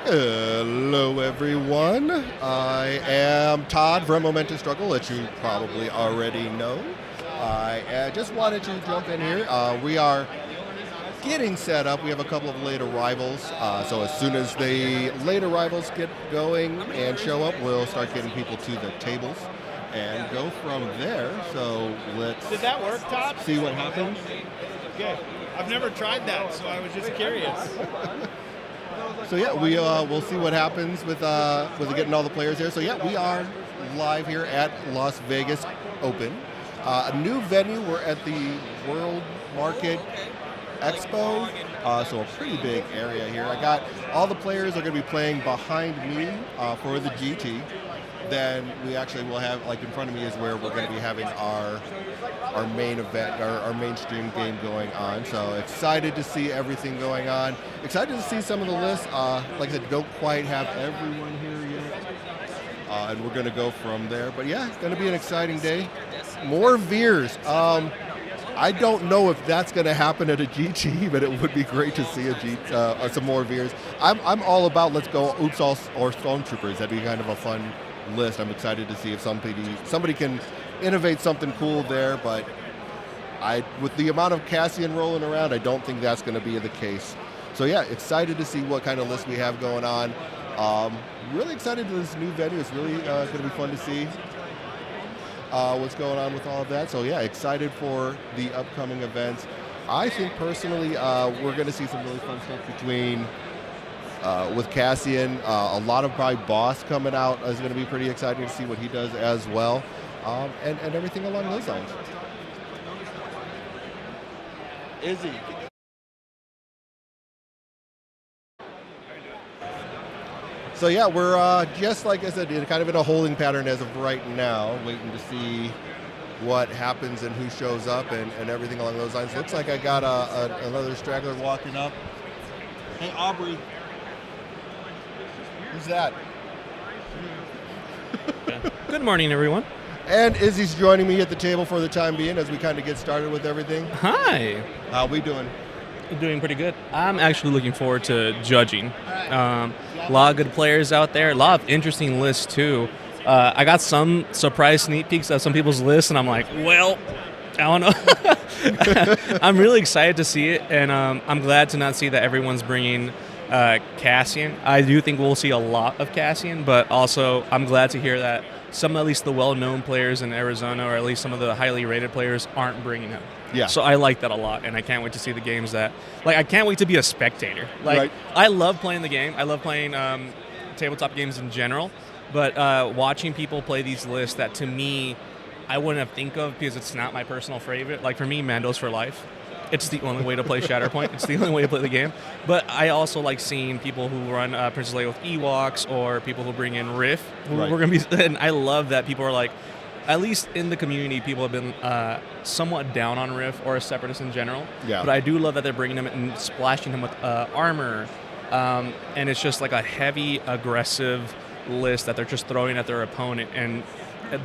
Hello, everyone. I am Todd from Momentous Struggle, that you probably already know. I just wanted to jump in here. We are getting set up. We have a couple of late arrivals. So as soon as the late arrivals get going and show up, we'll start getting people to the tables and go from there. So let's Did that work, Todd? see what happens. Okay. I've never tried that, so I was just curious. So yeah, we'll see what happens with getting all the players here. So yeah, we are live here at Las Vegas Open, a new venue. We're at the World Market Expo, so a pretty big area here. I got all the players are going to be playing behind me for the GT. Then we actually will have, like in front of me is where we're going to be having our main event, our mainstream game going on. So excited to see everything going on. Excited to see some of the lists. Like I said, don't quite have everyone here yet. And we're going to go from there. But yeah, it's going to be an exciting day. More Veers. I don't know if that's going to happen at a GT, but it would be great to see some more Veers. I'm all about let's go Oops All or Stormtroopers. That'd be kind of a fun list. I'm excited to see if somebody can innovate something cool there, but with the amount of Cassian rolling around, I don't think that's going to be the case. So yeah, excited to see what kind of list we have going on. Really excited to this new venue. It's really going to be fun to see what's going on with all of that. So yeah, excited for the upcoming events. I think personally we're going to see some really fun stuff between with Cassian. A lot of probably Boss coming out is going to be pretty exciting to see what he does as well, and everything along those lines. Izzy. So yeah, we're just like I said, kind of in a holding pattern as of right now, waiting to see what happens and who shows up and everything along those lines. Looks like I got another straggler walking up. Hey, Aubrey. Who's that? Good morning, everyone. And Izzy's joining me at the table for the time being as we kind of get started with everything. Hi. How we doing? Doing pretty good. I'm actually looking forward to judging. A lot of good players out there. A lot of interesting lists, too. I got some surprise sneak peeks of some people's lists, and I'm like, well, I don't know. I'm really excited to see it, and I'm glad to not see that everyone's bringing Cassian. I do think we'll see a lot of Cassian, but also I'm glad to hear that some, at least the well-known players in Arizona, or at least some of the highly rated players, aren't bringing him. Yeah. So I like that a lot, and I can't wait to see the games that, like, I can't wait to be a spectator. Like, right. I love playing the game. I love playing tabletop games in general, but watching people play these lists that, to me, I wouldn't have think of because it's not my personal favorite. Like, for me, Mando's for life. It's the only way to play Shatterpoint. It's the only way to play the game. But I also like seeing people who run Princess Leia with Ewoks, or people who bring in Riff. Right. We're gonna be, and I love that people are like, at least in the community, people have been somewhat down on Riff or Separatists in general. Yeah. But I do love that they're bringing them and splashing them with armor. And it's just like a heavy, aggressive list that they're just throwing at their opponent. And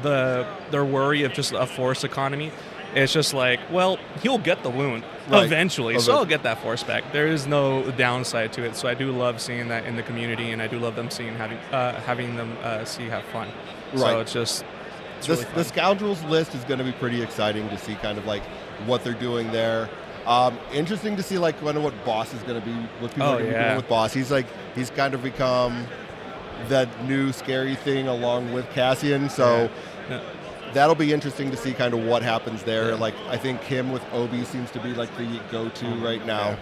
their worry of just a force economy, it's just like, well, he'll get the wound eventually, so he'll get that force back. There is no downside to it, so I do love seeing that in the community, and I do love them having them have fun. Right. So it's just really the Scoundrels list is going to be pretty exciting to see kind of like what they're doing there. Interesting to see like kind of what Boss is going to be, what people are going to be doing with Boss. He's kind of become that new scary thing along with Cassian, so. Yeah. That'll be interesting to see kind of what happens there. Like, I think him with Obi seems to be like the go-to right now. Yeah.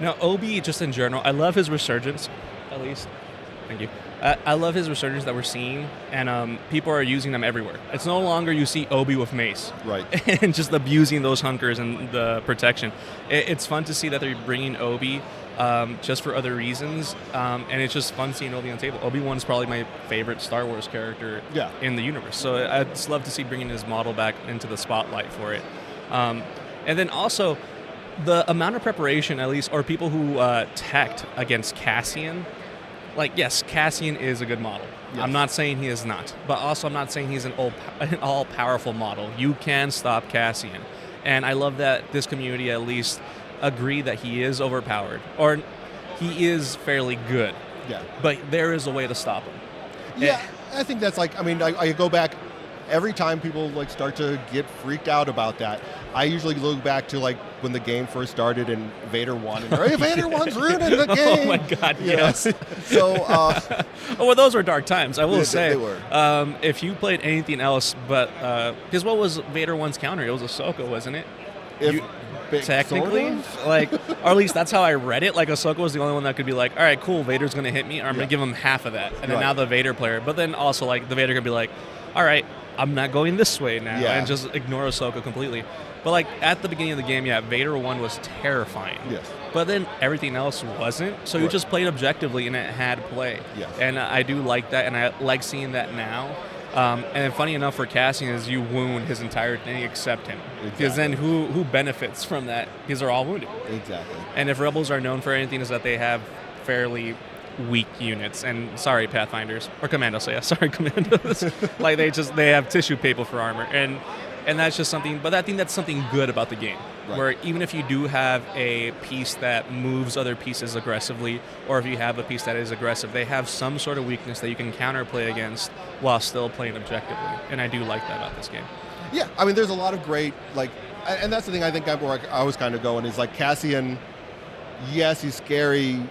Now, Obi, just in general, I love his resurgence, at least. Thank you. I love his resurgence that we're seeing, and people are using them everywhere. It's no longer you see Obi with mace. Right. And just abusing those hunkers and the protection. It's fun to see that they're bringing Obi just for other reasons, and it's just fun seeing Obi on the table. Obi-Wan is probably my favorite Star Wars character in the universe, so I'd just love to see bringing his model back into the spotlight for it. And then also, the amount of preparation, at least, or people who teched against Cassian, like, yes, Cassian is a good model. Yes. I'm not saying he is not, but also I'm not saying he's an all-powerful model. You can stop Cassian, and I love that this community at least agree that he is overpowered, or he is fairly good. Yeah. But there is a way to stop him. Yeah, I think that's like, I mean, I go back, every time people like start to get freaked out about that, I usually look back to like when the game first started and Vader won, and hey, Vader won's ruining the game. Oh my God, You yes. know? So, Oh, well, those were dark times, I will Yeah, say. they were. If you played anything else but, because what was Vader 1's counter? It was Ahsoka, wasn't it? Technically, sort of? like, or at least that's how I read it. Like, Ahsoka was the only one that could be like, all right, cool, Vader's going to hit me, or I'm going to give him half of that. And then Right. now the Vader player. But then also, like, the Vader could be like, all right, I'm not going this way now, Yeah. and just ignore Ahsoka completely. But, like, at the beginning of the game, yeah, Vader 1 was terrifying. Yes. But then everything else wasn't. So you Right. just played objectively, and it had play. Yes. And I do like that, and I like seeing that now. And funny enough for Cassian is you wound his entire thing except him. Because then who benefits from that? Because they're all wounded. Exactly. And if Rebels are known for anything is that they have fairly weak units. And sorry, Pathfinders. Or Commandos, yeah. Sorry, Commandos. Like they have tissue paper for armor. And that's just something, but I think that's something good about the game. Right. Where even if you do have a piece that moves other pieces aggressively, or if you have a piece that is aggressive, they have some sort of weakness that you can counterplay against while still playing objectively. And I do like that about this game. Yeah, I mean, there's a lot of great, like, and that's the thing I think I was kind of going is like Cassian, yes, he's scary,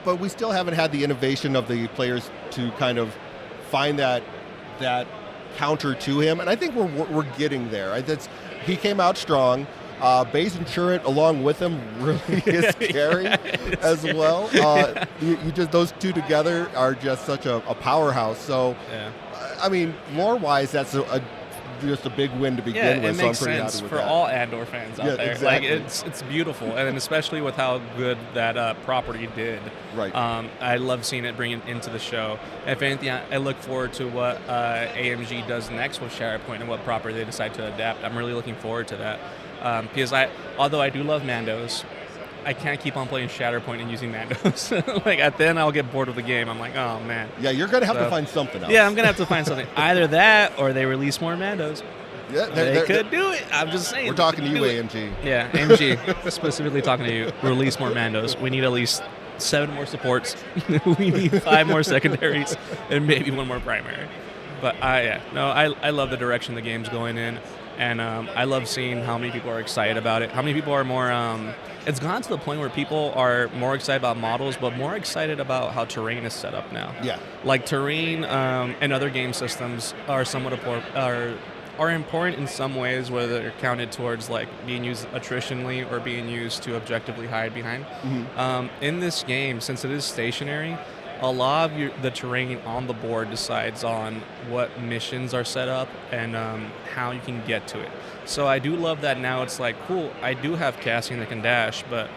but we still haven't had the innovation of the players to kind of find that counter to him, and I think we're getting there. He came out strong. Base and Turret along with him really is scary as well. You just those two together are just such a powerhouse. So, Yeah. I mean, lore-wise, that's just a big win to begin Yeah, with. it So I'm makes pretty sense happy with for that. all Andor fans out Yeah, there. exactly. Like it's beautiful, and especially with how good that property did. Right. I love seeing it bring it into the show. If anything, I look forward to what AMG does next with Shatterpoint and what property they decide to adapt. I'm really looking forward to that because although I do love Mandos, I can't keep on playing Shatterpoint and using Mandos. Like then I'll get bored of the game. I'm like, oh man. Yeah, you're going to have to find something else. Yeah, I'm gonna have to find something. Either that or they release more Mandos. Yeah, They could do it. I'm just saying. We're talking to you, do it. AMG. Yeah, AMG, specifically talking to you. Release more Mandos. We need at least 7 more supports. We need 5 more secondaries, and maybe 1 more primary. But I love the direction the game's going in, and I love seeing how many people are excited about it. How many people are more. It's gone to the point where people are more excited about models, but more excited about how terrain is set up now. Yeah. Like terrain and other game systems are somewhat are important in some ways, whether they're counted towards like being used attritionally or being used to objectively hide behind. Mm-hmm. In this game, since it is stationary, a lot of the terrain on the board decides on what missions are set up and how you can get to it. So I do love that now it's like, cool, I do have Cassian that can dash, but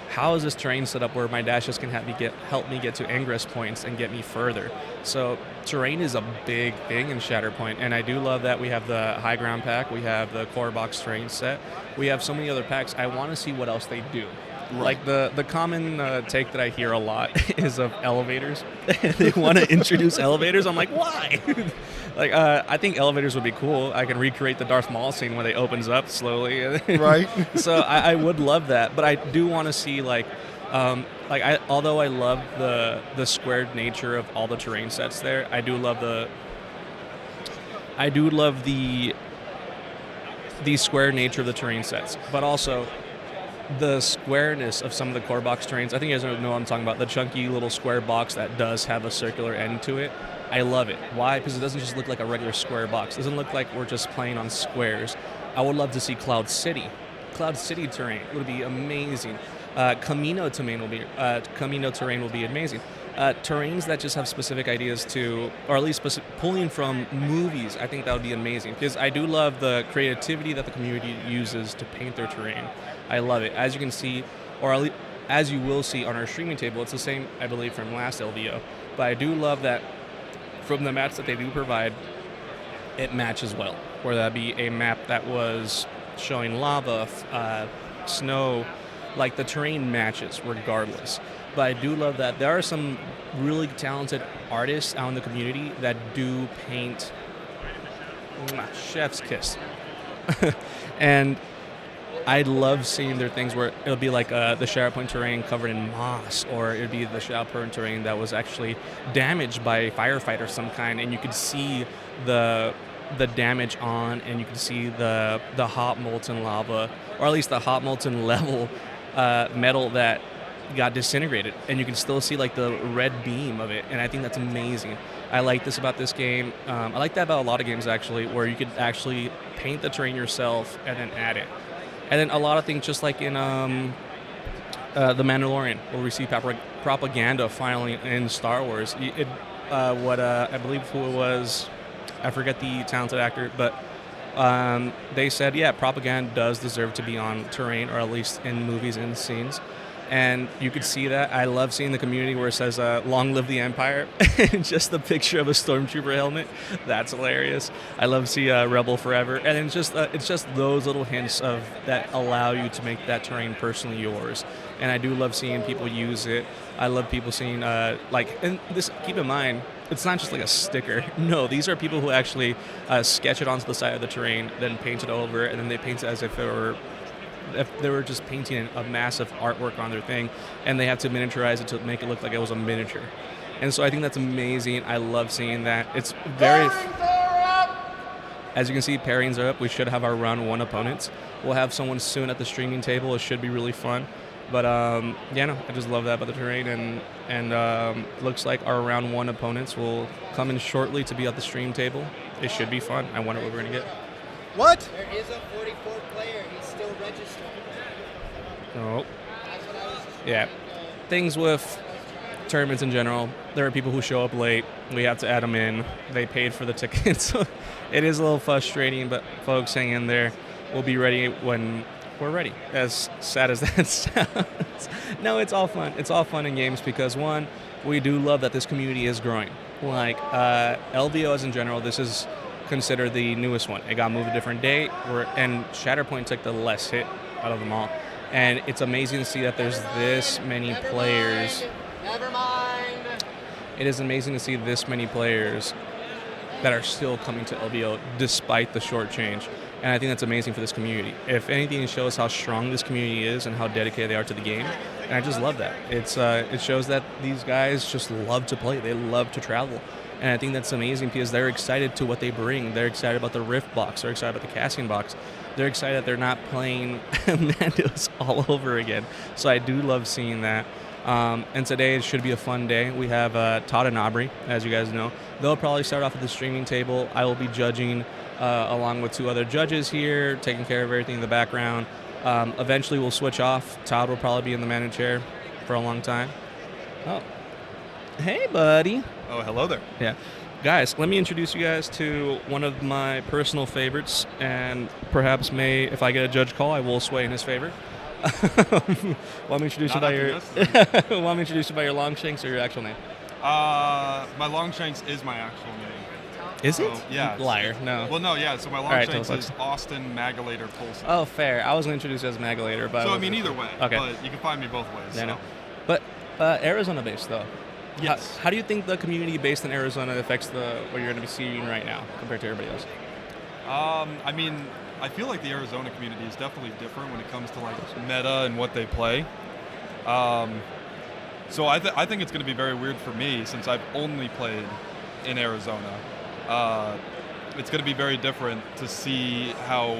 how is this terrain set up where my dashes can help me get to ingress points and get me further? So terrain is a big thing in Shatterpoint, and I do love that we have the high ground pack, we have the core box terrain set, we have so many other packs. I want to see what else they do. Right. Like the common take that I hear a lot is of elevators. They want to introduce elevators. I'm like, why? Like, I think elevators would be cool. I can recreate the Darth Maul scene when they opens up slowly. Right. So I would love that, but I do want to see although I love the squared nature of all the terrain sets there, I do love the square nature of the terrain sets, but also the squareness of some of the core box terrains. I think you guys know what I'm talking about. The chunky little square box that does have a circular end to it. I love it. Why? Because it doesn't just look like a regular square box. It doesn't look like we're just playing on squares. I would love to see Cloud City. Cloud City terrain would be amazing. Camino terrain will be amazing. Terrains that just have specific ideas to, or at least pulling from movies, I think that would be amazing. Because I do love the creativity that the community uses to paint their terrain. I love it. As you can see, or at least, as you will see on our streaming table, it's the same, I believe, from last LVO. But I do love that from the maps that they do provide, it matches well. Whether that be a map that was showing lava, snow, like the terrain matches regardless. But I do love that there are some really talented artists out in the community that do paint chef's kiss. And I love seeing their things where it'll be like the Shatterpoint terrain covered in moss, or it'd be the Shatterpoint terrain that was actually damaged by a firefight of some kind, and you could see the damage on, and you could see the hot molten lava, or at least the hot molten level metal that got disintegrated, and you can still see like the red beam of it, and I think that's amazing. I like this about this game. I like that about a lot of games actually, where you could actually paint the terrain yourself and then add it. And then a lot of things, just like in The Mandalorian, where we see propaganda finally in Star Wars. I believe who it was, I forget the talented actor, but they said, yeah, propaganda does deserve to be on terrain, or at least in movies and scenes. And you could see that. I love seeing the community where it says, long live the Empire, and just the picture of a Stormtrooper helmet. That's hilarious. I love to see Rebel Forever. And it's just those little hints of that allow you to make that terrain personally yours. And I do love seeing people use it. I love people seeing, and this, keep in mind, it's not just like a sticker. No, these are people who actually sketch it onto the side of the terrain, then paint it over, and then they paint it as if they were just painting a massive artwork on their thing, and they have to miniaturize it to make it look like it was a miniature. And so I think that's amazing. I love seeing that. It's very... As you can see, pairings are up. We should have our round 1 opponents. We'll have someone soon at the streaming table. It should be really fun. But I just love that about the terrain, and looks like our round 1 opponents will come in shortly to be at the stream table. It should be fun. I wonder what we're going to get. What? There is a 44th player. He's still registered. Oh. Yeah. Things with tournaments in general, there are people who show up late. We have to add them in. They paid for the tickets. It is a little frustrating, but folks, hang in there. We'll be ready when we're ready. As sad as that sounds. No, it's all fun. It's all fun in games because, one, we do love that this community is growing. Like LVOs in general, this is considered the newest one. It got moved a different date, and Shatterpoint took the less hit out of them all. And it's amazing to see that there's this many players. Never mind. It is amazing to see this many players that are still coming to LVO despite the short change. And I think that's amazing for this community. If anything, it shows how strong this community is and how dedicated they are to the game. And I just love that. It shows that these guys just love to play. They love to travel. And I think that's amazing because they're excited to what they bring. They're excited about the Rift box. They're excited about the casting box. They're excited that they're not playing Mandos all over again. So I do love seeing that. And today it should be a fun day. We have Todd and Aubrey, as you guys know. They'll probably start off at the streaming table. I will be judging along with 2 other judges here, taking care of everything in the background. Eventually we'll switch off. Todd will probably be in the manager chair for a long time. Oh, hey, buddy. Oh, hello there. Yeah. Guys, let me introduce you guys to one of my personal favorites, and perhaps if I get a judge call, I will sway in his favor. Want me to introduce you by your Longshanks or your actual name? My Longshanks is my actual name. Is so, it? Yeah. Liar. No. Well, no, yeah. So my Longshanks is Austin Magalator Polson. Oh, fair. I was going to introduce you as Magalator, but... So, I mean, either way. Okay. But you can find me both ways. Yeah, so. No. But Arizona-based, though. Yes. How do you think the community based in Arizona affects what you're going to be seeing right now compared to everybody else? I mean, I feel like the Arizona community is definitely different when it comes to like meta and what they play. So I think it's going to be very weird for me since I've only played in Arizona. It's going to be very different to see how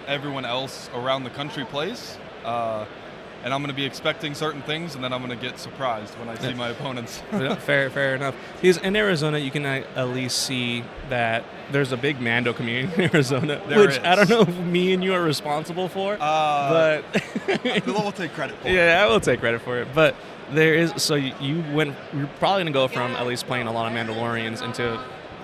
everyone else around the country plays. And I'm going to be expecting certain things, and then I'm going to get surprised when I see my opponents. Fair enough. Because in Arizona, you can at least see that there's a big Mando community in Arizona, which I don't know if me and you are responsible for, but we'll take credit for it. Yeah, I will take credit for it. But there is, so you're probably going to go from at least playing a lot of Mandalorians into,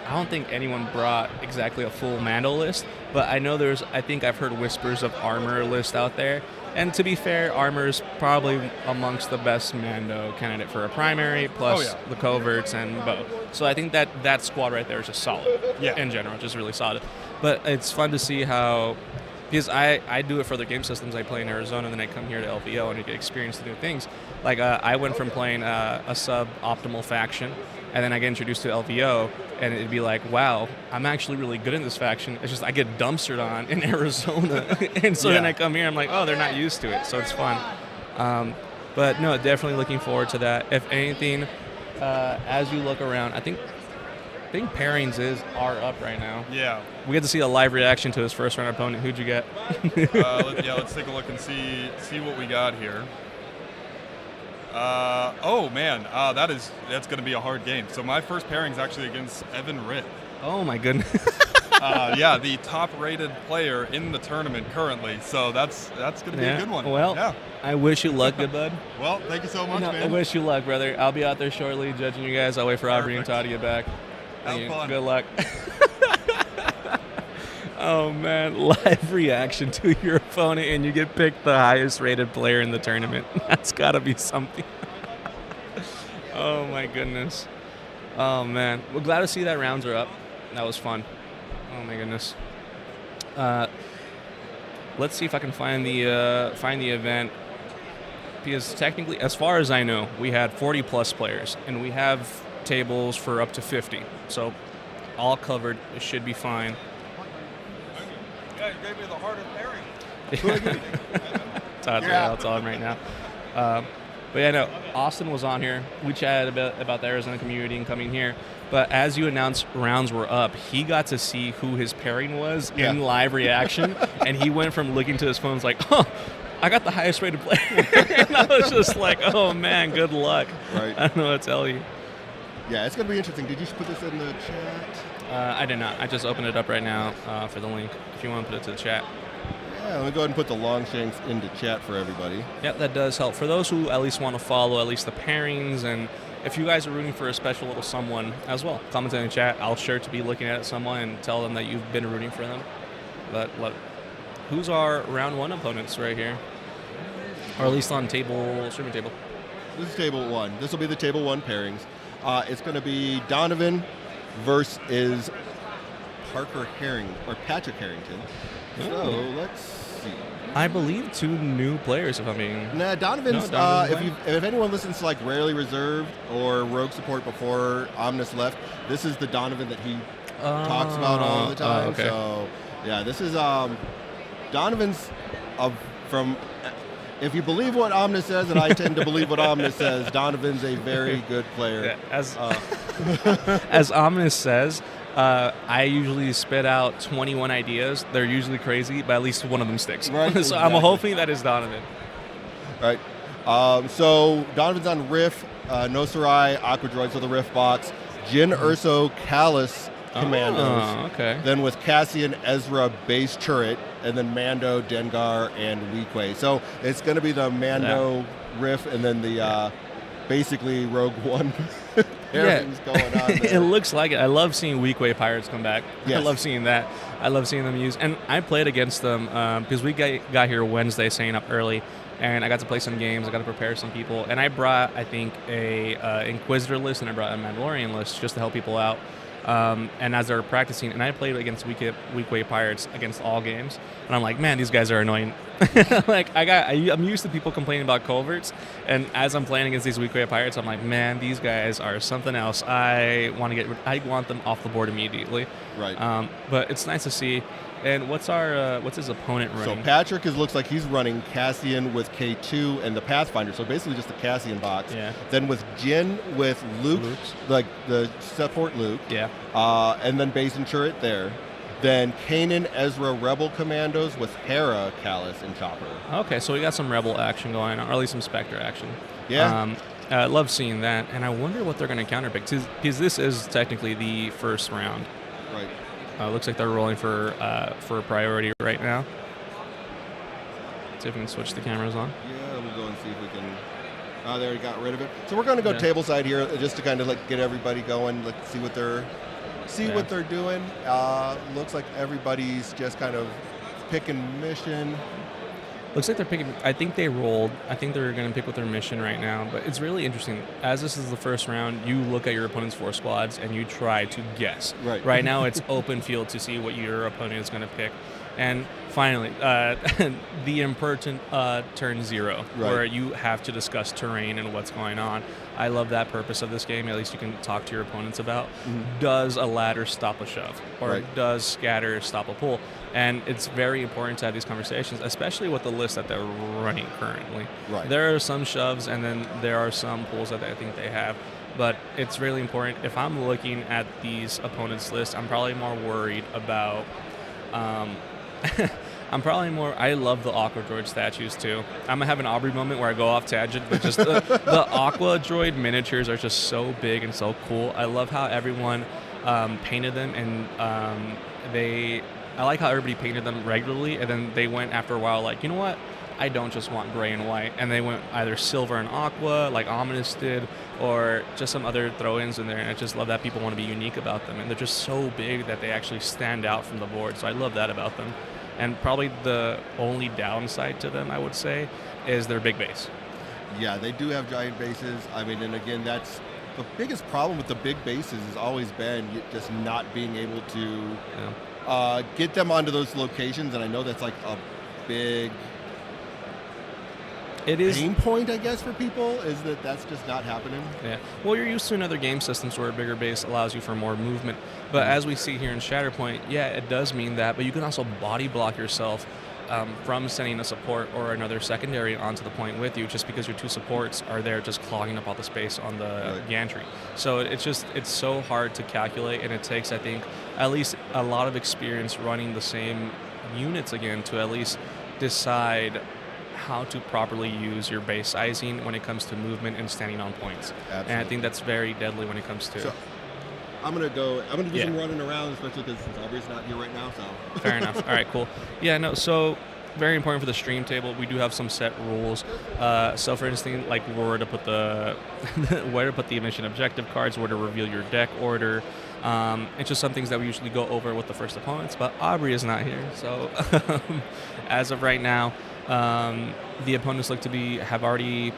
I don't think anyone brought exactly a full Mando list, but I think I've heard whispers of Armor list out there. And to be fair, Armor's probably amongst the best Mando candidate for a primary, plus the coverts and bow. So I think that squad right there is just solid in general, just really solid. But it's fun to see how, because I do it for other game systems. I play in Arizona, and then I come here to LVO and you get experience to new things. Like I went from playing a sub-optimal faction and then I get introduced to LVO, and it'd be like, wow, I'm actually really good in this faction. It's just I get dumpstered on in Arizona, and so then I come here, I'm like, oh, they're not used to it, so it's fun. But no, definitely looking forward to that. If anything, as you look around, I think pairings are up right now. Yeah. We get to see a live reaction to his first round opponent. Who'd you get? Let's take a look and see what we got here. Oh man, that's going to be a hard game. So my first pairing is actually against Evan Ritt. Oh my goodness. The top-rated player in the tournament currently. So that's going to be a good one. Well, yeah. I wish you luck, good bud. Well, thank you so much, man. I wish you luck, brother. I'll be out there shortly judging you guys. I'll wait for Aubrey and Todd to get back. Have fun. Good luck. Oh man, live reaction to your opponent and you get picked the highest rated player in the tournament. That's gotta be something. Oh my goodness. Oh man. Well, glad to see that rounds are up. That was fun. Oh my goodness. Let's see if I can find the event. Because technically, as far as I know, we had 40 plus players and we have tables for up to 50. So all covered. It should be fine. Yeah, you gave me the hardest pairing. Todd's on right now. But yeah, no, Austin was on here. We chatted about the Arizona community and coming here. But as you announced rounds were up, he got to see who his pairing was in live reaction. And he went from looking to his phone like, I got the highest rated player. And I was just like, oh man, good luck. Right. I don't know what to tell you. Yeah, it's going to be interesting. Did you put this in the chat? I did not. I just opened it up right now for the link. If you want to put it to the chat. Yeah, let me go ahead and put the Longshanks into chat for everybody. Yeah, that does help. For those who at least want to follow at least the pairings, and if you guys are rooting for a special little someone as well, comment in the chat. I'll sure to be looking at someone and tell them that you've been rooting for them. But who's our round one opponents right here? Or at least on streaming table. This is table one. This will be the table one pairings. It's going to be Donovan versus Patrick Harrington. So let's see. I believe 2 new players, if I'm being. Nah, Donovan's. If anyone listens to like Rarely Reserved or Rogue Support before Omnis left, this is the Donovan that he talks about all the time. Okay. So yeah, this is Donovan's from. If you believe what Omnis says, and I tend to believe what Omnis says, Donovan's a very good player. Yeah, as Omnis says, I usually spit out 21 ideas. They're usually crazy, but at least one of them sticks. Right, so exactly. I'm hoping that is Donovan. Right. So Donovan's on Riff, No Sarai, Aquadroid, so the Riff box, Jin Urso, Callus Commandos. Oh, okay. Then with Cassian, Ezra, Base Turret, and then Mando, Dengar, and Weequay. So it's going to be the Mando Riff, and then the basically Rogue One pairings going on there. It looks like it. I love seeing Weequay Pirates come back. Yes. I love seeing that. I love seeing them used. And I played against them because we got here Wednesday, staying up early, and I got to play some games. I got to prepare some people. And I brought, I think, a Inquisitor list, and I brought a Mandalorian list just to help people out. And as they were practicing, and I played against Weequay Pirates against all games, and I'm like, man, these guys are annoying. Like I'm used to people complaining about culverts, and as I'm playing against these Weequay Pirates, I'm like, man, these guys are something else. I want them off the board immediately. Right. But it's nice to see. And what's his opponent running? So Patrick looks like he's running Cassian with K2 and the Pathfinder. So basically just the Cassian box. Yeah. Then with Jin with Luke, like the support Luke. Yeah. And then Base and Turret there. Then Kanan, Ezra, Rebel Commandos with Hera, Callus, and Chopper. Okay, so we got some Rebel action going on, or at least some Spectre action. Yeah. I love seeing that, and I wonder what they're going to counterpick, because this is technically the first round. Right. Looks like they're rolling for priority right now. See if we can switch the cameras on. Yeah, we'll go and see if we can. They already got rid of it. So we're going to go table side here just to kind of like get everybody going, like see what they're doing. Looks like everybody's just kind of picking mission. Looks like they're picking. I think they rolled. I think they're going to pick with their mission right now. But it's really interesting. As this is the first round, you look at your opponent's 4 squads and you try to guess. Right. Right now, it's open field to see what your opponent is going to pick. And finally, the important turn 0, Right. where you have to discuss terrain and what's going on. I love that purpose of this game. At least you can talk to your opponents about. Does a ladder stop a shove? Or Right. does scatter stop a pull? And it's very important to have these conversations, especially with the list that they're running currently. Right. There are some shoves, and then there are some pulls that I think they have. But it's really important. If I'm looking at these opponents' lists, I'm probably more worried about... I love the Aqua Droid statues too. I'm gonna have an Aubrey moment where I go off tangent, but just the Aqua Droid miniatures are just so big and so cool. I love how everyone painted them, and I like how everybody painted them regularly, and then they went after a while like, you know what? I don't just want gray and white, and they went either silver and aqua like Ominous did, or just some other throw-ins in there, and I just love that people want to be unique about them, and they're just so big that they actually stand out from the board, so I love that about them. And probably the only downside to them, I would say, is their big base. Yeah, they do have giant bases. I mean, and again, that's the biggest problem with the big bases has always been just not being able to get them onto those locations, and I know that's like a big pain point, I guess, for people, is that that's just not happening. Yeah. Well, you're used to in other game systems where a bigger base allows you for more movement. But as we see here in Shatterpoint, yeah, it does mean that. But you can also body block yourself from sending a support or another secondary onto the point with you, just because your two supports are there just clogging up all the space on the gantry. So it's so hard to calculate, and it takes, I think, at least a lot of experience running the same units again to at least decide how to properly use your base sizing when it comes to movement and standing on points. Absolutely. And I think that's very deadly when it comes to... So, I'm gonna do some running around, especially because Aubrey's not here right now, so. Fair enough. All right, cool. Yeah, no, so very important for the stream table. We do have some set rules. So for instance, like where to put the mission objective cards, where to reveal your deck order. It's just some things that we usually go over with the first opponents, but Aubrey is not here. So as of right now, the opponents look to have already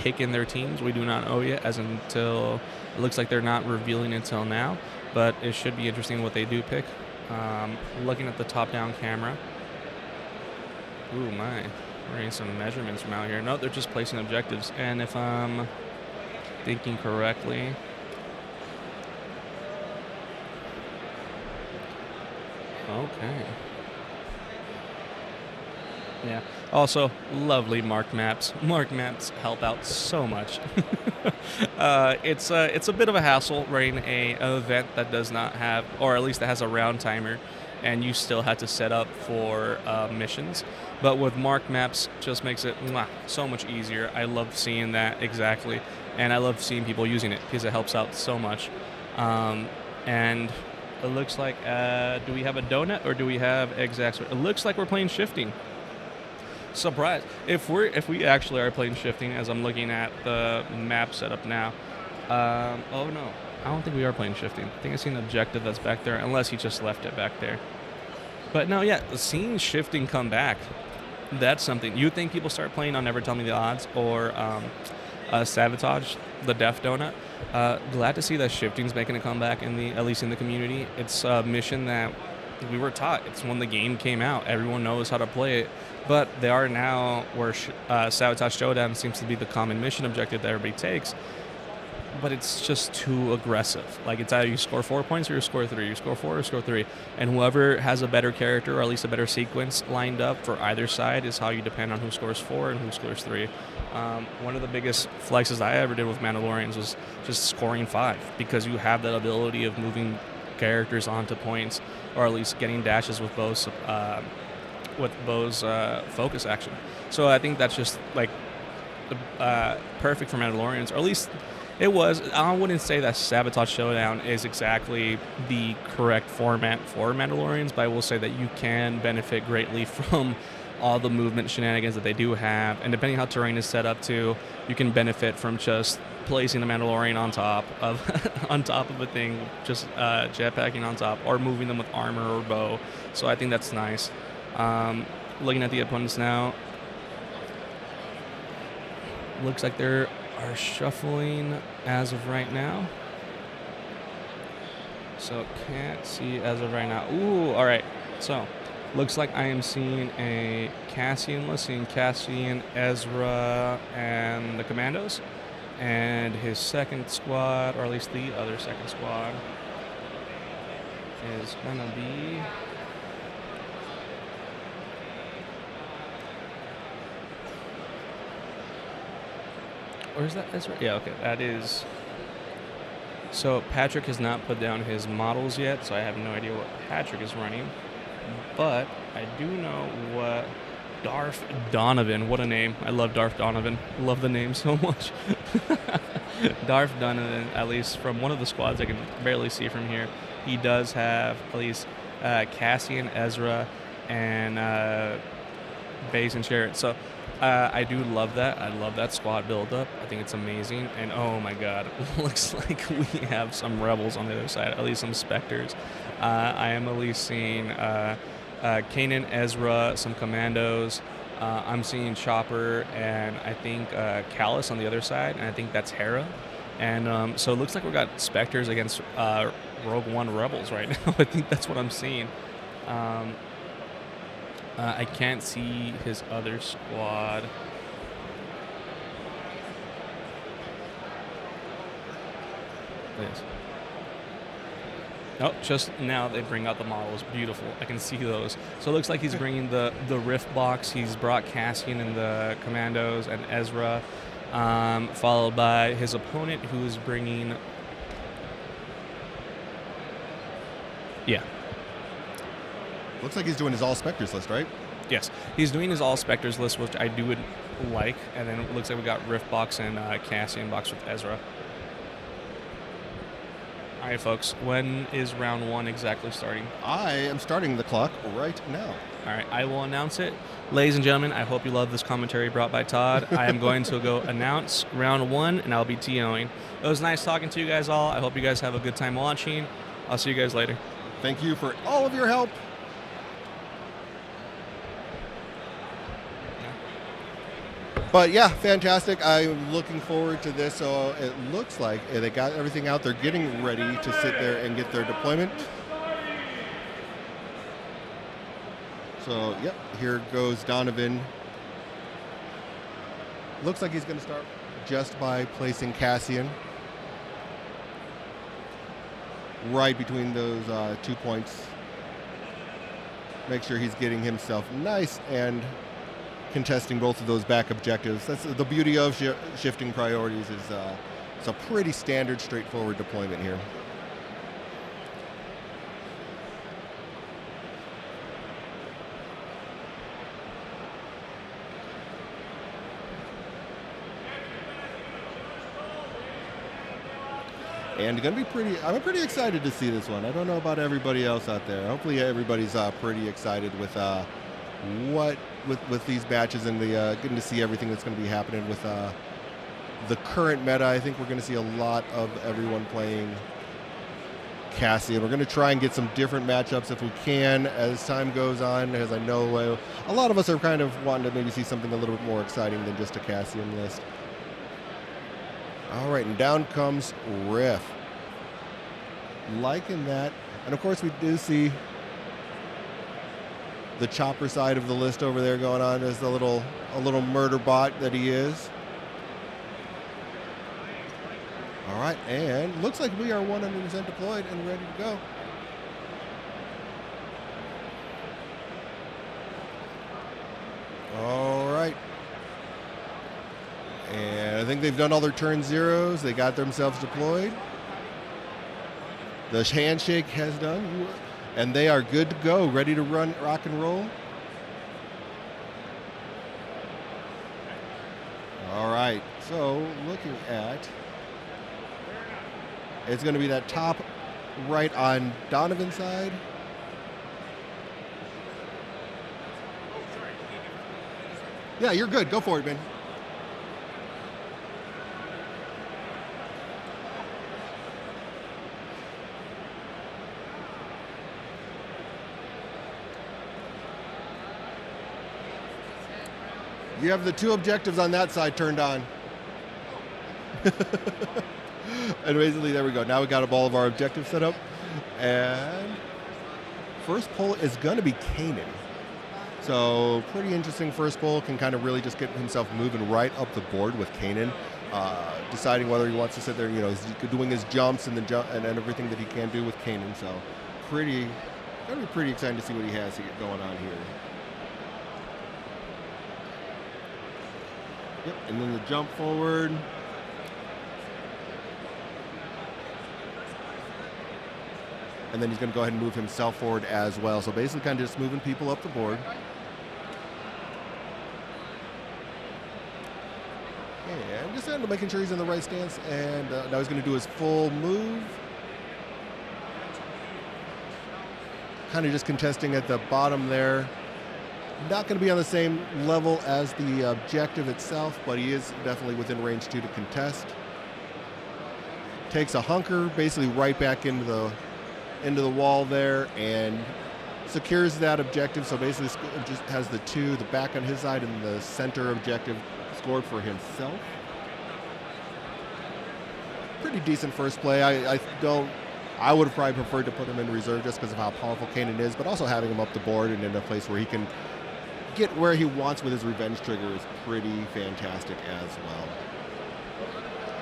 picking their teams. We do not know yet, until it looks like they're not revealing until now, but it should be interesting what they do pick. Looking at the top-down camera. Ooh, my. We're getting some measurements from out here. No, they're just placing objectives. And if I'm thinking correctly... Okay. Yeah. Also, lovely marked maps. Marked maps help out so much. It's a bit of a hassle running an event that does not have, or at least that has a round timer, and you still had to set up for missions. But with marked maps, just makes it so much easier. I love seeing that exactly, and I love seeing people using it because it helps out so much. And it looks like, do we have a donut or do we have exact? It looks like we're playing shifting. Surprise! If we actually are playing shifting, as I'm looking at the map setup now. Oh no, I don't think we are playing shifting. I think I see an objective that's back there, unless he just left it back there. But no, yeah, seeing shifting come back, that's something. You think people start playing on Never Tell Me the Odds or Sabotage, the Death Donut. Glad to see that shifting's making a comeback at least in the community. It's a mission that we were taught. It's when the game came out. Everyone knows how to play it. But they are now where Sabotage Showdown seems to be the common mission objective that everybody takes. But it's just too aggressive. Like, it's either you score 4 points or you score 3. You score 4 or score 3. And whoever has a better character, or at least a better sequence lined up for either side, is how you depend on who scores 4 and who scores 3. One of the biggest flexes I ever did with Mandalorians was just scoring 5, because you have that ability of moving characters onto points, or at least getting dashes with Bo's focus action. So I think that's just like perfect for Mandalorians, or at least it was. I wouldn't say that Sabotage Showdown is exactly the correct format for Mandalorians, but I will say that you can benefit greatly from all the movement shenanigans that they do have, and depending how terrain is set up too, you can benefit from just placing the Mandalorian on top of a thing, just jetpacking on top, or moving them with armor or bow. So I think that's nice. Looking at the opponents now, looks like they are shuffling as of right now. So can't see as of right now. Ooh, all right. So Looks like I am seeing a Cassian list, seeing Cassian, Ezra, and the Commandos. And his second squad, or at least the other second squad, is going to be... Or is that Ezra? Yeah, okay, that is... So Patrick has not put down his models yet, so I have no idea what Patrick is running. But I do know what Darth Donovan, what a name. I love Darth Donovan. Love the name so much. Darth Donovan, at least from one of the squads I can barely see from here, he does have at least Cassian, Ezra, and Baze and Sherrod. So I do love that. I love that squad build-up. I think it's amazing. And oh my god, looks like we have some rebels on the other side, at least some Spectres. I am at least seeing Kanan, Ezra, some Commandos. I'm seeing Chopper and I think Callus on the other side, and I think that's Hera. And so it looks like we've got Spectres against Rogue One Rebels right now. I think that's what I'm seeing. I can't see his other squad. Yes. Oh, just now they bring out the models. Beautiful. I can see those. So it looks like he's bringing the Rift box. He's brought Cassian and the Commandos and Ezra, followed by his opponent who is bringing... Yeah. Looks like he's doing his all Spectres list, right? Yes. He's doing his all Spectres list, which I do like. And then it looks like we got Rift box and Cassian box with Ezra. All right, folks. When is round one exactly starting? I am starting the clock right now. All right, I will announce it. Ladies and gentlemen, I hope you love this commentary brought by Todd. I am going to go announce round one, and I'll be TOing. It was nice talking to you guys all. I hope you guys have a good time watching. I'll see you guys later. Thank you for all of your help. But yeah, fantastic. I'm looking forward to this. So it looks like they got everything out. They're getting ready to sit there and get their deployment. So, yep, here goes Donovan. Looks like he's going to start just by placing Cassian right between those 2 points. Make sure he's getting himself nice and contesting both of those back objectives. That's the beauty of shifting priorities. Is it's a pretty standard, straightforward deployment here. And I'm pretty excited to see this one. I don't know about everybody else out there. Hopefully everybody's pretty excited with with these matches and the getting to see everything that's going to be happening with the current meta. I think we're going to see a lot of everyone playing Cassian. We're going to try and get some different matchups if we can as time goes on, as I know a lot of us are kind of wanting to maybe see something a little bit more exciting than just a Cassian list. All right, and down comes Riff. Liking that. And of course we do see the Chopper side of the list over there going on as a little murder bot that he is. All right, and looks like we are 100% deployed and ready to go. All right. And I think they've done all their turn zeros. They got themselves deployed. The handshake has done. And they are good to go, ready to run, rock and roll. All right, so looking at, it's going to be that top right on Donovan's side. Yeah, you're good. Go for it, man. You have the two objectives on that side turned on. And basically, there we go. Now we got all of our objectives set up. And first pull is going to be Kanan. So pretty interesting first pull. Can kind of really just get himself moving right up the board with Kanan, deciding whether he wants to sit there. You know, he's doing his jumps and and everything that he can do with Kanan. So gonna be pretty exciting to see what he has going on here. Yep, and then the jump forward. And then he's going to go ahead and move himself forward as well. So basically kind of just moving people up the board. And just making sure he's in the right stance. And now he's going to do his full move. Kind of just contesting at the bottom there. Not going to be on the same level as the objective itself, but he is definitely within range 2 to contest. Takes a hunker basically right back into the wall there and secures that objective. So basically just has the back on his side and the center objective scored for himself. Pretty decent first play. I would have probably preferred to put him in reserve just because of how powerful Kanan is, but also having him up the board and in a place where he can get where he wants with his revenge trigger is pretty fantastic as well.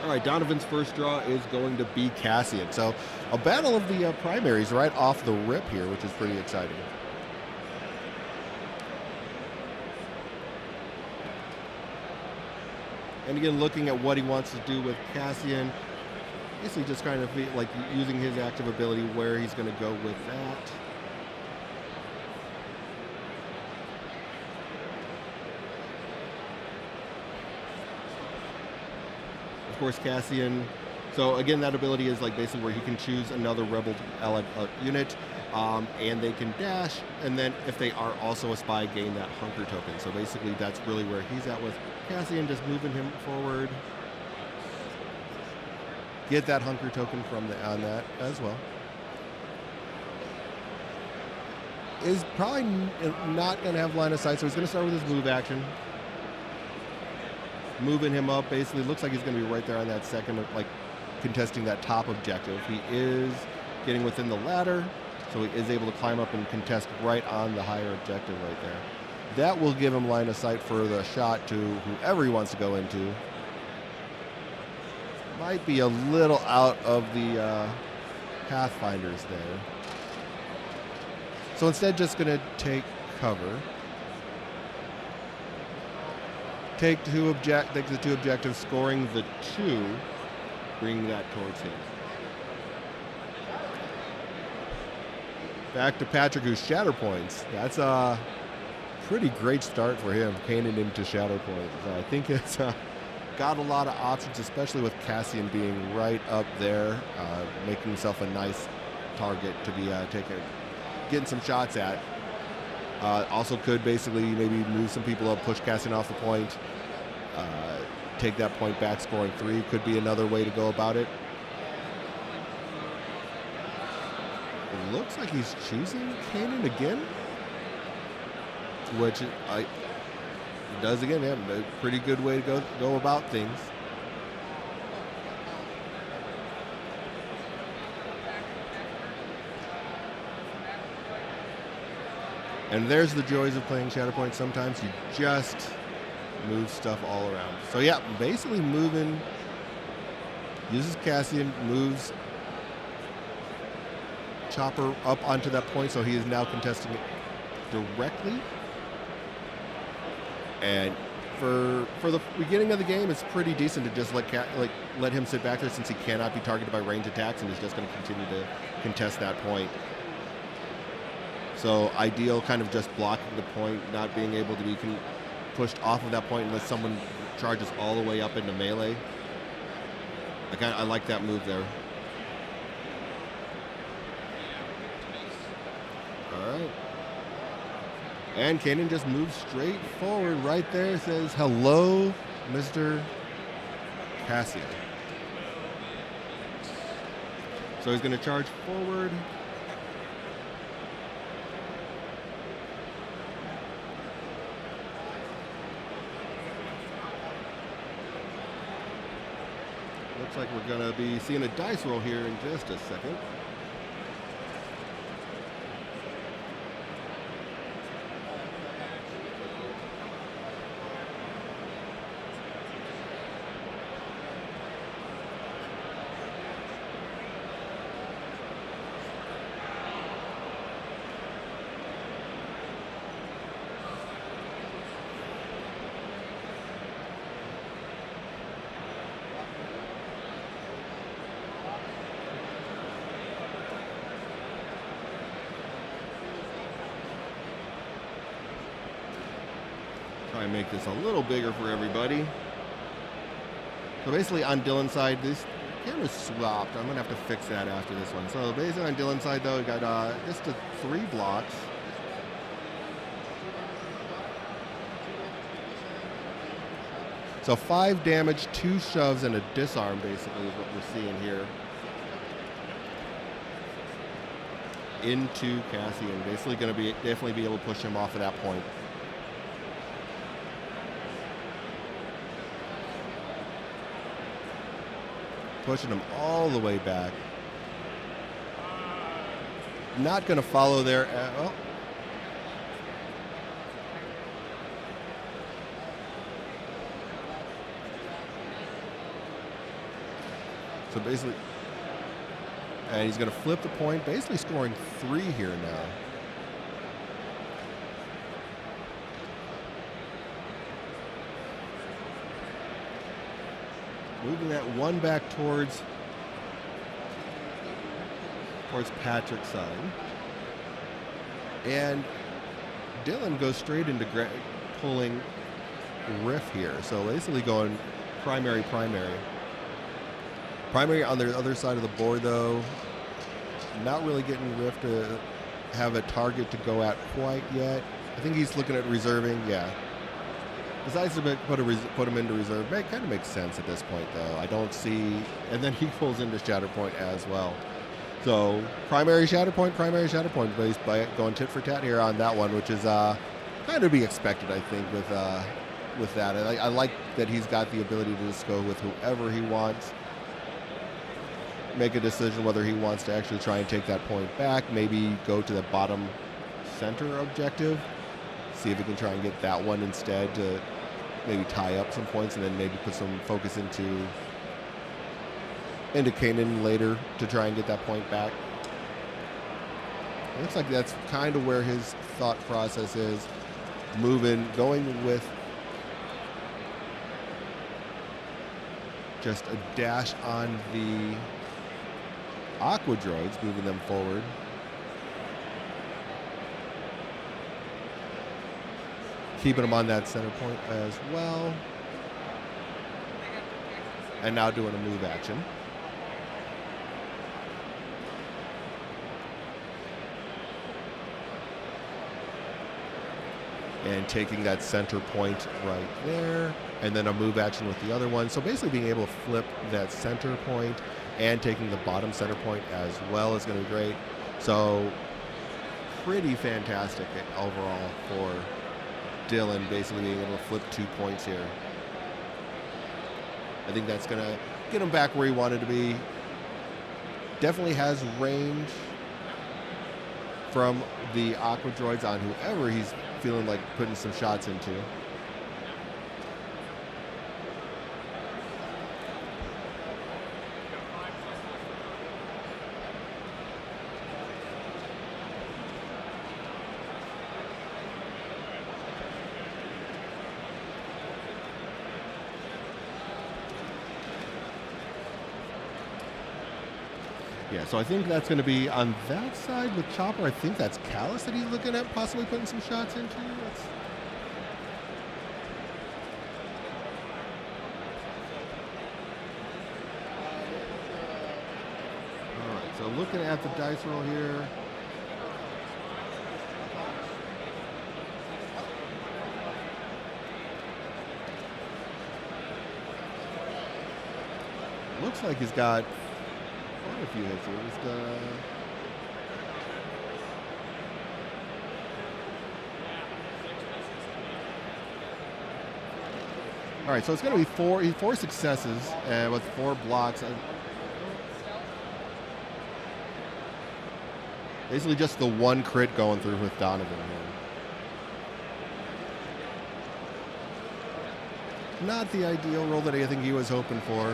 All right, Donovan's first draw is going to be Cassian. So a battle of the primaries right off the rip here, which is pretty exciting. And again, looking at what he wants to do with Cassian, basically just kind of like using his active ability where he's going to go with that. Of course, Cassian. So again, that ability is like basically where he can choose another rebel allied unit, and they can dash, and then if they are also a spy, gain that hunker token. So basically, that's really where he's at with Cassian, just moving him forward. Get that hunker token on that as well. Is probably not going to have line of sight, so he's going to start with his move action. Moving him up, basically looks like he's going to be right there on that second, like contesting that top objective. He is getting within the ladder, so he is able to climb up and contest right on the higher objective right there. That will give him line of sight for the shot to whoever he wants to go into. Might be a little out of the Pathfinders there. So instead, just going to take cover. Take the two objectives, scoring the 2, bringing that towards him. Back to Patrick, who's Shatterpoints. That's a pretty great start for him, painting into Shatterpoint. So I think it's got a lot of options, especially with Cassian being right up there, making himself a nice target to be getting some shots at. Also could basically maybe move some people up, push Cassian off the point, take that point back, scoring 3 could be another way to go about it. It looks like he's choosing Kanan again, which he does again. Yeah, a pretty good way to go about things. And there's the joys of playing Shatterpoint. Sometimes you just move stuff all around. So yeah, basically moving, uses Cassian, moves Chopper up onto that point, so he is now contesting it directly. And for the beginning of the game, it's pretty decent to just let him sit back there, since he cannot be targeted by range attacks, and he's just going to continue to contest that point. So ideal, kind of just blocking the point, not being able to be pushed off of that point unless someone charges all the way up into melee. I like that move there. All right. And Kanan just moves straight forward right there. Says, hello, Mr. Cassian. So he's going to charge forward. Looks like we're going to be seeing a dice roll here in just a second. Try and make this a little bigger for everybody. So basically on Dylan's side, this camera's swapped. I'm gonna have to fix that after this one. So basically on Dylan's side though, we got just 3 blocks. So 5 damage, 2 shoves, and a disarm basically is what we're seeing here. Into Cassian, basically gonna definitely be able to push him off of that point. Pushing him all the way back. Not going to follow there. Oh. So basically, and he's going to flip the point, basically scoring 3 here now. Moving that 1 back towards Patrick's side. And Dylan goes straight into pulling Riff here. So basically going primary. Primary on the other side of the board though. Not really getting Riff to have a target to go at quite yet. I think he's looking at reserving, yeah. Decides to put him into reserve. Kind of makes sense at this point, though. I don't see... And then he pulls into Shatterpoint as well. So, primary Shatterpoint, based by going tit for tat here on that one, which is kind of to be expected, I think, with that. I like that he's got the ability to just go with whoever he wants. Make a decision whether he wants to actually try and take that point back. Maybe go to the bottom center objective. See if he can try and get that one instead to maybe tie up some points and then maybe put some focus into Kanan later to try and get that point back. It looks like that's kind of where his thought process is. Going with just a dash on the Aqua Droids, moving them forward. Keeping them on that center point as well. And now doing a move action. And taking that center point right there. And then a move action with the other one. So basically being able to flip that center point and taking the bottom center point as well is going to be great. So pretty fantastic overall for Dylan, basically being able to flip 2 points here. I think that's going to get him back where he wanted to be. Definitely has range from the Aqua Droids on whoever he's feeling like putting some shots into. Yeah, so I think that's going to be on that side with Chopper. I think that's Callus that he's looking at possibly putting some shots into. All right, so looking at the dice roll here. Looks like he's got quite a few hits here. All right, so it's going to be four successes with 4 blocks. Basically just the 1 crit going through with Donovan here. Not the ideal roll that I think he was hoping for.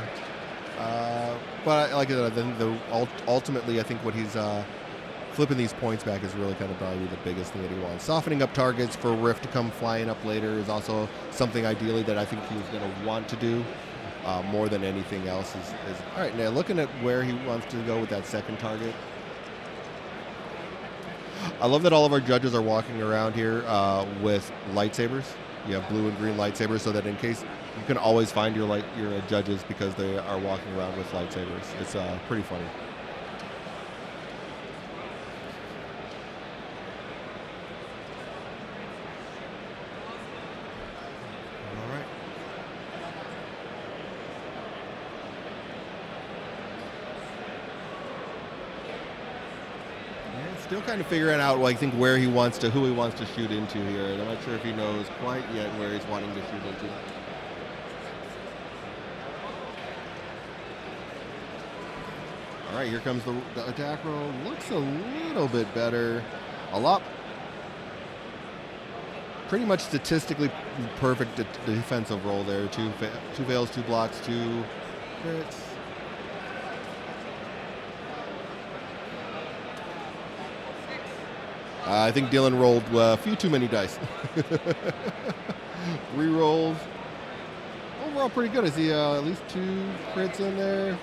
But like I said, ultimately I think what he's flipping these points back is really kind of probably the biggest thing that he wants. Softening up targets for Rift to come flying up later is also something ideally that I think he's going to want to do more than anything else. All right, now looking at where he wants to go with that second target. I love that all of our judges are walking around here with lightsabers. you have blue and green lightsabers, so that in case you can always find your judges because they are walking around with lightsabers. It's pretty funny. All right. Yeah, still kind of figuring out, I think, who he wants to shoot into here. And I'm not sure if he knows quite yet where he's wanting to shoot into. All right, here comes the attack roll. Looks a little bit better. Pretty much statistically perfect defensive roll there. Two fails, 2 blocks, 2 crits. I think Dylan rolled a few too many dice. Re-rolls. Overall pretty good. I see at least 2 crits in there.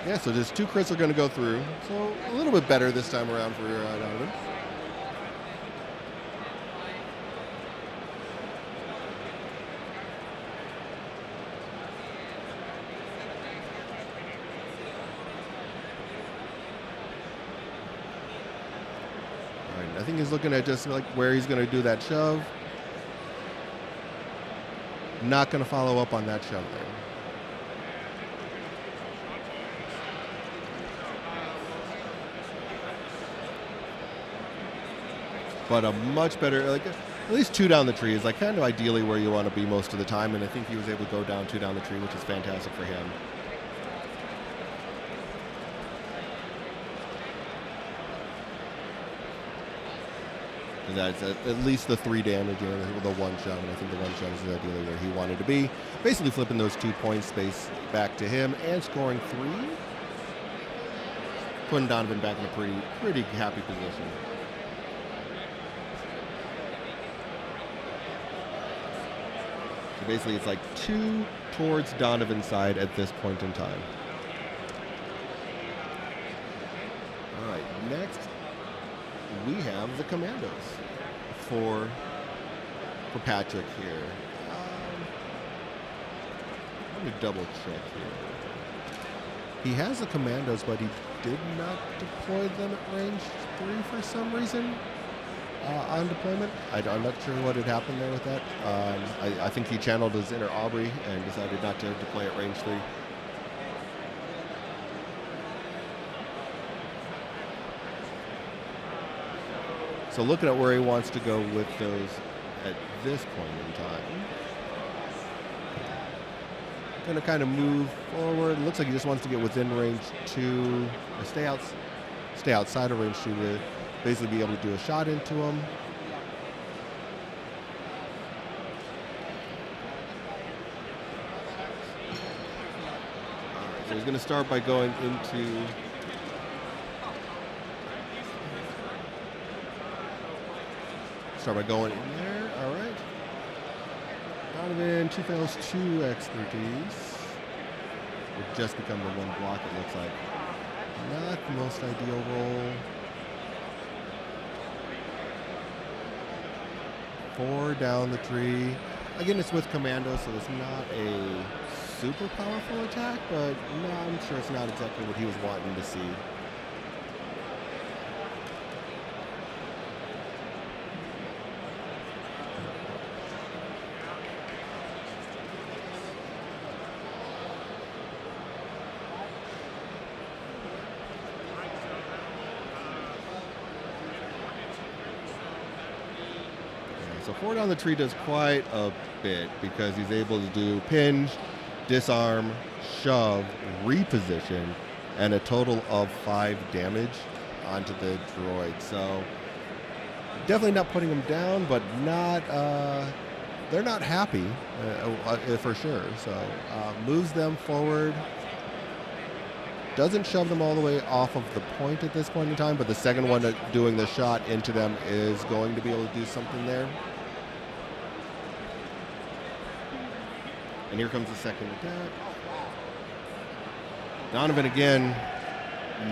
Yeah, so just 2 crits are going to go through. So a little bit better this time around for Donovan. All right, I think he's looking at just like where he's going to do that shove. Not going to follow up on that shove there. But a much better, at least 2 down the tree is kind of ideally where you want to be most of the time, and I think he was able to go down 2 down the tree, which is fantastic for him. And that's at least the 3 damage and the 1 shove, and I think the 1 shove is ideally where he wanted to be. Basically flipping those 2 points space back to him and scoring 3. Putting Donovan back in a pretty happy position. Basically, it's 2 towards Donovan's side at this point in time. All right, next we have the Commandos for Patrick here. Let me double check here. He has the Commandos, but he did not deploy them at range 3 for some reason. On deployment, I'm not sure what had happened there with that. I think he channeled his inner Aubrey and decided not to deploy at range 3. So looking at where he wants to go with those at this point in time. Going to kind of move forward. Looks like he just wants to get within range 2, or stay outside of range 2 to basically be able to do a shot into him. All right, so he's going to start by going into in there. All right. Donovan, 2 fails, 2 expertise. Would just become the 1 block, it looks like. Not the most ideal roll. 4 down the tree. Again, it's with Commando, so it's not a super powerful attack, but no, I'm sure it's not exactly what he was wanting to see. So 4 down the tree does quite a bit because he's able to do pinch, disarm, shove, reposition, and a total of 5 damage onto the droid. So definitely not putting him down, but not they're not happy for sure. So moves them forward. Doesn't shove them all the way off of the point at this point in time, but the second one doing the shot into them is going to be able to do something there. And here comes the second attack. Donovan again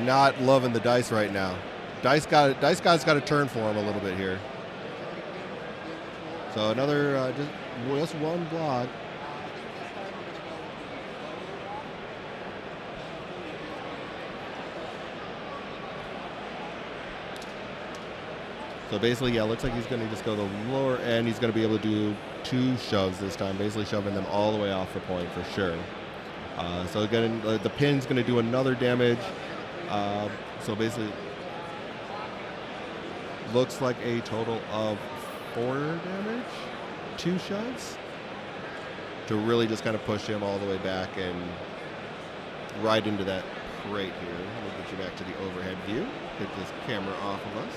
not loving the dice right now. Dice God's got to turn for him a little bit here. So another just one block. So basically, yeah, looks like he's going to just go the lower end. He's going to be able to do 2 shoves this time, basically shoving them all the way off the point for sure. So again, the pin's going to do another damage. So basically, looks like a total of 4 damage, 2 shoves, to really just kind of push him all the way back and right into that crate here. We'll get you back to the overhead view. Get this camera off of us.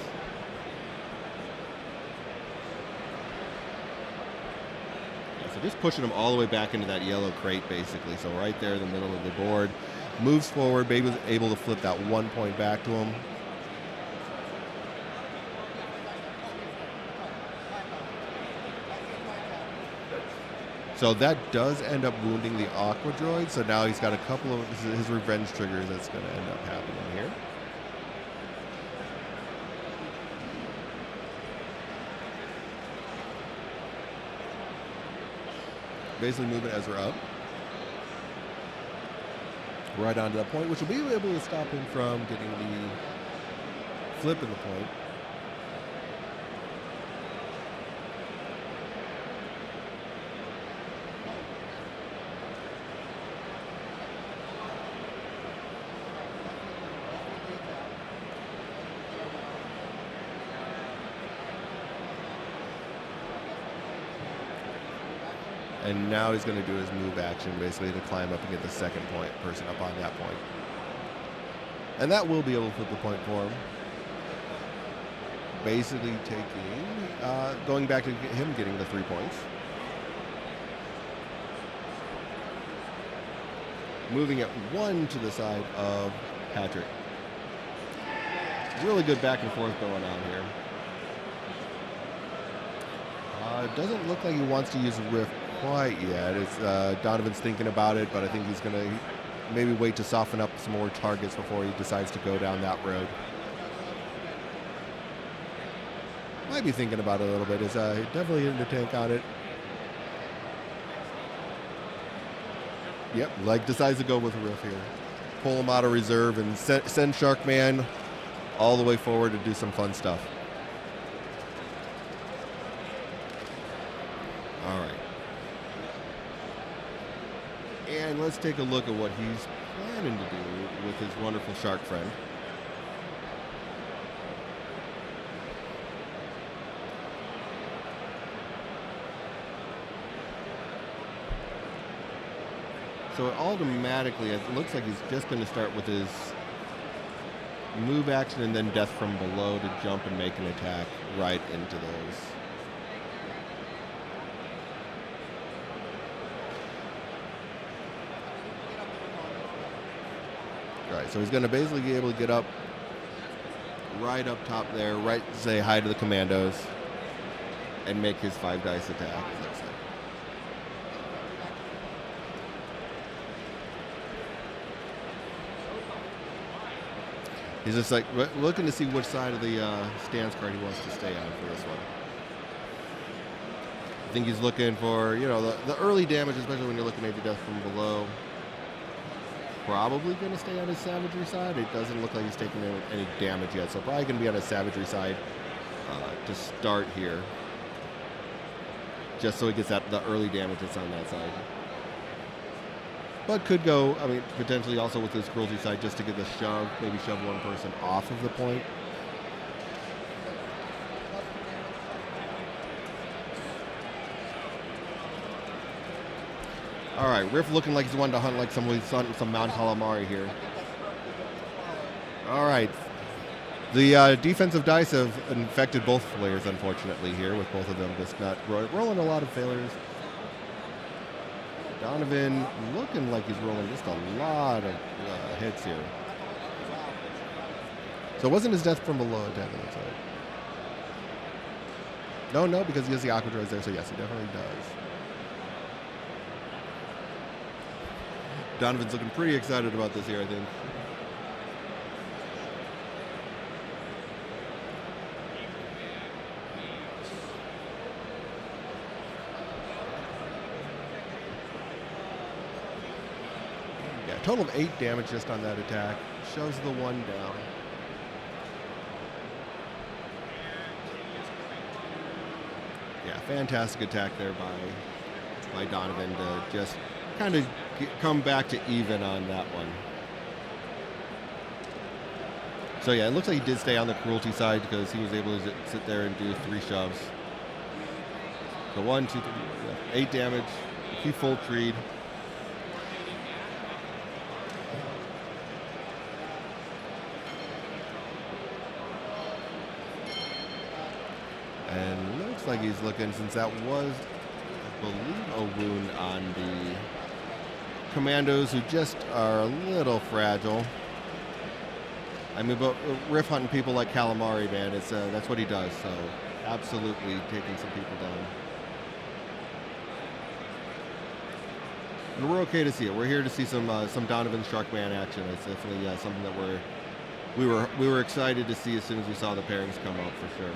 So just pushing him all the way back into that yellow crate, basically. So right there in the middle of the board. Moves forward. Baby was able to flip that 1 point back to him. So that does end up wounding the Aqua Droid. So now he's got a couple of his revenge triggers that's going to end up happening here. Basically moving Ezra up. Right onto that point, which will be able to stop him from getting the flip in the point. And now he's going to do his move action, basically, to climb up and get the second person up on that point. And that will be able to flip the point for him. Basically going back to him getting the 3 points. Moving it 1 to the side of Patrick. Really good back and forth going on here. It doesn't look like he wants to use Rift quite yet. It's Donovan's thinking about it, but I think he's going to maybe wait to soften up some more targets before he decides to go down that road. Might be thinking about it a little bit. Is definitely hitting the tank on it. Yep, decides to go with Riff here. Pull him out of reserve and send Sharkman all the way forward to do some fun stuff. All right. And let's take a look at what he's planning to do with his wonderful shark friend. So automatically, it looks like he's just going to start with his move action and then death from below to jump and make an attack right into those. Right, so he's going to basically be able to get up right up top there, right, say hi to the commandos, and make his 5 dice attack. He's just like looking to see which side of the stance card he wants to stay on for this one. I think he's looking for, the early damage, especially when you're looking at the death from below. Probably going to stay on his savagery side. It doesn't look like he's taking any damage yet, so probably going to be on his savagery side to start here. Just so he gets the early damage that's on that side. But could go, potentially also with his cruelty side just to get the shove, maybe shove one person off of the point. All right, Riff looking like he's wanting to hunt like some Mount Calamari here. All right. The defensive dice have infected both players, unfortunately, here, with both of them just not rolling a lot of failures. Donovan looking like he's rolling just a lot of hits here. So it wasn't his death from below attack on that side. No, because he has the Aqua Droids there, so yes, he definitely does. Donovan's looking pretty excited about this here, I think. total of 8 damage just on that attack. Shoves the one down. Yeah, fantastic attack there by Donovan to just kind of come back to even on that one. So yeah, it looks like he did stay on the cruelty side because he was able to sit there and do 3 shoves. So 1, 2, 3, 8 damage. He full treed. And looks like he's looking, since that was, I believe, a wound on the commandos, who just are a little fragile. I mean, but riff hunting people like Calamari, man, it's that's what he does. So absolutely taking some people down. And we're okay to see it. We're here to see some Donovan Struckman action. It's definitely something that we were excited to see as soon as we saw the pairings come up, for sure.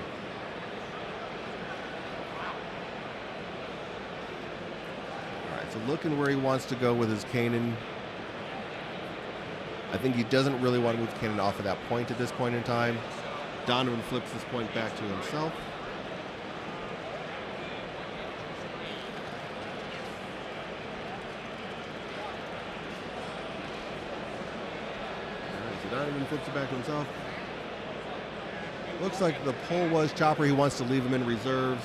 All right, so looking where he wants to go with his Kanan. I think he doesn't really want to move Kanan off of that point at this point in time. Donovan flips this point back to himself. Donovan flips it back to himself. Looks like the pull was Chopper. He wants to leave him in reserves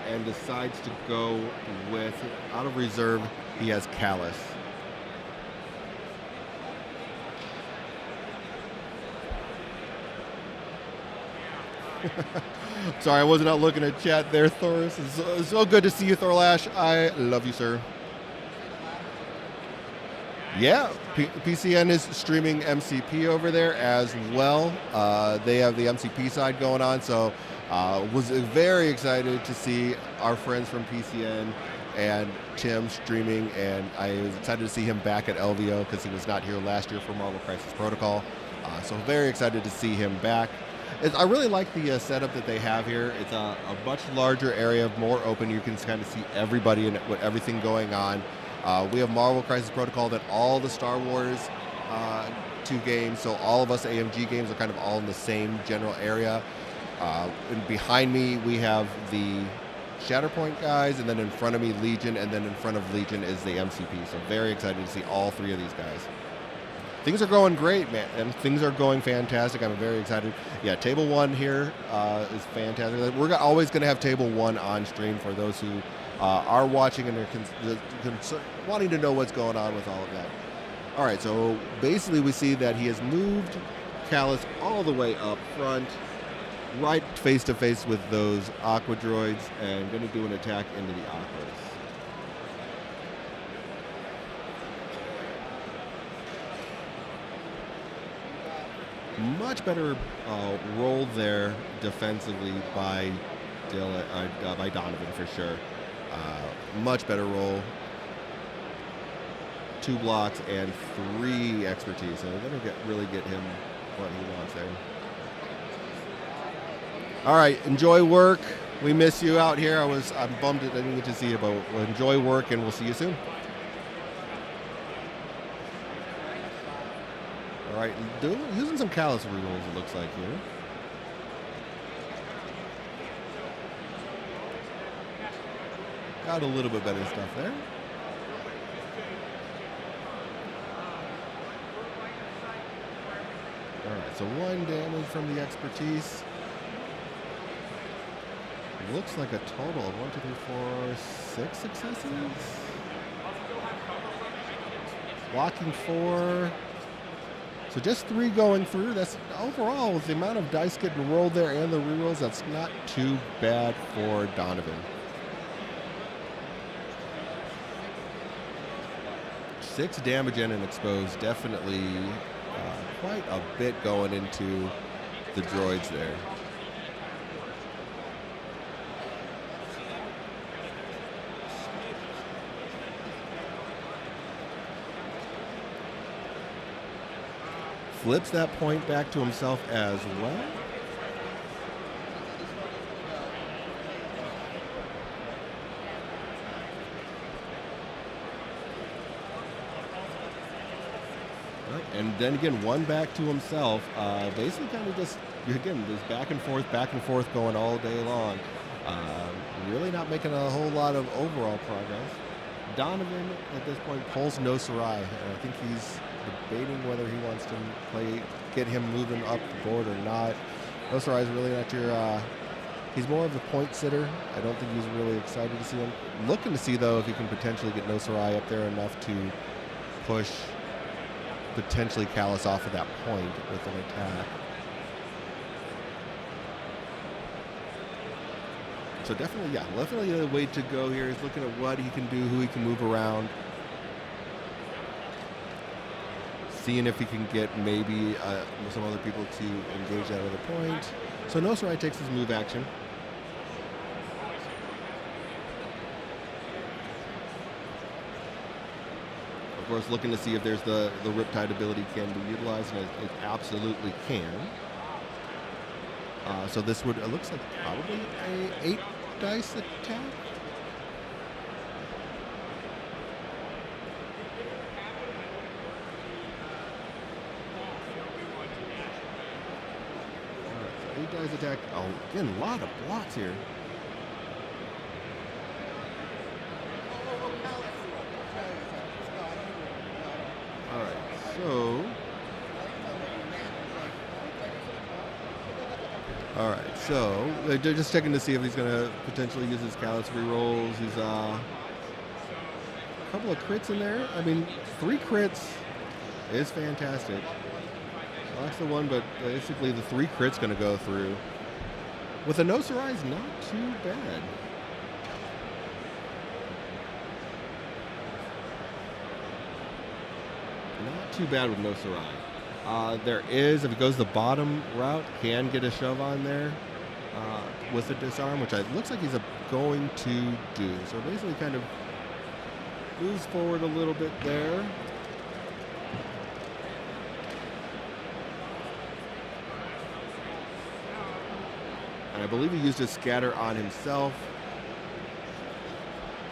and decides to go with, out of reserve, he has Callus. Sorry, I wasn't out looking at chat there, Thoris. It's so good to see you, Thorlash. I love you, sir. Yeah, PCN is streaming MCP over there as well. They have the MCP side going on, so was very excited to see our friends from PCN and Tim streaming, and I was excited to see him back at LVO because he was not here last year for Marvel Crisis Protocol. So very excited to see him back. I really like the setup that they have here. It's a much larger area, more open. You can kind of see everybody and everything going on. We have Marvel Crisis Protocol, then all the Star Wars 2 games, so all of us AMG games are kind of all in the same general area. And behind me, we have the Shatterpoint guys, and then in front of me, Legion, and then in front of Legion is the MCP. So very excited to see all 3 of these guys. Things are going great, man, and things are going fantastic. I'm very excited. Yeah, Table 1 here is fantastic. We're always going to have Table 1 on stream for those who are watching and are wanting to know what's going on with all of that. All right, so basically we see that he has moved Callus all the way up front, right face to face with those Aqua droids, and going to do an attack into the Aquas. Much better role there defensively by Donovan, for sure. Much better roll. 2 blocks and 3 expertise. So they're going to really get him what he wants there. All right, enjoy work. We miss you out here. I'm bummed that I didn't get to see you, but enjoy work, and we'll see you soon. All right, using some Callus rerolls, it looks like here. Got a little bit better stuff there. All right, so 1 damage from the expertise. Looks like a total of 1, 2, 3, 4, 6 successes. Blocking 4. So just 3 going through. That's overall, with the amount of dice getting rolled there and the rerolls, that's not too bad for Donovan. 6 damage in and exposed. Definitely quite a bit going into the droids there. Flips that point back to himself as well. And then again, one back to himself. Basically kind of just, again, this back and forth going all day long. Really not making a whole lot of overall progress. Donovan at this point pulls No Sarai. I think he's debating whether he wants to get him moving up the board or not. No Sarai is really not your, he's more of a point sitter. I don't think he's really excited to see him. Looking to see, though, if he can potentially get No Sarai up there enough to push potentially Callus off of that point with an attack. So definitely a way to go here is looking at what he can do, who he can move around. Seeing if he can get maybe some other people to engage that other point. So No Sarai takes his move action. Of course, looking to see if there's the Riptide ability can be utilized, and it absolutely can. So this would, it looks like probably a 8 dice attack. All right, so 8 dice attack. Oh, again, a lot of blocks here. All right, so. All right, so they're just checking to see if he's going to potentially use his Callus rerolls. He's a couple of crits in there. I mean, 3 crits is fantastic. That's the one, but basically the 3 crits going to go through. With a No Sarai is not too bad. Not too bad with No Sarai. There is, if he goes the bottom route, can get a shove on there with a disarm, which looks like he's going to do. So basically kind of moves forward a little bit there. And I believe he used his scatter on himself.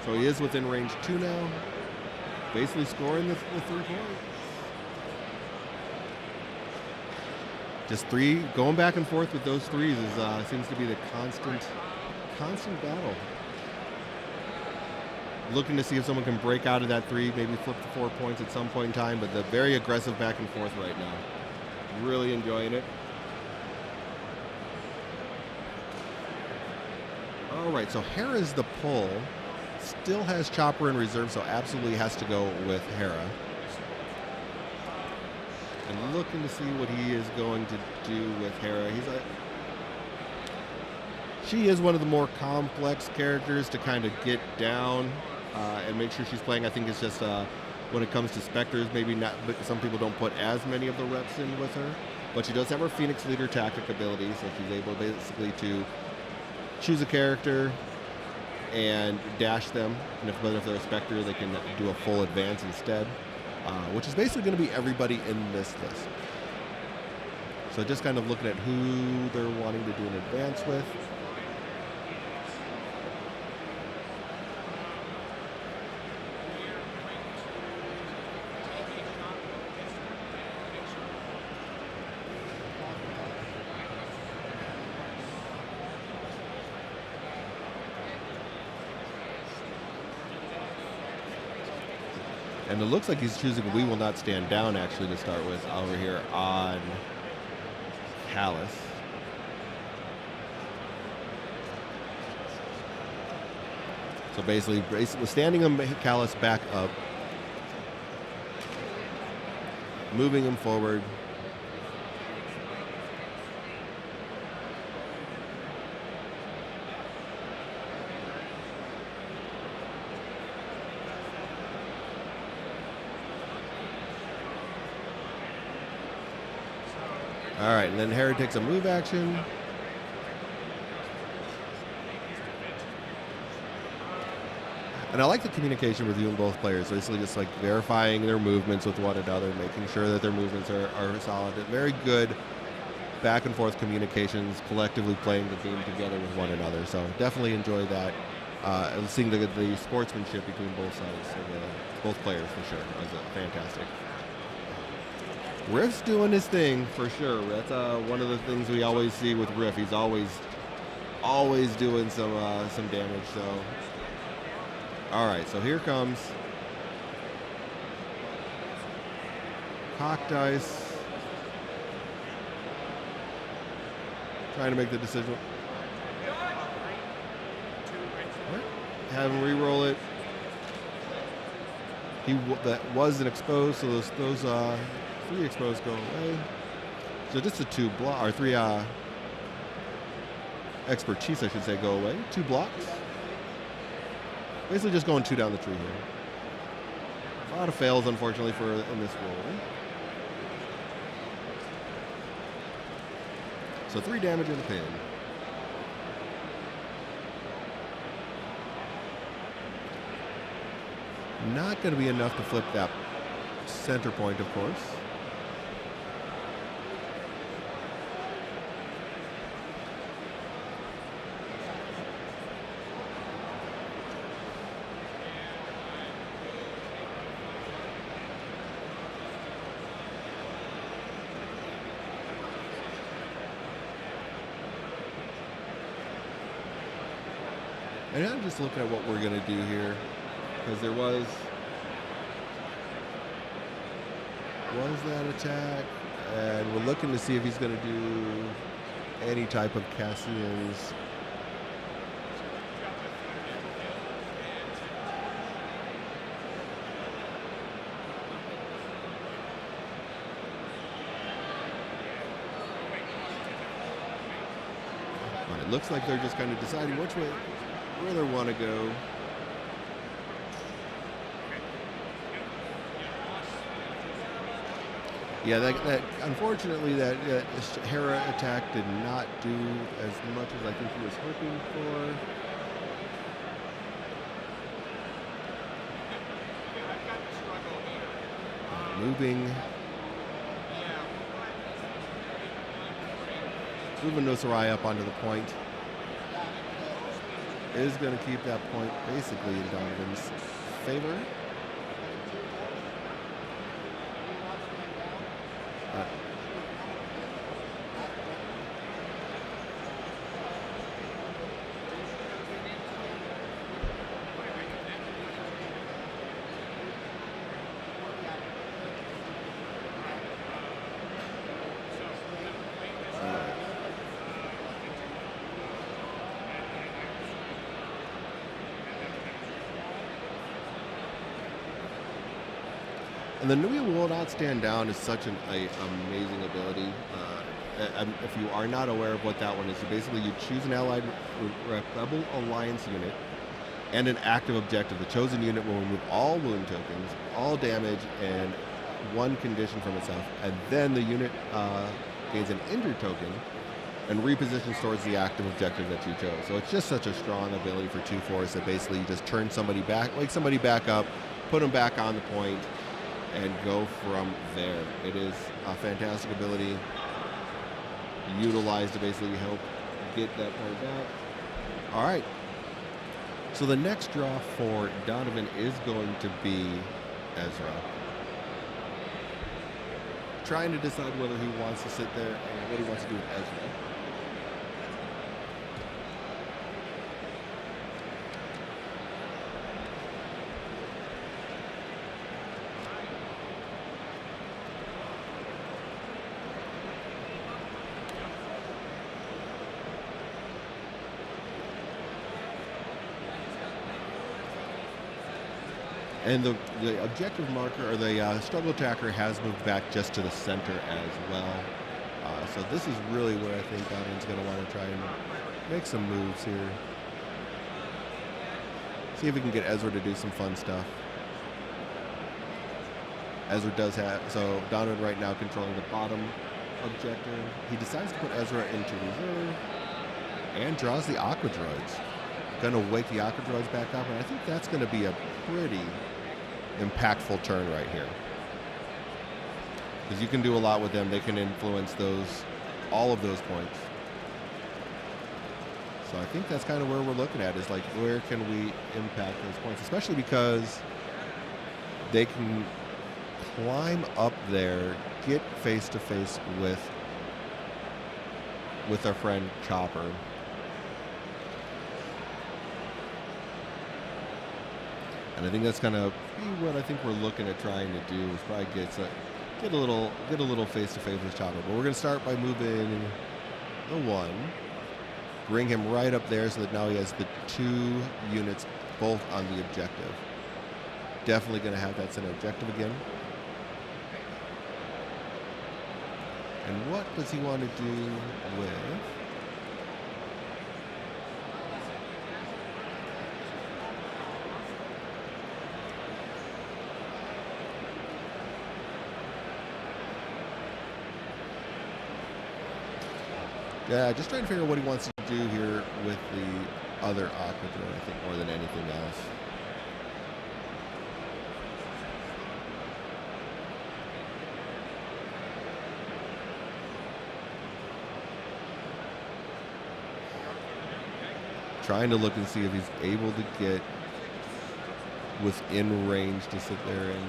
So he is within range 2 now. Basically scoring the 3 points. Just 3, going back and forth with those 3s is seems to be the constant battle. Looking to see if someone can break out of that 3, maybe flip to 4 points at some point in time, but the very aggressive back and forth right now. Really enjoying it. All right, so Hera's the pull. Still has Chopper in reserve, so absolutely has to go with Hera. And looking to see what he is going to do with Hera. She is one of the more complex characters to kind of get down and make sure she's playing. I think it's just when it comes to Spectres, maybe not, but some people don't put as many of the reps in with her. But she does have her Phoenix Leader tactic ability, so she's able basically to choose a character and dash them. And whether if they're a Spectre, they can do a full advance instead. Which is basically going to be everybody in this list. So just kind of looking at who they're wanting to do an advance with. And it looks like he's choosing We Will Not Stand Down, actually, to start with over here on Callus. So basically standing him, Callus back up, moving him forward. All right, and then Hera takes a move action. And I like the communication with you and both players. Basically just like verifying their movements with one another, making sure that their movements are solid. Very good back and forth communications, collectively playing the game together with one another. So definitely enjoy that. And seeing the sportsmanship between both sides, both players for sure, was fantastic. Riff's doing his thing for sure. That's one of the things we always see with Riff. He's always doing some damage. So, all right. So here comes Cock Dice, trying to make the decision. Have him re-roll it. That was an exposed, so those 3 exposed go away. So just the 2 block or 3 expertise, I should say, go away. 2 blocks. Basically, just going 2 down the tree here. A lot of fails, unfortunately, in this roll. So 3 damage in the pin. Not going to be enough to flip that center point, of course. And I'm just looking at what we're going to do here, because there was that attack, and we're looking to see if he's going to do any type of Cassian's. But it looks like they're just kind of deciding where they want to go. Yeah, that unfortunately that Hera attack did not do as much as I think he was hoping for. Moving Nosarai up onto the point is going to keep that point basically in Donovan's favor. And the Nui will not stand down is such an amazing ability. If you are not aware of what that one is, so basically you choose an allied Rebel Alliance unit and an active objective. The chosen unit will remove all wound tokens, all damage, and 1 condition from itself. And then the unit gains an injured token and repositions towards the active objective that you chose. So it's just such a strong ability for 2/4 that basically you just turn somebody back, wake somebody back up, put them back on the point, and go from there. It is a fantastic ability utilized to basically help get that point back. All right. So the next draw for Donovan is going to be Ezra. Trying to decide whether he wants to sit there and what he wants to do with Ezra. And the objective marker, or the struggle attacker, has moved back just to the center as well. So this is really where I think Donovan's going to want to try and make some moves here. See if we can get Ezra to do some fun stuff. Ezra does have, so Donovan right now controlling the bottom objective. He decides to put Ezra into reserve and draws the Aqua Droids. Going to wake the Aqua Droids back up, and I think that's going to be a pretty impactful turn right here. Because you can do a lot with them. They can influence all of those points. So I think that's kind of where we're looking at, is like, where can we impact those points? Especially because they can climb up there get face to face with our friend Chopper. And I think that's going to be what I think we're looking at trying to do is probably get a little face to face with Chopper. But we're going to start by moving the 1, bring him right up there so that now he has the 2 units both on the objective. Definitely going to have that center objective again. And what does he want to do with? Yeah, just trying to figure out what he wants to do here with the other aqua drone, I think, more than anything else. Trying to look and see if he's able to get within range to sit there and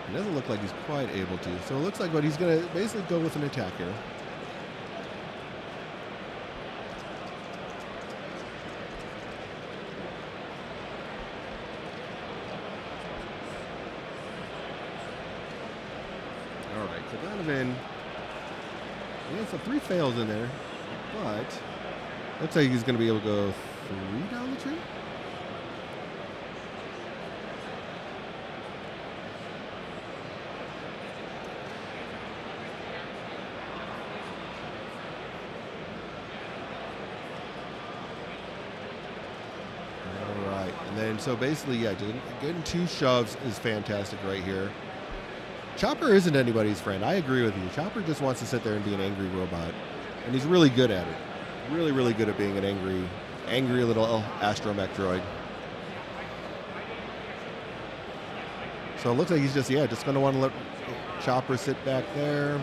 it doesn't look like he's quite able to. So it looks like what he's going to basically go with an attack here. All right, so Donovan, yeah, so 3 fails in there, but looks like he's going to be able to go 3 down the tree. And so basically, yeah, getting 2 shoves is fantastic right here. Chopper isn't anybody's friend. I agree with you. Chopper just wants to sit there and be an angry robot. And he's really good at it. Really, really good at being an angry little astromech droid. So it looks like he's just going to want to let Chopper sit back there.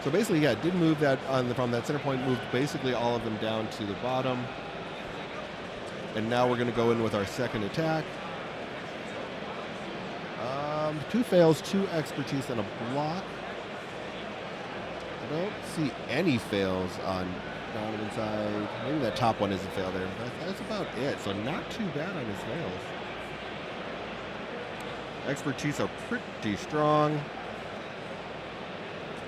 So basically, yeah, did move that from that center point, moved basically all of them down to the bottom. And now we're going to go in with our second attack. 2 fails, 2 expertise, and a block. I don't see any fails on Donovan's side. Maybe that top one isn't failed there. That's about it. So not too bad on his fails. Expertise are pretty strong.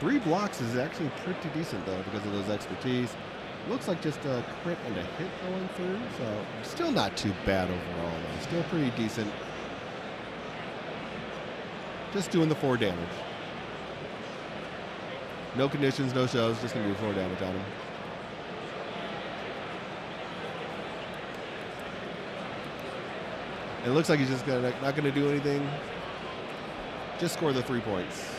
3 blocks is actually pretty decent, though, because of those expertise. Looks like just a crit and a hit going through, so still not too bad overall, though. Still pretty decent. Just doing the 4 damage. No conditions, no shows, just going to do 4 damage on him. And it looks like he's just not going to do anything. Just score the 3 points.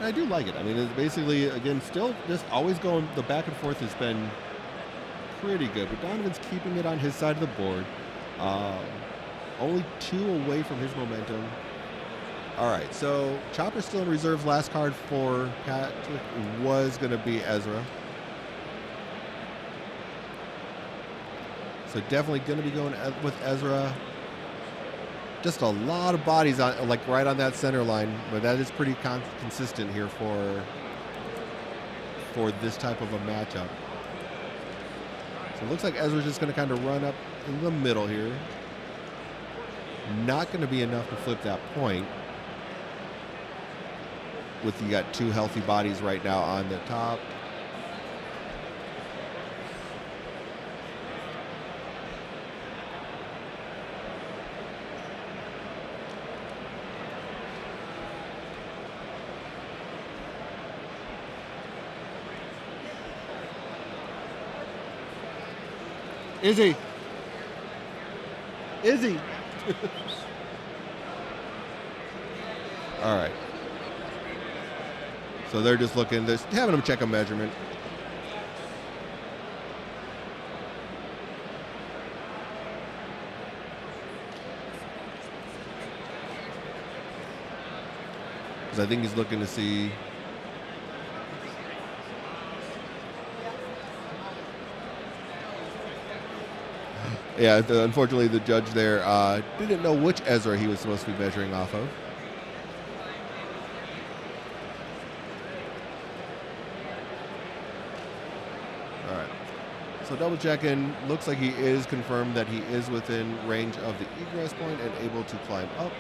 I do like it. I mean, it's basically, again, still just always going, the back and forth has been pretty good, but Donovan's keeping it on his side of the board. Only 2 away from his momentum. All right, so Chopper's still in reserves. Last card for Patrick was going to be Ezra. So definitely going to be going with Ezra. Just a lot of bodies on, like right on that center line, but that is pretty consistent here for this type of a matchup. So it looks like Ezra's just going to kind of run up in the middle here. Not going to be enough to flip that point. With you got 2 healthy bodies right now on the top. Izzy. All right. So they're just looking, just having him check a measurement. Because I think he's looking to see. Yeah, unfortunately, the judge there didn't know which Ezra he was supposed to be measuring off of. All right. So double checking. Looks like he is confirmed that he is within range of the egress point and able to climb up.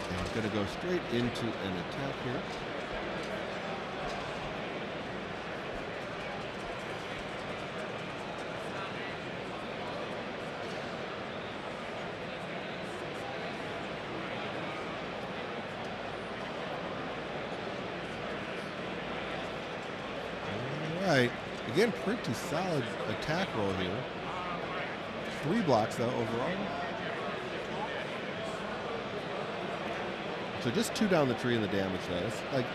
And he's going to go straight into an attack here. Right. Again, pretty solid attack roll here. 3 blocks, though, overall. So just 2 down the tree in the damage, though. It's like,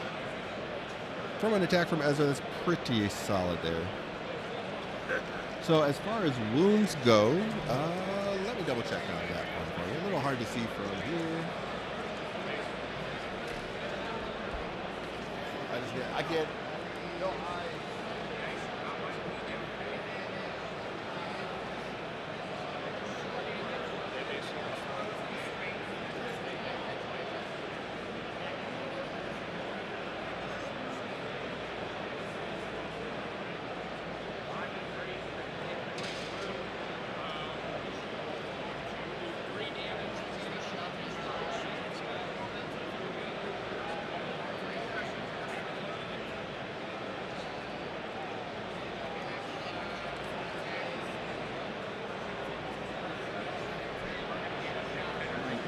from an attack from Ezra, that's pretty solid there. So as far as wounds go, let me double check on that one for you. A little hard to see from here. I can't.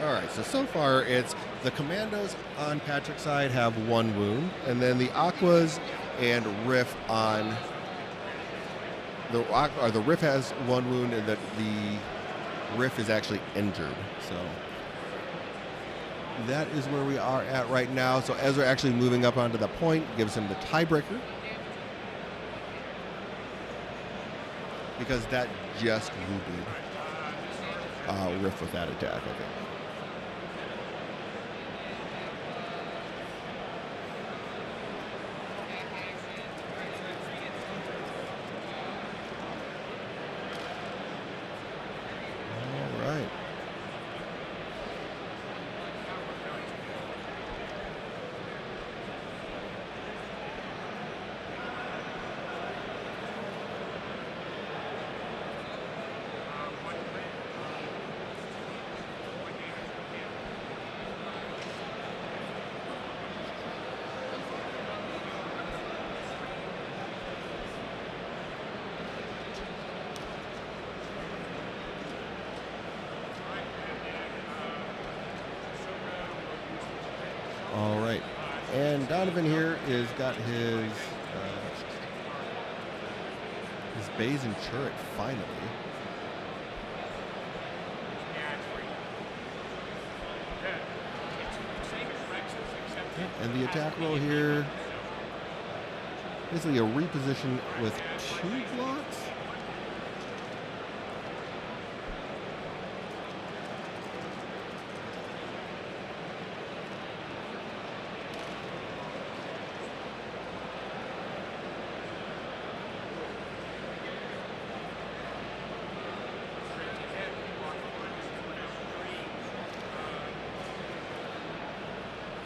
All right, so far it's the Commandos on Patrick's side have 1 wound, and then the Aquas and Riff on the Riff has 1 wound, and the Riff is actually injured. So that is where we are at right now. So Ezra actually moving up onto the point gives him the tiebreaker because that just wounded Riff with that attack, I think. All right, and Donovan here is got his Bayesian turret finally. And the attack roll here, basically a reposition with 2 blocks.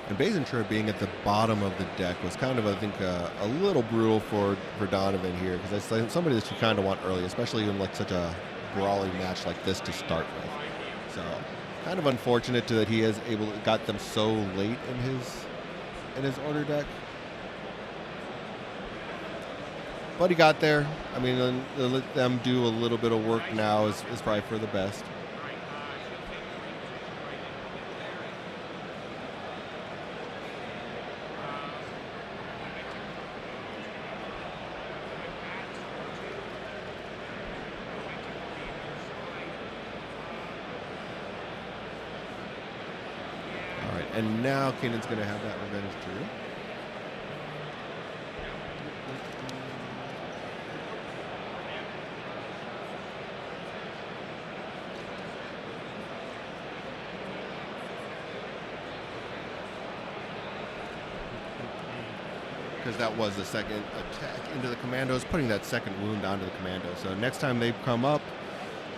And Basintra being at the bottom of the deck was kind of, I think, a little brutal for Donovan here, because that's like somebody that you kind of want early, especially in like such a brawling match like this to start with. So kind of unfortunate that he has got them so late in his order deck. But he got there. I mean, to let them do a little bit of work now is probably for the best. And now Kanan's going to have that revenge too. Because that was the second attack into the commandos, putting that second wound onto the commandos. So next time they come up,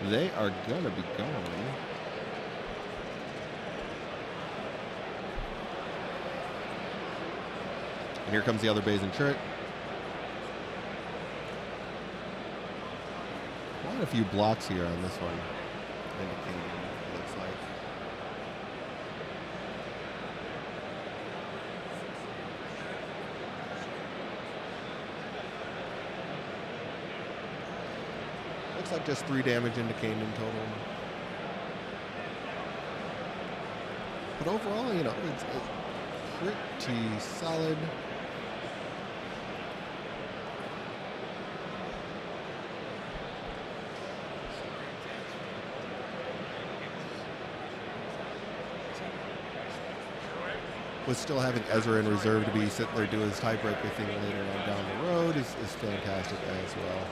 they are going to be gone. And here comes the other Basin turret. Quite a few blocks here on this one. Indicating it looks like. Looks like just 3 damage into Kanan in total. But overall, you know, it's pretty solid. With still having Ezra in reserve to be sitting there doing his tiebreaker thing later on down the road is fantastic as well.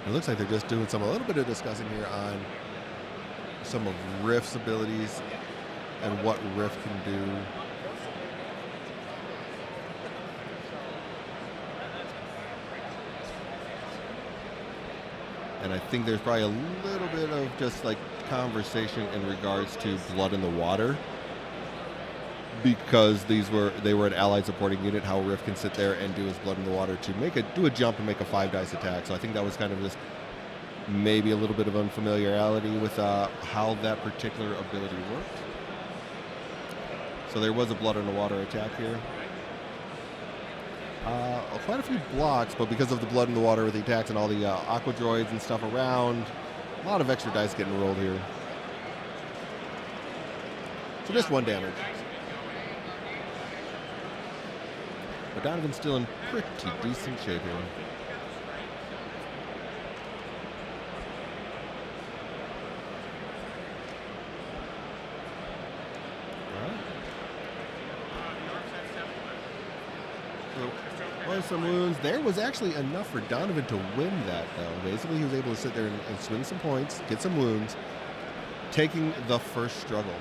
It looks like they're just doing a little bit of discussing here on some of Rift's abilities and what Rift can do. And I think there's probably a little bit of just like conversation in regards to Blood in the Water, because they were an allied supporting unit, how Rift can sit there and do his Blood in the Water to do a jump and make a 5-dice attack. So I think that was kind of just maybe a little bit of unfamiliarity with how that particular ability worked. So there was a Blood in the Water attack here. Quite a few blocks, but because of the Blood in the Water with the attacks and all the aqua droids and stuff around, a lot of extra dice getting rolled here. So just 1 damage. But Donovan's still in pretty decent shape here. Some wounds. There was actually enough for Donovan to win that, though. Basically, he was able to sit there and swing some points, get some wounds, taking the first struggle.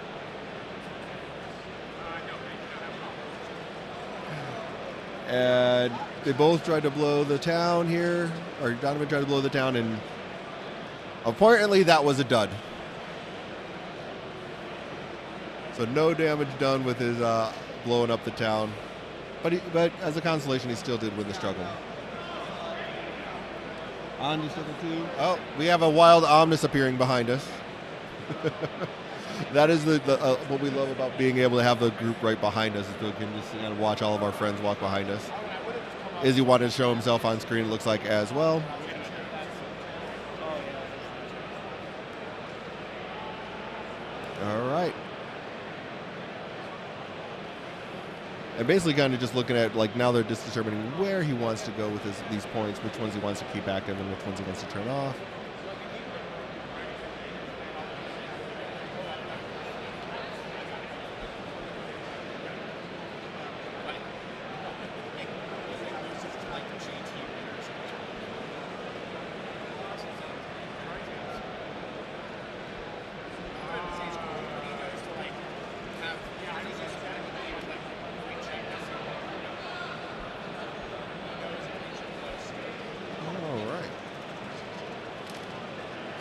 And they both tried to blow the town here, or Donovan tried to blow the town, and apparently that was a dud. So no damage done with his blowing up the town. But as a consolation, he still did win the struggle. On to circle 2. Oh, we have a wild Omnis appearing behind us. That is what we love about being able to have the group right behind us, is we can just kind of watch all of our friends walk behind us. Izzy wanted to show himself on screen, it looks like, as well. All right. And basically kind of just looking at, like, now they're just determining where he wants to go with these points, which ones he wants to keep active and which ones he wants to turn off.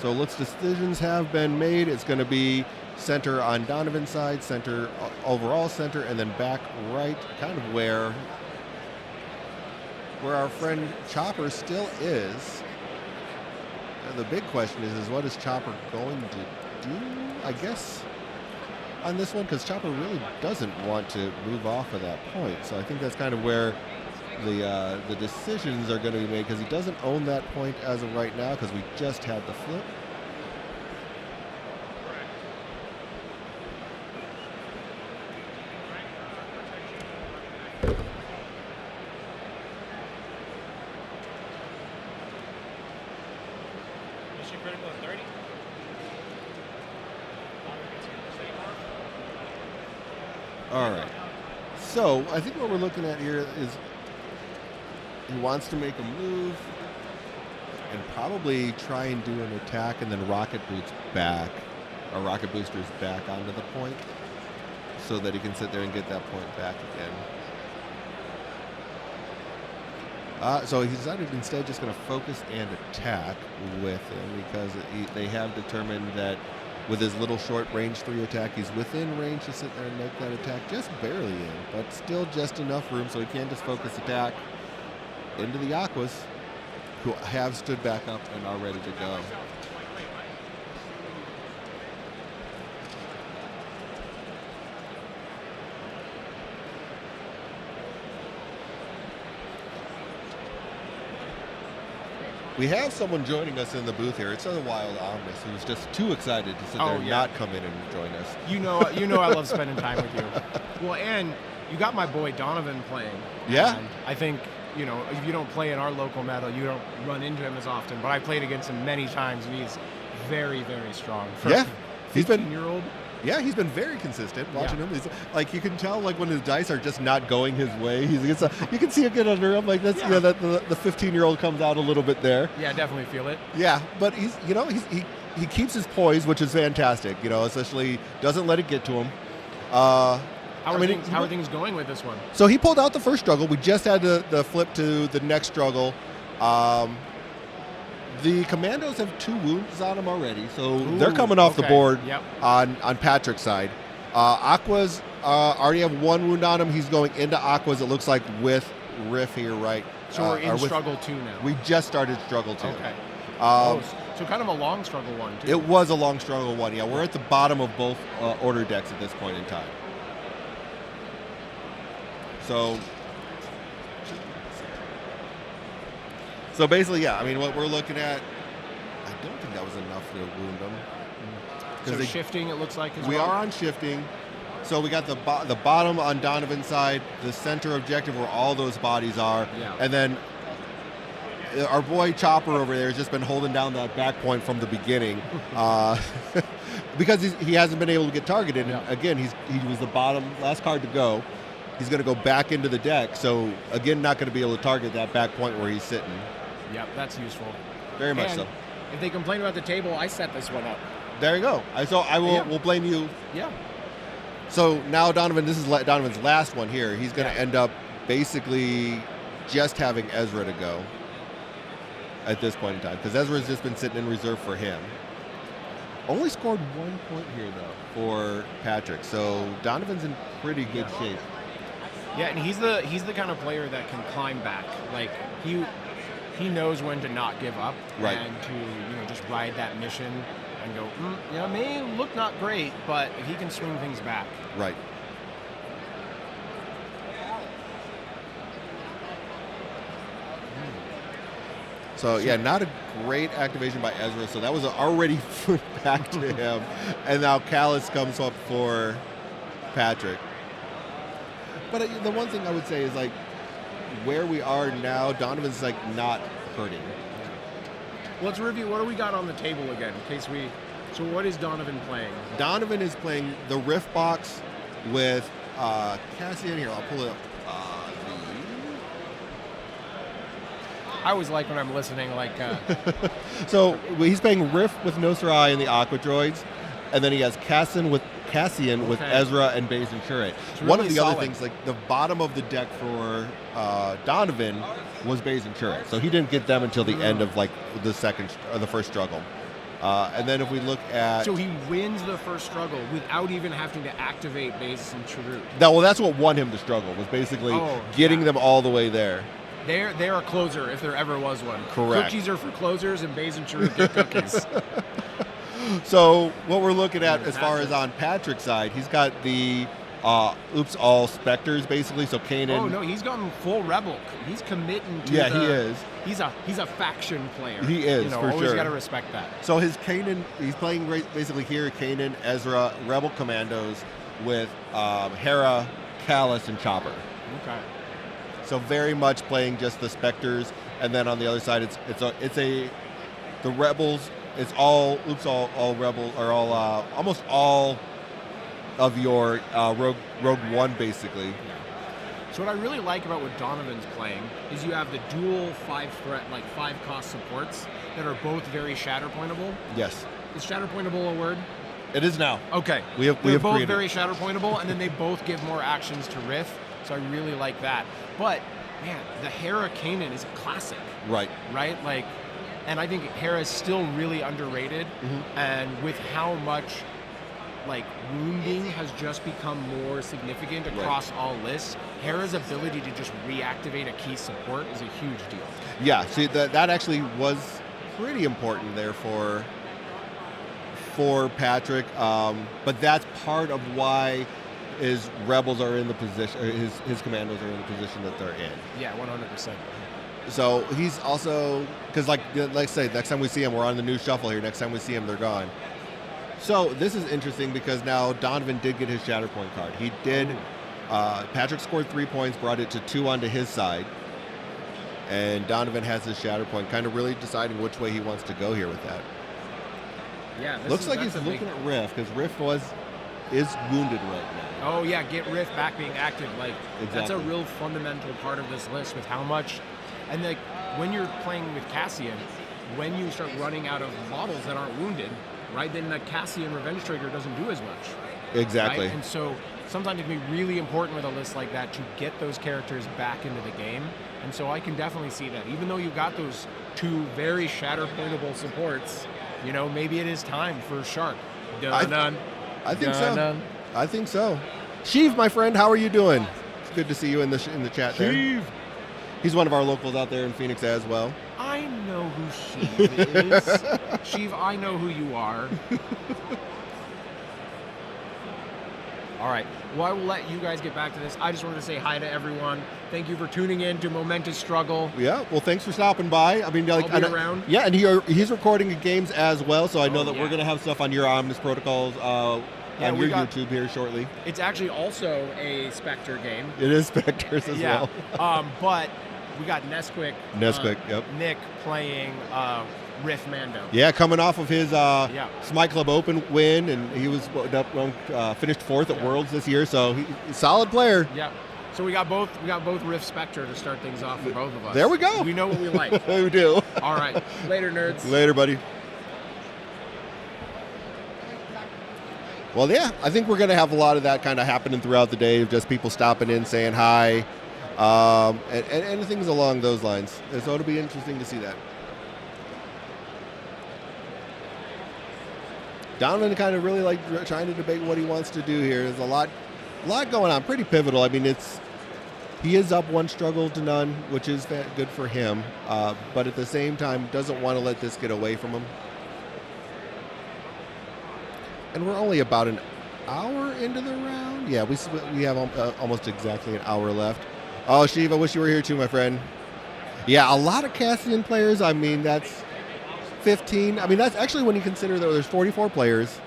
So Lutz decisions have been made. It's going to be center on Donovan's side, center, overall center, and then back right, kind of where our friend Chopper still is. And the big question is what is Chopper going to do, I guess, on this one? Because Chopper really doesn't want to move off of that point. So I think that's kind of where the decisions are going to be made, because he doesn't own that point as of right now, because we just had the flip. All right. So I think what we're looking at here is he wants to make a move and probably try and do an attack, and then rocket boots back, or rocket boosters back onto the point, so that he can sit there and get that point back again. So he decided instead just going to focus and attack with him, because they have determined that with his little short range 3 attack, he's within range to sit there and make that attack, just barely in, but still just enough room so he can just focus attack into the Aquas, who have stood back up and are ready to go. We have someone joining us in the booth here. It's a Wild Omnis, who's just too excited to sit there and not come in and join us. You know I love spending time with you. Well, and you got my boy Donovan playing. Yeah. And I think, if you don't play in our local meta, you don't run into him as often. But I played against him many times, and he's very, very strong. For Yeah. He's been 15-year-old. Yeah, he's been very consistent watching him. He's, like, you can tell, like, when his dice are just not going his way. You can see it get under him. Like, that's that the 15-year-old comes out a little bit there. Yeah, definitely feel it. Yeah, but he keeps his poise, which is fantastic. Especially doesn't let it get to him. How are things going with this one? So he pulled out the first struggle. We just had the flip to the next struggle. The Commandos have 2 wounds on them already, so they're coming off the board on Patrick's side. Aquas already have 1 wound on him. He's going into Aquas, it looks like, with Riff here, right? So we're in struggle 2 now. We just started struggle 2. Okay. So kind of a long struggle 1, too. It was a long struggle 1, yeah. We're at the bottom of both order decks at this point in time. So basically, yeah, I mean, what we're looking at, I don't think that was enough to wound them. So shifting, it looks like, as well? We are on shifting. So we got the bottom on Donovan's side, the center objective where all those bodies are, and then our boy Chopper over there has just been holding down that back point from the beginning, because he hasn't been able to get targeted. And again, he was the last card to go. He's going to go back into the deck, so again, not going to be able to target that back point where he's sitting. Yep, that's useful. Very much so. If they complain about the table, I set this one up. There you go. We'll blame you. Yeah. So now Donovan, this is Donovan's last one here. He's going to end up basically just having Ezra to go at this point in time, because Ezra's just been sitting in reserve for him. Only scored 1 point here, though, for Patrick. So Donovan's in pretty good shape. Yeah, and he's the kind of player that can climb back. Like, he knows when to not give up, right, and to just ride that mission and go, may look not great, but he can swing things back. Right. So yeah, not a great activation by Ezra. So that was already back to him, and now Callus comes up for Patrick. But the one thing I would say is, like, where we are now, Donovan's like not hurting. Let's review. What do we got on the table again? In case we. So what is Donovan playing? Donovan is playing the Rift box with Cassian. Here, I'll pull it up. I always like when I'm listening, like. So he's playing Rift with Nosarai and the Aqua Droids, and then he has Cassian with Ezra and Baze and Curate. Really one of the solid. other things, like the bottom of the deck for Donovan was Baze and Curate, so he didn't get them until the end of like the first struggle. And then if we look at, so he wins the first struggle without even having to activate Baze and Curate. Well, that's what won him the struggle, was basically getting them all the way there. They're a closer if there ever was one. Correct. Cookies are for closers, and Baze and Curate get cookies. So what we're looking at as far as on Patrick's side, he's got the oops, all Spectres basically. So Kanan. Oh no, he's gone full rebel. He's committing to. Yeah, he is. He's a faction player. He is, You know, for always sure. got to respect that. So his Kanan, he's playing basically here Kanan, Ezra, Rebel Commandos with Hera, Callus, and Chopper. Okay. So very much playing just the Spectres, and then on the other side, the Rebels. It's all Rebels are all almost all of your Rogue One basically. So what I really like about what Donovan's playing is you have the dual 5 cost supports that are both very shatterpointable. Yes, Is shatterpointable a word? it is now. Okay. We have They're both created. very shatterpointable, and then they both give more actions to Riff. So I really like that. But man, the Hera Kanan is a classic, Right. right? Like, and I think Hera is still really underrated. And with how much like wounding has just become more significant across all lists, Hera's ability to just reactivate a key support is a huge deal. Yeah. See, that actually was pretty important there for Patrick. But that's part of why his rebels are in the position, or his commandos are in the position that they're in. Yeah, 100%. So he's also, because like I say, next time we see him, we're on the new shuffle here. Next time we see him, they're gone. So this is interesting because now Donovan did get his Shatterpoint card. He did. Patrick scored 3 points, brought it to 2 onto his side, and Donovan has his Shatterpoint, kind of really deciding which way he wants to go here with that. Yeah, Looks like he's looking at Riff because Riff is wounded right now. Oh yeah, get Riff back being active. Like that's a Exactly. real fundamental part of this list with how much, and like when you're playing with Cassian, when you start running out of models that aren't wounded, right? Then the Cassian Revenge Trigger doesn't do as much. Exactly. Right? And so sometimes it can be really important with a list like that to get those characters back into the game. And so I can definitely see that. Even though you've got those 2 very shatterpointable supports, you know, maybe it is time for Shark. Dun-dun. I think Dun-dun. so. I think so. Sheev, my friend, how are you doing? It's good to see you in the chat there. Sheev. He's one of our locals out there in Phoenix as well. I know who Sheev is. Sheev, I know who you are. All right. Well, I will let you guys get back to this. I just wanted to say hi to everyone. Thank you for tuning in to Momentous Struggle. Yeah. Well, thanks for stopping by. I mean, like, I'll be around. Yeah, and he's recording games as well, so I know that yeah. we're gonna have stuff on your Omnis Protocols on we your got- YouTube here shortly. It's actually also a Spectre game. It is Spectres as well. But we got Nesquik. Yep. Nick playing Riff Mando. Yeah, coming off of his Smite Club Open win, and he was finished 4th at Worlds this year, so he's a solid player. Yeah. So we got both Riff Spectre to start things off for both of us. There we go. We know what we like. We do. All right. Later, nerds. Later, buddy. Well, yeah, I think we're going to have a lot of that kind of happening throughout the day, of just people stopping in, saying hi, and things along those lines. And so it'll be interesting to see that. Donovan kind of really like trying to debate what he wants to do here. There's a lot going on, pretty pivotal. I mean, he is up 1 struggle to none, which is good for him, but at the same time doesn't want to let this get away from him. And we're only about an hour into the round. Yeah, we have almost exactly an hour left. Oh, Sheev, I wish you were here too, my friend. Yeah, a lot of Cassian players. I mean, that's 15. I mean, that's actually when you consider that there's 44 players.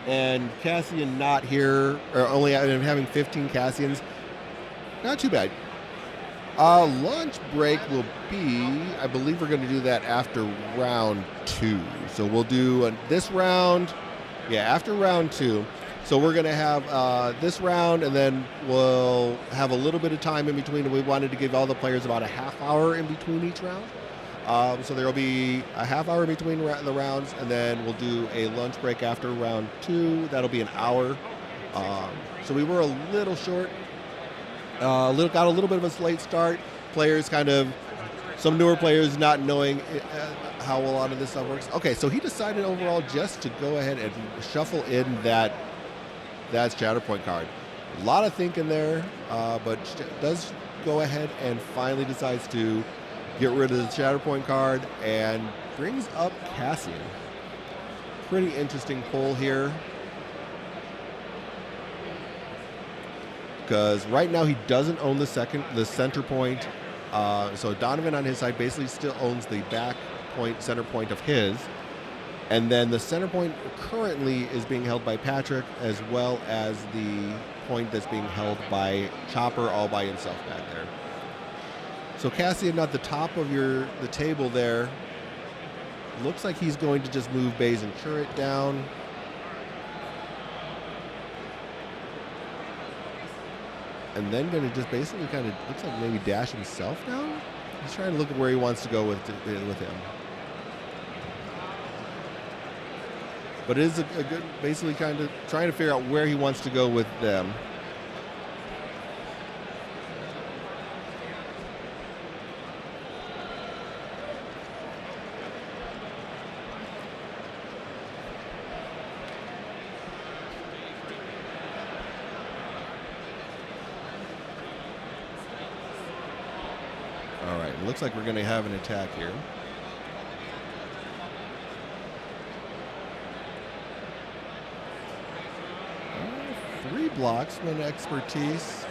And Cassian not here, or only having 15 Cassians. Not too bad. Lunch break will be, I believe we're going to do that after round 2. So we'll do this round. Yeah, after round 2. So we're going to have this round, and then we'll have a little bit of time in between. We wanted to give all the players about a half hour in between each round. So there will be a half hour in between the rounds, and then we'll do a lunch break after round 2. That'll be an hour. So we were a little short. Got a little bit of a late start. Players some newer players not knowing how a lot of this stuff works. Okay, so he decided overall just to go ahead and shuffle in that Shatterpoint card. A lot of thinking there, but does go ahead and finally decides to get rid of the Shatterpoint card and brings up Cassian. Pretty interesting pull here. because right now he doesn't own the center point. So Donovan on his side basically still owns the back point, center point of his. And then the center point currently is being held by Patrick, as well as the point that's being held by Chopper all by himself back there. So Cassian at the top of the table there. Looks like he's going to just move Baze and Turret down. And then going to just basically kind of, looks like maybe dash himself down. He's trying to look at where he wants to go with him. But it is a good, basically kind of trying to figure out where he wants to go with them. All right, it looks like we're going to have an attack here. Three blocks, one expertise.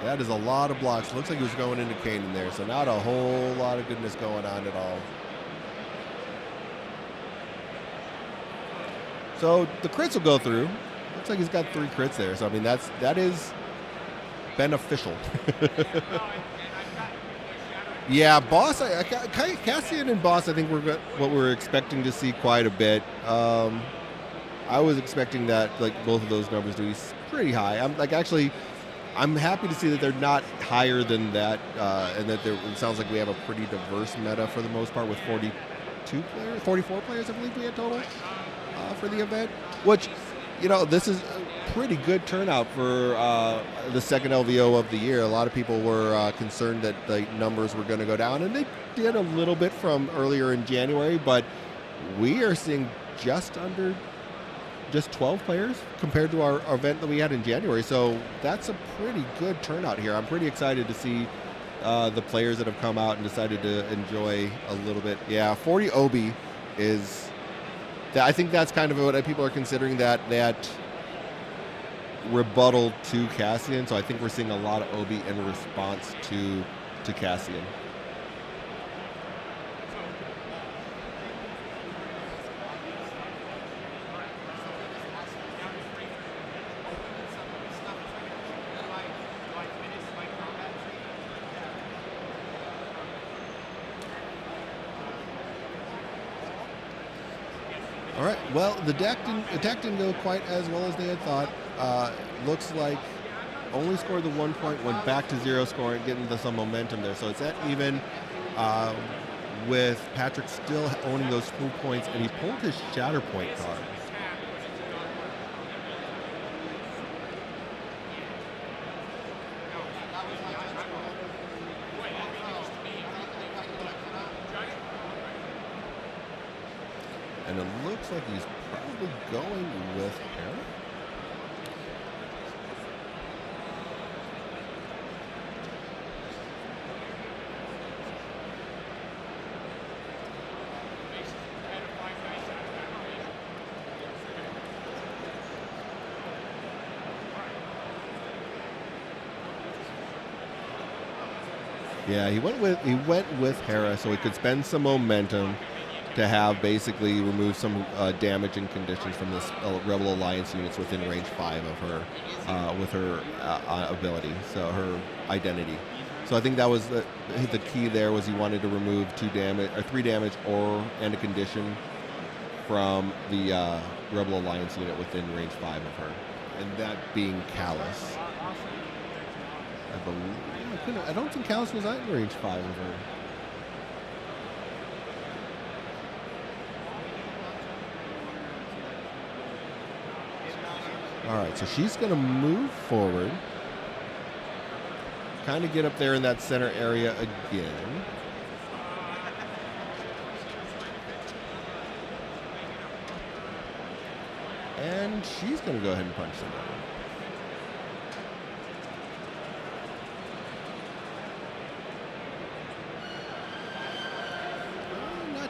That is a lot of blocks. Looks like he was going into Kane in there, so not a whole lot of goodness going on at all. So the crits will go through. Looks like he's got 3 crits there. So I mean that is beneficial. Yeah, Boss. Cassian and Boss. I think what we're expecting to see quite a bit. I was expecting that like both of those numbers to be pretty high. I'm happy to see that they're not higher than that, and that it sounds like we have a pretty diverse meta for the most part with 44 players, I believe we had total for the event. Which, this is a pretty good turnout for the second LVO of the year. A lot of people were concerned that the numbers were going to go down, and they did a little bit from earlier in January, but we are seeing just 12 players compared to our event that we had in January. So that's a pretty good turnout here. I'm pretty excited to see the players that have come out and decided to enjoy a little bit. Yeah, 40 Obi is... I think that's kind of what people are considering that rebuttal to Cassian. So I think we're seeing a lot of Obi in response to Cassian. All right. Well, the attack didn't go quite as well as they had thought. Looks like only scored the 1 point, went back to 0 scoring, getting some momentum there. So it's at even with Patrick still owning those full points, and he pulled his Shatterpoint card. And it looks like he's probably going with Hera. Yeah, he went with Hera so he could spend some momentum to have basically remove some damage and conditions from this Rebel Alliance units within range 5 of her, with her ability, so her identity. So I think that was the key there, was he wanted to remove 3 damage and a condition from the Rebel Alliance unit within range 5 of her, and that being Callus. I don't think Callus was at range 5 of her. All right, so she's going to move forward, kind of get up there in that center area again. And she's going to go ahead and punch somebody.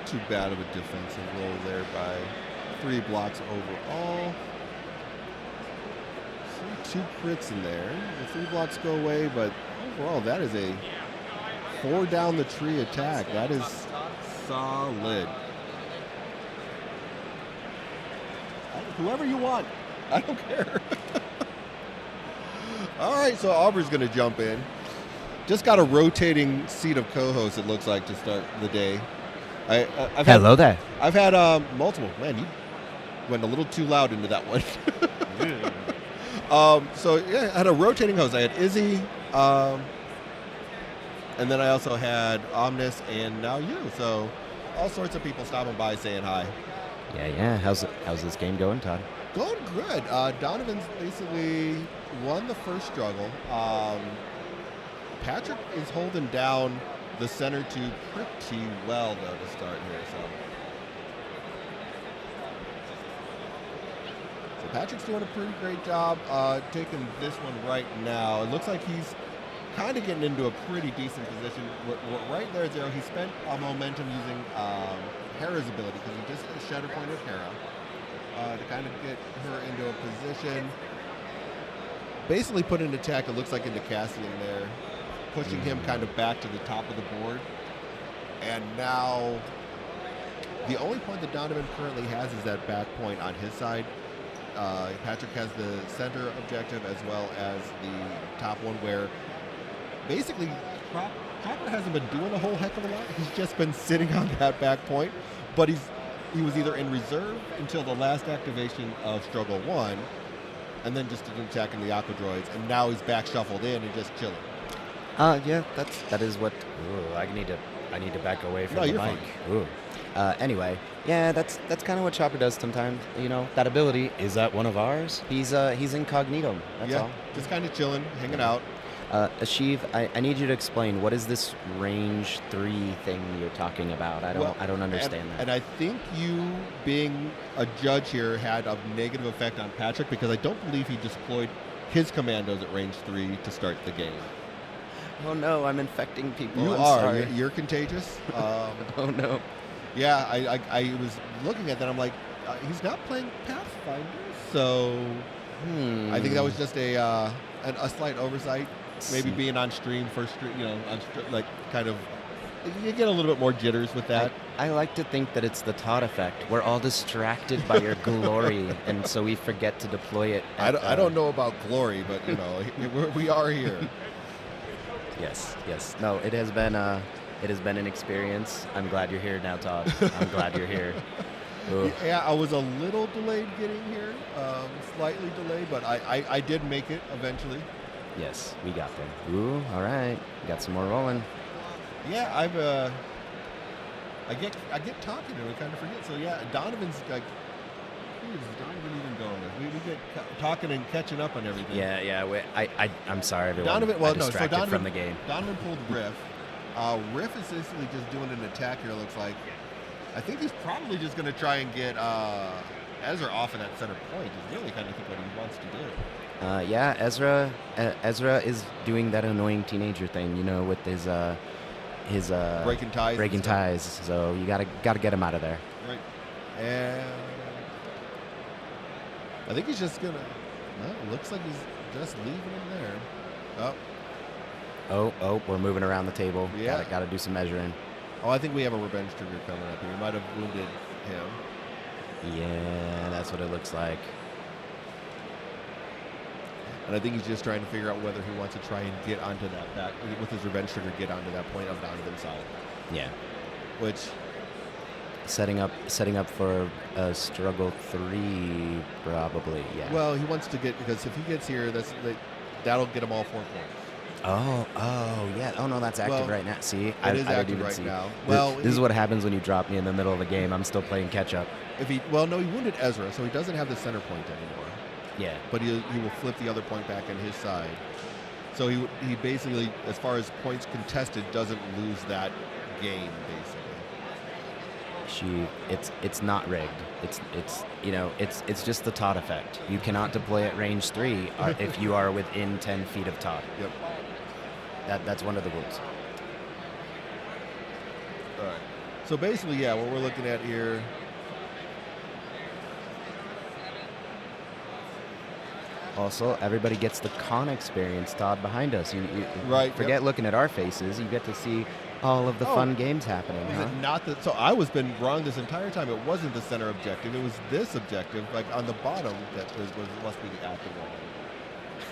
too bad of a defensive roll there by 3 blocks overall. See 2 crits in there. The 3 blocks go away, but overall that is a 4 down the tree attack. That is solid. Whoever you want. I don't care. All right, so Aubrey's going to jump in. Just got a rotating seat of co-hosts, it looks like, to start the day. Hello there. I've had multiple. Man, you went a little too loud into that one. So, yeah, I had a rotating host. I had Izzy, and then I also had Omnis, and now you. So all sorts of people stopping by saying hi. Yeah. How's this game going, Todd? Going good. Donovan's basically won the first struggle. Patrick is holding down the center two pretty well, though, to start here. So Patrick's doing a pretty great job taking this one right now. It looks like he's kind of getting into a pretty decent position. Right there, Zero, he spent momentum using Hera's ability because he just Shatterpointed Hera to kind of get her into a position. Basically put an attack, it looks like, into Cassian there, pushing him kind of back to the top of the board. And now the only point that Donovan currently has is that back point on his side. Patrick has the center objective as well as the top one, where basically Chopper hasn't been doing a whole heck of a lot. He's just been sitting on that back point, but he was either in reserve until the last activation of Struggle 1, and then just attacking the Aqua Droids, and now he's back shuffled in and just chilling. Yeah, that is what. Ooh, I need to back away from No, the you're mic. fine. Ooh. Anyway, yeah, that's kind of what Chopper does sometimes. You know, that ability, is that one of ours? He's incognito. That's all. Just kind of chilling, hanging out. Ashiv, I need you to explain, what is this range 3 thing you're talking about? I don't understand that. And I think you, being a judge here, had a negative effect on Patrick because I don't believe he deployed his commandos at range 3 to start the game. Oh no, I'm infecting people. You I'm are. sorry. You're contagious. Oh no. Yeah, I was looking at that. I'm like, he's not playing Pathfinder, so I think that was just a slight oversight. Maybe being on stream first, like kind of, you get a little bit more jitters with that. I like to think that it's the Todd effect. We're all distracted by your glory, and so we forget to deploy it. I don't know about glory, but we are here. Yes. No, it has been an experience. I'm glad you're here now, Todd. I'm glad you're here. Ooh. Yeah, I was a little delayed getting here, slightly delayed, but I did make it eventually. Yes, we got there. Ooh, all right. Got some more rolling. Yeah, I get talking to him, I kind of forget. So yeah, Donovan's like, who is Donovan even going with? We get talking and catching up on everything. Yeah. I'm sorry, everyone. Donovan, I'm distracted from the game. Donovan pulled Riff. Riff is basically just doing an attack here, it looks like. I think he's probably just going to try and get Ezra off of that center point. Is really kind of think what he wants to do. Yeah, Ezra is doing that annoying teenager thing, with his breaking ties. Breaking ties. So you gotta get him out of there. Right. And I think he's just gonna. Well, it looks like he's just leaving him there. Oh, we're moving around the table. Yeah. Gotta do some measuring. Oh, I think we have a revenge trigger coming up here. We might have wounded him. Yeah, that's what it looks like. And I think he's just trying to figure out whether he wants to try and get onto that back with his revenge trigger, get onto that point of Donovan's side. Yeah. Which setting up for a struggle 3, probably. Yeah. Well, he wants to get, because if he gets here, that'll get him all 4 points. Oh, yeah. Oh no, that's active right now. See, I is didn't active even right see. now. Well, this is what happens when you drop me in the middle of a game. I'm still playing catch up. He wounded Ezra, so he doesn't have the center point anymore. Yeah. But he will flip the other point back on his side. So he basically, as far as points contested, doesn't lose that game, basically. It's not rigged. It's just the Todd effect. You cannot deploy at range 3 if you are within 10 feet of Todd. Yep. That's one of the rules. All right. So basically, yeah, what we're looking at here. Also, everybody gets the con experience, Todd, behind us. You Right, forget yep. looking at our faces. You get to see all of the Oh, fun games happening. Is Huh? it not that? So I was been wrong this entire time. It wasn't the center objective. It was this objective, like on the bottom, that was must be the active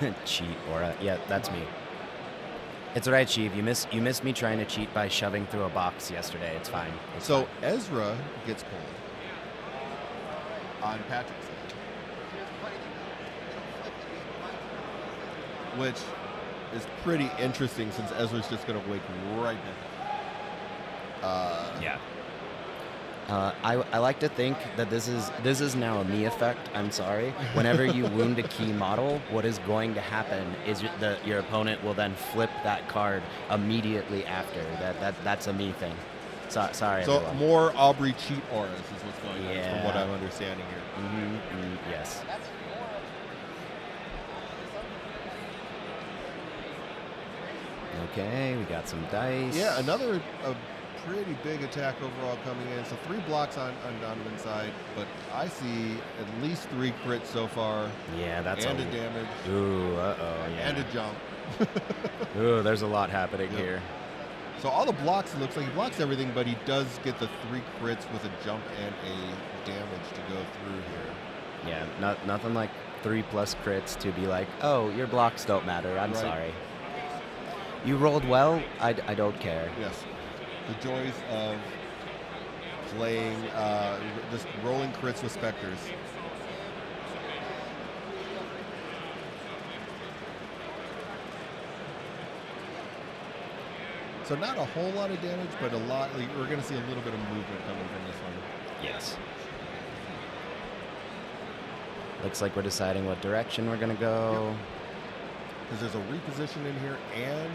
one. Cheat, Aura. Yeah, that's me. It's all right, Chief. You missed me trying to cheat by shoving through a box yesterday. It's fine. It's So fine. Ezra gets pulled on Patrick's side, which is pretty interesting since Ezra's just going to wake right back. Yeah. I like to think that this is now a me effect. I'm sorry. Whenever you wound a key model, what is going to happen is your opponent will then flip that card immediately after. That's a me thing. Sorry. So everyone. more Aubrey cheat auras is what's going on, from what Yeah. I'm understanding here. Yes. Okay, we got some dice. Yeah, another pretty big attack overall coming in. So 3 blocks on Donovan's side, but I see at least 3 crits so far. Yeah, that's and a damage. Ooh, yeah. And a jump. Ooh, there's a lot happening Yep. here. So all the blocks, it looks like he blocks everything, but he does get the 3 crits with a jump and a damage to go through here. Yeah, nothing like 3+ crits to be like, oh, your blocks don't matter. I'm Right. sorry. You rolled well. I don't care. Yes. The joys of playing, just rolling crits with Spectres. So not a whole lot of damage, but a lot. We're going to see a little bit of movement coming from this one. Yes. Looks like we're deciding what direction we're gonna go. Because there's a reposition in here and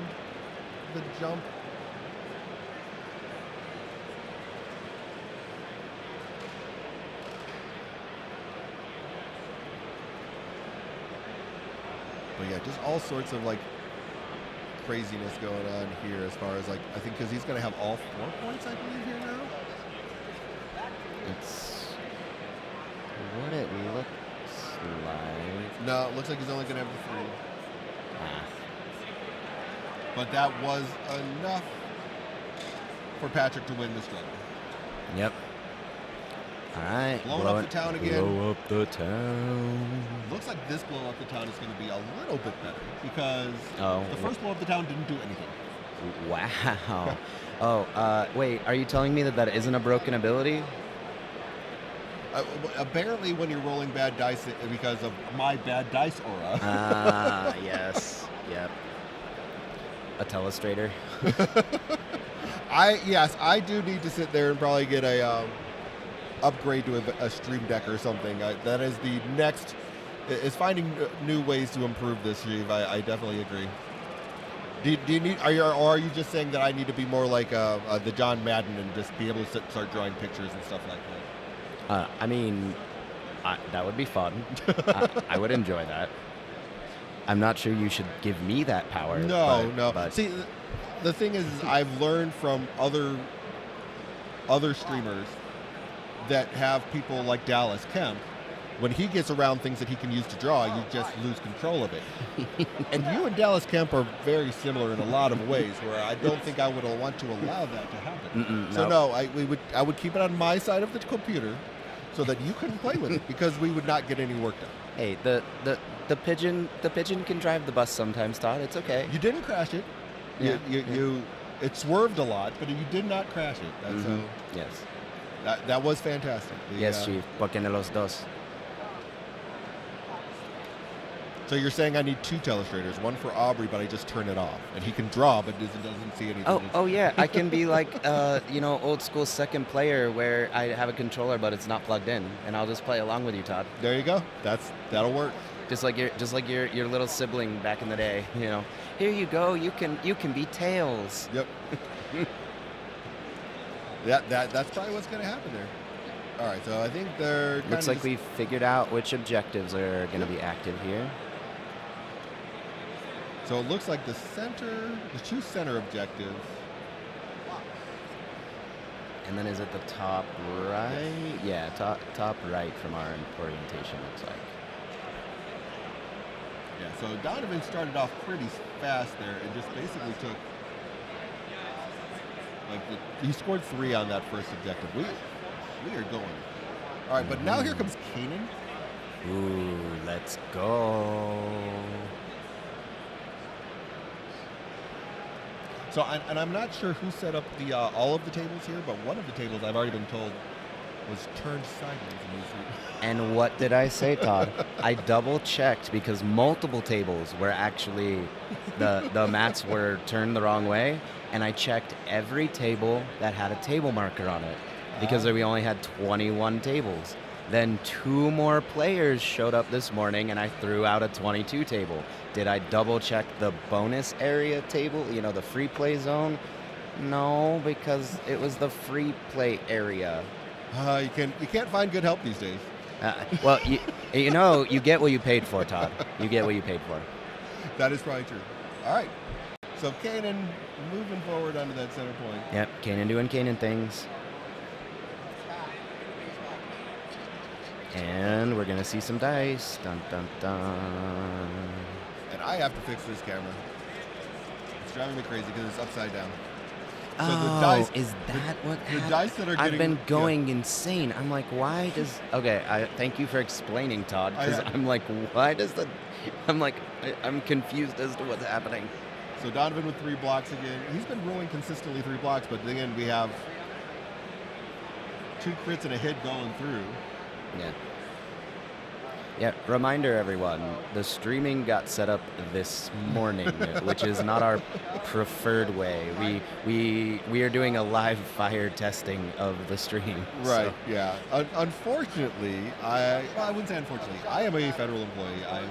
the jump. But yeah, just all sorts of like craziness going on here as far as like, I think because he's going to have all 4 points, I believe, here now. It's what it looks like. No, it looks like he's only going to have the 3. Ah. But that was enough for Patrick to win this struggle. Yep. All right. Blowing up the town again. Blow up the town. Looks like this blow up the town is going to be a little bit better because Oh, the first blow up the town didn't do anything. Wow. Oh, wait. Are you telling me that isn't a broken ability? Apparently, when you're rolling bad dice because of my bad dice aura. Ah, yes. Yep. A telestrator. Yes, I do need to sit there and probably get a upgrade to a stream deck or something. That is the next. Is finding new ways to improve this, Jeev. I definitely agree. Do you need? Are you just saying that I need to be more like the John Madden and just be able to start drawing pictures and stuff like that? I mean, that would be fun. I would enjoy that. I'm not sure you should give me that power. No. But See, the thing is I've learned from other streamers that have people like Dallas Kemp. When he gets around things that he can use to draw, you just lose control of it. And you and Dallas Kemp are very similar in a lot of ways, where I don't think I would want to allow that to happen. So no, I would keep it on my side of the computer, so that you couldn't play with it, because we would not get any work done. hey, the pigeon can drive the bus sometimes, Todd. It's okay. You didn't crash it. Yeah. You it swerved a lot, but you did not crash it. That's Yes. that was fantastic. Yes, Chief. ¿Por qué no los dos? So you're saying I need 2 telestrators, one for Aubrey, but I just turn it off, and he can draw, but doesn't see anything. Oh yeah. I can be like, old school second player where I have a controller, but it's not plugged in, and I'll just play along with you, Todd. There you go. That'll work. Just like your little sibling back in the day. Here you go. You can be Tails. Yep. That's probably what's going to happen there. All right, so I think they're. Looks like we've figured out which objectives are going to be active here. So it looks like the 2 center objectives And then is it the top right? Yeah, top right from our orientation, looks like. Yeah, so Donovan started off pretty fast there and just basically took, he scored 3 on that first objective. We are going. All right, but now here comes Kanan. Ooh, let's go. So, and I'm not sure who set up the all of the tables here, but one of the tables I've already been told was turned sideways in these routes. And what did I say, Todd? I double checked because multiple tables were actually, the mats were turned the wrong way, and I checked every table that had a table marker on it because we only had 21 tables. Then 2 more players showed up this morning, and I threw out a 22 table. Did I double check the bonus area table, the free play zone? No, because it was the free play area. You can't find good help these days. Well, you get what you paid for, Todd. You get what you paid for. That is probably true. All right. So Kanan moving forward onto that center point. Yep, Kanan doing Kanan things. And we're going to see some dice. Dun, dun, dun. And I have to fix this camera. It's driving me crazy because it's upside down. So Oh, the dice, is that what the happened? dice that are I've getting... been going insane. I'm like, why does... Okay, thank you for explaining, Todd, because I'm like, why does the... I'm confused as to what's happening. So Donovan with 3 blocks again. He's been rolling consistently 3 blocks, but again, we have 2 crits and a hit going through. Yeah. Yeah, reminder everyone, the streaming got set up this morning, which is not our preferred way. We are doing a live fire testing of the stream. Right, so. yeah. Unfortunately, I wouldn't say unfortunately, I am a federal employee. I'm,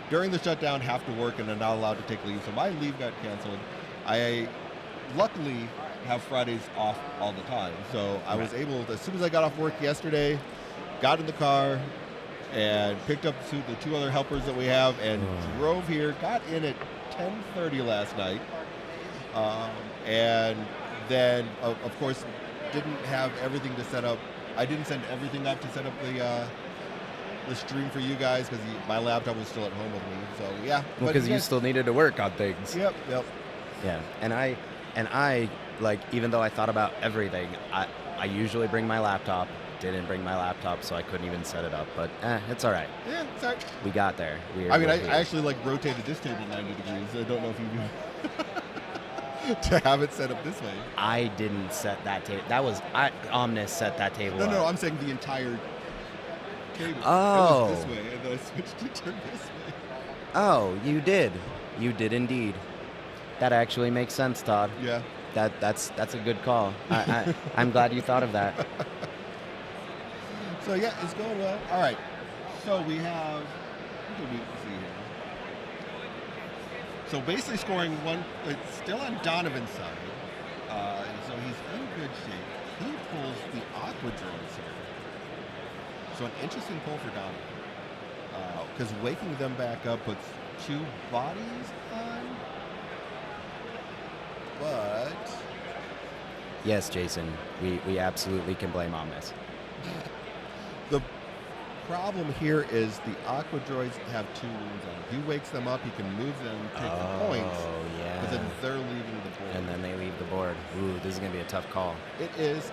during the shutdown, have to work and I'm not allowed to take leave, so my leave got canceled. I luckily have Fridays off all the time, so I was able to, as soon as I got off work yesterday, got in the car and picked up the 2 other helpers that we have and drove here, got in at 10:30 last night, and then of course didn't have everything to set up. I didn't send everything up to set up the stream for you guys because my laptop was still at home with me. So yeah, Because you still needed to work on things. Yep. Yeah, and I like, even though I thought about everything, I usually bring my laptop. Didn't bring my laptop, so I couldn't even set it up. But it's all right. Yeah, it's all right. We got there. I actually rotated this table 90 degrees. I don't know if you to have it set up this way. I didn't set that table. That was Omnis set that table up. No, I'm saying the entire table. Oh. It was this way, and then I switched to turn this way. Oh, you did. You did indeed. That actually makes sense, Todd. Yeah. That's a good call. I'm glad you thought of that. So yeah, it's going well. All right. So we have. What do we see here? So basically scoring one. It's still on Donovan's side. And so he's in good shape. He pulls the Aqua drones here. So an interesting pull for Donovan. Because waking them back up puts 2 bodies on. But Yes, Jason. We absolutely can blame Omnis. the problem here is the Aqua droids have 2 wounds on them. He wakes them up, he can move them, take the points, Oh, yeah. but then they're leaving the board. And then they leave the board. Ooh, this is going to be a tough call. It is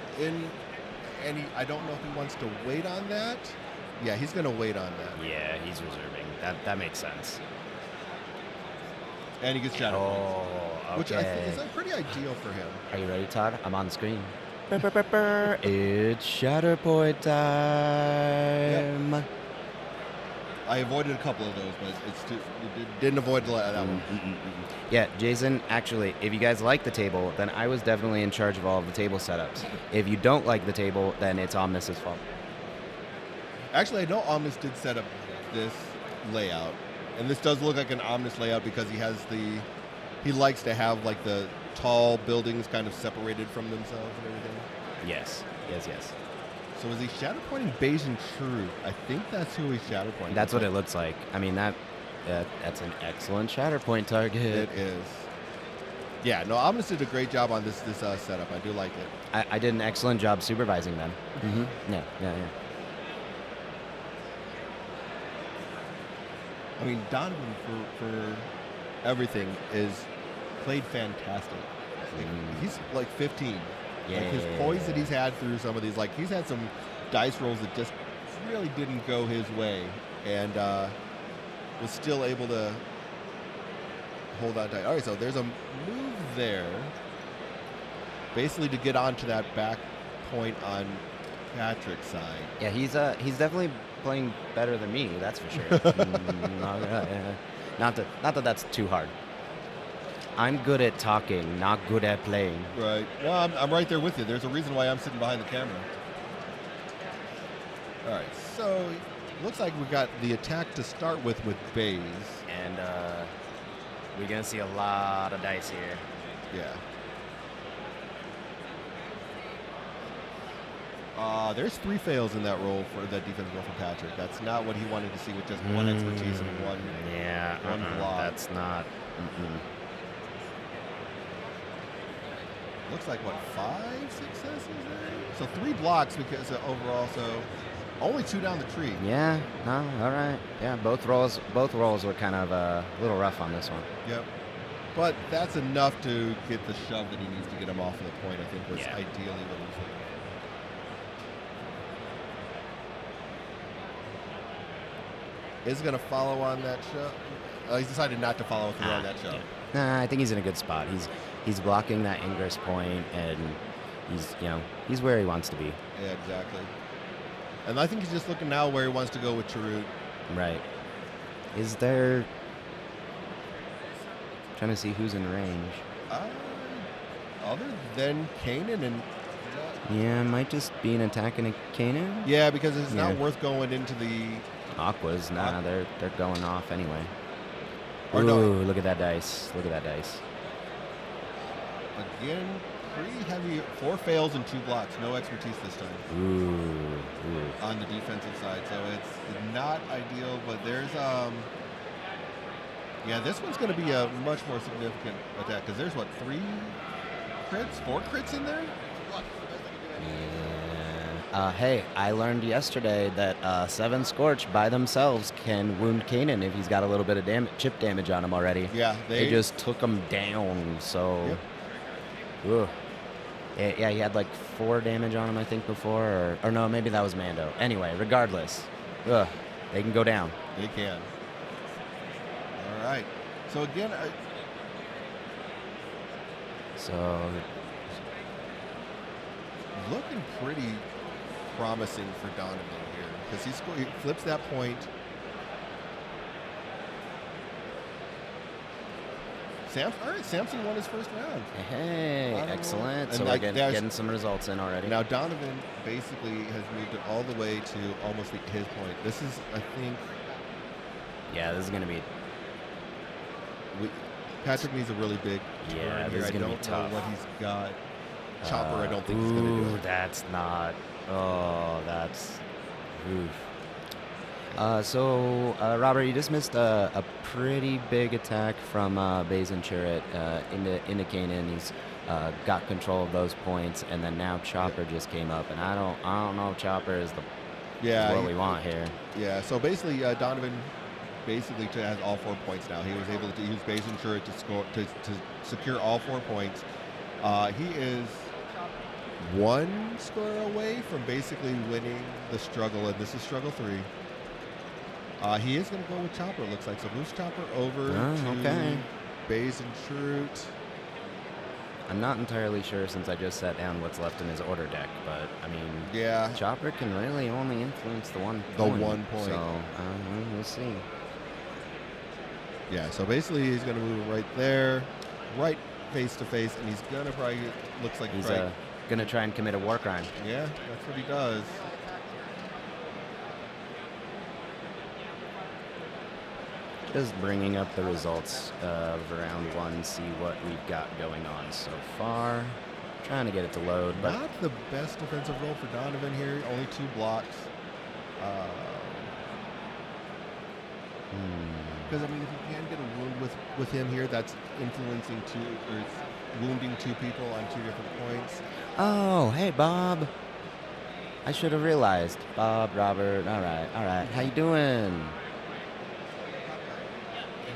I don't know if he wants to wait on that. Yeah, he's going to wait on that. Yeah, he's reserving. That makes sense. And he gets Shatterpoint. Oh, okay. Which I think is pretty ideal for him. Are you ready, Todd? I'm on the screen. It's Shatterpoint time. Yep. I avoided a couple of those, but didn't avoid that one. Yeah, Jason, actually, if you guys like the table, then I was definitely in charge of all of the table setups. If you don't like the table, then it's Omnis's fault. Actually, I know Omnis did set up this layout, and this does look like an Omnis layout because he likes to have like the tall buildings kind of separated from themselves and everything. Yes. So is he Shatterpointing Bayesian Truth? I think that's who he's Shatterpointing. That's what it looks like. I mean, that's an excellent Shatterpoint target. It is. Yeah, no, Omnis did a great job on this setup. I do like it. I did an excellent job supervising them. Yeah. I mean, Donovan for everything is played fantastic. He's like 15. Yeah. Like his poise that he's had through some of these, like he's had some dice rolls that just really didn't go his way, and was still able to hold on tight. All right, so there's a move there, basically to get onto that back point on Patrick's side. Yeah, he's definitely playing better than me. That's for sure. Not that that's too hard. I'm good at talking, not good at playing. Right. No, I'm right there with you. There's a reason why I'm sitting behind the camera. All right, so looks like we got the attack to start with Baze. And we're gonna see a lot of dice here. Yeah. There's 3 fails in that roll for that defense roll for Patrick. That's not what he wanted to see with just one expertise and one block. That's not. Looks like what, 5 successes there? So 3 blocks because overall, so only 2 down the tree. Yeah. No. All right. Yeah. Both rolls were kind of a little rough on this one. Yep. But that's enough to get the shove that he needs to get him off of the point. I think was ideally what he was looking for. Is going to follow on that shove. He's decided not to follow through on that shove. Nah, I think he's in a good spot. He's blocking that ingress point, and he's where he wants to be. Yeah, exactly. And I think he's just looking now where he wants to go with Chirrut. Right. Is there? Trying to see who's in range. Other than Kanan and. Yeah, it might just be an attack and a Kanan. Yeah, because it's not worth going into the Aquas. Nah, they're going off anyway. Or Ooh, no. look at that dice. Look at that dice. Again, pretty heavy. 4 fails and 2 blocks. No expertise this time. Ooh. On the defensive side, so it's not ideal. But there's this one's going to be a much more significant attack because there's 4 crits in there. Yeah. Hey, I learned yesterday that 7 Scorch by themselves can wound Kanan if he's got a little bit of chip damage on him already. Yeah, they just took him down. So. Yep. Ugh. Yeah, he had like 4 damage on him, I think, before. Or no, maybe that was Mando. Anyway, regardless. Ugh, they can go down. They can. All right. So again, looking pretty promising for Donovan here because he flips that point. Samson won his first round. Hey, excellent. So like, we're getting some results in already. Now Donovan basically has moved it all the way to almost his point. This is, I think. Yeah, this is going to be. Patrick needs a really big turn this here. is going to be I don't tough. know what he's got. Chopper, I don't think he's going to do it. That's not. Oh, that's. Oof. Robert, you just missed a pretty big attack from Baze and Chirrut into Kanan. He's got control of those points, and then now Chopper just came up, and I don't know if Chopper is what we want here. Yeah. So basically, Donovan basically has all 4 points now. He was able to use Baze and Chirrut to score to secure all 4 points. He is 1 score away from basically winning the struggle, and this is struggle 3. He is going to go with Chopper, it looks like. So moves Chopper over to Baze and Chirrut. I'm not entirely sure since I just sat down what's left in his order deck, but I mean, Chopper can really only influence the 1 point. 1 point. So we'll see. Yeah, so basically he's going to move right there, right face to face, and he's going to probably, looks like he's going to try and commit a war crime. Yeah, that's what he does. Just bringing up the results of round 1, see what we've got going on so far. Trying to get it to load, but not the best defensive roll for Donovan here. Only 2 blocks. Because I mean, if you can get a wound with him here, that's influencing 2. Or wounding 2 people on 2 different points. Oh, hey, Bob. I should have realized. Bob, Robert. All right. How you doing?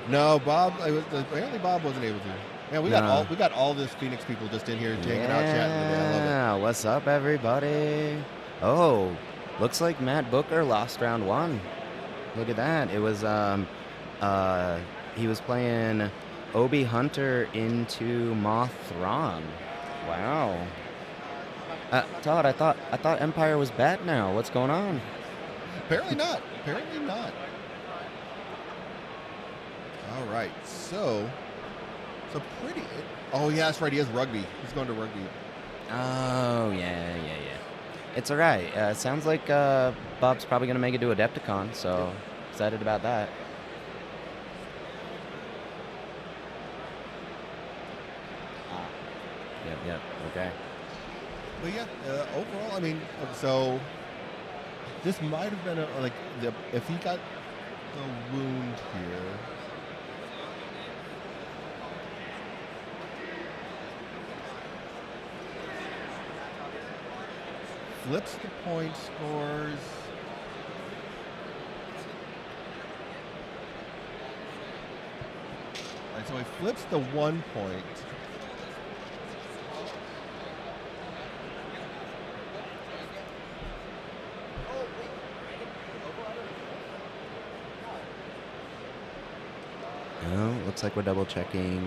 No, Bob. Apparently, Bob wasn't able to. Man, we got all this Phoenix people just in here hanging out, chatting today. I love Yeah, what's up, everybody? Oh, looks like Matt Booker lost round 1. Look at that. It was he was playing Obi Hunter into Moth Thrawn. Wow. Todd, I thought Empire was bad now. What's going on? it. Apparently not. All right, so pretty. Oh yeah, that's right. He has rugby. He's going to rugby. Oh, yeah. It's all right. Sounds like Bob's probably going to make it to Adepticon, so excited about that. Yep, okay. But yeah, overall, I mean, so this might have been if he got the wound here. Flips the point scores. And so he flips the 1 point. Oh, looks like we're double checking.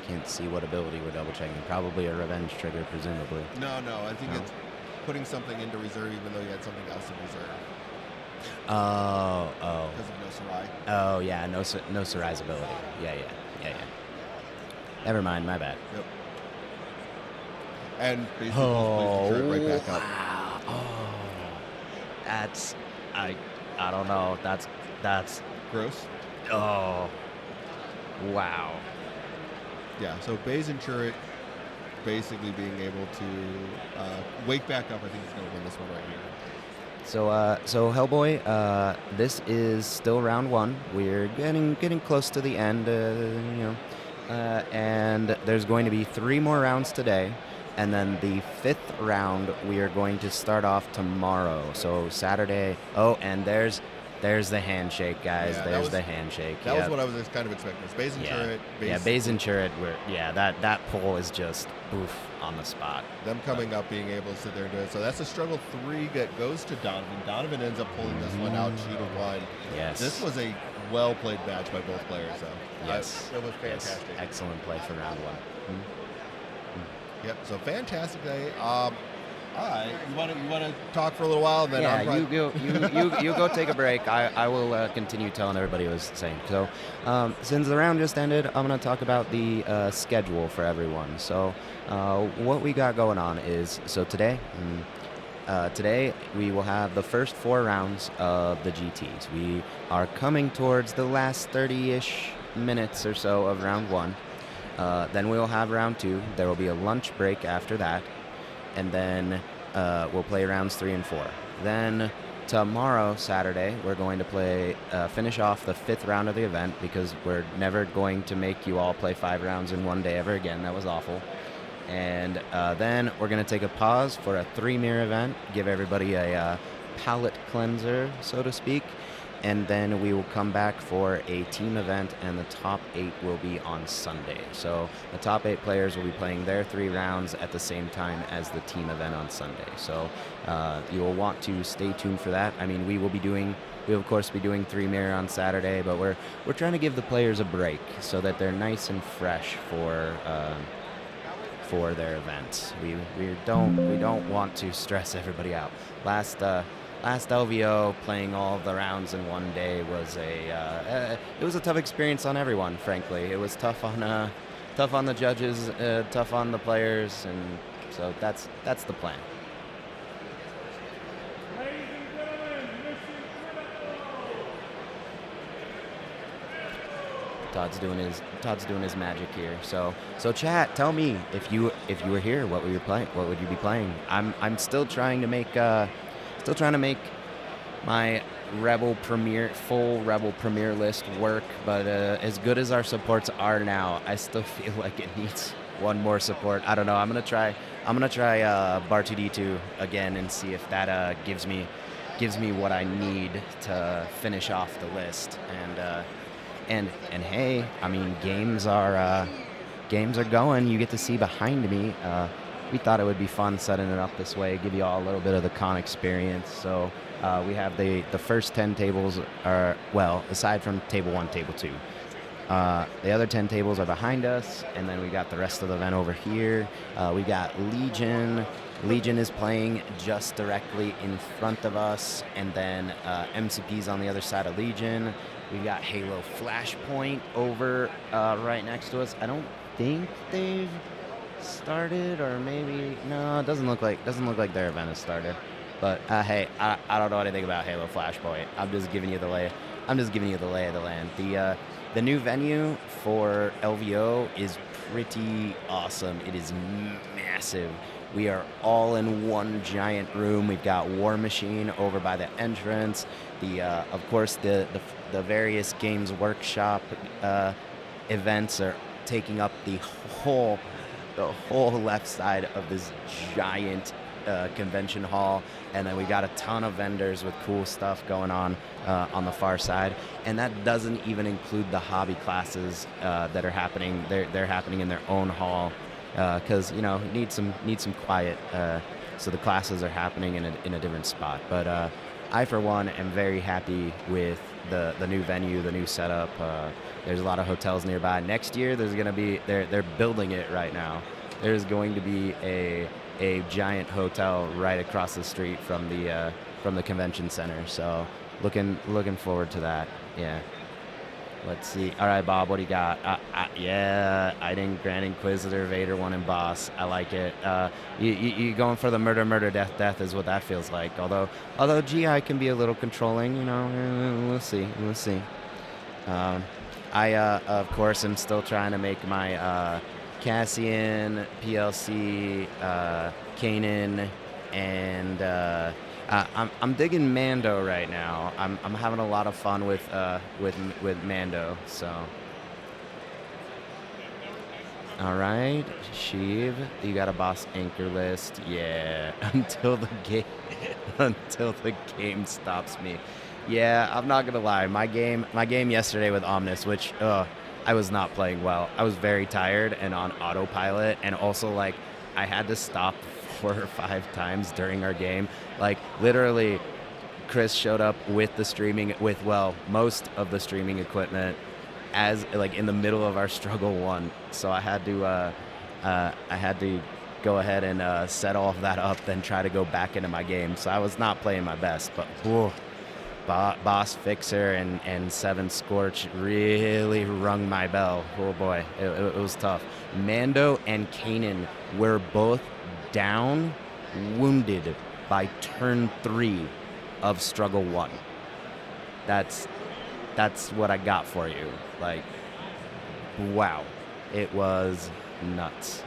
Can't see what ability we're double checking. Probably a revenge trigger, presumably. No, I think it's putting something into reserve even though you had something else in reserve. Oh. Because of no Sarai. Oh, yeah, no Sarai's ability. Yeah. Never mind, my bad. Yep. And basically pulls the shirt right back up. Wow. Oh, that's I don't know. That's Gross. oh, wow. Yeah, so Baze and Churrit basically being able to wake back up, I think he's going to win this one right here. So Hellboy, this is still round 1. We're getting close to the end, and there's going to be 3 more rounds today, and then the 5th round we are going to start off tomorrow. So Saturday. Oh, and there's the handshake, guys. Yeah, there's the handshake. That was what I was kind of expecting. It's Baze and Churrit. Baze and Churrit. That pull is just boof on the spot. Them coming up, being able to sit there and do it. So that's a struggle 3 that goes to Donovan. Donovan ends up pulling this one out 2-1. Yes. This was a well-played match by both players, so yes. It was fantastic. Yes. Excellent play for round 1. Yep, so fantastic day. All right, you want to talk for a little while, and then you go take a break. I will continue telling everybody what I was saying. So, since the round just ended, I'm going to talk about the schedule for everyone. So, what we got going on is today we will have the first 4 rounds of the GTs. We are coming towards the last 30-ish minutes or so of round 1. Then we'll have round 2. There will be a lunch break after that. And then we'll play rounds 3 and 4. Then tomorrow, Saturday, we're going to finish off the 5th round of the event because we're never going to make you all play 5 rounds in one day ever again. That was awful. And then we're going to take a pause for a 3-mirror event, give everybody a palate cleanser, so to speak. And then we will come back for a team event, and the top 8 will be on Sunday. So the top 8 players will be playing their 3 rounds at the same time as the team event on Sunday. So you will want to stay tuned for that. I mean, we will of course be doing 3-mirror on Saturday, but we're trying to give the players a break so that they're nice and fresh for their events. We don't want to stress everybody out. Last LVO playing all of the rounds in one day was it was a tough experience on everyone. Frankly, it was tough on the judges, tough on the players, and so that's the plan. Todd's doing his magic here. So chat, tell me if you were here, what would you be playing? I'm still trying to make my full Rebel Premier list work, but as good as our supports are now, I still feel like it needs one more support. I don't know. I'm gonna try Bar 2D2 again and see if that gives me what I need to finish off the list. And hey, I mean, games are going. You get to see behind me. We thought it would be fun setting it up this way, give you all a little bit of the con experience. So we have the first 10 tables are, well, aside from table 1, table 2. The other 10 tables are behind us, and then we got the rest of the event over here. We got Legion. Legion is playing just directly in front of us, and then MCP's on the other side of Legion. We got Halo Flashpoint over right next to us. I don't think they've started, or maybe no. It doesn't look like their event has started. But hey, I don't know anything about Halo Flashpoint. I'm just giving you the lay. I'm just giving you the lay of the land. The new venue for LVO is pretty awesome. It is massive. We are all in one giant room. We've got War Machine over by the entrance. Of course, the various Games Workshop events are taking up the whole left side of this giant convention hall, and then we got a ton of vendors with cool stuff going on the far side, and that doesn't even include the hobby classes that are happening. They're happening in their own hall because need some quiet. So the classes are happening in a different spot. But I, for one, am very happy with the new venue, the new setup. There's a lot of hotels nearby. Next year, there's going to be they're building it right now. There's going to be a giant hotel right across the street from the convention center. So looking forward to that. Yeah. Let's see. All right, Bob, what do you got? Yeah, I think Grand Inquisitor, Vader 1, and Boss. I like it. You going for the murder, death is what that feels like. Although GI can be a little controlling, we'll see. I of course am still trying to make my Cassian, PLC, Kanan, and I'm digging Mando right now. I'm having a lot of fun with Mando. So, all right, Sheev, you got a boss anchor list. Yeah, until the game stops me. Yeah, I'm not gonna lie. My game yesterday with Omnis, which I was not playing well. I was very tired and on autopilot, and also like I had to stop 4 or 5 times during our game. Like literally, Chris showed up with most of the streaming equipment as like in the middle of our struggle 1. So I had to go ahead and set all of that up, then try to go back into my game. So I was not playing my best, but Boss Fixer and 7 Scorch really rung my bell. Oh boy, it was tough. Mando and Kanan were both down, wounded by turn 3 of struggle 1. That's what I got for you. Like, wow, it was nuts.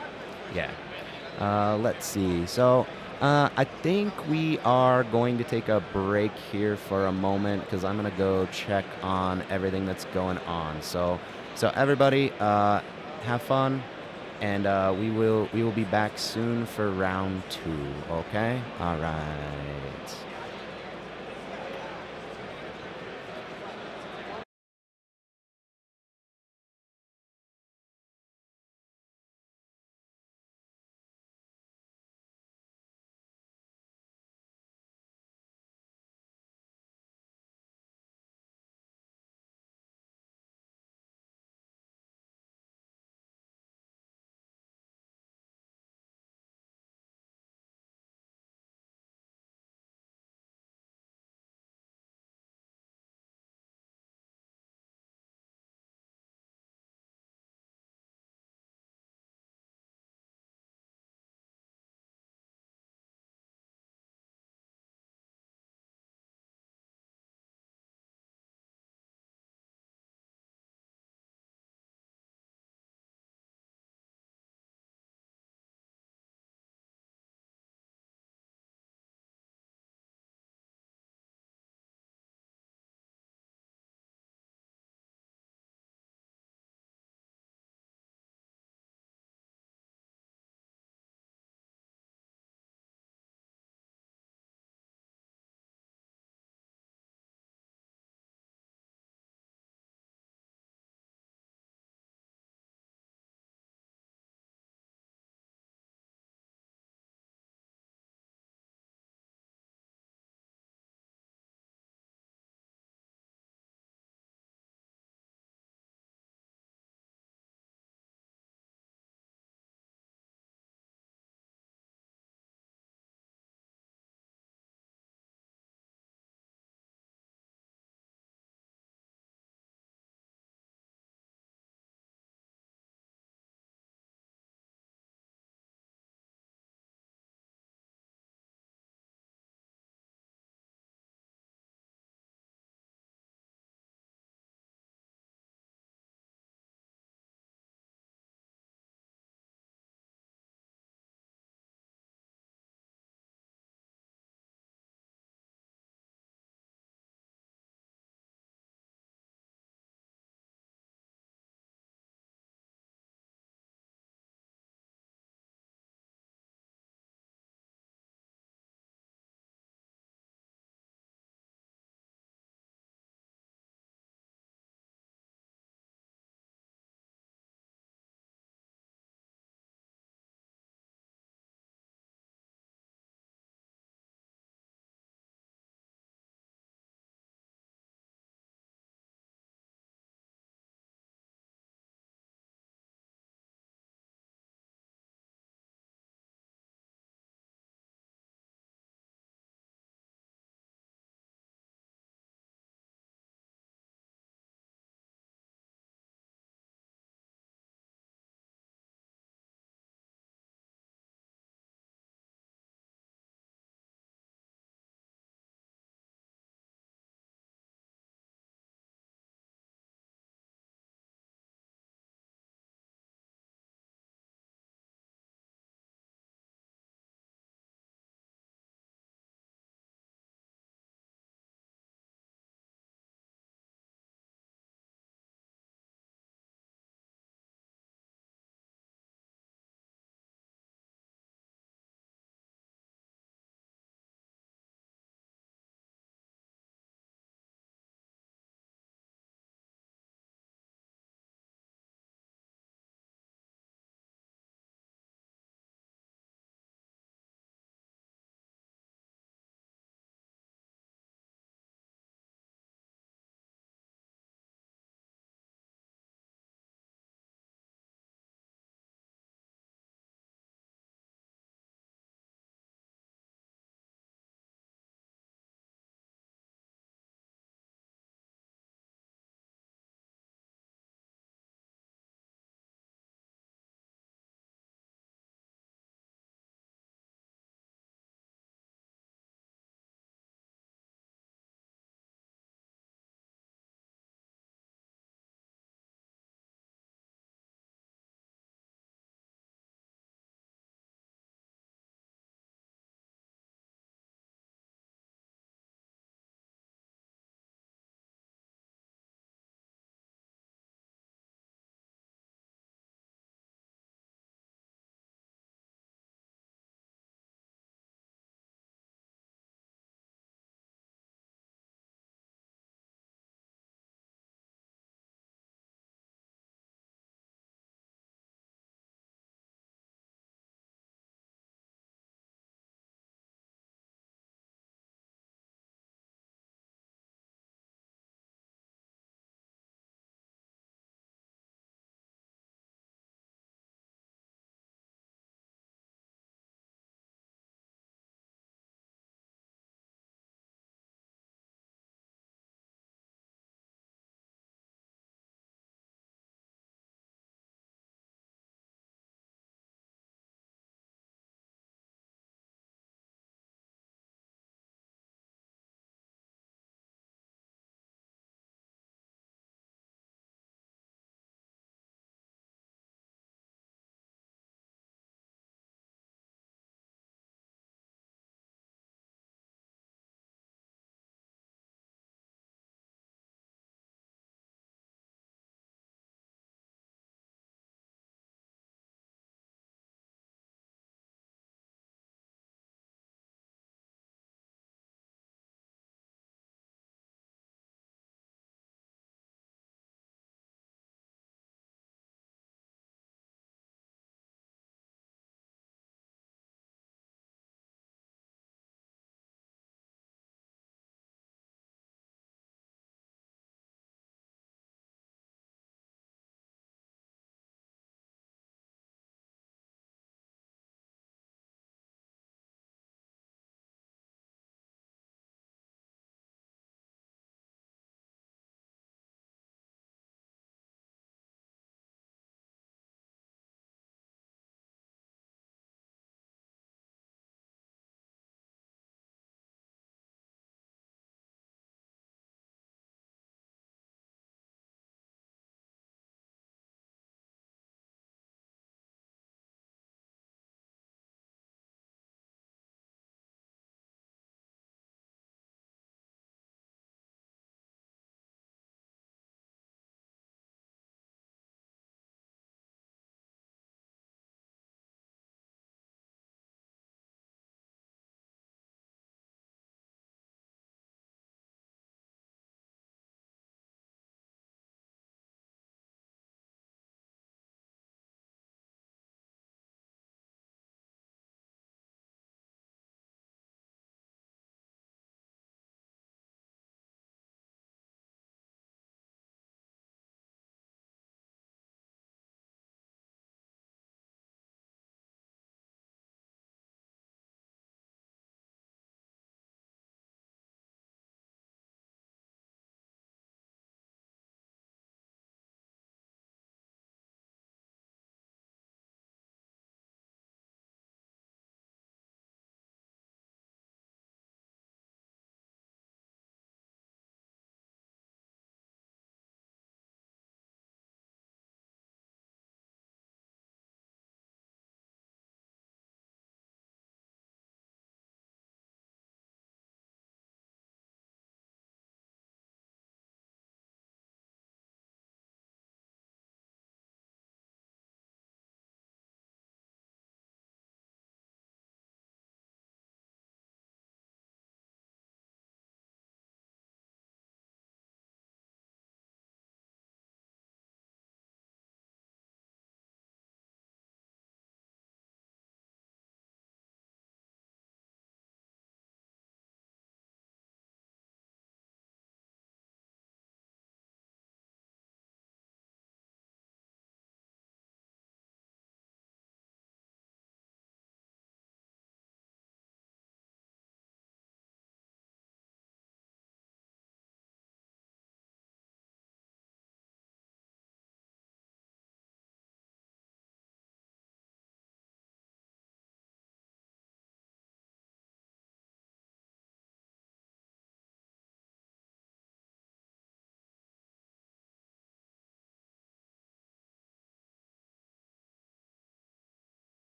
Yeah. Let's see. So I think we are going to take a break here for a moment because I'm going to go check on everything that's going on. So everybody, have fun, and we will be back soon for round 2. Okay. All right.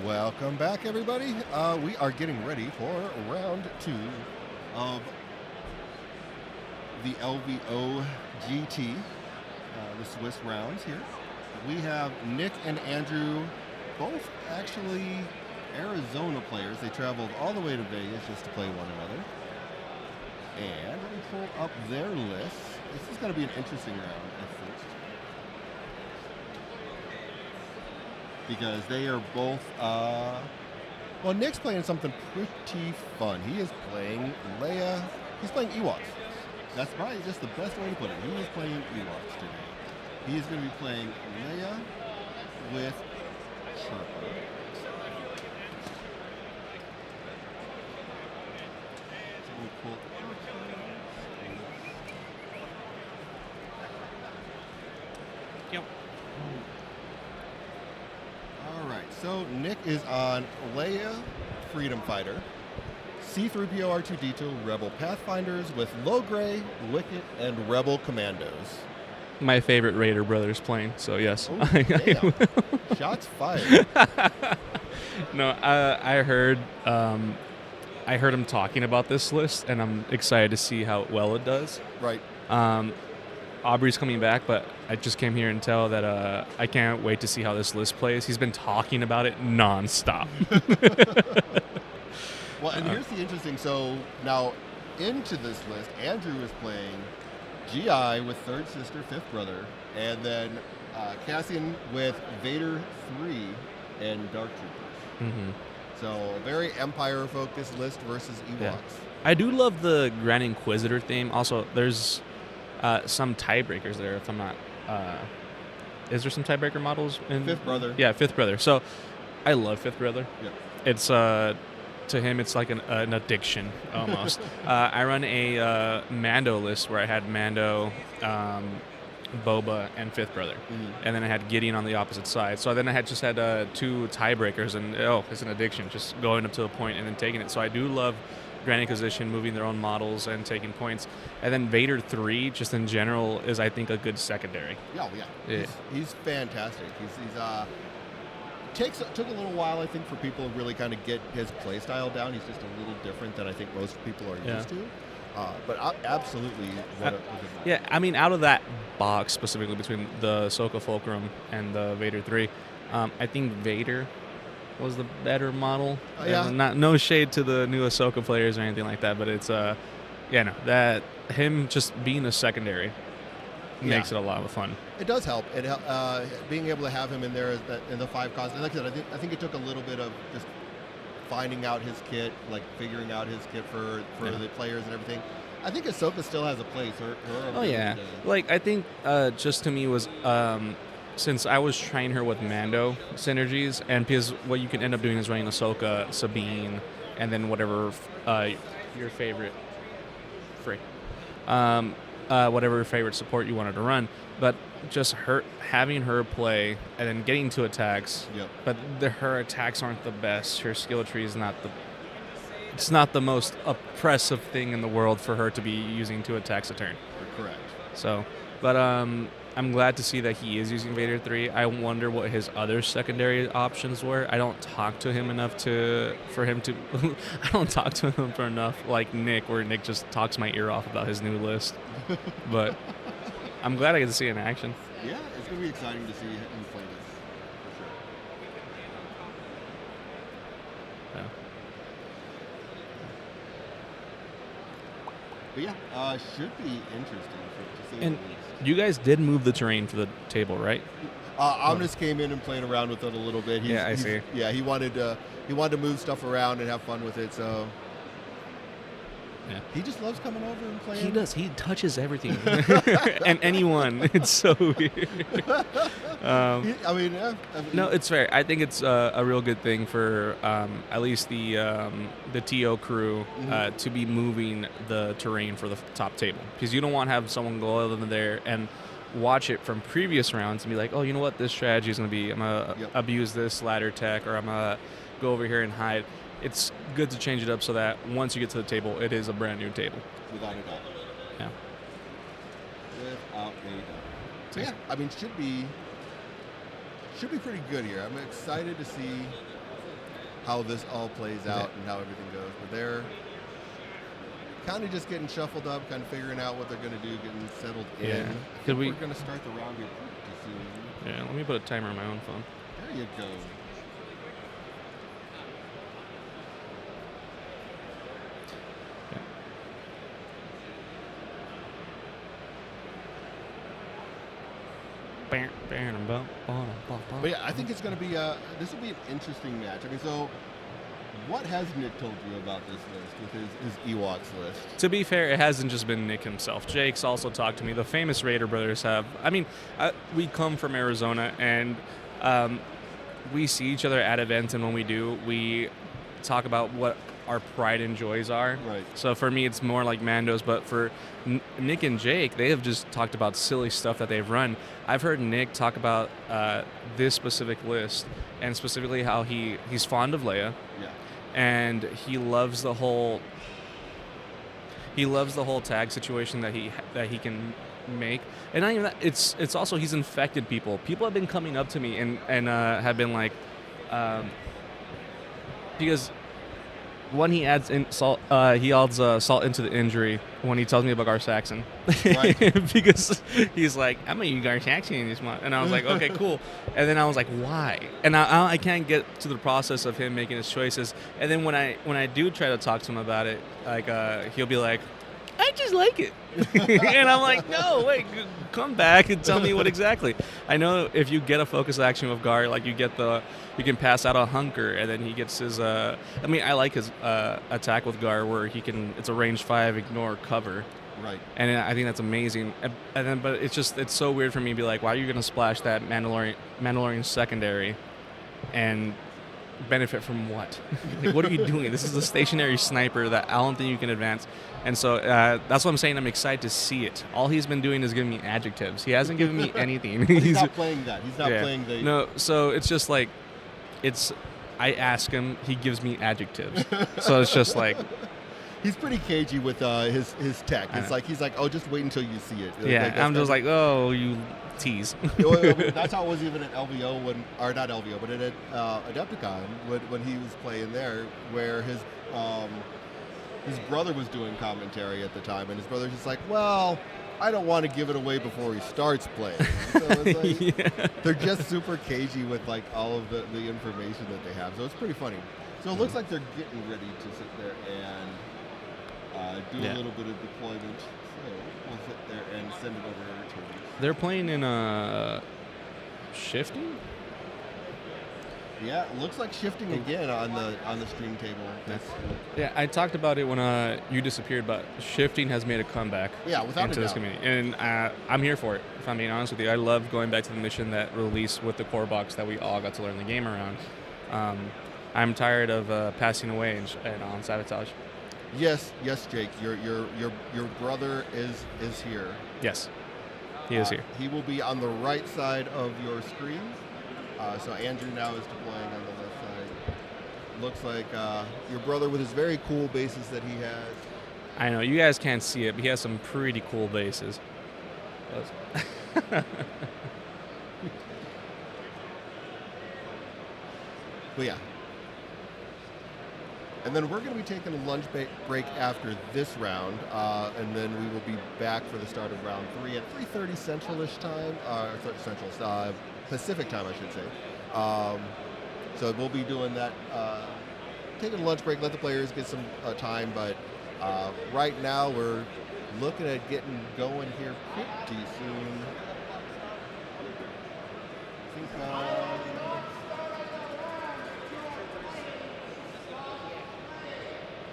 Welcome back, everybody. We are getting ready for round 2 of the LVO GT, the Swiss rounds here. We have Nick and Andrew, both actually Arizona players. They traveled all the way to Vegas just to play one another. And let me pull up their list. This is going to be an interesting round, I think. Because they are both, well, Nick's playing something pretty fun. He is playing Leia. He's playing Ewoks. That's probably just the best way to put it. He is playing Ewoks today. He is going to be playing Leia with Chopper. Let me pull. Yep. All right, so Nick is on Leia, Freedom Fighter, C-3PO R2-D2 Rebel Pathfinders with Logray, Wicket, and Rebel Commandos. My favorite Raider brothers plane, so yes. Oh, damn. Shots fired. No, I heard him talking about this list, and I'm excited to see how well it does. Right. Aubrey's coming back, but I just came here and tell that I can't wait to see how this list plays. He's been talking about it nonstop. Well, and here's the interesting, so now into this list, Andrew is playing GI with Third Sister, Fifth Brother, and then Cassian with Vader 3 and Dark Troopers. Mm-hmm. So a very Empire-focused list versus Ewoks. Yeah. I do love the Grand Inquisitor theme. Also, there's some tiebreakers there, if I'm not... is there some tiebreaker models in... Fifth Brother. Yeah, Fifth Brother. So, I love Fifth Brother. Yep. It's, to him, it's like an addiction, almost. I run a Mando list where I had Mando, Boba, and Fifth Brother. Mm-hmm. And then I had Gideon on the opposite side. So then I had 2 tiebreakers, and it's an addiction, just going up to a point and then taking it. So I do love Grand Inquisition moving their own models and taking points. And then Vader 3, just in general, is, I think, a good secondary. Oh, yeah. He's fantastic. Took a little while, I think, for people to really kind of get his play style down. He's just a little different than I think most people are used to. But absolutely. Yeah, I mean, out of that box, specifically between the Ahsoka Fulcrum and the Vader 3, I think Vader was the better model. No shade to the new Ahsoka players or anything like that, but it's, that him just being a secondary makes it a lot of fun. It does help. Being able to have him in there in the 5 cost. And like I said, I think it took a little bit of just finding out his kit, like figuring out his kit for the players and everything. I think Ahsoka still has a place. Like, I think just to me was since I was trying her with Mando synergies, and because what you can end up doing is running Ahsoka, Sabine, and then whatever your favorite whatever your favorite support you wanted to run, but just having her play and then getting 2 attacks. Yep. But her attacks aren't the best. Her skill tree is it's not the most oppressive thing in the world for her to be using 2 attacks a turn. Correct. So, but I'm glad to see that he is using Vader 3. I wonder what his other secondary options were. I don't talk to him enough for him to I don't talk to him for enough like Nick, where Nick just talks my ear off about his new list. But I'm glad I get to see it in action. Yeah, it's going to be exciting to see him play this, for sure. Yeah. But yeah, should be interesting to see. And you guys did move the terrain for the table, right? Omnis came in and played around with it a little bit. I see. Yeah, he wanted to move stuff around and have fun with it. So yeah, he just loves coming over and playing. He does. He touches everything and anyone. It's so weird. No, it's fair. I think it's a real good thing for at least the TO crew to be moving the terrain for the top table, because you don't want to have someone go over there and watch it from previous rounds and be like, oh, you know what, this strategy is going to be, I'm going to abuse this ladder tech, or I'm going to go over here and hide. It's good to change it up so that once you get to the table, it is a brand new table. Without a doubt. Yeah. Without a doubt. So yeah, I mean, should be pretty good here. I'm excited to see how this all plays out and how everything goes. But they're kind of just getting shuffled up, kind of figuring out what they're going to do, getting settled in. We're going to start the round here pretty soon. Yeah, let me put a timer on my own phone. There you go. But yeah, I think it's going to be this will be an interesting match. I mean, so what has Nick told you about this list with his Ewoks list? To be fair, it hasn't just been Nick himself. Jake's also talked to me. The famous Raider brothers have. I mean, we come from Arizona, and we see each other at events, and when we do, we talk about what our pride and joys are. Right. So for me, it's more like Mando's, but for Nick and Jake, they have just talked about silly stuff that they've run. I've heard Nick talk about this specific list, and specifically how he's fond of Leia. Yeah. And he loves the whole tag situation that he can make. And not even that, it's also he's infected people. People have been coming up to me and have been like, because when he adds in salt, he adds salt into the injury when he tells me about Gar Saxon. Right. Because he's like, I'm gonna use Gar Saxon in this month, and I was like, okay, cool. And then I was like, why? And I can't get to the process of him making his choices. And then when I do try to talk to him about it, like he'll be like, I just like it. And I'm like, no, wait, come back and tell me what exactly. I know if you get a focus action with Gar, like you can pass out a hunker, and then he gets his, I like his attack with Gar where it's a range 5, ignore cover. Right. And I think that's amazing. But it's so weird for me to be like, why are you going to splash that Mandalorian secondary and benefit from what? Like, what are you doing? This is a stationary sniper that I don't think you can advance. And so that's what I'm saying. I'm excited to see it. All he's been doing is giving me adjectives. He hasn't given me anything. He's not playing that. He's not playing the... No, so it's just like, I ask him, he gives me adjectives. So it's just like... He's pretty cagey with his tech. It's like he's like, oh, just wait until you see it. Yeah, like, I'm just like, oh, you tease. That's how it was even at LVO or not LVO, but at Adepticon when he was playing there, where his brother was doing commentary at the time, and his brother's just like, well, I don't want to give it away before he starts playing. So it's like, they're just super cagey with like all of the information that they have. So it's pretty funny. So it looks like they're getting ready to sit there and do a little bit of deployment. So we'll sit there and send it over to... They're playing in shifting? Yeah, it looks like shifting again on the stream table. Yeah, I talked about it when you disappeared, but shifting has made a comeback. Yeah, without into a this doubt. community, and I'm here for it. If I'm being honest with you, I love going back to the mission that released with the core box that we all got to learn the game around. I'm tired of passing away and on sabotage. Yes, Jake. Your brother is here. Yes, he is here. He will be on the right side of your screen. So Andrew now is deploying on the left side. Looks like your brother with his very cool bases that he has. I know you guys can't see it, but he has some pretty cool bases. But yeah. And then we're going to be taking a lunch break after this round, and then we will be back for the start of round 3 at 3:30 Central-ish time, Pacific time, I should say. So we'll be doing that, taking a lunch break, let the players get some time, but right now we're looking at getting going here pretty soon. I think...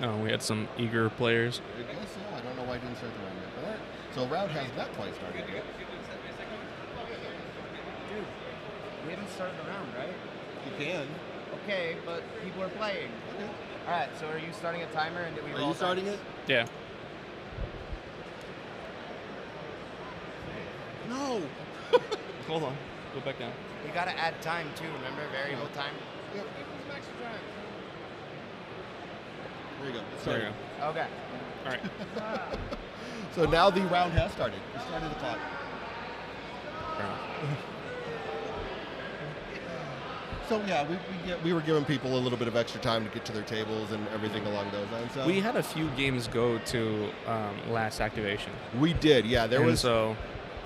Oh, we had some eager players. I guess so. I don't know why I didn't start the round yet. All right. So round has not quite started yet. Dude, we haven't started the round, right? You can. Okay, but people are playing. Okay. All right, so are you starting a timer and did we Are roll you starting dice? it? Yeah. No. Hold on. Go back down. We gotta add time too, remember? Variable time. Yep. There you go. It's There you started. go. Okay. All right. So now the round has started. We started the clock. So yeah, we were giving people a little bit of extra time to get to their tables and everything along those lines. So We had a few games go to last activation. we did, yeah. There And was so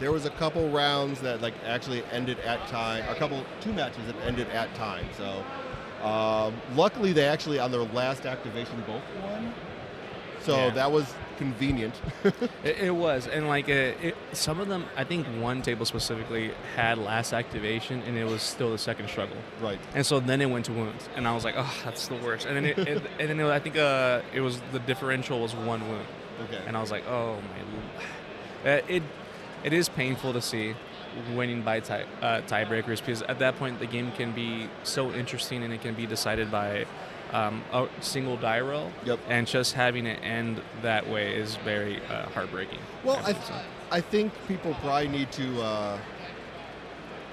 a couple rounds that like actually ended at time. Two matches that ended at time. So luckily they actually on their last activation both won. So Yeah. that was convenient. it was, and like some of them, I think one table specifically had last activation, and it was still the second struggle. Right. And so then it went to wounds, and I was like, oh, that's the worst. And then I think it was the differential was 1 wound, Okay. and I was like, oh my. It is painful to see winning by tiebreakers, because at that point the game can be so interesting and it can be decided by a single die roll. Yep. And just having it end that way is very heartbreaking. Well, I think people probably need to.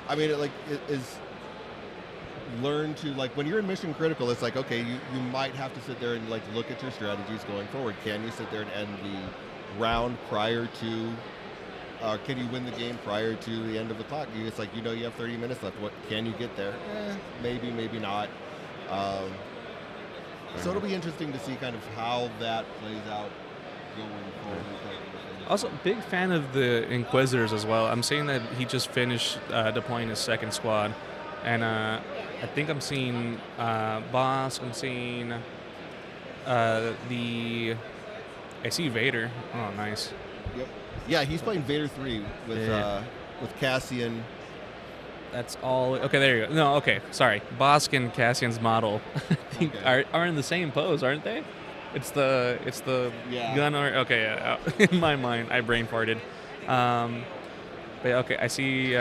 I mean, is learn to like when you're in mission critical. It's like okay, you might have to sit there and like look at your strategies going forward. Can you sit there and end the round prior to? Can you win the game prior to the end of the clock? It's like you have 30 minutes left. What can you get there? Maybe, maybe not. So it'll be interesting to see kind of how that plays out going forward. Also, big fan of the Inquisitors as well. I'm seeing that he just finished deploying his second squad, and I think I'm seeing Boss. I'm seeing I see Vader. Oh, nice. Yep. Yeah, he's playing Vader 3 with Cassian. That's all. Okay, there you go. No, okay, sorry. Bosk and Cassian's model I think are in the same pose, aren't they? It's the Yeah. gun. Okay, yeah. In my mind, I brain farted. But okay, I see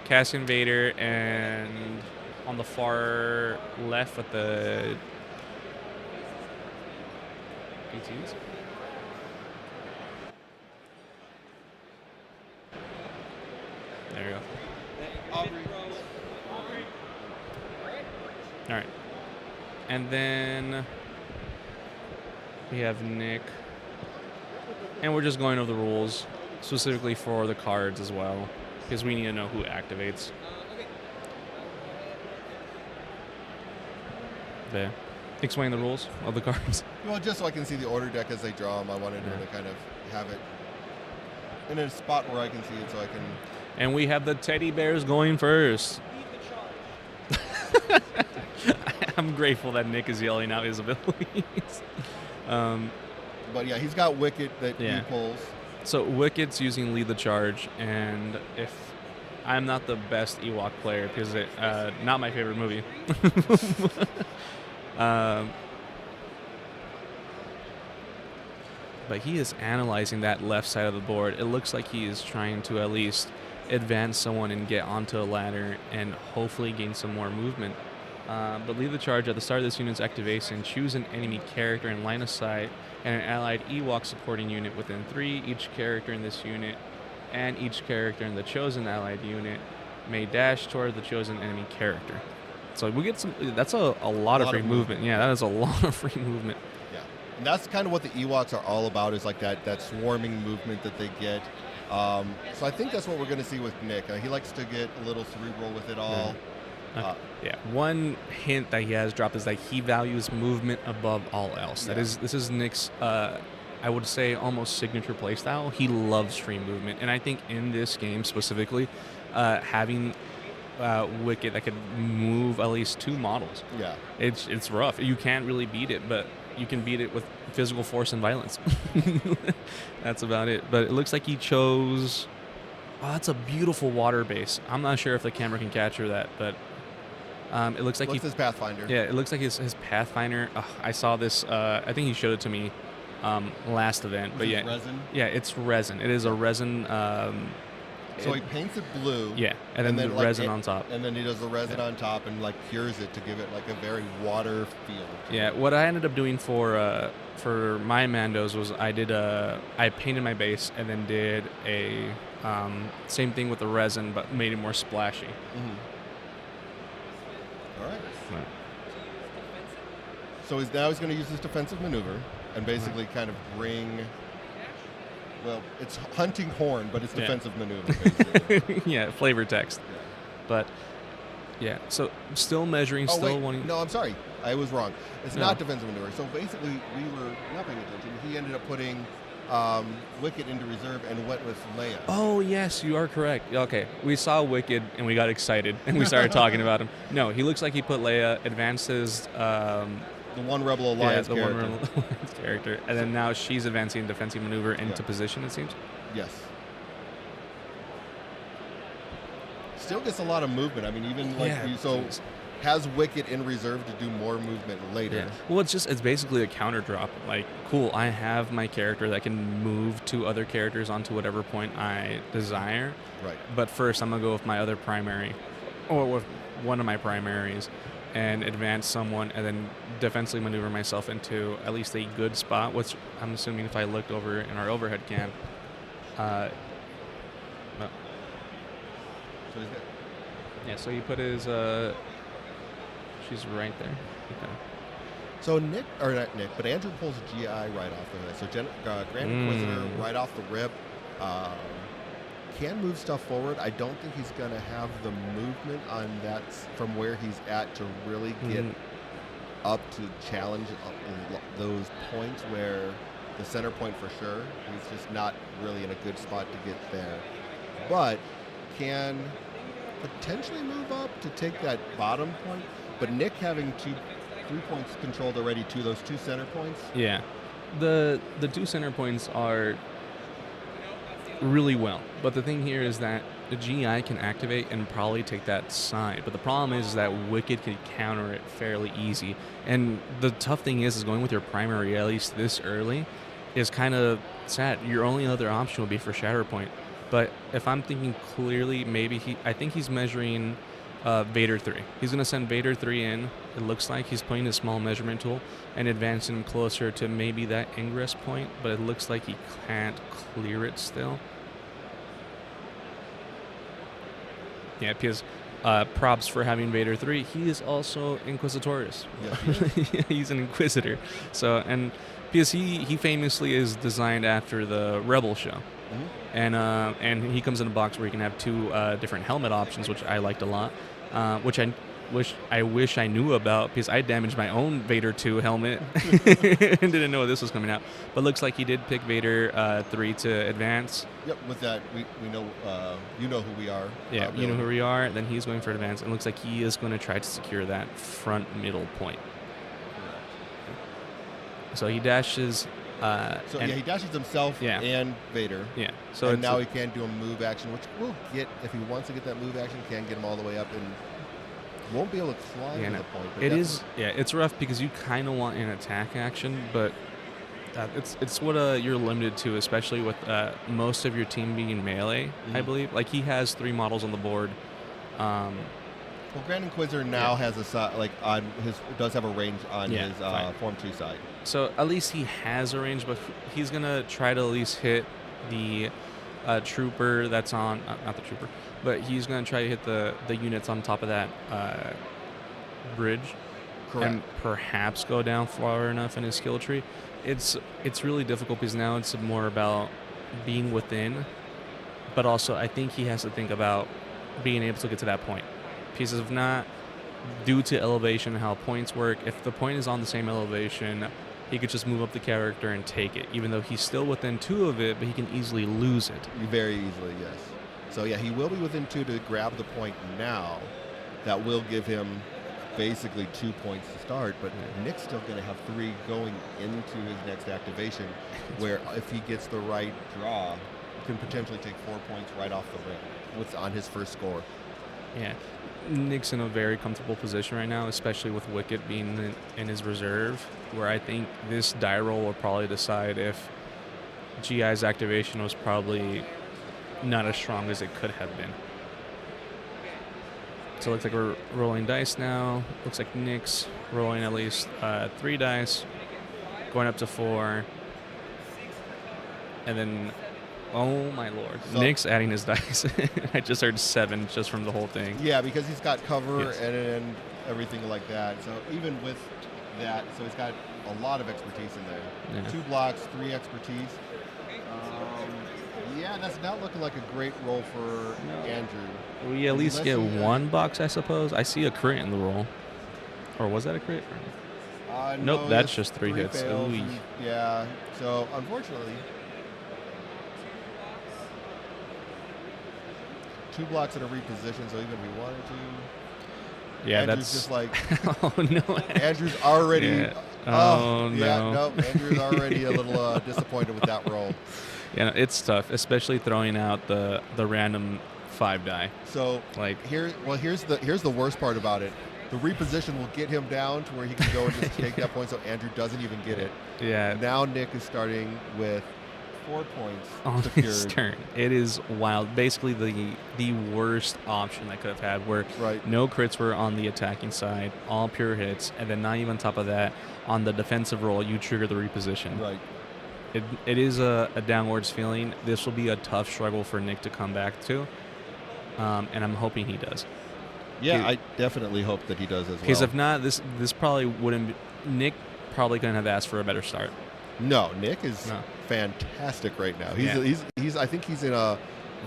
Cassian, Vader, and on the far left with the ATs. There you go. All right. And then we have Nick. And we're just going over the rules, specifically for the cards as well, because we need to know who activates. There. Explain the rules of the cards. Well, just so I can see the order deck as they draw them, I wanted to kind of have it in a spot where I can see it so I can... And we have the teddy bears going first. I'm grateful that Nick is yelling out his abilities. But yeah, he's got Wicket that he pulls. So Wicket's using Lead the Charge, and if I'm not the best Ewok player, because not my favorite movie. But he is analyzing that left side of the board. It looks like he is trying to at least advance someone and get onto a ladder and hopefully gain some more movement. But lead the charge at the start of this unit's activation. Choose an enemy character in line of sight and an allied Ewok supporting unit within 3. Each character in this unit and each character in the chosen allied unit may dash toward the chosen enemy character. So we get some. That's a lot of free movement. Yeah, that is a lot of free movement. Yeah, and that's kind of what the Ewoks are all about. Is like that swarming movement that they get. So I think that's what we're going to see with Nick. He likes to get a little cerebral with it all. Yeah. One hint that he has dropped is that he values movement above all else. This is Nick's, I would say, almost signature playstyle. He loves free movement, and I think in this game specifically, having Wicket that could move at least 2 models. Yeah, it's rough. You can't really beat it, but you can beat it with physical force and violence. That's about it. But it looks like he chose. Oh, that's a beautiful water base. I'm not sure if the camera can capture that, but it looks like his Pathfinder. Yeah, it looks like his Pathfinder. I saw this. I think he showed it to me last event. But yeah, resin. Yeah, it's resin. It is a resin. So he paints it blue. Yeah, and then the resin on top. And then he does the resin on top and like cures it to give it like a very water feel. Yeah, what I ended up doing for my Mandos was I painted my base and then did a same thing with the resin, but made it more splashy. Mm-hmm. All right. So he's going to use this defensive maneuver and basically kind of bring. Well, it's hunting horn, but it's defensive maneuver, basically. Yeah, flavor text. Yeah. But Yeah. So still measuring, Oh, still wait. wanting. No, I'm sorry. I was wrong. It's No. not defensive maneuver. So basically, we were not paying attention. He ended up putting Wicket into reserve and went with Leia. Oh yes, you are correct. Okay, we saw Wicked and we got excited and we started talking about him. No, he looks like he put Leia, advances. The One Rebel Alliance the character. One Rebel Alliance character, and then now she's advancing defensive maneuver into position. It seems. Yes. Still gets a lot of movement. I mean, even like jeez. has Wicket in reserve to do more movement later. Yeah. Well, it's basically a counter drop. Like, cool, I have my character that can move two other characters onto whatever point I desire. Right. But first, I'm gonna go with my other primary, or with one of my primaries, and advance someone, and then defensively maneuver myself into at least a good spot. Which I'm assuming if I looked over in our overhead cam. Well, So he's got, yeah. So he put his. She's right there. Okay. so Nick, or not Nick, but Andrew pulls GI right off the hood. So Grand Inquisitor right off the rip. Can move stuff forward. I don't think he's going to have the movement on that from where he's at to really get up to challenge those points where the center point for sure. He's just not really in a good spot to get there. But can potentially move up to take that bottom point. But Nick having 3 points controlled already to those 2 center points. Yeah, the 2 center points are really well. But the thing here is that the GI can activate and probably take that side. But the problem is that Wicked can counter it fairly easy. And the tough thing is going with your primary, at least this early, is kind of sad. Your only other option would be for Shatterpoint. But if I'm thinking clearly, maybe I think he's measuring Vader 3. He's going to send Vader 3 in. It looks like he's putting a small measurement tool and advancing him closer to maybe that ingress point, but it looks like he can't clear it still. Yeah, because props for having Vader 3. He is also Inquisitorius. Yes, he is. He's an Inquisitor. So, and because he famously is designed after the Rebel show. And he comes in a box where you can have 2 different helmet options, which I liked a lot. Which I wish I knew about because I damaged my own Vader 2 helmet and didn't know this was coming out. But looks like he did pick Vader 3 to advance. Yep, with that, we know, you know who we are. Yeah, you know who we are. Then he's going for advance. And looks like he is going to try to secure that front middle point. So he dashes. He dashes himself and Vader. Yeah. So now he can do a move action, which will get, if he wants to get that move action, can get him all the way up and won't be able to climb to the point. It's rough because you kind of want an attack action, but it's what you're limited to, especially with most of your team being melee, I believe. Like, he has 3 models on the board. Well, Grand Inquisitor now has does have a range on his Form 2 side. So at least he has a range, but he's gonna try to at least hit the trooper that's on, not the trooper, but he's gonna try to hit the units on top of that bridge. Correct. And perhaps go down far enough in his skill tree. It's really difficult because now it's more about being within, but also I think he has to think about being able to get to that point. Because if not, due to elevation and how points work, if the point is on the same elevation, he could just move up the character and take it, even though he's still within 2 of it, but he can easily lose it. Very easily, yes. So yeah, he will be within 2 to grab the point now. That will give him basically 2 points to start, but Nick's still going to have 3 going into his next activation, where if he gets the right draw, he can potentially take 4 points right off the rim on his first score. Yeah. Nick's in a very comfortable position right now, especially with Wicket being in his reserve, where I think this die roll will probably decide if GI's activation was probably not as strong as it could have been. So it looks like we're rolling dice now. Looks like Nick's rolling at least 3 dice, going up to 4. And then, oh my lord, so Nick's adding his dice. I just heard 7 just from the whole thing. Yeah, because he's got cover and everything like that. So even with that, so he's got a lot of expertise in there. Yeah. 2 blocks, 3 expertise. Yeah, that's not looking like a great roll for Andrew. We at least Unless get he, one box, I suppose. I see a crit in the roll. Or was that a crit? Nope, no, that's he has just 3 hits. fails Ooh. and- yeah, so unfortunately, 2 blocks in a reposition, so even if he wanted to. Yeah, Andrew's that's just like, oh no. Andrew's already. Yeah. Yeah, No. no, Andrew's already a little disappointed with that roll. Yeah, it's tough, especially throwing out the random 5 die. So Like here's the worst part about it. The reposition will get him down to where he can go and just take that point, so Andrew doesn't even get it. yeah, Now Nick is starting with 4 points on his secured. turn. It is wild. Basically the worst option I could have had, where Right. no crits were on the attacking side, all pure hits, and then not even on top of that, on the defensive roll, you trigger the reposition. Right. It is a downwards feeling. This will be a tough struggle for Nick to come back to, and I'm hoping he does. Yeah, I definitely hope that he does as well. Because if not, this probably wouldn't. Nick probably couldn't have asked for a better start. No, Nick is No. fantastic right now. Yeah. He's I think he's in a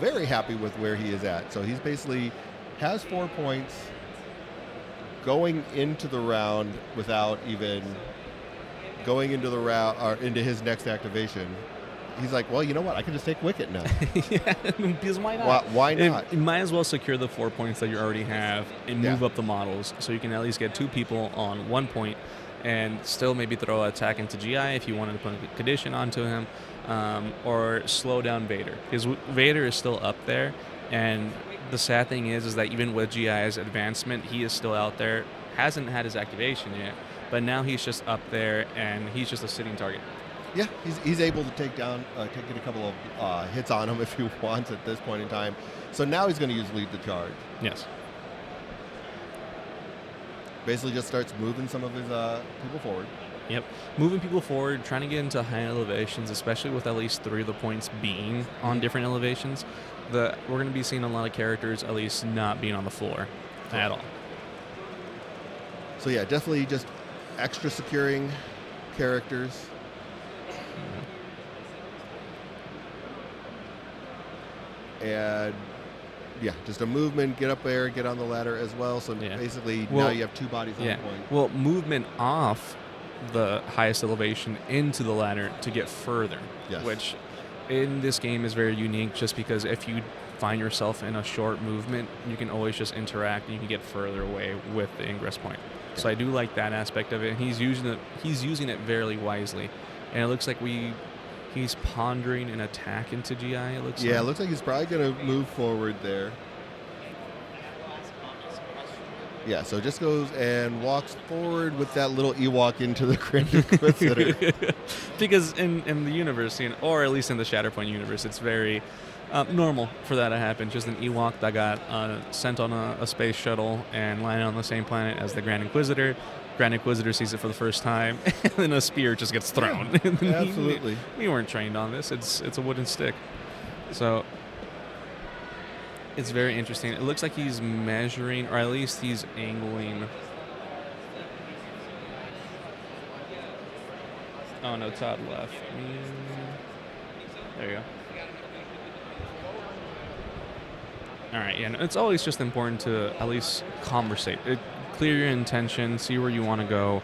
very happy with where he is at. So he's basically has 4 points going into the round without even going into the round or into his next activation. He's like, well, you know what? I can just take Wicket now. Yeah, because why not? Why not? You might as well secure the 4 points that you already have and move Yeah. up the models, so you can at least get 2 people on 1 point, and still maybe throw an attack into GI if you wanted to put a condition onto him, or slow down Vader, because Vader is still up there. And the sad thing is that even with GI's advancement, he is still out there, hasn't had his activation yet, but now he's just up there and he's just a sitting target. Yeah, he's able to take get a couple of hits on him if he wants at this point in time. So now he's going to use lead the charge. Yes. Basically, just starts moving some of his people forward. Yep. Moving people forward, trying to get into high elevations, especially with at least 3 of the points being on different elevations. We're going to be seeing a lot of characters at least not being on the floor at all. So yeah, definitely just extra securing characters. And yeah, just a movement, get up there, get on the ladder as well. So Yeah. basically now Well, you have 2 bodies on Yeah. point. Well, movement off the highest elevation into the ladder to get further, Yes. which in this game is very unique, just because if you find yourself in a short movement, you can always just interact and you can get further away with the ingress point. So I do like that aspect of it. And he's using it very wisely. And it looks like he's pondering an attack into GI, it looks Yeah, it like. looks like he's probably going to move forward there. Yeah, so just goes and walks forward with that little Ewok into the Grand Inquisitor. Because in the universe, or at least in the Shatterpoint universe, it's very normal for that to happen. Just an Ewok that got sent on a space shuttle and landed on the same planet as the Grand Inquisitor. Grand Inquisitor sees it for the first time, and then a spear just gets thrown. Absolutely. We weren't trained on this. It's a wooden stick. So it's very interesting. It looks like he's measuring, or at least he's angling. Oh no, Todd left. There you go. All right, yeah, no, it's always just important to at least conversate. Clear your intention, see where you want to go.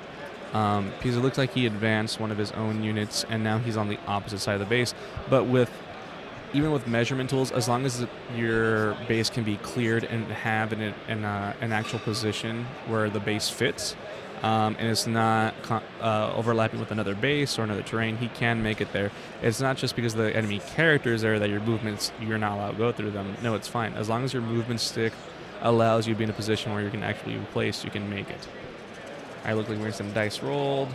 Because it looks like he advanced one of his own units, and now he's on the opposite side of the base. But even with measurement tools, as long as your base can be cleared and have an actual position where the base fits, and it's not overlapping with another base or another terrain, he can make it there. It's not just because the enemy character is there that your movements, you're not allowed to go through them. No, it's fine. As long as your movement stick allows you to be in a position where you can actually replace, you can make it. I look like we're some dice rolled.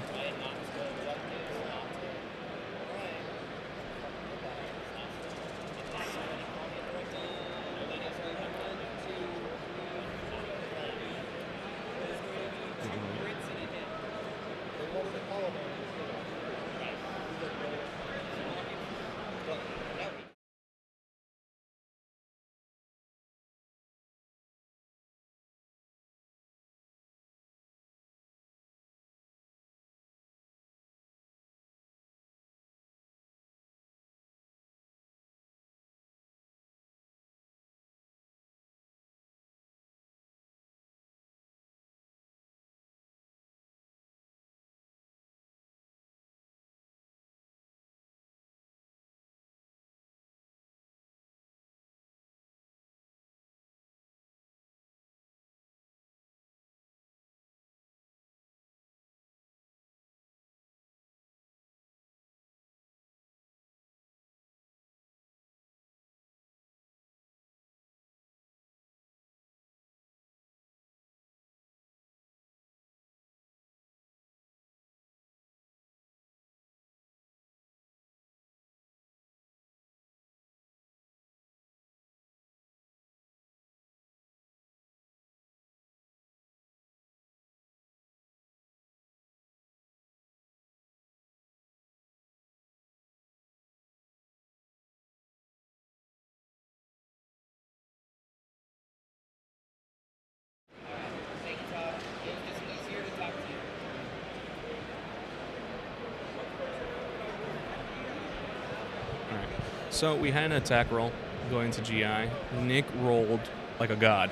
So we had an attack roll going to GI. Nick rolled like a god.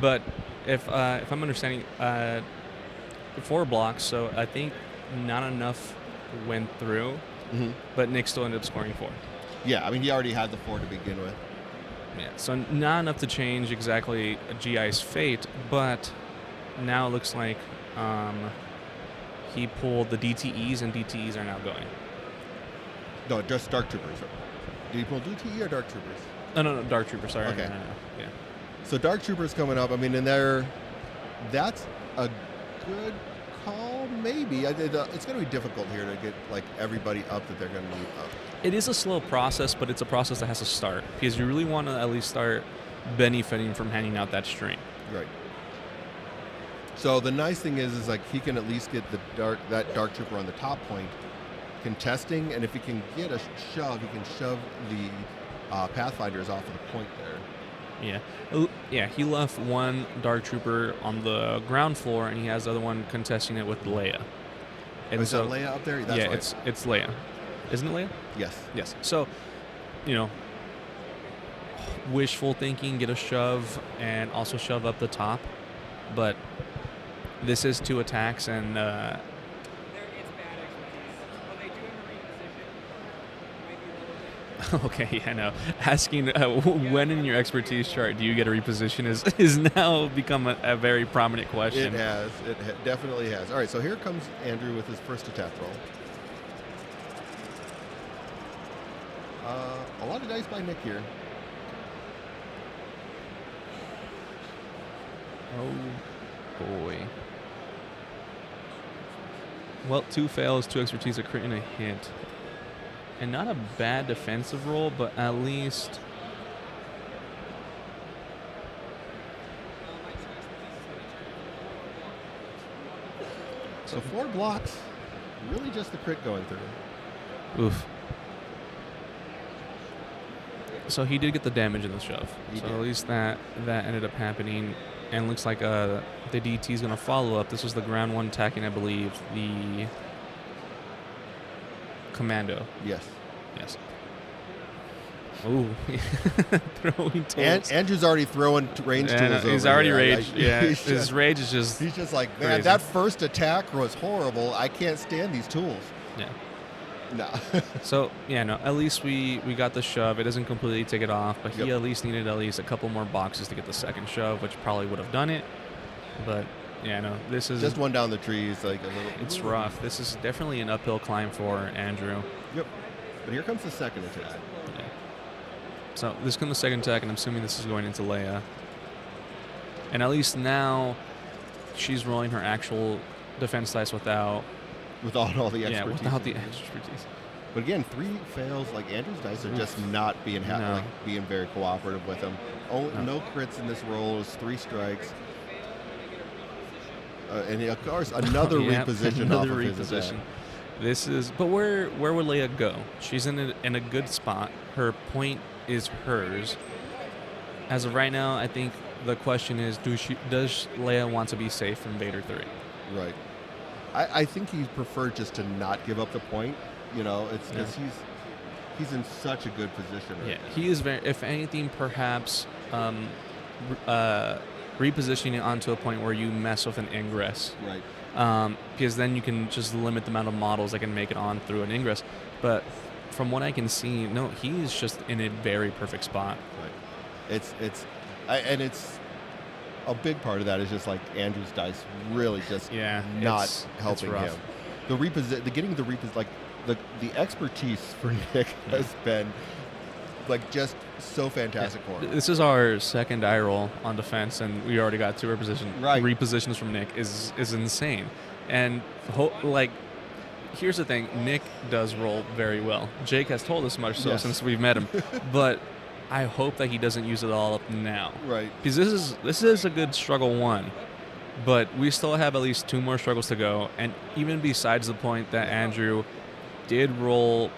But if I'm understanding, 4 blocks, so I think not enough went through, but Nick still ended up scoring 4. Yeah, I mean, he already had the 4 to begin with. Yeah, so not enough to change exactly GI's fate, but now it looks like he pulled the DTEs, and DTEs are now going. No, just Dark Troopers. Did he pull DTE or Dark Troopers? No, Dark Trooper, sorry. Okay. No. Yeah. So Dark Troopers coming up. I mean, that's a good call, maybe. It's going to be difficult here to get like everybody up that they're going to need up. It is a slow process, but it's a process that has to start because you really want to at least start benefiting from handing out that string. Right. So the nice thing is like he can at least get that Dark Trooper on the top point contesting, and if he can get a shove, he can shove the Pathfinders off of the point there. Yeah, he left one Dark Trooper on the ground floor, and he has the other one contesting it with Leia. And Is that Leia up there? That's yeah, right. it's Leia. Isn't it Leia? Yes. Yes. So, wishful thinking, get a shove, and also shove up the top. But this is 2 attacks, and okay, yeah, no. Asking when in your expertise chart do you get a reposition is now become a very prominent question. It has. Definitely has. All right, so here comes Andrew with his first attack roll. A lot of dice by Nick here. Oh, boy. Well, 2 fails, 2 expertise, a crit, and a hit. And not a bad defensive roll, but at least... So 4 blocks, really just the crit going through. Oof. So he did get the damage in the shove. He so did. at least that ended up happening. And looks like the DT is going to follow up. This was the ground 1 attacking, I believe, the Commando. Yes. Yes. Ooh. Throwing tools. Andrew's already throwing range tools over. He's already here. raged. Yeah, he's his rage is just... He's just like, man, crazy. that first attack was horrible. I can't stand these tools. Yeah. No. So, yeah, no, at least we got the shove. It doesn't completely take it off, but he Yep. at least needed at least a couple more boxes to get the second shove, which probably would have done it. But, yeah, no, this is... Just one down the trees, like a little... It's rough. This is definitely an uphill climb for Andrew. Yep. But here comes the second attack. Yeah. So this comes the second attack, and I'm assuming this is going into Leia. And at least now she's rolling her actual defense dice without Without all the expertise. without the expertise. But again, 3 fails. Like Andrew's dice are just not being No. being very cooperative with him. No crits in this roll. It's 3 strikes. And of course, another Yep, reposition another off of his reposition. attack. This is, but where would Leia go? She's in a good spot. Her point is hers. As of right now, I think the question is, does Leia want to be safe from Vader 3? Right. I think he preferred just to not give up the point. It's because he's in such a good position. Right Yeah, now. he is very. If anything, perhaps repositioning it onto a point where you mess with an ingress. Right. Because then you can just limit the amount of models that can make it on through an ingress. But from what I can see, no, he's just in a very perfect spot. Right. It's a big part of that is just like Andrew's dice really just not it's helping rough. him. The expertise for Nick has been like just so fantastic for him. This is our second die roll on defense, and we already got 2 Right. repositions from Nick. Is insane. And here's the thing: Nick does roll very well. Jake has told us much so Yes. since we've met him, but I hope that he doesn't use it all up now. Right. Because this is a good struggle 1, but we still have at least 2 more struggles to go. And even besides the point that Andrew did roll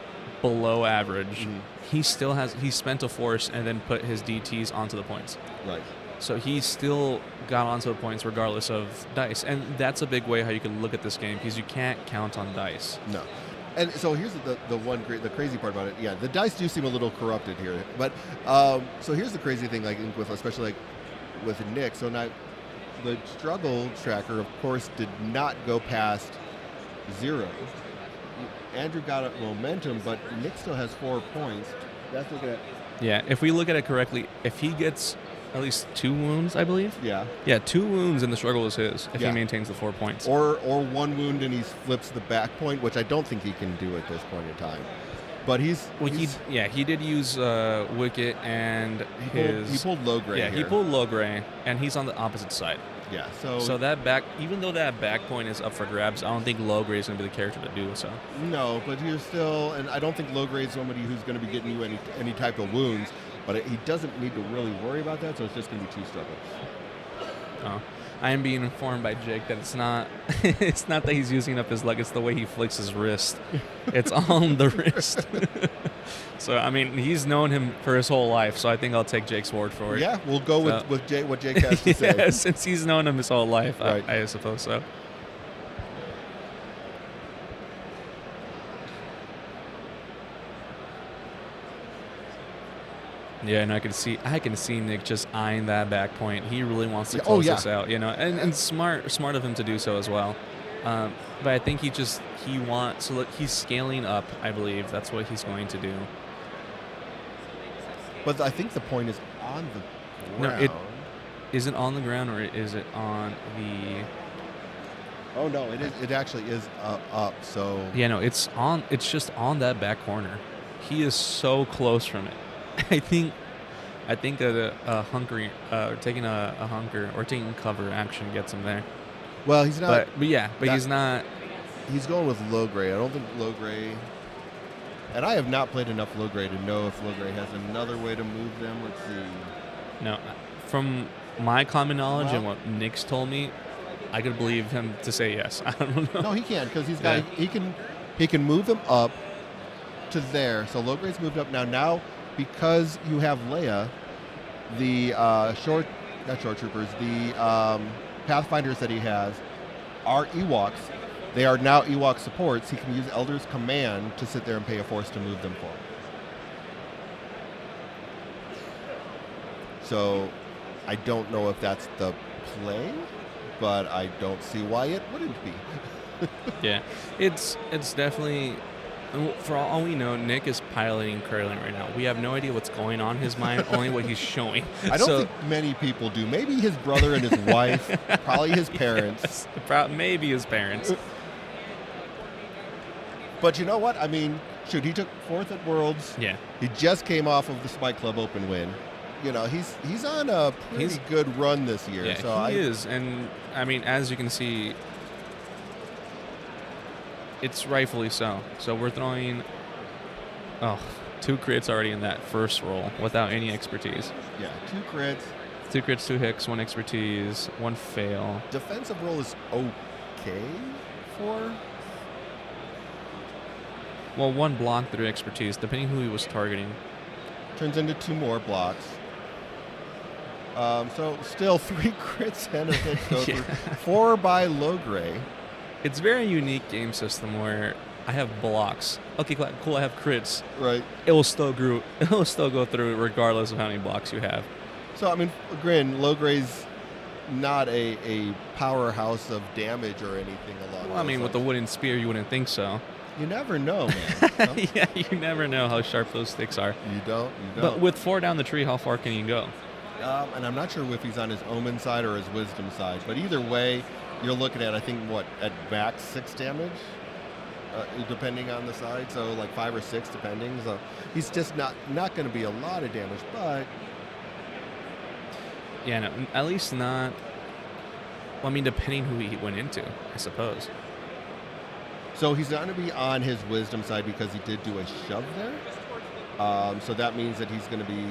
below average, he spent a force and then put his DTs onto the points. Right. So he still got onto the points regardless of dice. And that's a big way how you can look at this game, because you can't count on dice. No. And so here's the crazy part about it. Yeah, the dice do seem a little corrupted here. But so here's the crazy thing, like with especially like with Nick. So now the struggle tracker, of course, did not go past 0. Andrew got a momentum, but Nick still has 4 points. That's looking at. Yeah, if we look at it correctly, if he gets at least 2 wounds, I believe. Yeah. Yeah, 2 wounds and the struggle is his if Yeah. he maintains the 4 points. Or 1 wound and he flips the back point, which I don't think he can do at this point in time. But he did use Wicket and he pulled low gray. Yeah, here. he pulled low gray, and he's on the opposite side. Yeah, So that back, even though that back point is up for grabs, I don't think low gray is going to be the character to do so. No, but you're still, and I don't think low grade is somebody who's going to be getting you any type of wounds. But he doesn't need to really worry about that, so it's just going to be 2 struggles. Oh, I am being informed by Jake that it's not it's not that he's using up his leg, it's the way he flicks his wrist. It's on the wrist. So, I mean, he's known him for his whole life, so I think I'll take Jake's word for it. Yeah, we'll go with Jake, what Jake has to say. Yeah, since he's known him his whole life, right. I suppose so. Yeah, and I can see Nick just eyeing that back point. He really wants to close this out, and smart of him to do so as well. But I think he wants. So look, he's scaling up. I believe that's what he's going to do. But I think the point is on the ground. No, is it on the ground or is it on the? Oh no, it is. It actually is up. So yeah, no, it's on. It's just on that back corner. He is so close from it. I think that taking a hunker or taking cover action gets him there. Well, he's not. But he's not. He's going with low gray. I don't think low gray. And I have not played enough low gray to know if low gray has another way to move them. Let's see. No, from my common knowledge and what Nick's told me, I could believe him to say yes. I don't know. No, he can because he's got. Yeah. He can move them up to there. So low gray's moved up now. Now, because you have Leia, the not short troopers, the Pathfinders that he has are Ewoks. They are now Ewok supports. He can use Elder's Command to sit there and pay a force to move them forward. So I don't know if that's the play, but I don't see why it wouldn't be. Yeah, it's definitely. For all we know, Nick is piloting curling right now. We have no idea what's going on in his mind, only what he's showing. I don't think many people do. Maybe his brother and his wife, probably his parents. Yes, maybe his parents. But you know what? I mean, shoot, he took 4th at Worlds. Yeah. He just came off of the Spike Club Open win. You know, he's on a pretty good run this year. Yeah, so he is. And, I mean, as you can see, it's rightfully so. So we're throwing 2 crits already in that first roll without any expertise. Yeah, 2 crits. 2 crits, 2 hicks, 1 expertise, 1 fail. Defensive roll is okay for? Well, 1 block, 3 expertise, depending who he was targeting. Turns into 2 more blocks. So still 3 crits and a hit. So Yeah. 4 by low gray. It's a very unique game system where I have blocks. Okay, cool. I have crits. Right. It will still go through regardless of how many blocks you have. So I mean, grin. Low gray's not a powerhouse of damage or anything along. Well, I mean, with the wooden spear, you wouldn't think so. You never know, man. No? Yeah, you never know how sharp those sticks are. You don't. But with 4 down the tree, how far can you go? And I'm not sure if he's on his Omen side or his Wisdom side. But either way, you're looking at, I think, at max 6 damage, depending on the side. So like 5 or 6, depending. So he's just not going to be a lot of damage, but yeah, no, at least not. Well, I mean, depending who he went into, I suppose. So he's going to be on his Wisdom side because he did do a shove there. So that means that he's going to be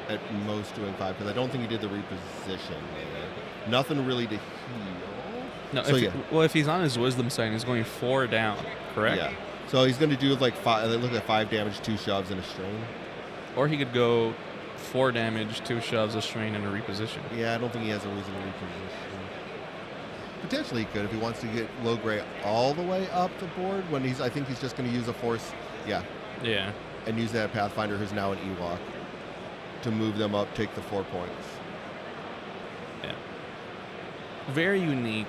at most doing 5 because I don't think he did the reposition there. Nothing really to heal. No, so, if he's on his Wisdom side, he's going 4 down, correct? Yeah. So he's going to do like 5. Look at 5 damage, 2 shoves, and a strain. Or he could go 4 damage, 2 shoves, a strain, and a reposition. Yeah, I don't think he has a reason to reposition. potentially he could if he wants to get low gray all the way up the board. When I think he's just going to use a force, Yeah. and use that Pathfinder who's now an Ewok to move them up, take the 4 points. Yeah. Very unique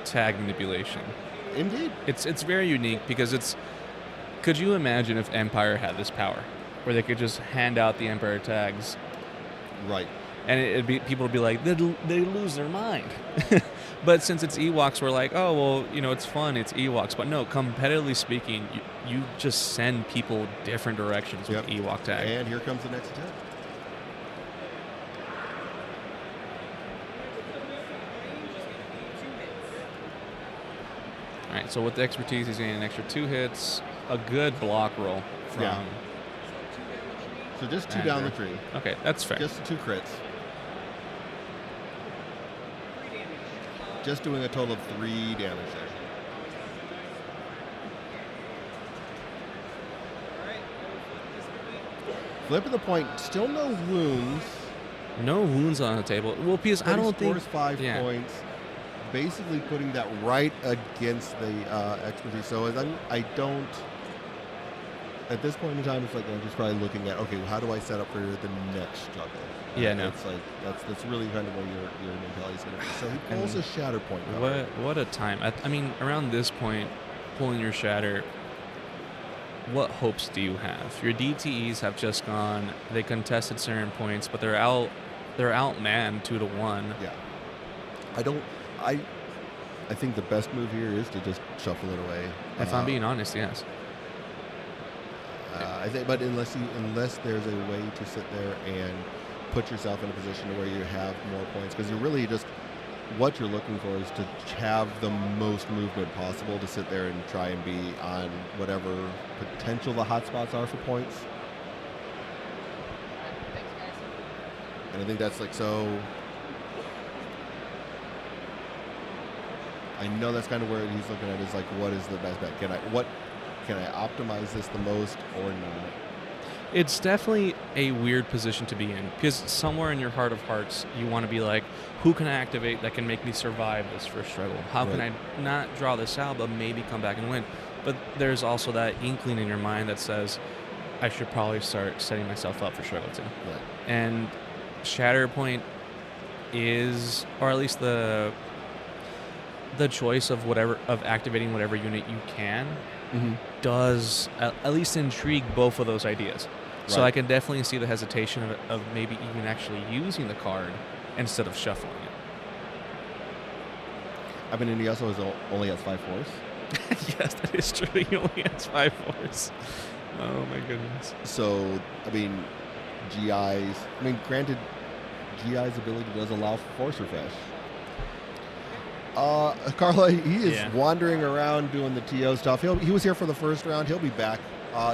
tag manipulation. Indeed. It's very unique because it's. Could you imagine if Empire had this power, where they could just hand out the Empire tags, Right. and people would be like, they lose their mind. But since it's Ewoks, we're like, oh well, it's fun, it's Ewoks. But no, competitively speaking, you just send people different directions with Ewok tag. And here comes the next attack. All right, so with the expertise, he's getting an extra 2 hits, a good block roll from. Yeah. So just 2 down the tree. Okay, that's fair. Just 2 crits. Just doing a total of 3 damage there. Flip of the point, still no wounds. No wounds on the table. Well, because But I don't he think. scores 5 points, basically putting that right against the expertise. So I don't. At this point in time, it's like I'm just probably looking at, okay, how do I set up for the next struggle? Yeah, no. It's like that's really kind of where your mentality is going to be. So he pulls a Shatterpoint. What a time! I mean, around this point, pulling your Shatter. What hopes do you have? Your DTEs have just gone. They contested certain points, but they're outmanned 2-1. Yeah. I think the best move here is to just shuffle it away. If I'm being honest, yes. I think, but unless there's a way to sit there and put yourself in a position where you have more points, because you're really just what you're looking for is to have the most movement possible to sit there and try and be on whatever potential the hotspots are for points. And I think that's like so. I know that's kind of where he's looking at is like, what is the best bet? Can I optimize this the most or not? It's definitely a weird position to be in because somewhere in your heart of hearts, you want to be like, who can I activate that can make me survive this first struggle? How can I not draw this out, but maybe come back and win? But there's also that inkling in your mind that says, I should probably start setting myself up for struggle 2. Right. And Shatterpoint is, or at least the choice of activating whatever unit you can does at least intrigue both of those ideas. So I can definitely see the hesitation of maybe even actually using the card instead of shuffling it. I mean, and he also only has 5 force. Yes, that is true. He only has 5 force. Oh my goodness. So, I mean, granted, GI's ability does allow force refresh. Carla, he is wandering around doing the TO stuff. He was here for the first round. He'll be back.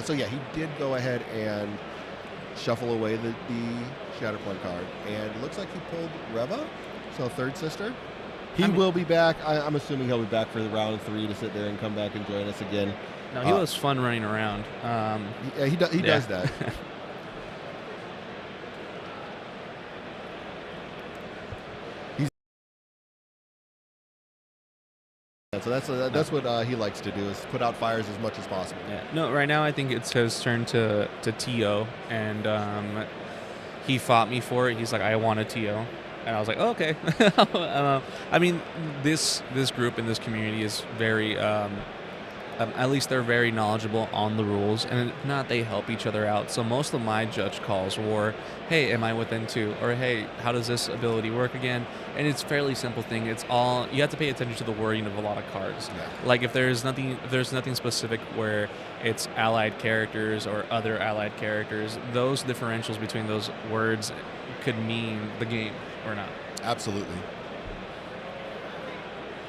So yeah, he did go ahead and shuffle away the Shatterpoint card, and it looks like he pulled Reva, so third sister. He will be back. I'm assuming he'll be back for the round 3 to sit there and come back and join us again. No, he was fun running around. He does that. So that's what he likes to do is put out fires as much as possible. Yeah. No, right now I think it's his turn to TO, and he fought me for it. He's like, I want a TO, and I was like, oh, okay. I mean, this group and this community is very, at least they're very knowledgeable on the rules, and if not, they help each other out. So most of my judge calls were, hey, am I within 2? Or hey, how does this ability work again? And it's a fairly simple thing. It's all, you have to pay attention to the wording of a lot of cards. Yeah. Like if there's nothing specific where it's allied characters or other allied characters, those differentials between those words could mean the game or not. Absolutely.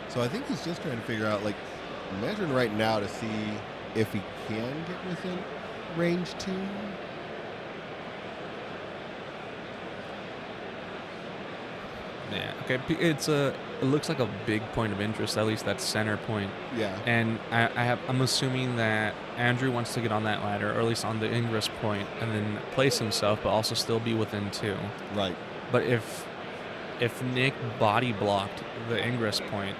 So I think he's just trying to figure out, like, measuring right now to see if he can get within range 2. Yeah. Okay. It looks like a big point of interest. At least that center point. Yeah. And I'm assuming that Andrew wants to get on that ladder, or at least on the ingress point, and then place himself, but also still be within 2. Right. But if if Nick body blocked the ingress point,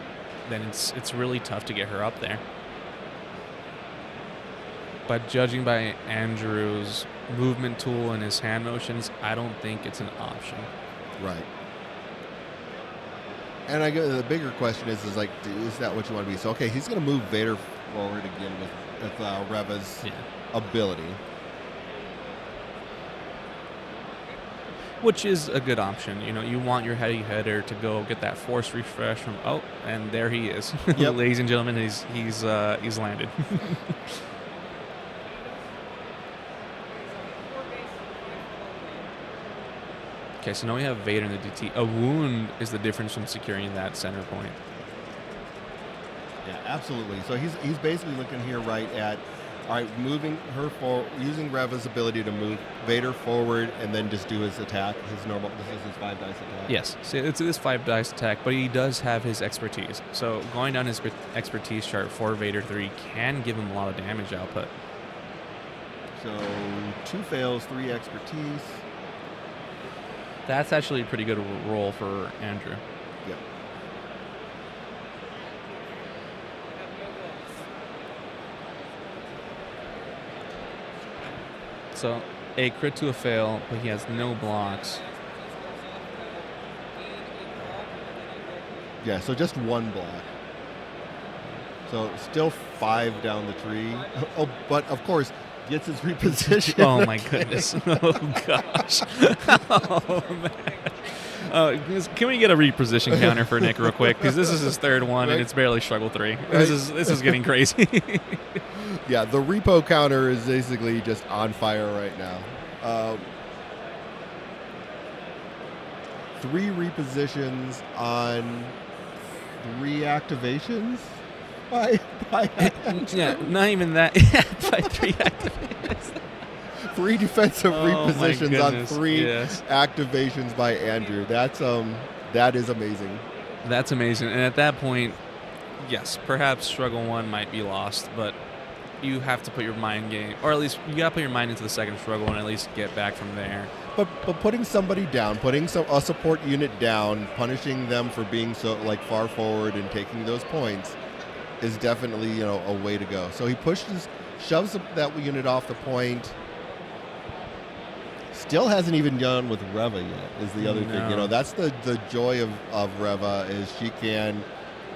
then it's really tough to get her up there. But judging by Andrew's movement tool and his hand motions, I don't think it's an option. Right. And I guess the bigger question is like, is that what you want to be? So, okay, he's going to move Vader forward again with Reva's ability. Which is a good option. You know, you want your heavy hitter to go get that force refresh from, and there he is. Yep. Ladies and gentlemen, he's landed. Okay, so now we have Vader in the DT. A wound is the difference from securing that center point. Yeah, absolutely. So he's basically looking here right at, all right, moving her forward, using Reva's ability to move Vader forward and then just do his attack, his normal, this is his 5 dice attack. Yes, so it's this 5 dice attack, but he does have his expertise. So going down his expertise chart for Vader 3 can give him a lot of damage output. So 2 fails, 3 expertise. That's actually a pretty good roll for Andrew. Yep. So a crit to a fail, but he has no blocks. Yeah, so just 1 block. So still 5 down the tree. Oh, but of course, gets his reposition. Oh my goodness. Oh gosh. Oh man. Can we get a reposition counter for Nick real quick? Because this is his 3rd one, right. and it's barely struggle 3. Right. This is getting crazy. Yeah, the repo counter is basically just on fire right now. 3 repositions on 3 activations by Yeah, not even that. By 3 activations. 3 defensive Oh, my repositions on goodness, 3 yes. activations by Andrew. That is amazing. That's amazing. And at that point, yes, perhaps struggle 1 might be lost, but you have to put your mind game, or at least you got to put your mind into the second struggle and at least get back from there. But putting somebody down, putting a support unit down, punishing them for being so far forward and taking those points is definitely a way to go. So he shoves that unit off the point. Still hasn't even done with Reva yet. Is the other thing. That's the joy of Reva is she can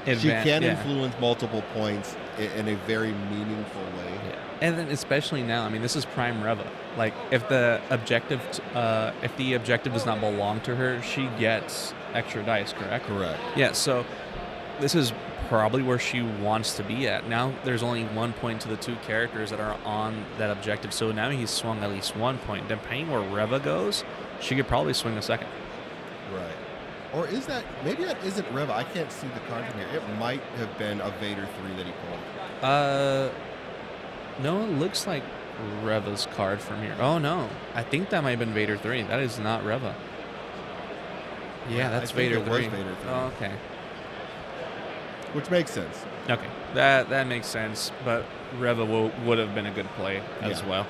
influence multiple points in a very meaningful way. Yeah. And then especially now, I mean, this is prime Reva. Like if the objective does not belong to her, she gets extra dice, correct? Correct. Yeah, so this is probably where she wants to be at. Now there's only 1 point to the 2 characters that are on that objective, so now he's swung at least 1 point. Depending where Reva goes, she could probably swing a second. Right. Or maybe that isn't Reva. I can't see the card from here. It might have been a Vader 3 that he pulled. No, it looks like Reva's card from here. Oh no, I think that might have been Vader 3. That is not Reva. Yeah, that's Vader 3. Was Vader 3. Oh, okay. Which makes sense. Okay, that makes sense. But Reva would have been a good play as well.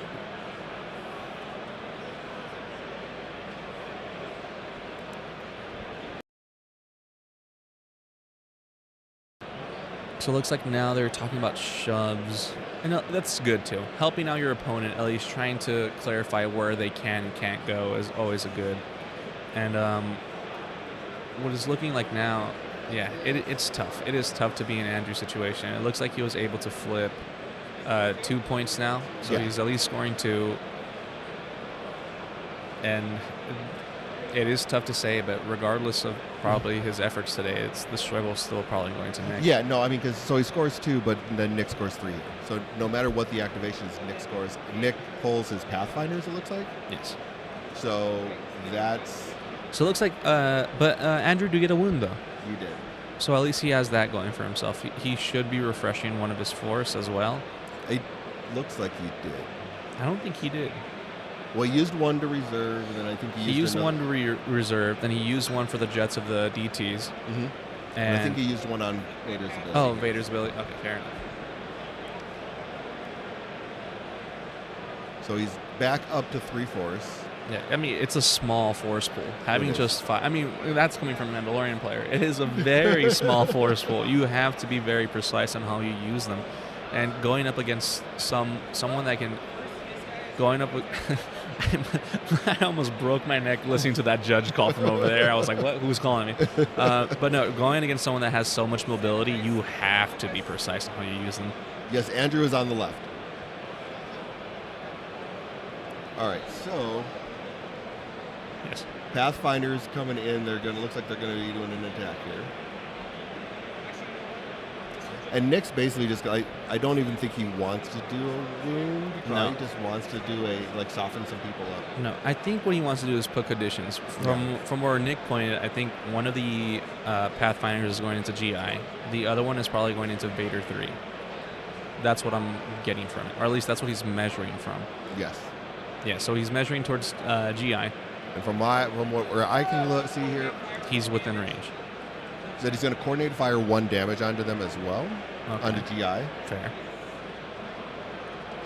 So it looks like now they're talking about shoves. And that's good too. Helping out your opponent, at least trying to clarify where they can and can't go is always a good. And what it's looking like now, yeah, it's tough. It is tough to be in Andrew's situation. It looks like he was able to flip 2 points now. So he's at least scoring 2. And it is tough to say, but regardless of probably his efforts today, the struggle is still probably going to Nick. Yeah, no, I mean, so he scores 2, but then Nick scores 3. So no matter what the activation is, Nick scores. Nick pulls his Pathfinders, it looks like. Yes. So that's... So it looks like, but Andrew did get a wound though. You did. So at least he has that going for himself. He should be refreshing one of his force as well. It looks like he did. I don't think he did. Well, he used 1 to reserve, and then I think he used 1 to reserve. Then he used 1 for the jets of the DTs. Mm-hmm. And I think he used 1 on Vader's ability. Oh, Vader's ability. Okay, fair enough. So he's back up to 3 force. Yeah, I mean, it's a small force pool. Having just 5, I mean, that's coming from a Mandalorian player. It is a very small force pool. You have to be very precise on how you use them. And going up against someone that can, going up with, I almost broke my neck listening to that judge call from over there. I was like, what? Who's calling me? But no, going against someone that has so much mobility, you have to be precise on how you use them. Yes, Andrew is on the left. All right, so Yes. Pathfinder's coming in. Looks like they're gonna be doing an attack here. And Nick's basically just, I don't even think he wants to do a wound. He probably just wants to do soften some people up. No, I think what he wants to do is put conditions. From where Nick pointed, I think one of the Pathfinders is going into GI. The other one is probably going into Vader 3. That's what I'm getting from it. Or at least that's what he's measuring from. Yes. Yeah, so he's measuring towards GI. And from where I can see here, He's within range. that he's going to coordinate fire 1 damage onto them as well, Okay. onto GI. Fair.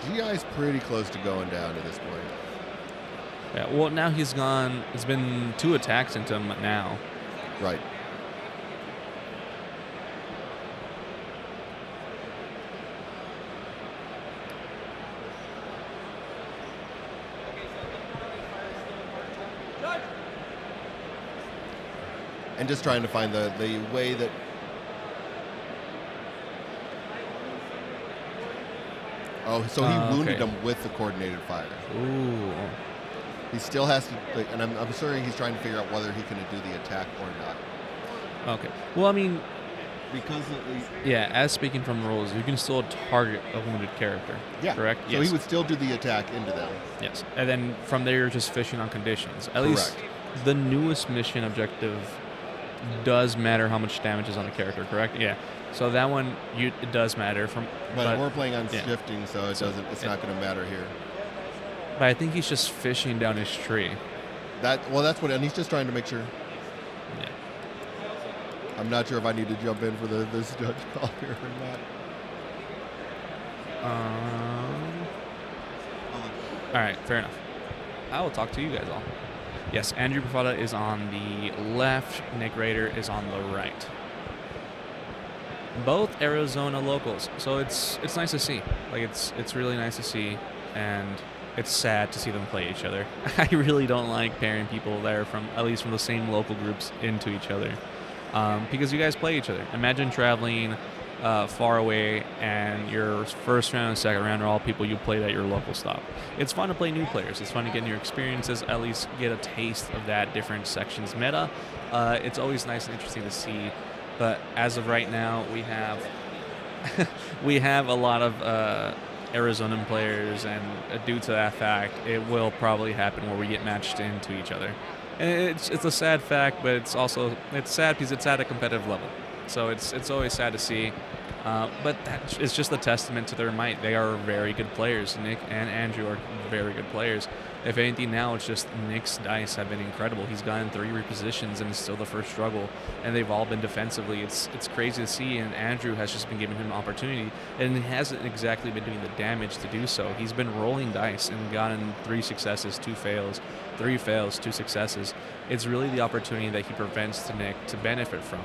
GI is pretty close to going down at this point. Yeah, well, now he's gone. It's been 2 attacks into him now. Right. And just trying to find the way that so he wounded okay. him with the coordinated fire. Ooh. He still has to, and I'm sure he's trying to figure out whether he can do the attack or not. Okay. Well, I mean, Because yeah, as speaking from rules, you can still target a wounded character. yeah, Correct? So Yes. he would still do the attack into them. Yes. And then from there, you're just fishing on conditions. At least the newest mission objective does matter how much damage is on a character, correct? Yeah. So that one, it does matter. But we're playing on yeah. shifting, so it doesn't. It's not going to matter here. But I think he's just fishing down his tree. That's what, and he's just trying to make sure. Yeah. I'm not sure if I need to jump in for this judge call here or not. All right, fair enough. I will talk to you guys all. Yes, Andrew Bufada is on the left. Nick Rader is on the right. Both Arizona locals, so it's nice to see. Like it's really nice to see, and it's sad to see them play each other. I really don't like pairing people that are from at least from the same local groups into each other, because you guys play each other. Imagine traveling far away, and your first round and second round are all people you played at your local stop. It's fun to play new players. It's fun to get new experiences, at least get a taste of that different sections meta. It's always nice and interesting to see. But as of right now, we have a lot of Arizonan players, and due to that fact, it will probably happen where we get matched into each other. And it's a sad fact, but it's sad because it's at a competitive level. So it's always sad to see. But it's just a testament to their might. They are very good players. Nick and Andrew are very good players. If anything, now it's just Nick's dice have been incredible. He's gotten 3 repositions and it's still the first struggle, and they've all been defensively. It's crazy to see, and Andrew has just been giving him opportunity, and he hasn't exactly been doing the damage to do so. He's been rolling dice and gotten 3 successes, 2 fails, 3 fails, 2 successes. It's really the opportunity that he prevents to Nick to benefit from.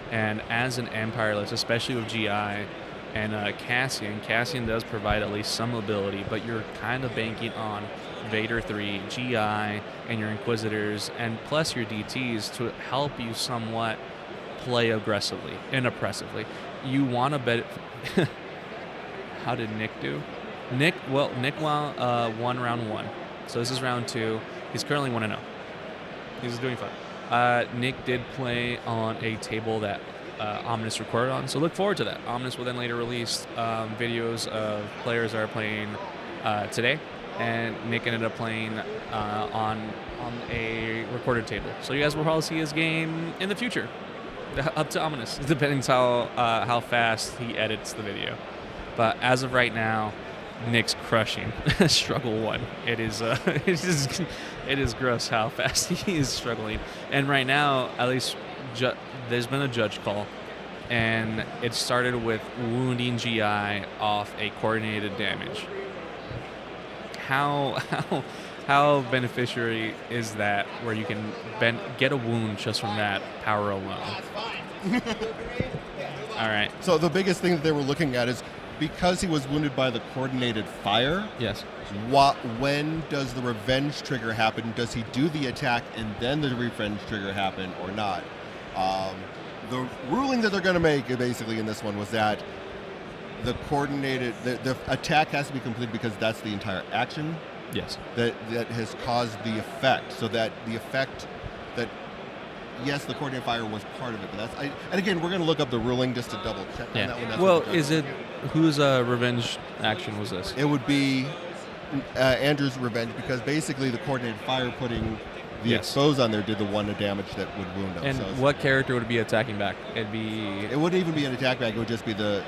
And as an Empireless, especially with GI and Cassian does provide at least some mobility, but you're kind of banking on Vader 3, GI, and your Inquisitors, and plus your DTs to help you somewhat play aggressively and oppressively. You want to bet. How did Nick do? Nick won round 1. So this is round 2. He's currently 1-0. He's doing fine. Nick did play on a table that Omnis recorded on, so look forward to that. Omnis will then later release videos of players that are playing today, and Nick ended up playing on a recorded table. So you guys will probably see his game in the future, up to Omnis, depending how fast he edits the video. But as of right now, Nick's crushing struggle 1. It is gross how fast he is struggling. And right now, at least there's been a judge call, and it started with wounding GI off a coordinated damage. How how beneficiary is that where you can get a wound just from that power alone? All right. So the biggest thing that they were looking at is because he was wounded by the coordinated fire. Yes. When does the revenge trigger happen? Does he do the attack and then the revenge trigger happen or not? The ruling that they're going to make basically in this one was that the attack has to be completed because that's the entire action. Yes. That has caused the effect. So that the effect that, yes, the coordinated fire was part of it, but and again, we're going to look up the ruling just to double check on that one. That's well, what whose revenge action was this? it would be Andrew's revenge because basically the coordinated fire putting the expose on there did the one damage that would wound him. And so what character would be attacking back? it wouldn't even be an attack back. It would just be Cassian's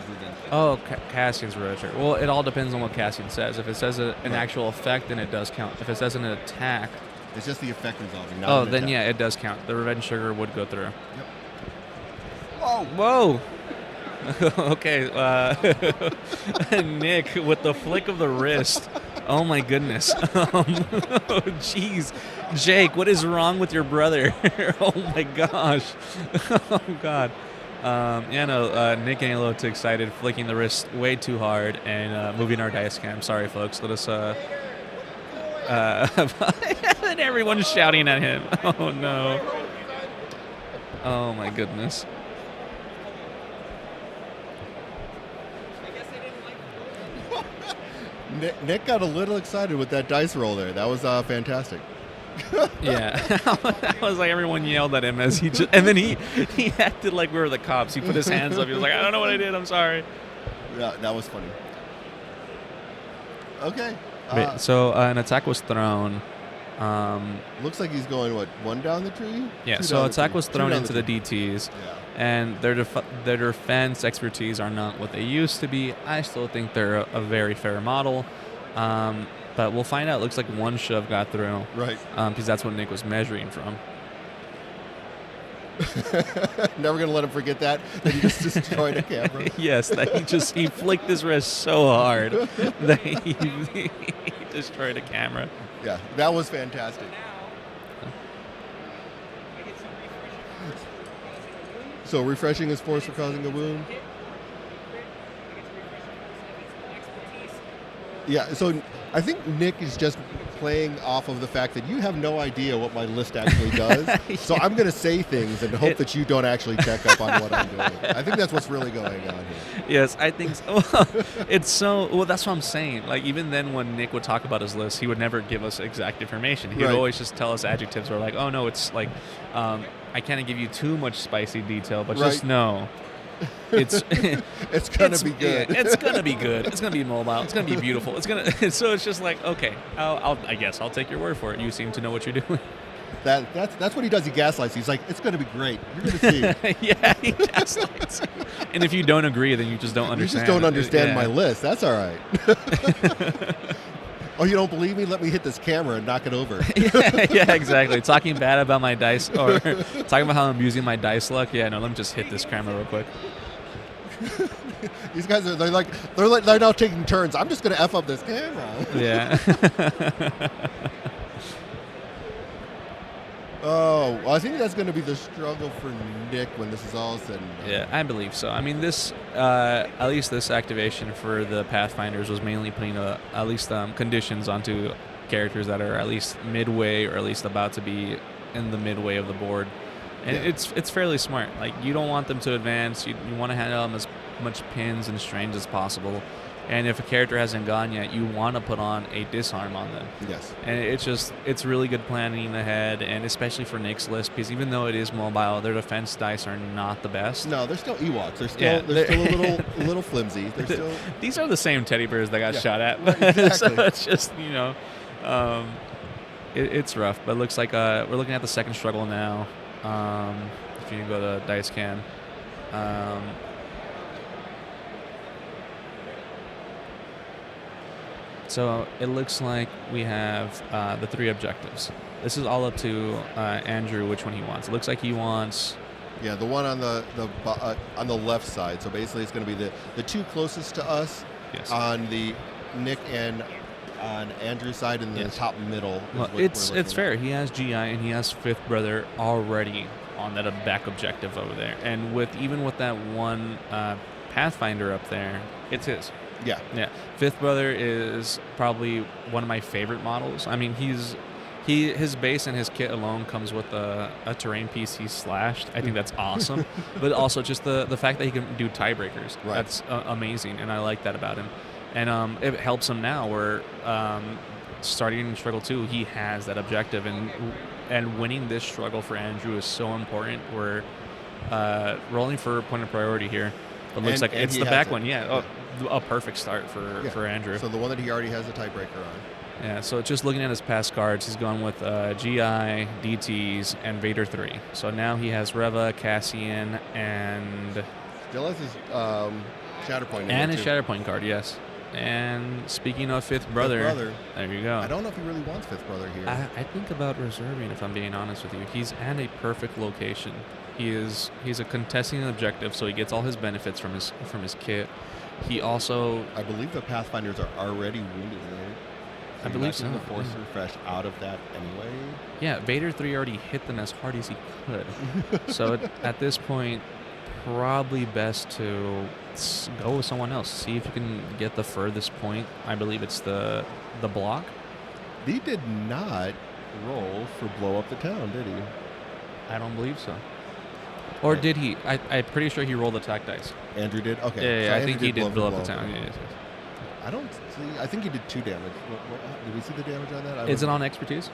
revenge. Oh, Cassian's revenge. Well, it all depends on what Cassian says. If it says an actual effect, then it does count. If it says an attack, it's just the effect resolving. Not then attack. it does count. The revenge trigger would go through. Yep. Whoa. Okay, Nick with the flick of the wrist. Oh my goodness. Jeez. Jake, what is wrong with your brother? Oh my gosh. Oh God. Nick getting a little too excited, flicking the wrist way too hard and moving our dice cam. Sorry folks, let us and everyone's shouting at him. Oh no. Oh my goodness. Nick got a little excited with that dice roll there. That was fantastic. Yeah, that was like everyone yelled at him as and then he acted like we were the cops. He put his hands up. He was like, I don't know what I did. I'm sorry. Yeah, that was funny. Okay. So an attack was thrown. Looks like he's going, one down the tree? Yeah, Two so down the attack tree. was Two thrown down into the the tree. DTs. Yeah. And their defense expertise are not what they used to be. I still think they're a very fair model. But we'll find out. It looks like one shove got through. Right. Because that's what Nick was measuring from. Never going to let him forget that he just destroyed a camera. Yes, that he flicked his wrist so hard that he destroyed a camera. Yeah, that was fantastic. So refreshing is force for causing a wound? Yeah, so I think Nick is just playing off of the fact that you have no idea what my list actually does. Yeah. So I'm going to say things and hope that you don't actually check up on what I'm doing. I think that's what's really going on here. Yes, I think so. That's what I'm saying. Like, even then when Nick would talk about his list, he would never give us exact information. He would always just tell us adjectives or like, oh, no, it's like, I can't give you too much spicy detail, but just know. It's gonna be good. Yeah, it's gonna be good. It's gonna be mobile. It's gonna be beautiful. So it's just like, okay, I guess I'll take your word for it. You seem to know what you're doing. That's what he does. He gaslights. He's like, it's gonna be great. You're gonna see. Yeah, he gaslights you. And if you don't agree, then you just don't understand. You just don't understand my list. That's all right. Oh, you don't believe me? Let me hit this camera and knock it over. Yeah, exactly. Talking bad about my dice or talking about how I'm using my dice luck. Yeah, no, let me just hit this camera real quick. These guys they're now taking turns. I'm just gonna F up this camera. Yeah. Oh, well, I think that's going to be the struggle for Nick when this is all said and done. Yeah, I believe so. I mean, this, at least this activation for the Pathfinders was mainly putting at least conditions onto characters that are at least midway or at least about to be in the midway of the board. And it's fairly smart. Like, you don't want them to advance. You want to handle them as much pins and strains as possible. And if a character hasn't gone yet, you want to put on a disarm on them. Yes. And it's really good planning ahead, and especially for Nick's list, because even though it is mobile, their defense dice are not the best. No, they're still Ewoks. They're still a little flimsy. They're still. These are the same teddy bears that got shot at. Exactly. So it's just, it's rough. But it looks like we're looking at the second struggle now. If you can go to dice cam. So it looks like we have the three objectives. This is all up to Andrew which one he wants. It looks like he wants... Yeah, the one on the left side. So basically it's going to be the two closest to us. Yes. On the Nick and on Andrew's side in the Yes. top middle. Is Well, what we're it's looking fair. at. He has GI and he has Fifth Brother already on that back objective over there, and even with that one Pathfinder up there, it's his. Yeah. Yeah, Fifth Brother is probably one of my favorite models. I mean, his base and his kit alone comes with a terrain piece he's slashed. I think that's awesome, but also just the fact that he can do tiebreakers. Right. That's amazing, and I like that about him. And it helps him now where starting in Struggle 2, he has that objective, and winning this struggle for Andrew is so important. We're rolling for point of priority here. It looks like And it's he the has back it. one. Yeah, a perfect start Yeah. for Andrew. So the one that he already has a tiebreaker on. Yeah, so just looking at his past cards, he's gone with GI, DTs, and Vader 3. So now he has Reva, Cassian, and Still has his Shatterpoint. in and there, his too. Shatterpoint card, yes. And speaking of Fifth Brother, Brother. there you go. I don't know if he really wants Fifth Brother here. I think about reserving, if I'm being honest with you. He's at a perfect location. He's a contesting objective, so he gets all his benefits from his kit. He also, I believe the Pathfinders are already wounded, right? I believe so, The force yeah. refresh out of that anyway. yeah, Vader 3 already hit them as hard as he could. So at this point, probably best to go with someone else. See if you can get the furthest point. I believe it's the block. He did not roll for blow up the town, did he? I don't believe so. Or Right. did he? I'm pretty sure he rolled attack dice. Andrew did? Okay. Yeah, so I Andrew think he did blow up the for town. blow. Yeah, I don't see. I think he did 2 damage. Did we see the damage on that? Is it on expertise?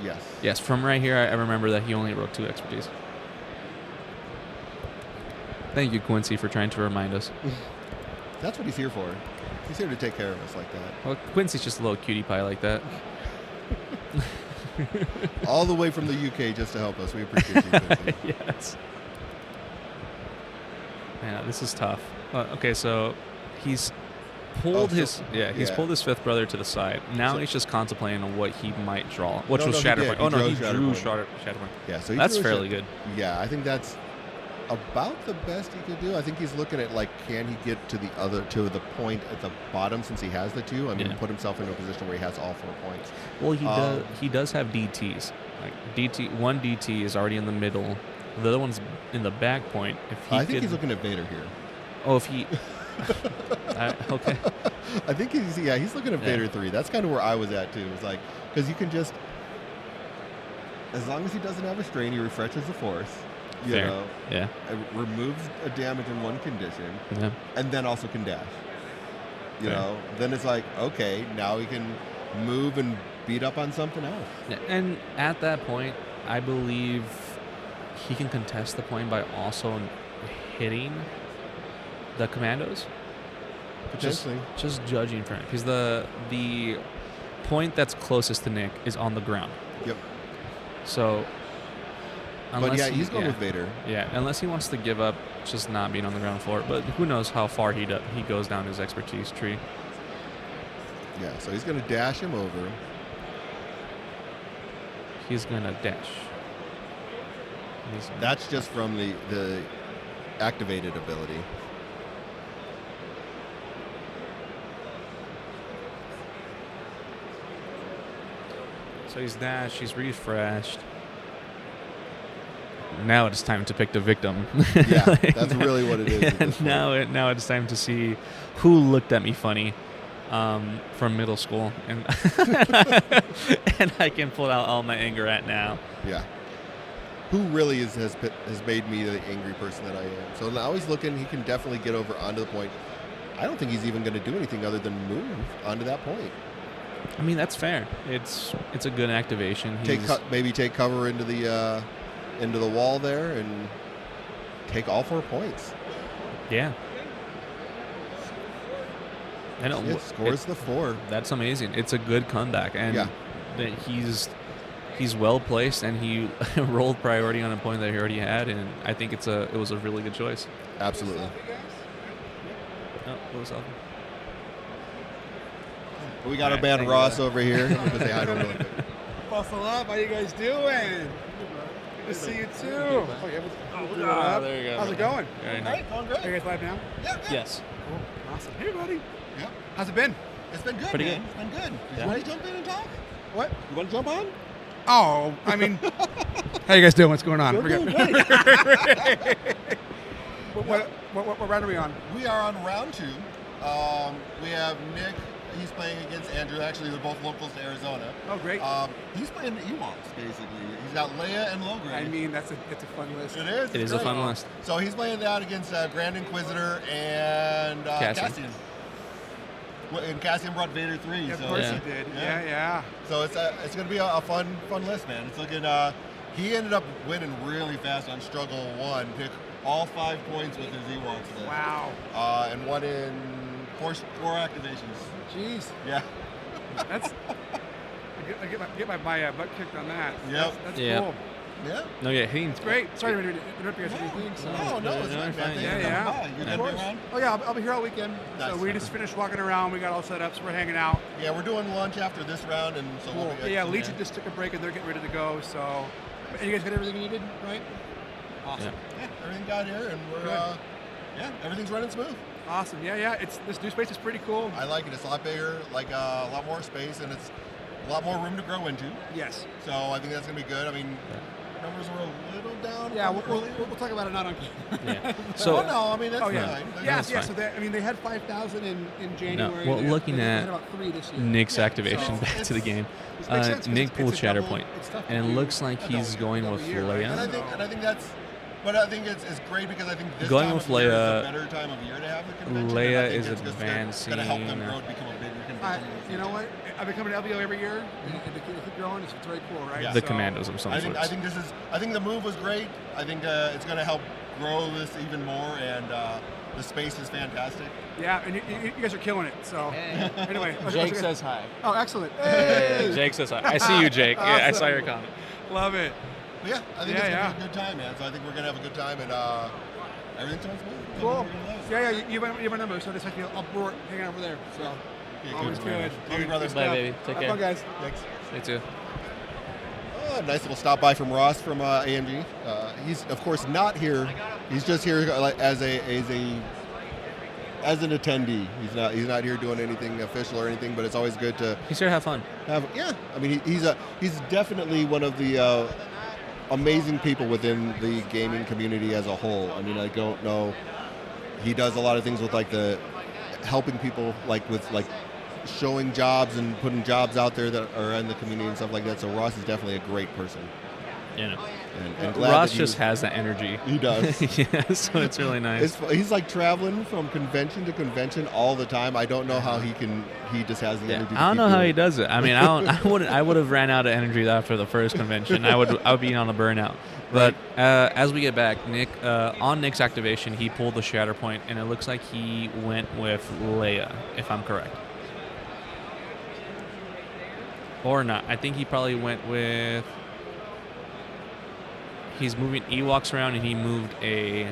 Yes. Yes, from right here, I remember that he only wrote 2 expertise. Thank you, Quincy, for trying to remind us. That's what he's here for. He's here to take care of us like that. Well, Quincy's just a little cutie pie like that. All the way from the UK just to help us. We appreciate you, Quincy. Yes. Yeah, this is tough. Okay, so he's pulled he's pulled his Fifth Brother to the side. Now So- he's just contemplating on what he might draw, which No, was no, he did. Shatterpoint. He Oh no, drew he drew Shatterpoint. Shatterpoint. Yeah, so he That's drew a fairly shot. good. Yeah, I think that's about the best he could do. I think he's looking at like, can he get to the point at the bottom since he has the 2? I mean, Yeah. put himself in a position where he has all 4 points. Well, he does have DTs. Like one DT is already in the middle. The other one's in the back point. If he I think could, he's looking at Vader here. Oh, if he. Okay. I think he's looking at Vader 3. That's kind of where I was at too. It's like, because you can just, as long as he doesn't have a strain, he refreshes the force. You Fair. know, Yeah. removes a damage in one condition, Yeah. and then also can dash. You Fair. know, then it's like, okay, now he can move and beat up on something else. Yeah, and at that point, I believe he can contest the point by also hitting the commandos. Potentially. Just judging from it, because the point that's closest to Nick is on the ground. Yep. So, But yeah, he's going with Vader. Yeah, unless he wants to give up just not being on the ground floor. But who knows how far he goes down his expertise tree. Yeah, so he's going to dash him over. He's gonna dash. That's just from the activated ability. So he's dashed, he's refreshed. Now it's time to pick the victim. Yeah, that's really what it is at this point. Now it's time to see who looked at me funny from middle school, and and I can pull out all my anger at now. Yeah. Who really has made me the angry person that I am. So now he's looking, he can definitely get over onto the point. I don't think he's even going to do anything other than move onto that point. I mean, that's fair. It's a good activation. Maybe take cover into the wall there and take all 4 points. Yeah. And It scores the 4. That's amazing. It's a good comeback, and Yeah. that he's well placed, and he rolled priority on a point that he already had, and I think it was a really good choice. Absolutely. Oh, what was up? We got our Alright, man thank you, Ross brother. over here. I'm going to say hi to him really quick. Bustle up. How you guys doing? Good to see you too. there you go. How's it going? Very nice. Going great. Are you guys live now? Yes. Cool. Awesome. Hey, buddy. Yep. How's it been? It's been good, Pretty man. good. It's been good. Yeah. You want to jump in and talk? What? You want to jump on? Oh, I mean, how you guys doing? What's going on? We're doing great. What round are we on? We are on round 2. We have Nick. He's playing against Andrew. Actually, they're both locals to Arizona. Oh, great. He's playing the Ewoks, basically. He's got Leia and Logray. I mean, it's a fun list. It is. It it's is a great. fun list. So he's playing that against Grand Inquisitor and Cassian. And Cassian brought Vader 3. Yeah, of so course Yeah. he did. Yeah. Yeah. So it's going to be a fun list, man. It's looking. He ended up winning really fast on Struggle 1. Pick all 5 points with his Ewoks list. Wow. And won in 4 activations. Jeez. Yeah. That's. I get my butt kicked on that. Yep. That's Yeah. cool. Yeah. No, yeah, he. It's great. Sorry to interrupt you guys. Anything. So. No, it's No, fine, fine. man. Yeah. You're Of going to be course. around? Oh yeah, I'll be here all weekend. Nice. So we just finished walking around. We got all set up, so we're hanging out. Yeah, we're doing lunch after this round, and so Cool. we'll be Yeah, in Legion there. just took a break and they're getting ready to go. So, and you guys got everything you needed, right? Awesome. Yeah, everything got here, and we're Good. everything's running smooth. Awesome. Yeah. It's this new space is pretty cool. I like it. It's a lot bigger, like a lot more space, and it's a lot more room to grow into. Yes. So I think that's gonna be good. I mean, numbers are a little down. Yeah, from we'll earlier. talk about it not on camera. Yeah. Oh So no, I mean that's Oh yeah. fine. That's Yes. fine. So they had 5,000 in January. well, They had- looking they at had about 3 this year. Nick's Yeah, activation so back to the game. This makes sense 'cause Nick it's pulled a double- Shatterpoint, it's tough to and it do looks like a he's double- going double with year, right? And I Leia. think that's. But I think it's great because I think this Going time with of year is Leia- a better time of year to have the convention. Leia and I think is it's just gonna help them advancing. grow to become a bigger convention. You know what? I've been coming to LVO every year, and to keep growing, it's very cool, right? Yeah. The So- commandos of some I sorts. think I think the move was great. I think it's going to help grow this even more, and the space is fantastic. Yeah, and you guys are killing it. So anyway, Jake says hi. Oh, excellent. Hey, Jake says hi. I see you, Jake. Yeah, I saw Awesome. your comment. Love it. But yeah, I think Yeah, it's yeah. going to be a good time, man. So I think we're going to have a good time, and everything sounds good. Cool. We're gonna love. Yeah. You have my number, so just like I'll board hanging out over there. So Okay, always good. Love you, brother. Bye, baby. Take Have care. fun, guys. Thanks. Me too. Nice little stop by from Ross from AMG. He's of course not here. He's just here as an attendee. He's not here doing anything official or anything. But it's always good to He's here to have fun. have. Yeah, I mean he's definitely one of the amazing people within the gaming community as a whole. I mean I don't know. He does a lot of things with like the helping people with showing jobs and putting jobs out there that are in the community and stuff like that. So Ross is definitely a great person. You know, And glad Ross that just has that energy. he does. Yeah, so it's really nice. He's like traveling from convention to convention all the time. I don't know how he just has the Yeah, energy. I don't know how he does it. I mean, I would have ran out of energy after the first convention. I would be on a burnout. But as we get back, Nick on Nick's activation, he pulled the Shatterpoint, and it looks like he went with Leia, if I'm correct. Or not. I think he probably went with. He's moving Ewoks around, and he moved a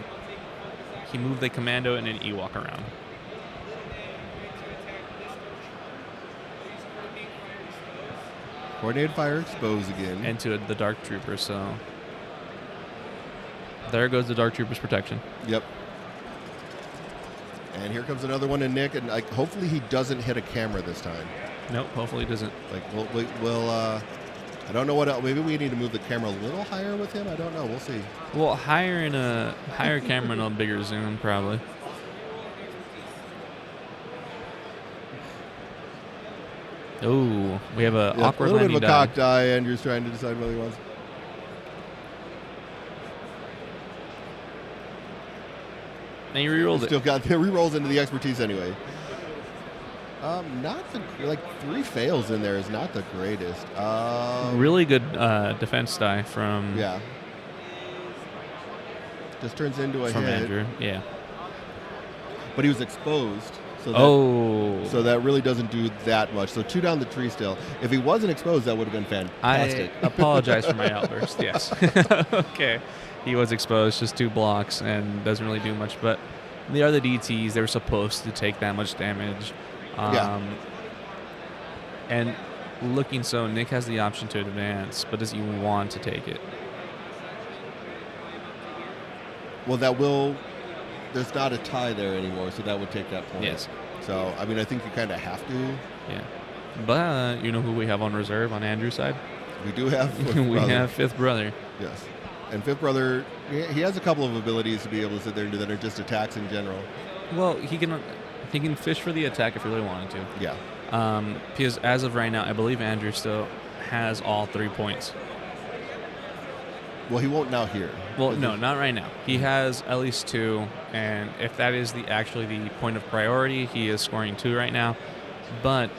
commando and an Ewok around. Coordinated fire expose again. Into the Dark Trooper, so there goes the Dark Trooper's protection. Yep. And here comes another one to Nick, and hopefully he doesn't hit a camera this time. Nope, hopefully it doesn't. We'll I don't know what else. Maybe we need to move the camera a little higher with him. I don't know. We'll see. Well, higher camera and a bigger zoom, probably. Oh, we have a awkward a little bit landing of a die. cocked eye. Andrew's trying to decide whether he wants. And he rerolled it. Still got the re-rolls into the expertise anyway. Not the 3 fails in there is not the greatest. Really good defense die from Yeah. Just turns into a from hit. Andrew. Yeah. But he was exposed. So that, Oh. So that really doesn't do that much. So 2 down the tree still. If he wasn't exposed, that would have been fantastic. I apologize for my outburst. Yes. Okay. He was exposed, just 2 blocks, and doesn't really do much. But the other DTs, they were supposed to take that much damage. Yeah. And looking so, Nick has the option to advance, but does he want to take it? Well, there's not a tie there anymore, so that would take that point. Yes. So, I mean, I think you kind of have to. Yeah. But you know who we have on reserve on Andrew's side? We do have Fifth We Brother. have Fifth Brother. Yes. And Fifth Brother, he has a couple of abilities to be able to sit there and do that are just attacks in general. Well, he can fish for the attack if he really wanted to. Yeah. Because as of right now, I believe Andrew still has all 3 points. Well, he won't now here. Well, no, not right now. He has at least 2, and if that is actually the point of priority, he is scoring 2 right now. But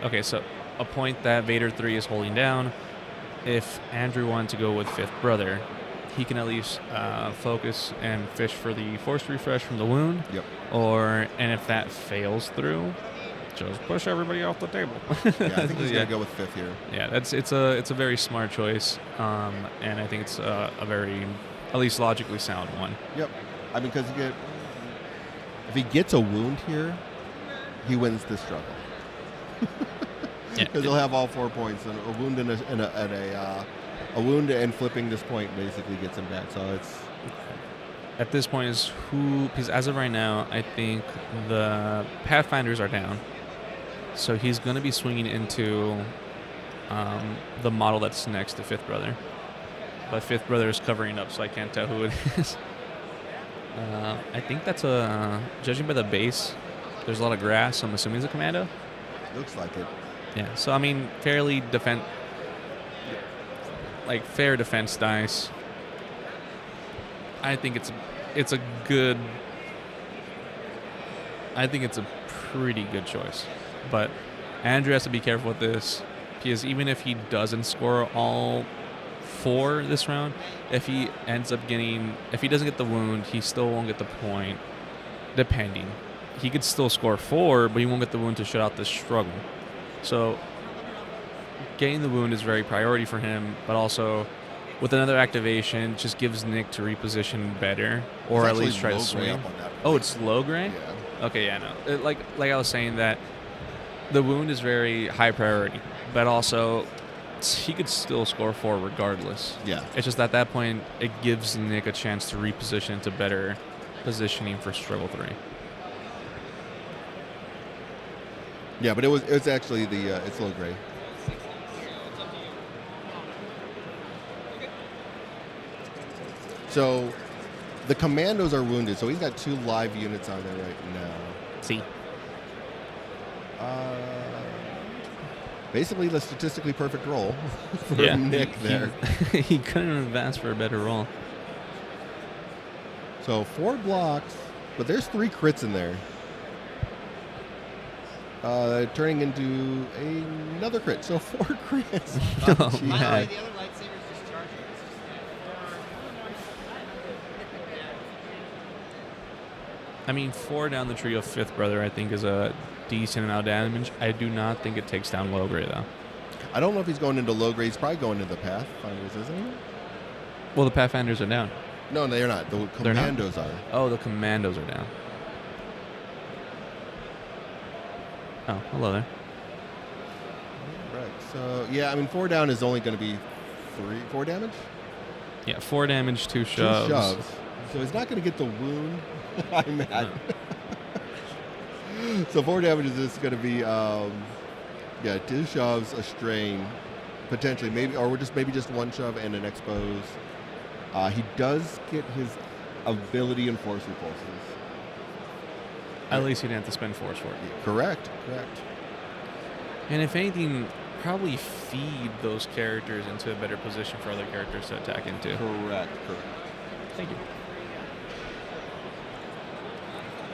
okay, so a point that Vader 3 is holding down. If Andrew wanted to go with Fifth Brother, he can at least focus and fish for the force refresh from the wound. Yep. And if that fails through, just push everybody off the table. Yeah, I think he's gonna go with Fifth here. Yeah, it's a very smart choice, and I think it's a very, at least logically sound one. Yep. I mean, because if he gets a wound here, he wins this struggle. Yeah. Because he'll have all 4 points, and a wound a wound and flipping this point basically gets him back. So it's At this point is because as of right now, I think the Pathfinders are down. So he's going to be swinging into the model that's next to Fifth Brother. But Fifth Brother is covering up, so I can't tell who it is. I think that's judging by the base, there's a lot of grass, so I'm assuming it's a commando. looks like it. Yeah, so I mean, fair defense dice. I think it's a pretty good choice. But Andrew has to be careful with this, because even if he doesn't score all 4 this round, if he doesn't get the wound, he still won't get the point, depending. He could still score 4, but he won't get the wound to shut out the struggle. So getting the wound is very priority for him, but also with another activation, it just gives Nick to reposition better, or It's at least actually try to low gray swing. up on that Oh, point. it's low gray? Yeah. Okay, yeah, no. Like I was saying, that the wound is very high priority, but also he could still score 4 regardless. Yeah. It's just at that point, it gives Nick a chance to reposition into better positioning for struggle 3. Yeah, but it's actually it's low gray. So the commandos are wounded, so he's got 2 live units on there right now. See. Basically the statistically perfect roll for Yeah, Nick there. He couldn't have asked for a better roll. So 4 blocks, but there's 3 crits in there. Turning into another crit, so 4 crits. Oh, geez. man. the other lightsaber's just charging. I mean, 4 down the tree of Fifth Brother, I think, is a decent amount of damage. I do not think it takes down low gray, though. I don't know if he's going into low grade. He's probably going into the Pathfinders, isn't he? Well, the Pathfinders are down. No, they're not. The They're not? commandos are. Oh, the Commandos are down. Oh, hello there. Right. So, yeah, I mean, 4 down is only going to be 4 damage? Yeah, 4 damage, 2 2 shoves. shoves. So he's not going to get the wound. I'm at. So 4 damage is just going to be, 2 shoves, a strain, potentially, maybe just 1 shove and an expose. He does get his ability and force repulses. At least he didn't have to spend force for it. Correct. And if anything, probably feed those characters into a better position for other characters to attack into. Correct. Thank you.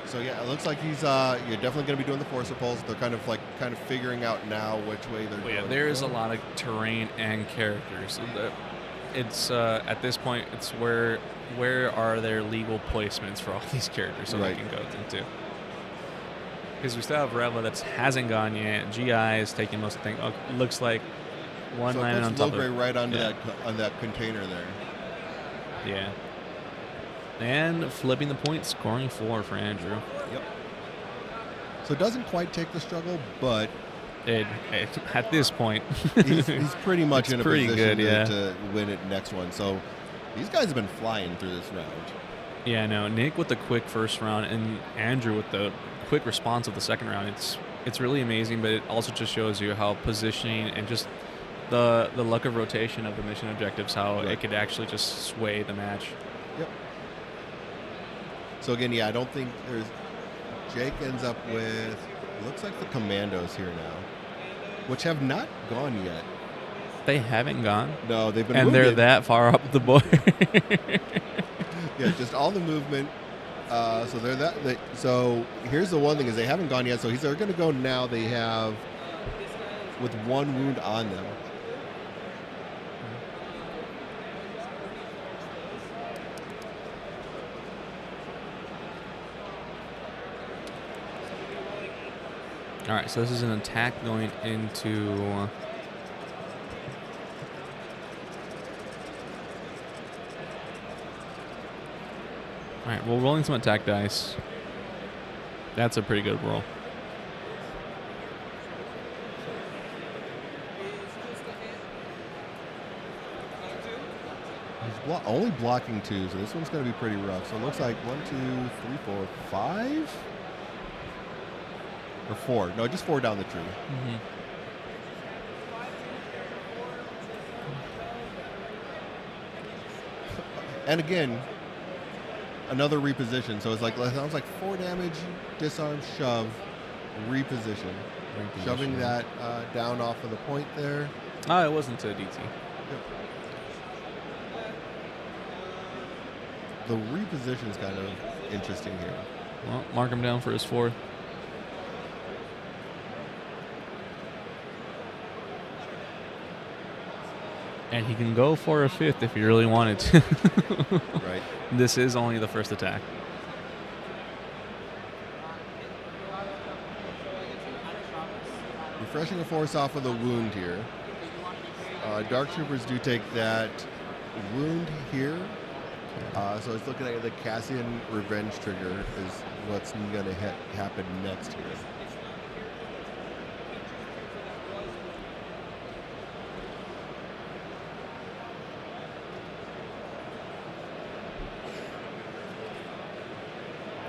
So yeah, it looks like he's you're definitely going to be doing the force repulse. They're kind of figuring out now which way they're going. Yeah, there is a lot of terrain and characters. It's at this point, it's where are their legal placements for all these characters so Right. they can go into. Because we still have Reva that hasn't gone yet. GI is taking most of the thing. Oh, it looks like one So line it on puts top Logray of right onto yeah. on that container there. Yeah. And flipping the point, scoring 4 for Andrew. Yep. So it doesn't quite take the struggle, but At this point, he's pretty much It's in a pretty position good, yeah. to win it next one. So these guys have been flying through this round. Yeah, no, Nick with the quick first round and Andrew with the quick response of the second round. It's really amazing, but it also just shows you how positioning and just the luck of rotation of the mission objectives, how it could actually just sway the match. Yep. So again, yeah, I don't think there's. Jake ends up with, looks like the Commandos here now, which have not gone yet. They haven't gone. No, they've been and wounded. they're that far up the board. Yeah, just all the movement. So they're that. So here's the one thing is they haven't gone yet. So they're going to go now. They have with one wound on them. All right, so this is an attack going into. All right, well, rolling some attack dice. That's a pretty good roll. He's only blocking 2, so this one's going to be pretty rough. So it looks like 1, 2, 3, 4, 5? Or 4. No, just 4 down the tree. Mm-hmm. And again, another reposition. So it's like, it sounds like 4 damage, disarm, shove, reposition. Shoving that down off of the point there. Oh, it wasn't a DT. Yep. The reposition is kind of interesting here. Well, mark him down for his 4th. And he can go for a 5th if he really wanted to. Right. This is only the first attack. Refreshing a force off of the wound here. Dark Troopers do take that wound here. So it's looking at the Cassian Revenge trigger is what's going to happen next here.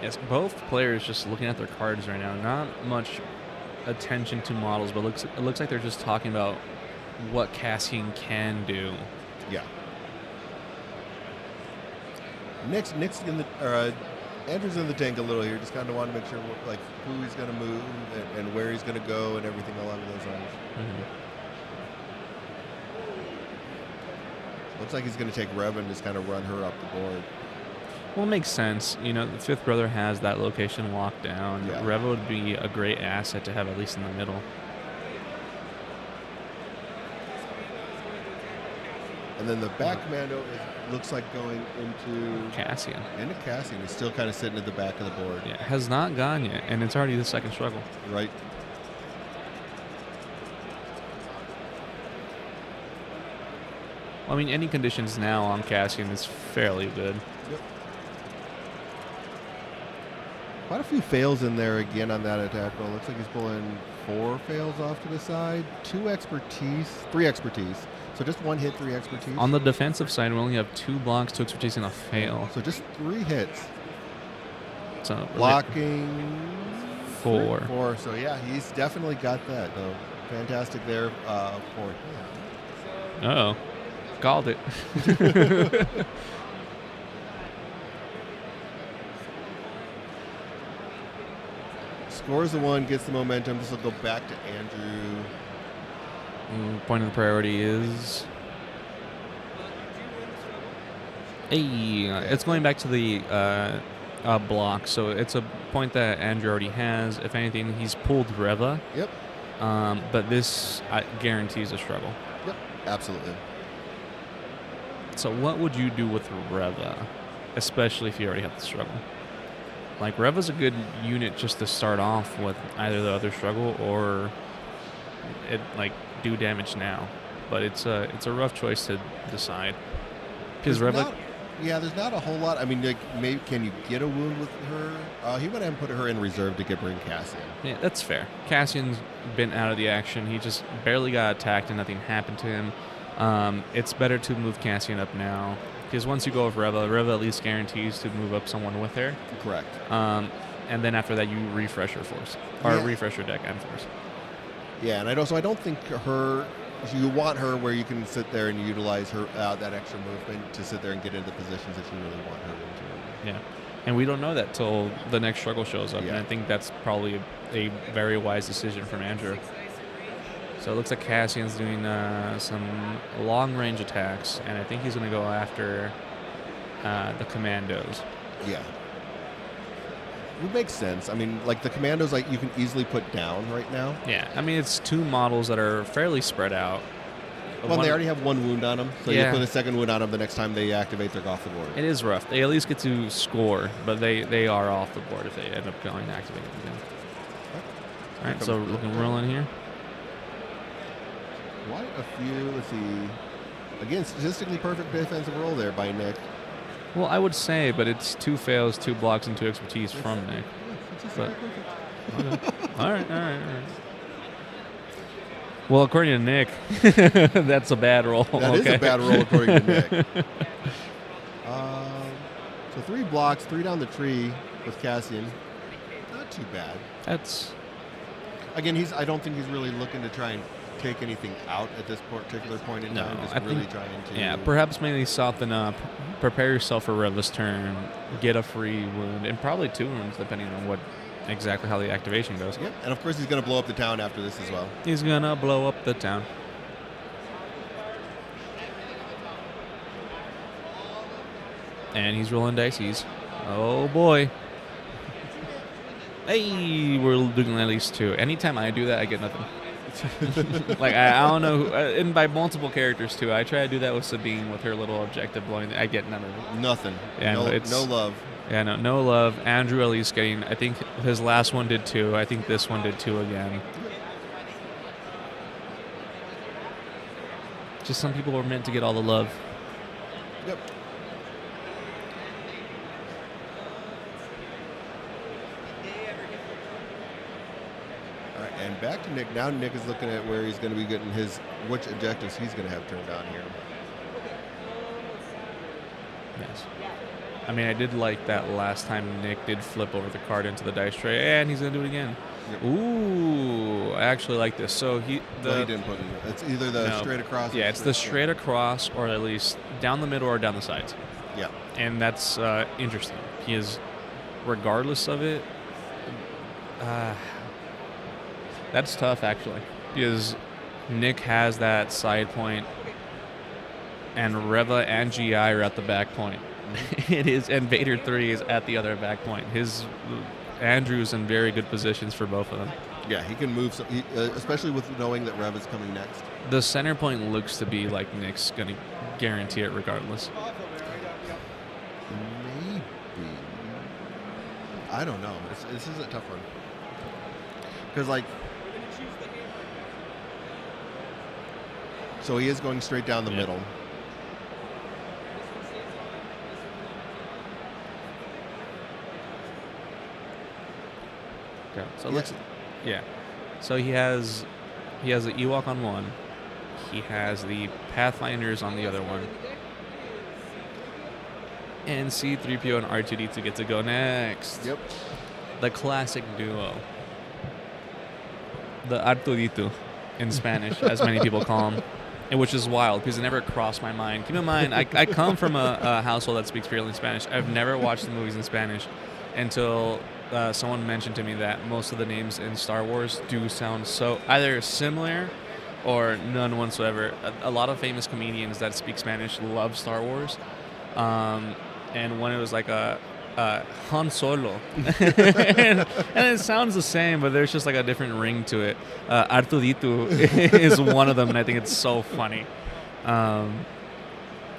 Yes, both players just looking at their cards right now. Not much attention to models, but it looks like they're just talking about what Cassian can do. Yeah. Nick's in the Andrew's in the tank a little here. Just kind of want to make sure like who he's going to move and where he's going to go and everything along those lines. Mm-hmm. Looks like he's going to take Rev and just kind of run her up the board. Well, it makes sense. You know, the 5th brother has that location locked down. Yeah. Rev would be a great asset to have at least in the middle. And then the back commando looks like going into Cassian. He's still kind of sitting at the back of the board. Yeah, has not gone yet, and it's already the second struggle. Right. Well, I mean, any conditions now on Cassian is fairly good. Yep. Quite a few fails in there again on that attack roll. Looks like he's pulling 4 fails off to the side, 3 expertise. So just 1 hit, 3 expertise. On the defensive side, we only have 2 blocks, 2 expertise, and a fail. So just 3 hits. So Blocking 4. 4. So yeah, he's definitely got that though. Fantastic there for Uh-oh. Called it. Scores the 1, gets the momentum. This will go back to Andrew. Point of the priority is... it's going back to the block, so it's a point that Andrew already has. If anything, he's pulled Reva. Yep. But this guarantees a struggle. Yep, absolutely. So what would you do with Reva, especially if you already have the struggle? Like, Reva's a good unit just to start off with either the other struggle or it do damage now. But it's a rough choice to decide. Because Reva... there's not a whole lot. I mean, like, maybe can you get a wound with her? He went ahead and put her in reserve to bring Cassian. Yeah, that's fair. Cassian's been out of the action. He just barely got attacked and nothing happened to him. It's better to move Cassian up now. Because once you go with Reva at least guarantees to move up someone with her. Correct. And then after that, you refresh your force. Or refresh your deck and force. Yeah, and I don't think her. You want her where you can sit there and utilize her that extra movement to sit there and get into the positions that you really want her into. Yeah. And we don't know that till the next struggle shows up. Yeah. And I think that's probably a very wise decision from Andrew. So it looks like Cassian's doing some long-range attacks, and I think he's going to go after the commandos. Yeah. Would make sense. I mean, like the commandos, like you can easily put down right now. Yeah, I mean, it's two models that are fairly spread out. Well, they already have one wound on them, so Yeah. you put a second wound on them the next time they activate, they're off the board. It is rough. They at least get to score, but they are off the board if they end up going activated again. All right, so looking rolling here. Quite a few. Let's see. Again, statistically perfect defensive roll there by Nick. Well, I would say, but it's 2 fails, 2 blocks, and 2 expertise from Nick. But, okay. All right. Well, according to Nick, that's a bad roll. That is a bad roll according to Nick. So 3 blocks, 3 down the tree with Cassian. Not too bad. That's Again, I don't think he's really looking to try and take anything out at this particular point in time. Just really trying to. Yeah, perhaps mainly soften up, prepare yourself for Reva's turn, get a free wound, and probably 2 wounds depending on exactly how the activation goes. Yep, and of course he's going to blow up the town after this as well. He's gonna blow up the town. And he's rolling dices. Oh boy. Hey, we're doing at least 2. Anytime I do that, I get nothing. Like, I don't know. And by multiple characters, too. I try to do that with Sabine with her little objective blowing. I get none of it. Nothing. Yeah, no love. Yeah, no love. Andrew at least getting, I think his last one did 2. I think this one did 2 again. Just some people were meant to get all the love. Yep. All right, and back to Nick. Now Nick is looking at where he's going to be getting which objectives he's going to have turned on here. Yes. I mean, I did like that last time Nick did flip over the card into the dice tray, and he's going to do it again. Yep. Ooh, I actually like this. So he didn't put it. It's either the straight across. Yeah, it's the straight across, or at least down the middle or down the sides. Yeah. And that's interesting. He is, regardless of it, that's tough actually, because Nick has that side point, and Reva and GI are at the back point. It is, and Vader 3 is at the other back point. Andrew's in very good positions for both of them. Yeah, he can move, especially with knowing that Rev is coming next. The center point looks to be like Nick's going to guarantee it regardless. Maybe. I don't know. This is a tough one. Because, like, so he is going straight down the middle. Okay. So So he has the Ewok on one. He has the Pathfinders on the other one. And C-3PO and R2-D2 get to go next. Yep. The classic duo. The Arturito in Spanish, as many people call him. And which is wild, because it never crossed my mind. Keep in mind, I come from a household that speaks purely Spanish. I've never watched the movies in Spanish until someone mentioned to me that most of the names in Star Wars do sound so either similar or none whatsoever. A lot of famous comedians that speak Spanish love Star Wars. And when it was like a Han Solo, and it sounds the same, but there's just like a different ring to it. Arturito is one of them, and I think it's so funny,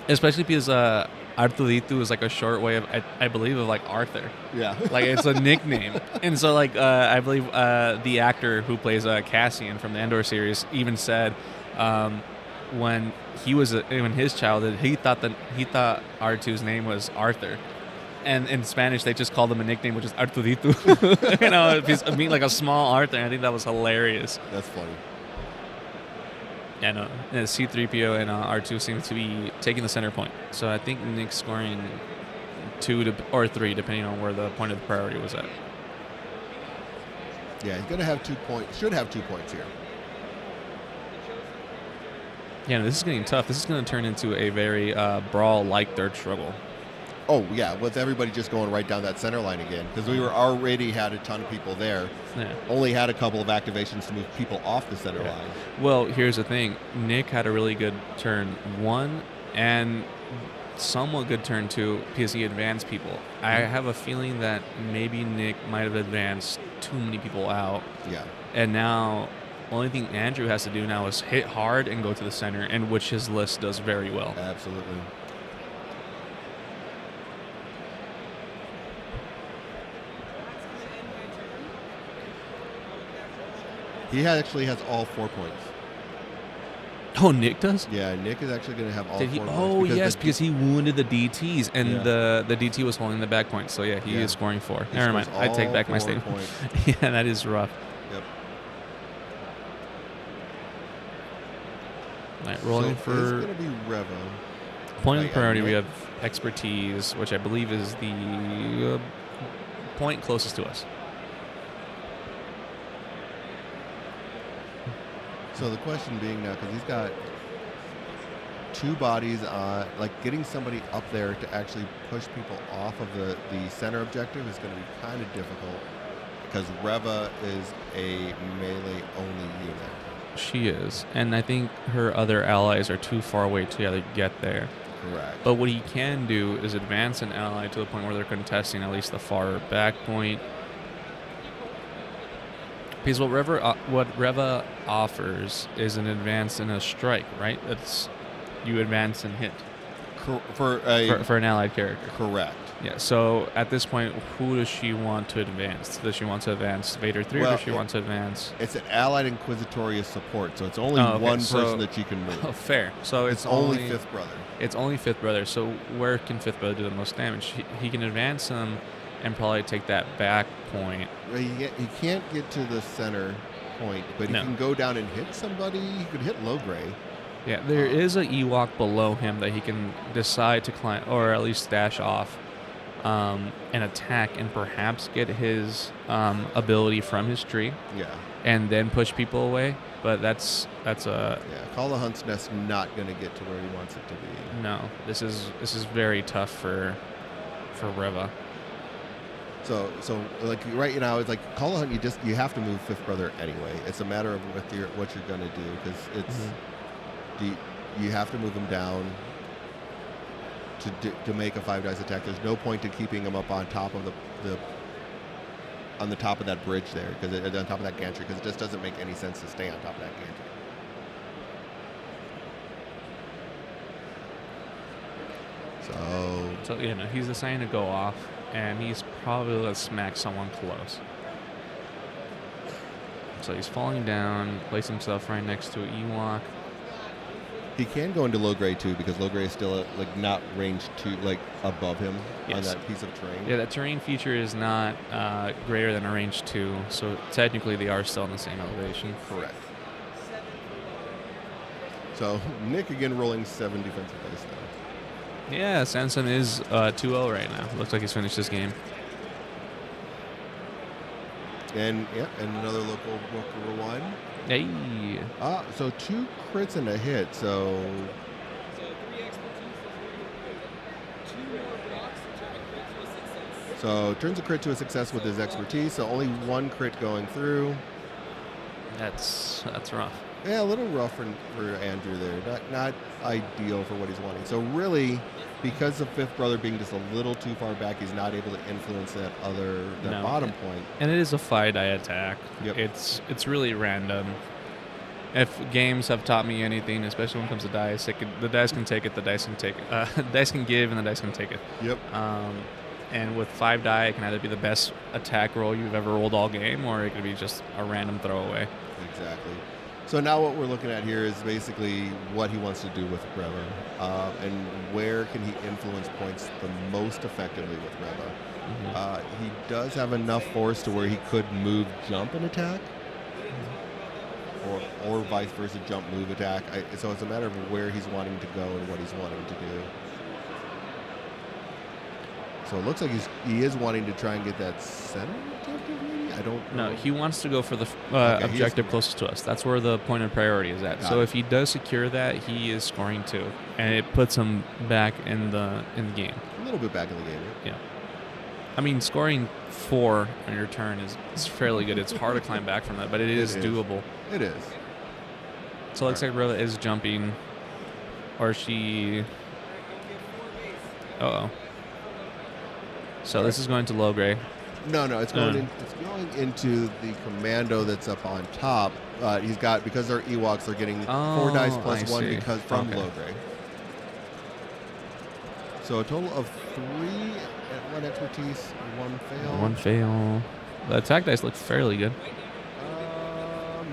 especially because Arturito is like a short way of, I believe, of like Arthur. Yeah, like it's a nickname, and so like I believe the actor who plays Cassian from the Andor series even said when he was in his childhood, he thought R2's name was Arthur. And in Spanish, they just called him a nickname, which is Arturito. You know, I mean, like a small Arthur. I think that was hilarious. That's funny. Yeah, no. C-3PO and R2 seem to be taking the center point. So I think Nick's scoring 2 or 3, depending on where the point of the priority was at. Yeah, he's going to have 2 points. Should have 2 points here. Yeah, no, this is getting tough. This is going to turn into a very brawl-like third struggle. Oh, yeah, with everybody just going right down that center line again. Because we were already had a ton of people there. Yeah. Only had a couple of activations to move people off the center line. Well, here's the thing. Nick had a really good turn 1 and somewhat good turn 2 because he advanced people. I have a feeling that maybe Nick might have advanced too many people out. Yeah. And now, only thing Andrew has to do now is hit hard and go to the center, and which his list does very well. Absolutely. He actually has all 4 points. Oh, Nick does? Yeah, Nick is actually going to have all Did he? 4 Oh, points. yes, because he wounded the DTs, and Yeah. the DT was holding the back point. So, yeah, he is scoring 4. He Never mind. scores I take all back my 4 statement. points. Yeah, that is rough. Yep. All right, rolling so for it's going to be Revo. point of Right, priority. We Nick. have expertise, which I believe is the point closest to us. So the question being now, because he's got 2 bodies on, like getting somebody up there to actually push people off of the center objective is going to be kind of difficult because Reva is a melee-only unit. She is, and I think her other allies are too far away to get there. Correct. But what he can do is advance an ally to the point where they're contesting at least the far back point. Because what Reva offers is an advance and a strike, right? That's you advance and hit For for an allied character. correct. Yeah. So at this point, who does she want to advance? Does she want to advance Vader 3, or Well, does she want to advance? It's an allied Inquisitorious support, so it's only Oh, okay, one so- person that she can move. Oh, fair. So it's only Fifth Brother. It's only Fifth Brother. So where can Fifth Brother do the most damage? He can advance him and probably take that back point. He can't get to the center point, but No. he can go down and hit somebody. He could hit Low Gray. Yeah, there is a Ewok below him that he can decide to climb, or at least dash off, and attack, and perhaps get his ability from his tree, Yeah. and then push people away. But that's a Yeah. Call the Hunt's Nest not going to get to where he wants it to be. no. This is very tough for Reva. So like right now, it's like Call the Hunt. You have to move Fifth Brother anyway. It's a matter of what you're going to do because it's you have to move him down to make a 5 dice attack. There's no point to keeping him up on top of on the top of that bridge there, because on top of that gantry, because it just doesn't make any sense to stay on top of that gantry. So he's deciding to go off, and he's probably going to smack someone close. So he's falling down, place himself right next to an Ewok. He can go into Low Gray too, because Low Gray is still not range 2, above him on Yes. that piece of terrain. Yeah, that terrain feature is not greater than a range 2, so technically they are still in the same elevation. Correct. So Nick again rolling 7 defensive dice now. Yeah, Sanson is 2-0 right now. Looks like he's finished this game. And another local one. Hey. So 2 crits and a hit. So 3 expertise, 2 more blocks to turn a crit to a success. So turns a crit to a success with his expertise. So only 1 crit going through. That's rough. Yeah, a little rough for Andrew there. Not ideal for what he's wanting. So really, because of Fifth Brother being just a little too far back, he's not able to influence that No. bottom point. And it is a 5-die attack. Yep. It's really random. If games have taught me anything, especially when it comes to dice, the dice can take it, the dice can take it. The dice can give, and the dice can take it. Yep. And with 5 die, it can either be the best attack roll you've ever rolled all game, or it could be just a random throwaway. Exactly. So now what we're looking at here is basically what he wants to do with Reva, and where can he influence points the most effectively with Reva. He does have enough force to where he could move, jump, and attack. or vice versa, jump, move, attack. So it's a matter of where he's wanting to go and what he's wanting to do. So it looks like he is wanting to try and get that center objective, maybe? I don't know. No, he wants to go for the Okay, objective closest to us. That's where the point of priority is at. Got So it. if he does secure that, he is scoring 2, and it puts him back in the game. A little bit back in the game. Yeah. I mean, scoring 4 on your turn is fairly good. It's hard to climb back from that, but it is doable. It is. So it looks like Rilla is jumping, or she. Uh-oh. So this is going to low gray. No, it's going it's going into the commando that's up on top. He's got, because they're Ewoks, they're getting 4 dice I plus 1 see. because from Okay. low gray. So a total of 3 at 1 expertise, 1 fail. 1 fail. The attack dice look fairly good.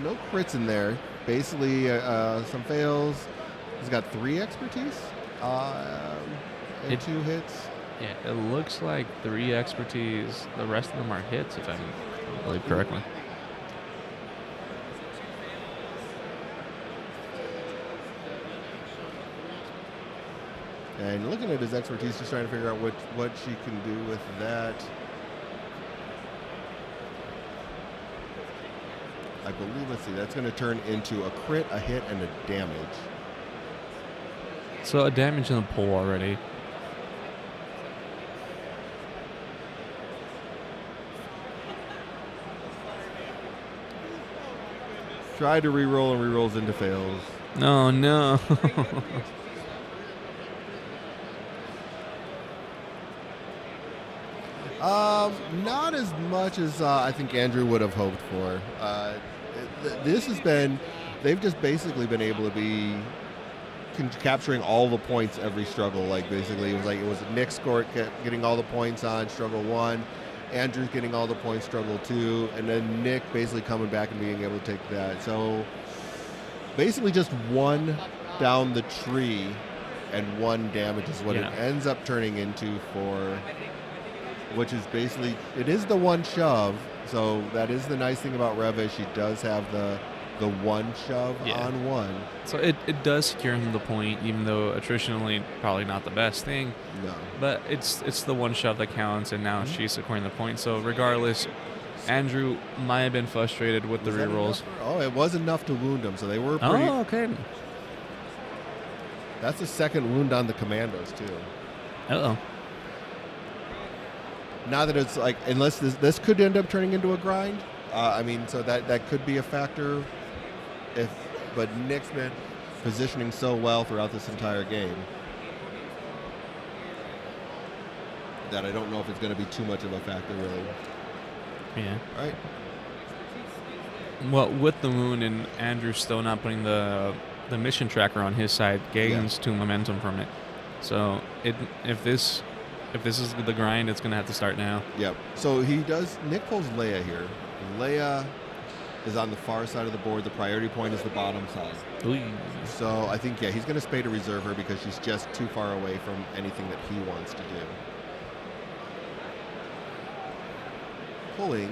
No crits in there. Basically, some fails. He's got 3 expertise and 2 hits. Yeah, it looks like 3 expertise. The rest of them are hits, if I believe correctly. And looking at his expertise, just trying to figure out what she can do with that. I believe, let's see, that's going to turn into a crit, a hit, and a damage. So a damage in the pool already. Try to reroll and rerolls into fails. No, no. Not as much as I think Andrew would have hoped for. This has been, they've just basically been able to be capturing all the points every struggle. Like basically, it was Nick's score getting all the points on struggle 1, Andrew's getting all the points struggle 2, and then Nick basically coming back and being able to take that. So basically, just 1 down the tree and 1 damage is what it ends up turning into for. Which is basically, it is the 1 shove, so that is the nice thing about Reva. She does have the 1 shove on 1. So it does secure him the point, even though attritionally probably not the best thing. No. But it's the 1 shove that counts, and now she's securing the point. So regardless, Andrew might have been frustrated with the Was that rerolls. enough? Oh, it was enough to wound him, so they were pretty. Oh, okay. That's the 2nd wound on the commandos, too. Uh-oh. Now that it's like, unless this could end up turning into a grind. I mean, so that could be a factor. But Nick's been positioning so well throughout this entire game that I don't know if it's going to be too much of a factor, really. Yeah. Right? Well, with the wound and Andrew still not putting the mission tracker on his side, gains 2 momentum from it. So if this is the grind, it's going to have to start now. Yep. So Nick pulls Leia here. Leia is on the far side of the board. The priority point is the bottom side. Ooh. So I think, he's going to spay to reserve her because she's just too far away from anything that he wants to do. Pulling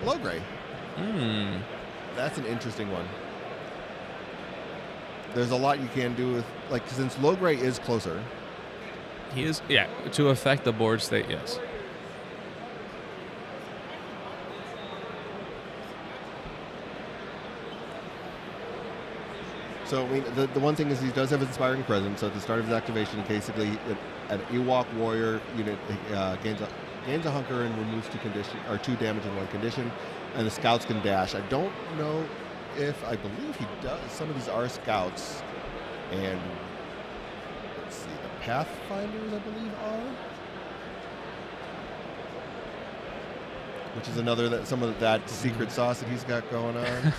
low gray. That's an interesting one. There's a lot you can do with, since low gray is closer. He is, to affect the board state, yes. So, I mean, the one thing is he does have Inspiring Presence. So at the start of his activation, basically, an Ewok warrior unit gains a hunker and removes 2 damage in 1 condition, and the scouts can dash. I don't know if, I believe he does. Some of these are scouts, and let's see, the Pathfinders, I believe, are. Which is another, some of that secret sauce that he's got going on.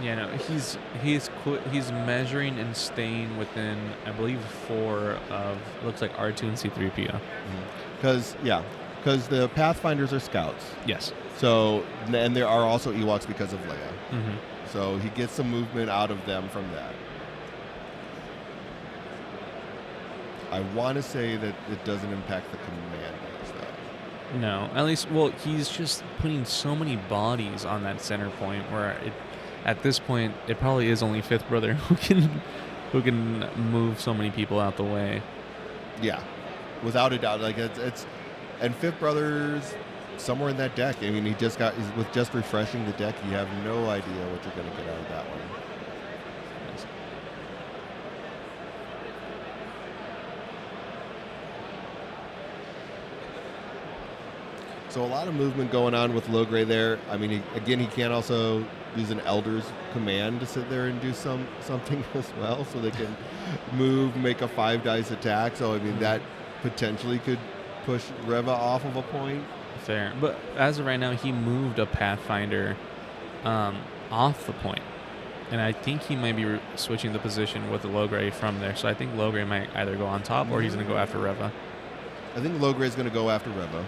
Yeah, no, he's measuring and staying within, I believe, 4 of, looks like R2 and C3PO. Because the Pathfinders are scouts. Yes. So, and there are also Ewoks because of Leia. Mm-hmm. So he gets some movement out of them from that. I want to say that it doesn't impact the commanders, though. No, at least, well, he's just putting so many bodies on that center point where at this point, it probably is only Fifth Brother who can move so many people out the way. Yeah, without a doubt. Like and Fifth Brother's somewhere in that deck. I mean, he's with just refreshing the deck, you have no idea what you're going to get out of that one. So a lot of movement going on with Logray there. I mean, he can also use an Elder's Command to sit there and do something as well, so they can move, make a 5-dice attack. So I mean, that potentially could push Reva off of a point. Fair, but as of right now, he moved a Pathfinder off the point, and I think he might be switching the position with the Logray from there. So I think Logray might either go on top or he's going to go after Reva. I think Logray is going to go after Reva.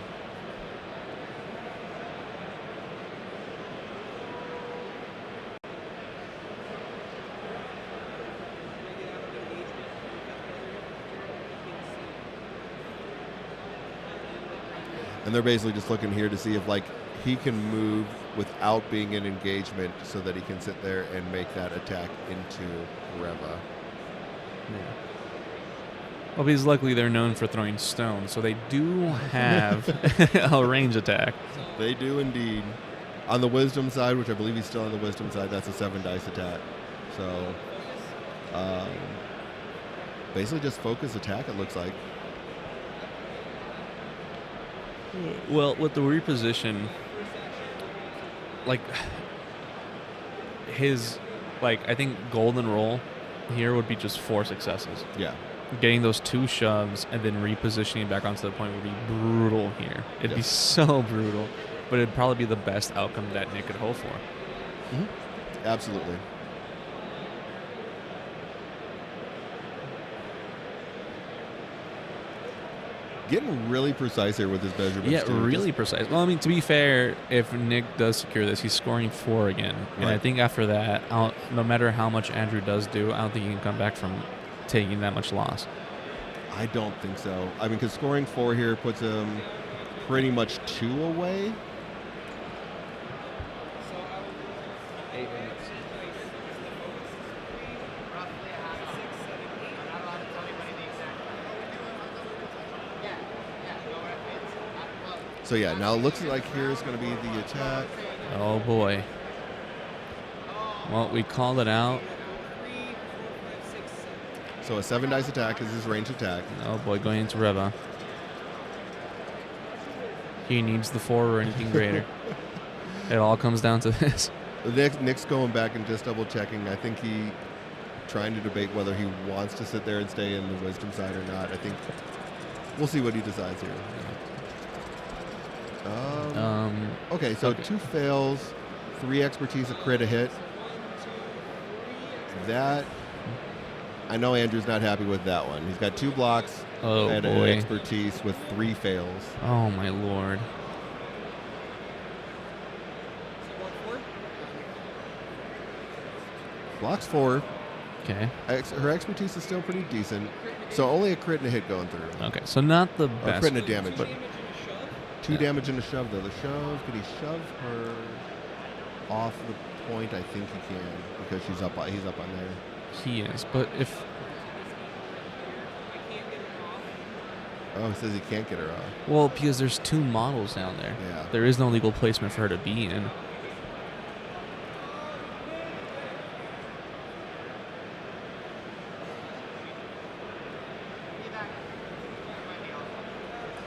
And they're basically just looking here to see if he can move without being in engagement so that he can sit there and make that attack into Reva. Yeah. Well, because luckily they're known for throwing stones, so they do have a range attack. They do indeed. On the Wisdom side, which I believe he's still on the Wisdom side, that's a 7-dice attack. So basically just focus attack, it looks like. Well, with the reposition, I think golden roll here would be just 4 successes. Yeah. Getting those 2 shoves and then repositioning back onto the point would be brutal here. It'd be so brutal, but it'd probably be the best outcome that Nick could hope for. Mm-hmm. Absolutely. Getting really precise here with his measurements. Yeah, too. really precise. Well, I mean, to be fair, if Nick does secure this, he's scoring 4 again. And I think after that, no matter how much Andrew does do, I don't think he can come back from taking that much loss. I don't think so. I mean, because scoring 4 here puts him pretty much 2 away. So yeah, now it looks like here's going to be the attack. Oh boy. Well, we called it out. So a 7-dice attack is his range attack. Oh boy, going into Reva. He needs the 4 or anything greater. It all comes down to this. Nick's going back and just double checking. I think he trying to debate whether he wants to sit there and stay in the Wisdom side or not. I think we'll see what he decides here. Okay, so 2 fails, 3 expertise, a crit, a hit. That, I know Andrew's not happy with that one. He's got 2 blocks and an expertise with 3 fails. Oh my lord. Blocks 4. Okay. Her expertise is still pretty decent. So only a crit and a hit going through. Okay, so not the best. Crit and a damage. But 2 damage and a shove, though. The shove, could he shove her off the point? I think he can, because he's up on there. He is, but if... Oh, he says he can't get her off. Well, because there's 2 models down there. Yeah. There is no legal placement for her to be in.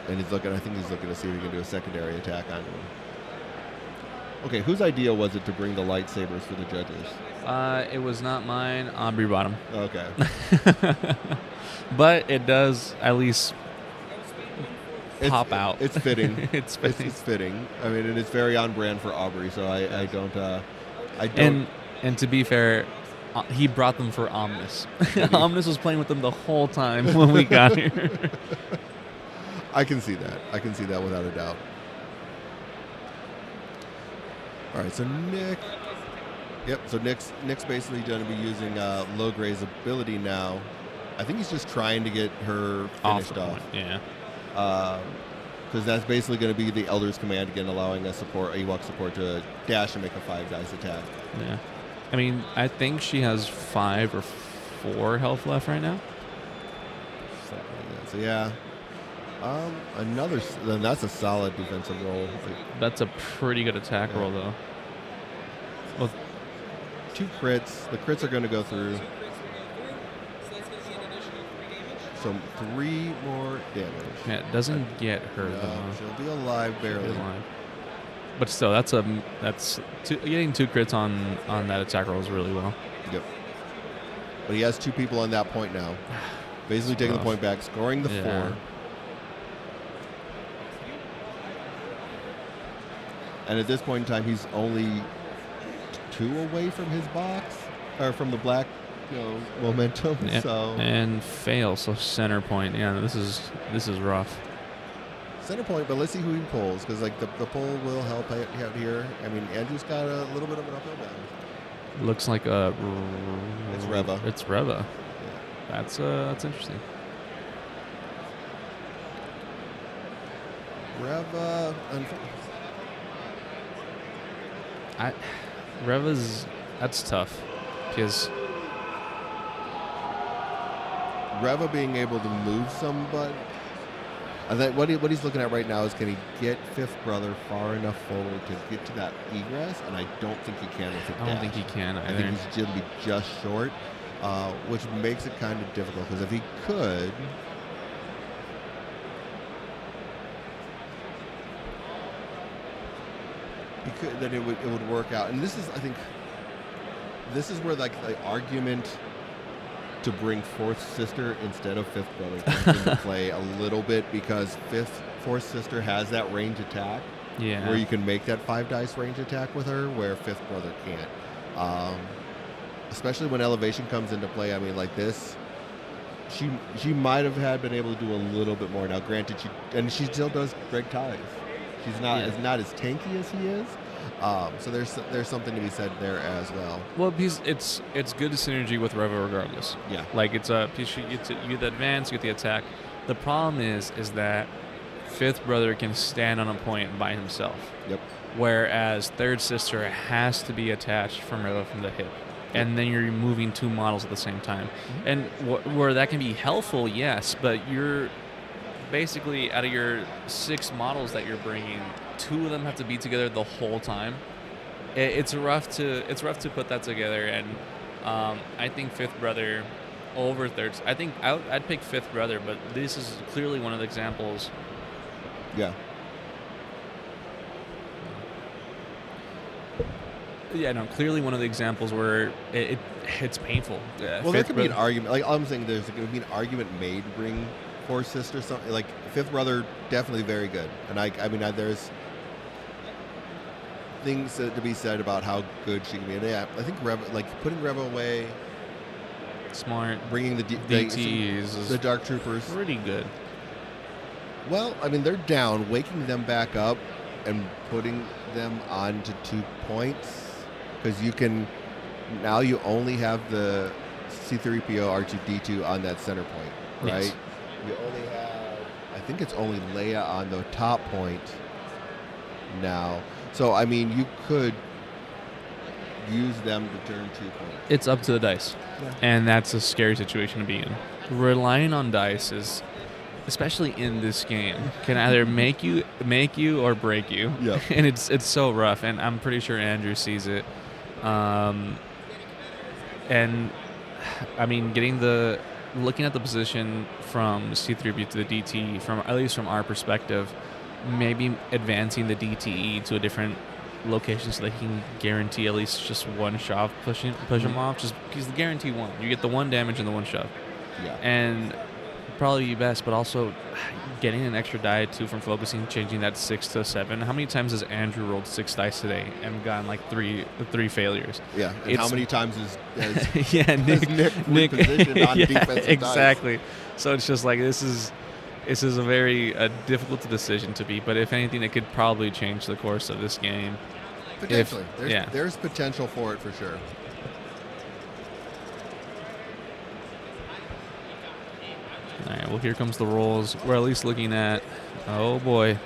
And I think he's looking to see if he can do a secondary attack on him. Okay, whose idea was it to bring the lightsabers for the judges? It was not mine. Aubrey brought them. Okay. But it does at least pop out. It's fitting. It's fitting. It's fitting. I mean, and it's very on brand for Aubrey, so I don't. And to be fair, he brought them for Omnis. Omnis was playing with them the whole time when we got here. I can see that. I can see that without a doubt. All right, so Nick. Yep. So Nick's basically going to be using Logray's ability now. I think he's just trying to get her finished off. Yeah. because that's basically going to be the Elder's Command again, allowing us Ewok support to dash and make a 5 dice attack. Yeah. I mean, I think she has 5 or 4 health left right now. So yeah, then that's a solid defensive roll. That's a pretty good attack roll, though. Well, 2 crits. The crits are going to go through. So that's going to be an additional 3 damage. So 3 more damage. yeah, it doesn't get her No, though. she'll be alive barely. Alive. But still, getting 2 crits on that attack roll is really well. Yep. But he has 2 people on that point now. Basically taking the point back, scoring the 4. And at this point in time, he's only 2 away from his box, or from the black, momentum. Yeah. So And fail, so center point. Yeah, this is rough. center point, but let's see who he pulls, because like the pull will help out here. I mean, Andrew's got a little bit of an uphill battle. Looks like It's Reva. It's Reva. That's interesting. Reva, That's tough because Reva being able to move somebody. And then what he's looking at right now is, can he get Fifth Brother far enough forward to get to that egress? And I don't think he can with a dash. I don't think he can I either. think he's going to be just short, which makes it kind of difficult, because if he could, then it would work out. And this is, I think, where like the argument to bring Fourth Sister instead of Fifth Brother comes into play a little bit, because Fourth Sister has that range attack, where you can make that 5 dice range attack with her, where Fifth Brother can't. Especially when elevation comes into play. I mean, like this, she might have been able to do a little bit more. Now, granted, she still does Greg ties. She's not as tanky as he is. So there's something to be said there as well. Well, because it's good synergy with Reva regardless. Yeah. Like it's a piece you get the advance, you get the attack. The problem is that Fifth Brother can stand on a point by himself. Yep. Whereas Third Sister has to be attached from Reva from the hip. And then you're moving 2 models at the same time. Mm-hmm. And where that can be helpful, yes, but you're basically, out of your 6 models that you're bringing, 2 of them have to be together the whole time. It's rough to put that together, and I think Fifth Brother over Third. I think I'd pick Fifth Brother, but this is clearly one of the examples. Yeah. Yeah, no, clearly one of the examples where it's painful. Well, there could be an argument. Like I'm saying, there's going to be an argument made to bring Fourth Sister something. Like Fifth Brother, definitely very good. And I mean, there's things to be said about how good she can be. And yeah, I think putting Reva away, smart, bringing the DTs, the Dark Troopers, pretty good. Well, I mean, they're down. Waking them back up and putting them onto 2 points, because you only have the C-3PO R2-D2 on that center point, right? Yes. You only have, I think it's only Leia on the top point now. So, I mean, you could use them to turn 2 points. It's up to the dice. Yeah. And that's a scary situation to be in. Relying on dice is, especially in this game, can either make you or break you. Yeah. And it's so rough, and I'm pretty sure Andrew sees it. And I mean, looking at the position from C-3PO to the DT, at least from our perspective, maybe advancing the DTE to a different location so they can guarantee at least just one shove, push them off, just because the guarantee 1. You get the 1 damage and the 1 shove. Yeah. And probably best, but also getting an extra die too from focusing, changing that 6 to 7. How many times has Andrew rolled 6 dice today and gotten like three failures? Yeah, and how many times has Nick repositioned on defensive exactly. So it's just like this is a very difficult decision to be, but if anything, it could probably change the course of this game. Potentially. There's potential for it for sure. All right, well, here comes the rolls. We're at least looking at Oh boy.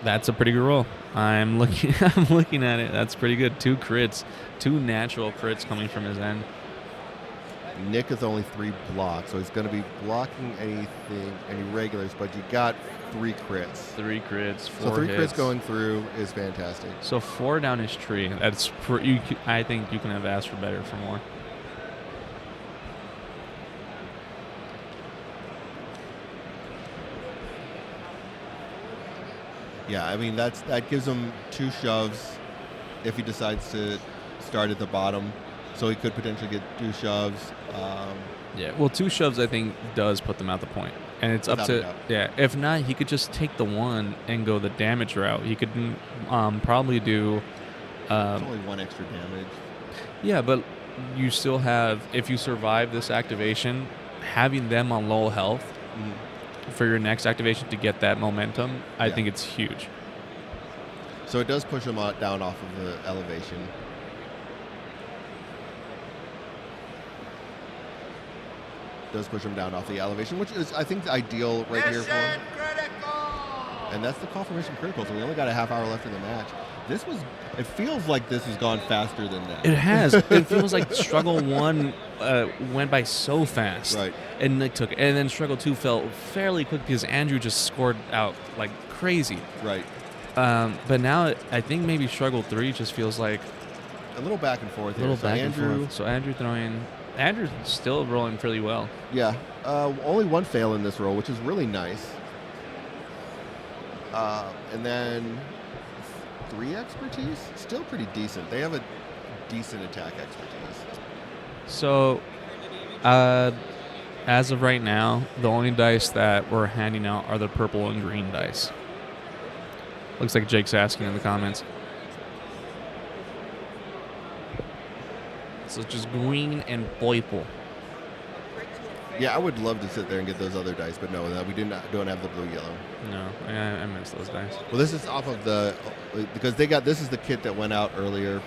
That's a pretty good roll. I'm looking at it. That's pretty good. 2 crits. 2 natural crits coming from his end. Nick is only 3 blocks, so he's going to be blocking any regulars, but you got 3 crits. 3 crits, 4 So 3 hits. crits going through is fantastic. So 4 down his tree. That's I think you can have asked for better for more. Yeah, I mean that gives him 2 shoves if he decides to start at the bottom. So he could potentially get 2 shoves. Yeah, well, 2 shoves I think does put them at the point, and it's up Without a to doubt. yeah. If not, he could just take the 1 and go the damage route. He could probably do. It's only 1 extra damage. Yeah, but you still have, if you survive this activation, having them on low health for your next activation to get that momentum, I think it's huge. So it does push him down off of the elevation. Does push him down off the elevation, which is, I think, ideal right here for him. And that's the call for mission critical, so we only got a half hour left in the match. It feels like this has gone faster than that. It has. It feels like Struggle 1 went by so fast. Right. And Nick took it. And then Struggle 2 felt fairly quick because Andrew just scored out like crazy. Right. But now I think maybe Struggle 3 just feels like A little back and forth a here. little So back Andrew, and forth. So Andrew throwing. Andrew's still rolling fairly well. Yeah. Only 1 fail in this roll, which is really nice. And then 3 expertise, still pretty decent. They have a decent attack expertise. So, as of right now, the only dice that we're handing out are the purple and green dice. Looks like Jake's asking in the comments. So it's just green and purple. Yeah, I would love to sit there and get those other dice, but no, we don't have the blue yellow. No, I miss those dice. Well, this is off of because this is the kit that went out earlier.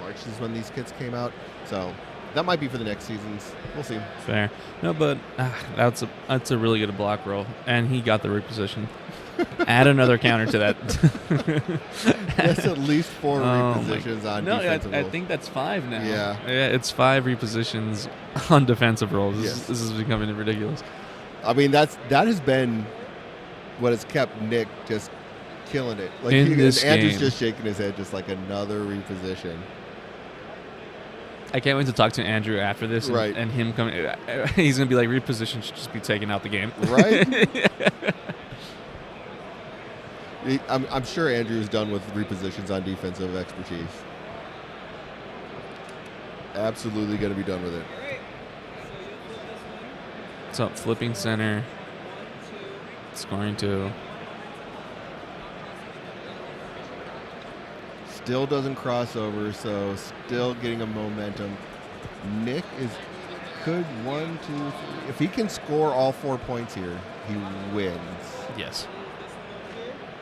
March is when these kits came out, so that might be for the next seasons. We'll see. Fair. No, but that's a really good block roll, and he got the reposition. Add another counter to that. That's at least 4 repositions on defensive I rolls. think that's 5 now. Yeah. It's 5 repositions on defensive rolls. Yes. This is becoming ridiculous. I mean, that has been what has kept Nick just killing it. Like In this Andrew's game. just shaking his head, just like another reposition. I can't wait to talk to Andrew after this, Right. and him coming. He's gonna be like, reposition should just be taken out the game, Right? I'm sure Andrew's done with repositions on defensive expertise. Absolutely going to be done with it. So flipping center. It's going to. Still doesn't cross over, so still getting a momentum. Nick could 1, 2, 3. If he can score all 4 points here, he wins. Yes.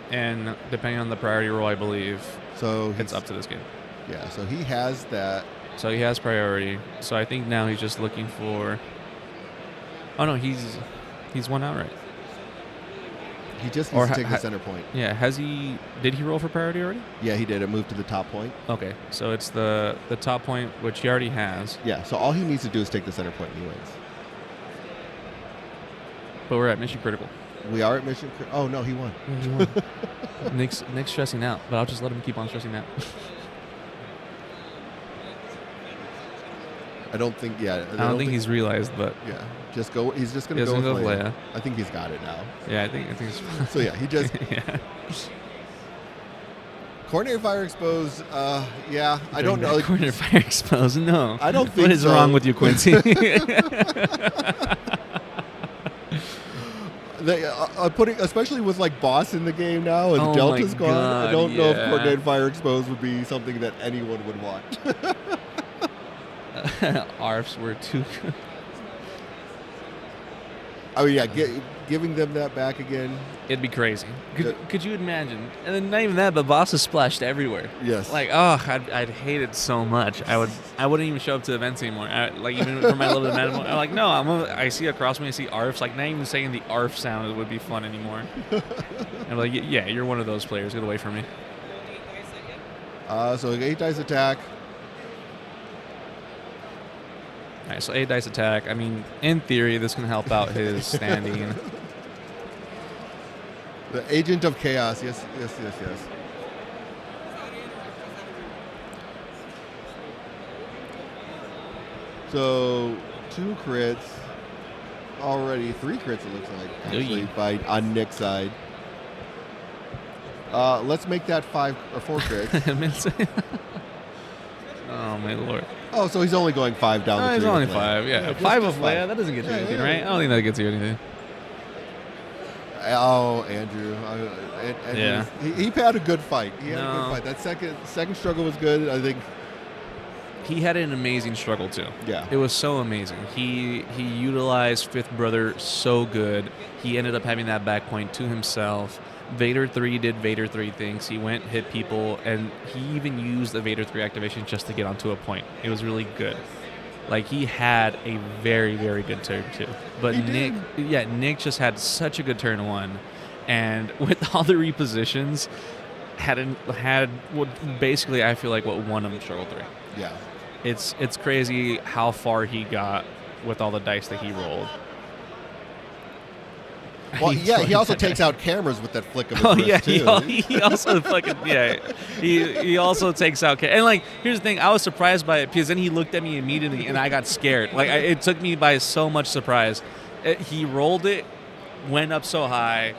And depending on the priority roll, I believe So it's up to this game. Yeah, so he has that. So he has priority. So I think now he's just looking for. Oh no, he's won outright. He just Or needs to take the center point. Yeah, did he roll for priority already? Yeah, he did. It moved to the top point. Okay, so it's the top point, which he already has. Yeah, so all he needs to do is take the center point and he wins. But we're at mission critical. We are at mission. Oh no, he won. Yeah, he won. Nick's stressing out, but I'll just let him keep on stressing out. I don't think. Yeah, I don't think he's realized, but Yeah, just go. He's just gonna He's go gonna with go with Leia. Leia. I think he's got it now. yeah, I think it's fine. So yeah, he just yeah. coordinator fire exposed. Yeah, I don't know. Corner fire exposed. No, I don't think What is so. wrong with you, Quincy? They putting, especially with like Boss in the game now and Oh Delta's my gone. God, I don't know if yeah. coordinated fire exposed would be something that anyone would want. ARFs were too. I mean, yeah, giving them that back again. It'd be crazy. Yeah. Could you imagine? And then not even that, but bosses splashed everywhere. Yes. Like, oh, I'd hate it so much. I wouldn't even show up to events anymore. Like even for my little event, I'm like, no, I see across me, I see ARFs. Like not even saying the ARF sound would be fun anymore. And I'm like, yeah, you're one of those players. Get away from me. So 8 dice attack. All right, so 8 dice attack. I mean, in theory, this can help out his standing. The Agent of Chaos. Yes. So 2 crits. Already 3 crits, it looks like, actually, on Nick's side. Let's make that 5 or 4 crits. Oh, my lord. Oh, so he's only going 5 down the He's three only with land. 5, yeah. Just 5 of 5. land, that doesn't get you anything, yeah. right? I don't think that gets you anything. Oh, Andrew. Yeah. He had a good fight. He had a No. good fight. That second struggle was good. I think. He had an amazing struggle, too. Yeah. It was so amazing. He utilized Fifth Brother so good. He ended up having that back point to himself. Vader 3 did Vader 3 things. He went, hit people, and he even used the Vader 3 activation just to get onto a point. It was really good. Like, he had a very, very good turn, too. But Nick just had such a good turn 1. And with all the repositions, had what basically I feel like what won him Struggle 3. Yeah. It's crazy how far he got with all the dice that he rolled. Well, yeah, he also takes out cameras with that flick of his wrist, too. He also fucking he also takes out and like here's the thing, I was surprised by it because then he looked at me immediately and I got scared. Like it took me by so much surprise. He rolled it, went up so high,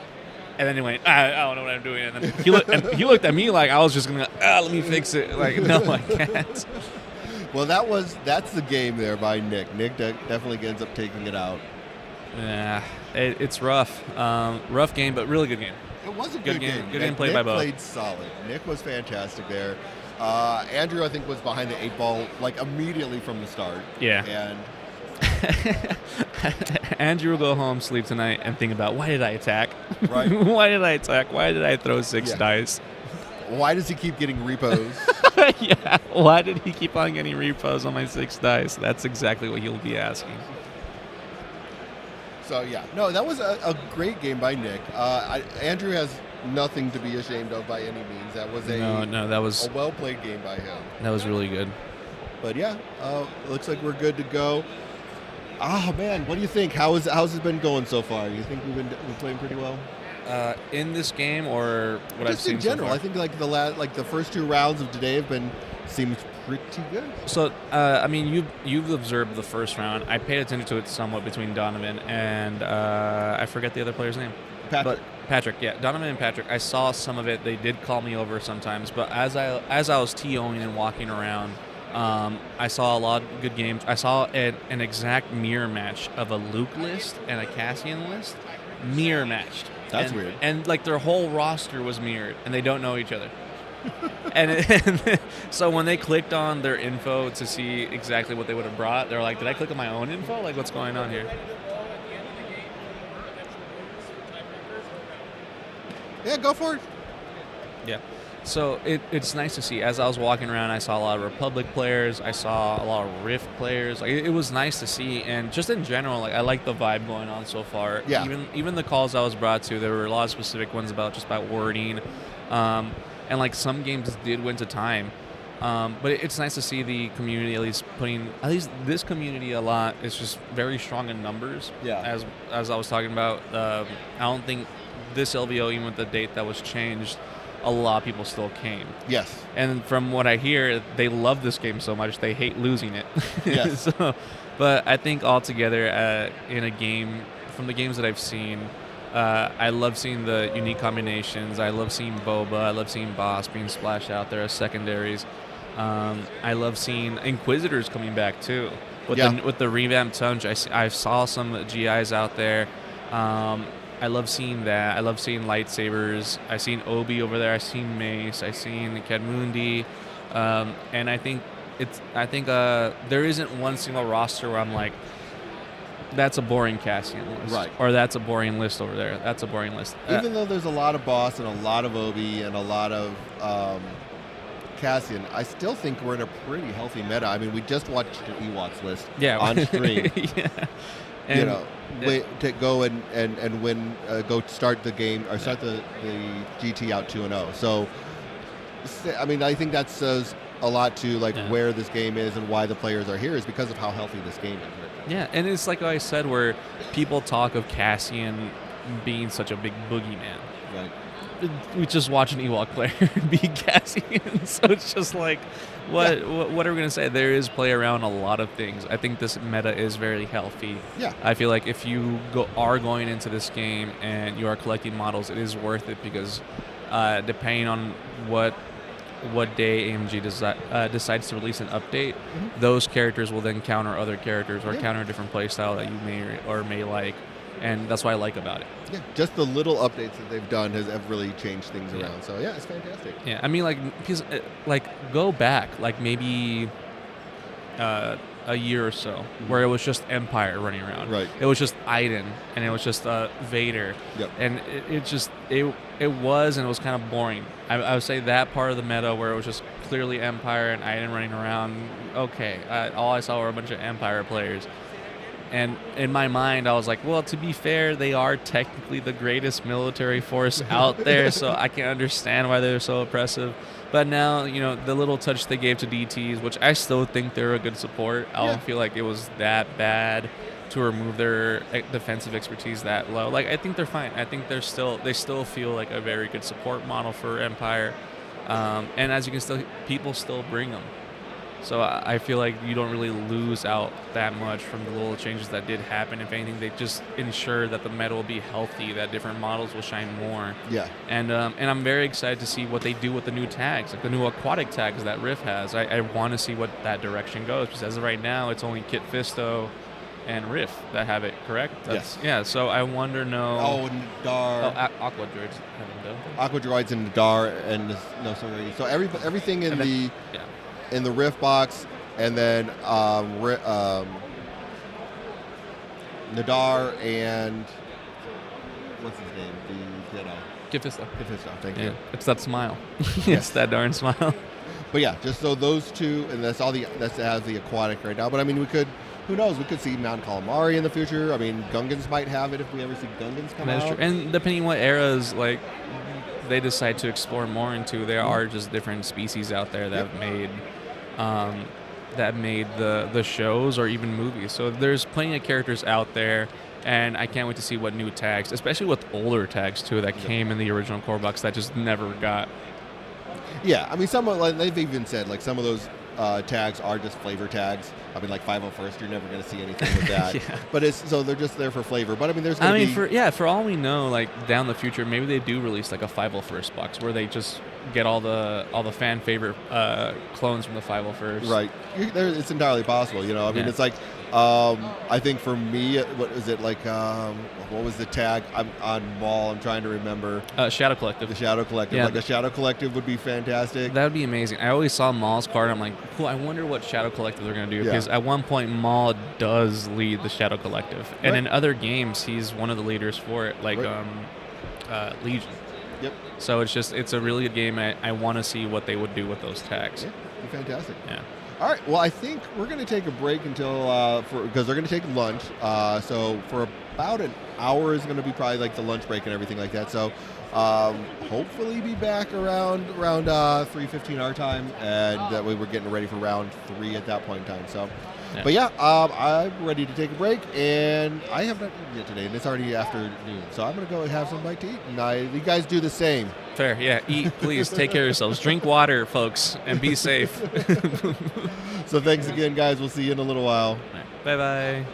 and then he went, I don't know what I'm doing. And then he looked at me like I was just gonna let me fix it. Like no, I can't. Well, that's the game there by Nick. Nick definitely ends up taking it out. Yeah, it's rough. Rough game, but really good game. It was a good game. Good game played Nick by both. Nick played solid. Nick was fantastic there. Andrew, I think, was behind the 8 ball like immediately from the start. Yeah. And Andrew will go home, sleep tonight, and think about why did I attack? Right. Why did I attack? Why did I throw 6 dice? Why does he keep getting repos? Yeah. Why did he keep on getting repos on my 6 dice? That's exactly what he'll be asking. So, yeah. No, that was a great game by Nick. Andrew has nothing to be ashamed of by any means. That was that was a well-played game by him. That was really good. But, yeah, looks like we're good to go. Oh, man, what do you think? How's it been going so far? You think we've been playing pretty well? In this game or what Just I've seen in general, so far? I think like the first 2 rounds of today seemed pretty good. So, I mean, you've observed the first round. I paid attention to it somewhat between Donovan and I forget the other player's name. Patrick, yeah, Donovan and Patrick. I saw some of it. They did call me over sometimes, but as I was TOing and walking around, I saw a lot of good games. I saw an exact mirror match of a Luke list and a Cassian list, mirror matched. That's weird. And like their whole roster was mirrored, and they don't know each other. and so when they clicked on their info to see exactly what they would have brought, they're like, "Did I click on my own info? Like, what's going on here?" Yeah, go for it. Yeah. So it's nice to see. As I was walking around, I saw a lot of Republic players. I saw a lot of Rift players. Like it was nice to see, and just in general, like I like the vibe going on so far. Yeah. Even the calls I was brought to, there were a lot of specific ones about wording, and like some games did went to time. But it's nice to see the community at least this community a lot is just very strong in numbers. Yeah. As I was talking about, I don't think this LVO, even with the date that was changed, a lot of people still came. Yes. And from what I hear, they love this game so much they hate losing it. Yes. But I think altogether, in a game, from the games that I've seen, I love seeing the unique combinations. I love seeing Boba. I love seeing Boss being splashed out there as secondaries. I love seeing Inquisitors coming back too. With the revamped Tunch, I saw some GIs out there. I love seeing that. I love seeing lightsabers. I seen Obi over there. I seen Mace. I seen Kadmundi, and I think there isn't one single roster where I'm like, that's a boring Cassian list. Right. Or that's a boring list over there. That's a boring list. Even though there's a lot of boss and a lot of Obi and a lot of Cassian, I still think we're in a pretty healthy meta. I mean, we just watched the Ewok's list on stream. Yeah. You know, to go and win, go start the game or start the GT out 2-0. So, I mean, I think that says a lot to where this game is and why the players are here is because of how healthy this game is. Right? Yeah, and it's like I said, where people talk of Cassian being such a big boogeyman. Right. We just watch an Ewok player beat Cassian, so it's just like, what are we gonna say? There is play around a lot of things. I think this meta is very healthy. Yeah. I feel like if you are going into this game and you are collecting models, it is worth it because depending on what day AMG decides to release an update, those characters will then counter other characters or counter a different playstyle that you may or may like. And that's what I like about it. Yeah, just the little updates that they've done have really changed things around. So yeah, it's fantastic. Yeah, I mean, because go back, maybe a year or so, where it was just Empire running around. Right. It was just Iden, and it was just Vader. Yep. And it was kind of boring. I would say that part of the meta where it was just clearly Empire and Iden running around. Okay, all I saw were a bunch of Empire players. And in my mind, I was like, well, to be fair, they are technically the greatest military force out there, so I can understand why they're so oppressive. But now, the little touch they gave to DTs, which I still think they're a good support, I don't feel like it was that bad to remove their defensive expertise that low. I think they're fine. I think they still feel like a very good support model for Empire. And as you can people still bring them. So I feel like you don't really lose out that much from the little changes that did happen. If anything, they just ensure that the meta will be healthy, that different models will shine more. Yeah. And I'm very excited to see what they do with the new tags, like the new aquatic tags that Rift has. I want to see what that direction goes, because as of right now, it's only Kit Fisto and Rift that have it, correct? Yeah, so I wonder and Nadar. Aqua Droids haven't done. Aqua Droids and Nadar and so everything in in the Rift box, and then Nadar and what's his name? Kit Fisto. Kit Fisto, thank you. It's that smile. It's that darn smile. But yeah, just so those two, and that's has the aquatic right now. But I mean, who knows? We could see Mount Calamari in the future. I mean, Gungans might have it if we ever see Gungans come out. That's true. And depending what eras they decide to explore more into, there are just different species out there that have made the shows or even movies. So there's plenty of characters out there, and I can't wait to see what new tags, especially with older tags too, that came in the original core box that just never got. Yeah, I mean, they've even said some of those tags are just flavor tags. I mean, 501st, you're never going to see anything with that. But they're just there for flavor. But I mean, there's going to be... for all we know, down the future, maybe they do release a 501st box where they just get all the fan favorite clones from the 501st. Right. It's entirely possible. I mean, it's I think for me, what is it what was the tag? I'm on Maul. I'm trying to remember. Shadow Collective. The Shadow Collective. Yeah. A Shadow Collective would be fantastic. That would be amazing. I always saw Maul's card. I'm like, cool. I wonder what Shadow Collective they're going to do, because at one point Maul does lead the Shadow Collective, and in other games he's one of the leaders for it, Legion. Yep. So it's a really good game. I want to see what they would do with those tags. Yeah, it'd be fantastic. Yeah. All right. Well, I think we're going to take a break until because they're going to take lunch. So for about an hour is going to be probably the lunch break and everything like that. So hopefully be back around 3:15 our time, and that way we're getting ready for round 3 at that point in time. So. Yeah. But yeah, I'm ready to take a break, and I have not eaten yet today, and it's already afternoon, so I'm going to go and have some bite to eat, and you guys do the same. Fair, yeah. Eat, please. Take care of yourselves. Drink water, folks, and be safe. So thanks again, guys. We'll see you in a little while. Right. Bye-bye.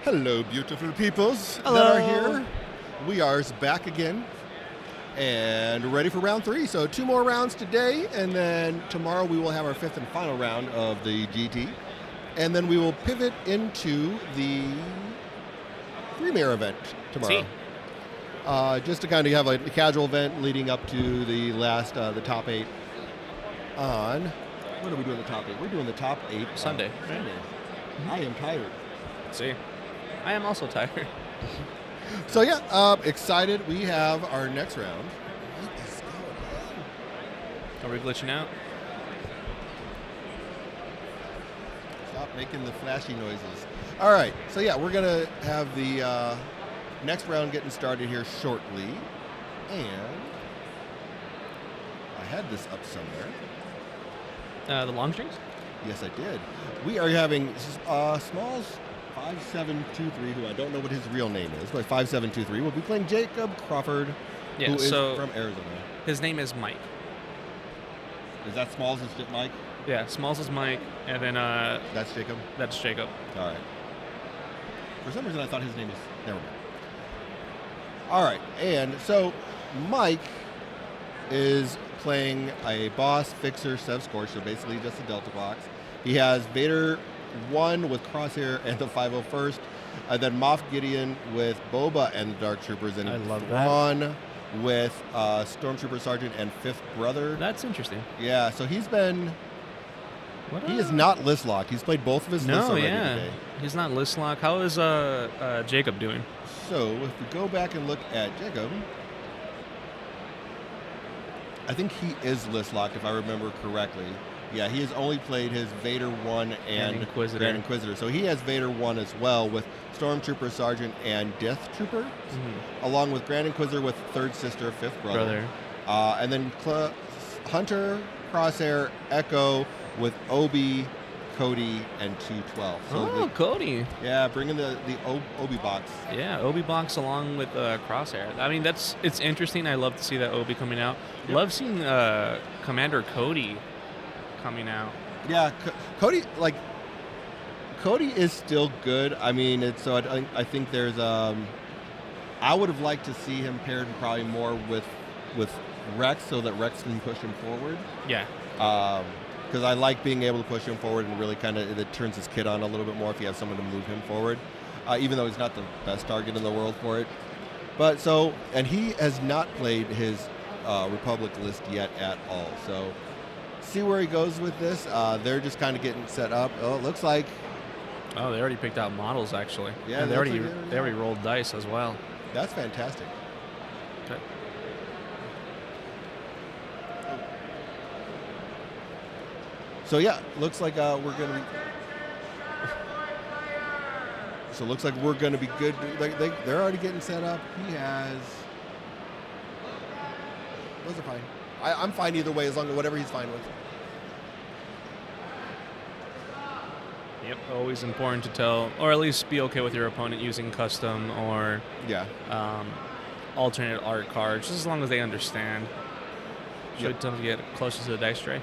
Hello, beautiful peoples Hello. that are here. We are back again and ready for round 3. So 2 more rounds today, and then tomorrow we will have our 5th and final round of the GT. And then we will pivot into the 3-mare event tomorrow. Just to kind of have a casual event leading up to the last, the top 8 on, what are we doing the top 8? We're doing the top 8 Sunday. Sunday. I am tired. See, I am also tired. So yeah, excited. We have our next round. What is going on? Are we glitching out? Stop making the flashy noises. All right, so yeah, we're gonna have the next round getting started here shortly, and I had this up somewhere. The long strings? Yes, I did. We are having Smalls 5723, who I don't know what his real name is, but 5723 will be playing Jacob Crawford, Yeah, who is so from Arizona. his name is Mike. Is that Smalls' Mike? Yeah, Smalls is Mike, and then That's Jacob? that's Jacob. All right. For some reason, I thought his name was. Never mind. All right, and so Mike is playing a boss fixer Sev Scorch, so basically just a Delta box. He has Vader 1 with Crosshair and the 501st, and then Moff Gideon with Boba and the Dark Troopers, and I love that. Thrawn with Stormtrooper Sergeant and 5th Brother. That's interesting. Yeah, so he's been. What He is not list locked. He's played both of his lists No, already yeah. today. He's not list lock. How is Jacob doing? So if we go back and look at Jacob, I think he is list locked if I remember correctly. Yeah, he has only played his Vader 1 and Inquisitor. Grand Inquisitor. So he has Vader 1 as well with Stormtrooper Sergeant and Death Trooper, along with Grand Inquisitor with Third Sister, 5th Brother. And then Hunter, Crosshair, Echo with Obi, Cody, and 212. So Cody. yeah, bringing the Obi box. Yeah, Obi box along with Crosshair. I mean, it's interesting. I love to see that Obi coming out. Love seeing Commander Cody coming out. Yeah, Cody is still good. I mean, I think there's I would have liked to see him paired probably more with Rex so that Rex can push him forward. Yeah. Because I like being able to push him forward and really kind of it turns his kit on a little bit more if you have someone to move him forward, even though he's not the best target in the world for it. But and he has not played his Republic list yet at all. So see where he goes with this. They're just kind of getting set up. Oh, it looks like. Oh, they already picked out models actually. Yeah, and they they looks like already rolled dice as well. That's fantastic. Okay. So yeah, looks like we're gonna be. So it looks like we're gonna be good. They're already getting set up. He has. Those are fine. I'm fine either way as long as whatever he's fine with. Yep. Always important to tell, or at least be okay with your opponent using custom or Yeah. alternate art cards, just as long as they understand. Should Yep. tell them to get closer to the dice tray.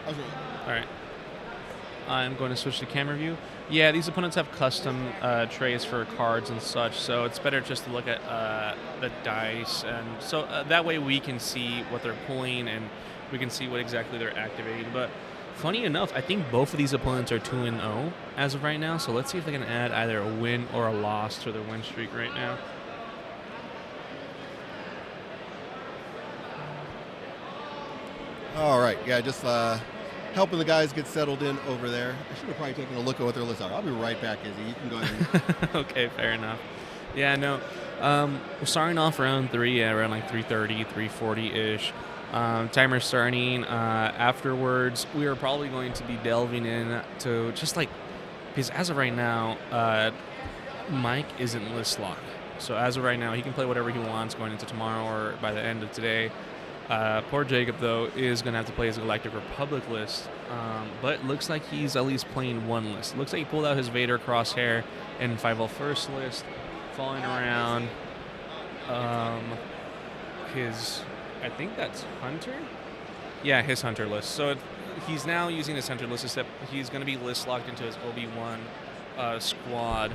Okay. All right. I'm going to switch to camera view. Yeah, these opponents have custom trays for cards and such, so it's better just to look at the dice, and so that way we can see what they're pulling and we can see what exactly they're activating. But funny enough, I think both of these opponents are 2-0 as of right now, so let's see if they can add either a win or a loss to their win streak right now. All right. Yeah, just helping the guys get settled in over there. I should have probably taken a look at what their lists are. I'll be right back, Izzy. You can go ahead. Okay, fair enough. Yeah, no. We're starting off round 3 at around like 3:30, 3:40-ish. Timer starting. Afterwards, we are probably going to be delving in to just like, because as of right now, Mike isn't list locked. So as of right now, he can play whatever he wants going into tomorrow or by the end of today. Poor Jacob, though, is going to have to play his Galactic Republic list. But looks like he's at least playing one list. Looks like he pulled out his Vader Crosshair and 501st list, following around his, I think that's Hunter? Yeah, his Hunter list. So he's now using his Hunter list, except he's going to be list locked into his Obi-Wan squad.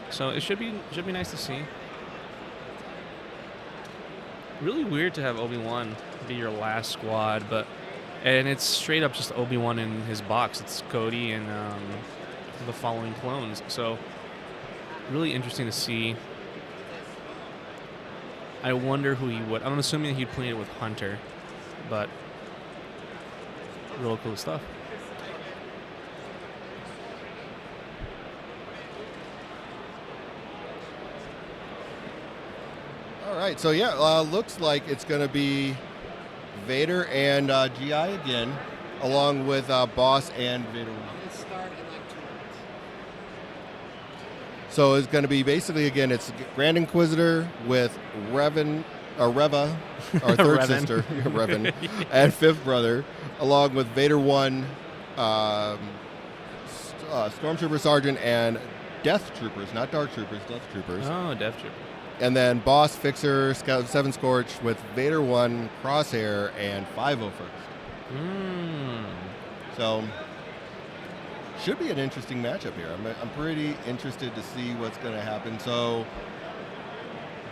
So it should be nice to see. Really weird to have Obi-Wan be your last squad, and it's straight up just Obi-Wan in his box. It's Cody and the following clones. So really interesting to see. I wonder who he would. I'm assuming he'd play it with Hunter, but real cool stuff. All right, so yeah, looks like it's going to be Vader and GI again, along with Boss and Vader. It'll start in like 2 minutes. So it's going to be basically, again, it's Grand Inquisitor with Reva, our third Revan. sister, Revan, and fifth brother, along with Vader 1, Stormtrooper Sergeant, and Death Troopers, not Dark Troopers, Death Troopers. Oh, Death Trooper. And then Boss, Fixer, Scout 7 Scorch with Vader 1, Crosshair, and 501st. So, should be an interesting matchup here. I'm pretty interested to see what's going to happen. So,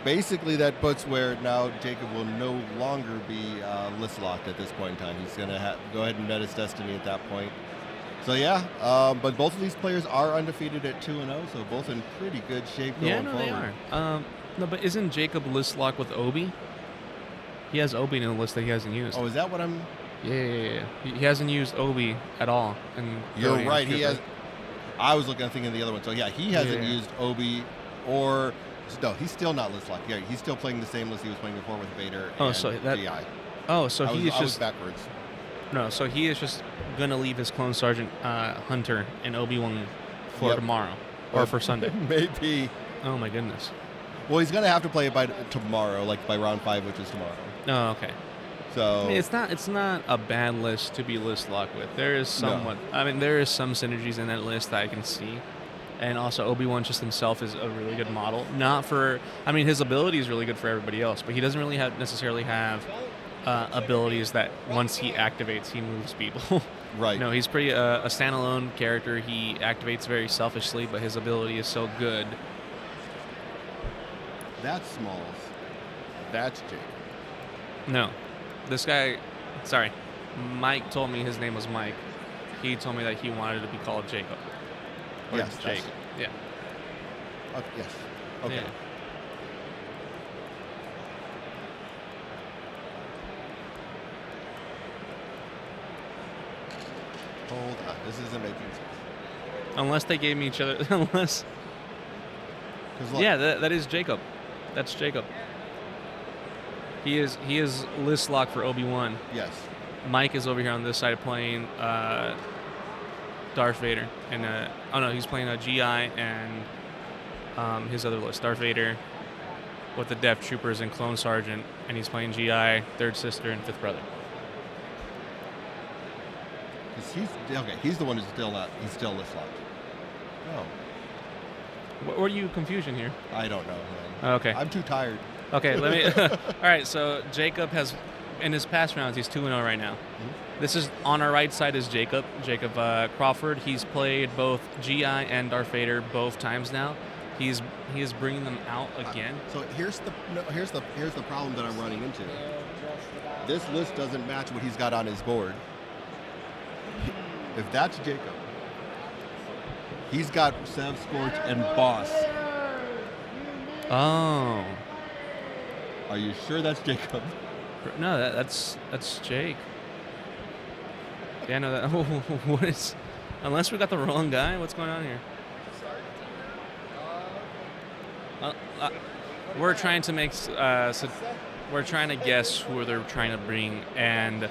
basically that puts where now Jacob will no longer be list locked at this point in time. He's going to go ahead and bet his destiny at that point. So, yeah, but both of these players are undefeated at 2-0, so both in pretty good shape going forward. They are. No, but isn't Jacob list locked with Obi? He has Obi in the list that he hasn't used. Oh, is that what I'm... Yeah. He hasn't used Obi at all. And You're right. He has. I was thinking of the other one. So yeah, he hasn't used Obi or no. He's still not list locked. Yeah, he's still playing the same list he was playing before with Vader. Oh, and so that. GI. Oh, so he is I was just backwards. no. So he is just gonna leave his clone sergeant Hunter and Obi-Wan for tomorrow or for Sunday. Maybe. Oh my goodness. Well, he's gonna have to play it by tomorrow, like by round 5, which is tomorrow. Oh, okay. So I mean, it's not a bad list to be list locked with. There is somewhat. I mean, there is some synergies in that list that I can see, and also Obi-Wan just himself is a really good model. Not for. I mean, his ability is really good for everybody else, but he doesn't really necessarily have abilities that once he activates, he moves people. Right. No, he's pretty a standalone character. He activates very selfishly, but his ability is so good. That's Smalls. That's Jake. No. This guy, sorry, Mike told me his name was Mike. He told me that he wanted to be called Jacob. Or Yes, Jake. Yeah. Okay, yes. Okay. Yeah. Hold on. This isn't making sense. Unless they gave me each other, unless. 'Cause look, Yeah, that is Jacob. That's Jacob. He is list locked for Obi-Wan. Yes. Mike is over here on this side playing Darth Vader, and oh no, he's playing a GI and his other list, Darth Vader, with the Death Troopers and Clone Sergeant, and he's playing GI, third sister, and fifth brother. 'Cause he's the one who's still not. He's still list locked. Oh, What are you confusion here? I don't know. Man. Okay. I'm too tired. Okay, let me. All right, so Jacob has, in his past rounds, he's 2-0 right now. This is on our right side is Jacob Crawford. He's played both GI and Darth Vader both times now. He is bringing them out again. So here's the problem that I'm running into. This list doesn't match what he's got on his board. If that's Jacob, he's got Sev, Scorch, and Boss. Oh. Are you sure that's Jacob? No, that's Jake. Yeah, no, that. What is? Unless we got the wrong guy, what's going on here? We're trying to make. We're trying to guess who they're trying to bring, and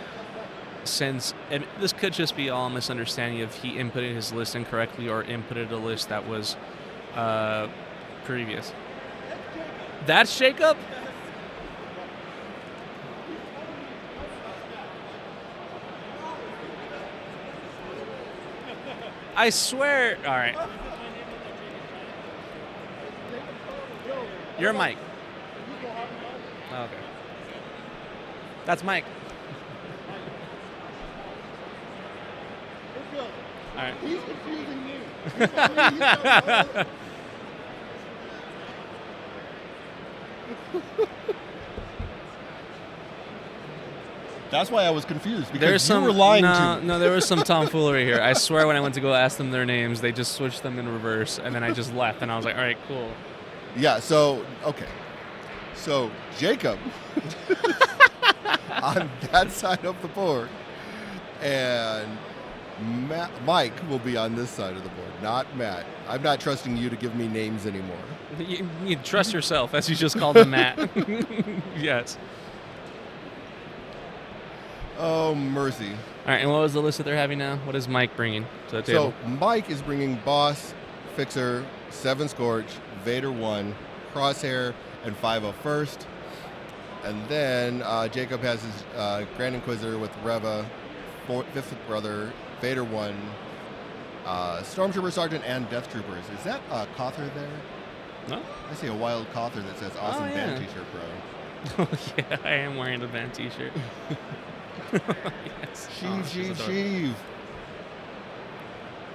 this could just be all a misunderstanding if he inputted his list incorrectly or inputted a list that was previous. That's Jacob? I swear. All right. You're Mike. Oh, okay. That's Mike. All right. He's confusing me. That's why I was confused because There's you were lying no, to me. no, there was some tomfoolery here. I swear when I went to go ask them their names, they just switched them in reverse, and then I just left, and I was like, all right, cool. Yeah, so, okay. So, Jacob on that side of the board, and Mike will be on this side of the board, not Matt. I'm not trusting you to give me names anymore. You trust yourself, as you just called him Matt. Yes. Oh, mercy. All right, and what was the list that they're having now? What is Mike bringing to the table? So, Mike is bringing Boss, Fixer, 7 Scorch, Vader 1, Crosshair, and 5 of First. And then Jacob has his Grand Inquisitor with Reva, 5th Brother, Vader 1, Stormtrooper Sergeant, and Death Troopers. Is that Cawthor there? No? I see a wild Cawthor that says Awesome yeah. Band T-shirt, bro. Oh, yeah, I am wearing the band t-shirt. Yes. Sheev.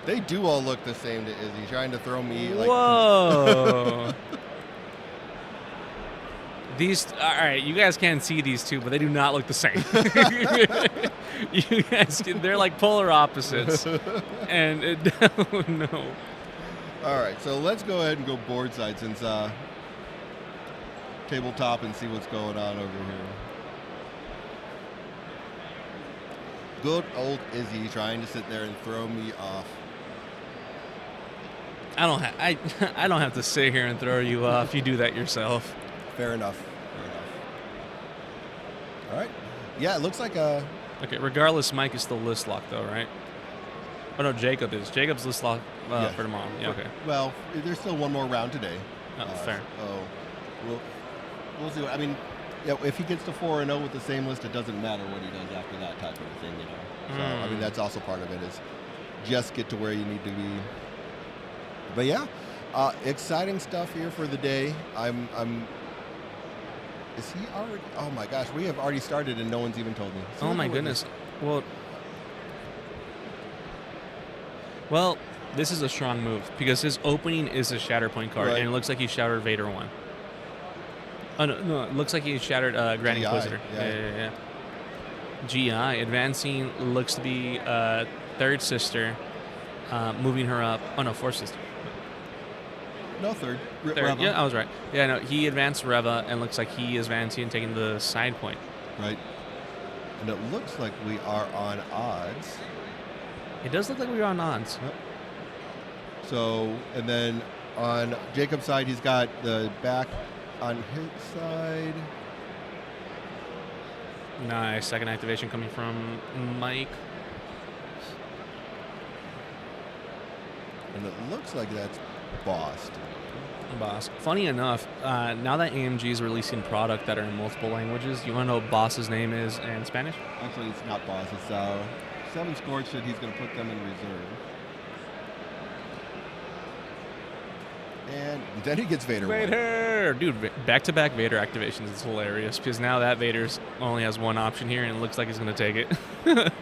They do all look the same to Izzy, trying to throw me like... Whoa. These, all right, you guys can't see these two, but they do not look the same. You guys, they're like polar opposites. And, oh, no. All right, so let's go ahead and go board side since tabletop and see what's going on over here. Good old Izzy trying to sit there and throw me off. I don't have to sit here and throw you off. You do that yourself. Fair enough. All right. Yeah, it looks like a... Okay, regardless, Mike is still list locked, though, right? Oh, no, Jacob is. Jacob's list locked Yeah. for tomorrow. Yeah, okay. Well, there's still one more round today. Oh, fair. So we'll see. I mean, yeah, if he gets to 4-0 with the same list, it doesn't matter what he does after that type of a thing, you know. So, I mean, that's also part of it is just get to where you need to be. But yeah, exciting stuff here for the day. Is he already? Oh my gosh, we have already started and no one's even told me. Oh my goodness. Well, this is a strong move because his opening is a Shatterpoint card, Right. and it looks like he shattered Vader 1. Oh, no, it looks like he shattered Grand GI, Inquisitor. yeah. GI, advancing looks to be third sister, moving her up. Oh, no, fourth sister. No, third. Third. Reva. Yeah, I was right. Yeah, no, he advanced Reva, and looks like he is advancing and taking the side point. Right. And it looks like we are on odds. It does look like we're on odds. Yep. So, and then on Jacob's side, he's got the back on his side. Nice. Second activation coming from Mike. And it looks like that's Boss. Boss. Funny enough, now that AMG is releasing product that are in multiple languages, you want to know what Boss's name is in Spanish? Actually, it's not Boss. It's 7 Scorch said he's going to put them in reserve. And then he gets Vader. Vader! Dude, back-to-back Vader activations is hilarious because now that Vader's only has one option here and it looks like he's going to take it.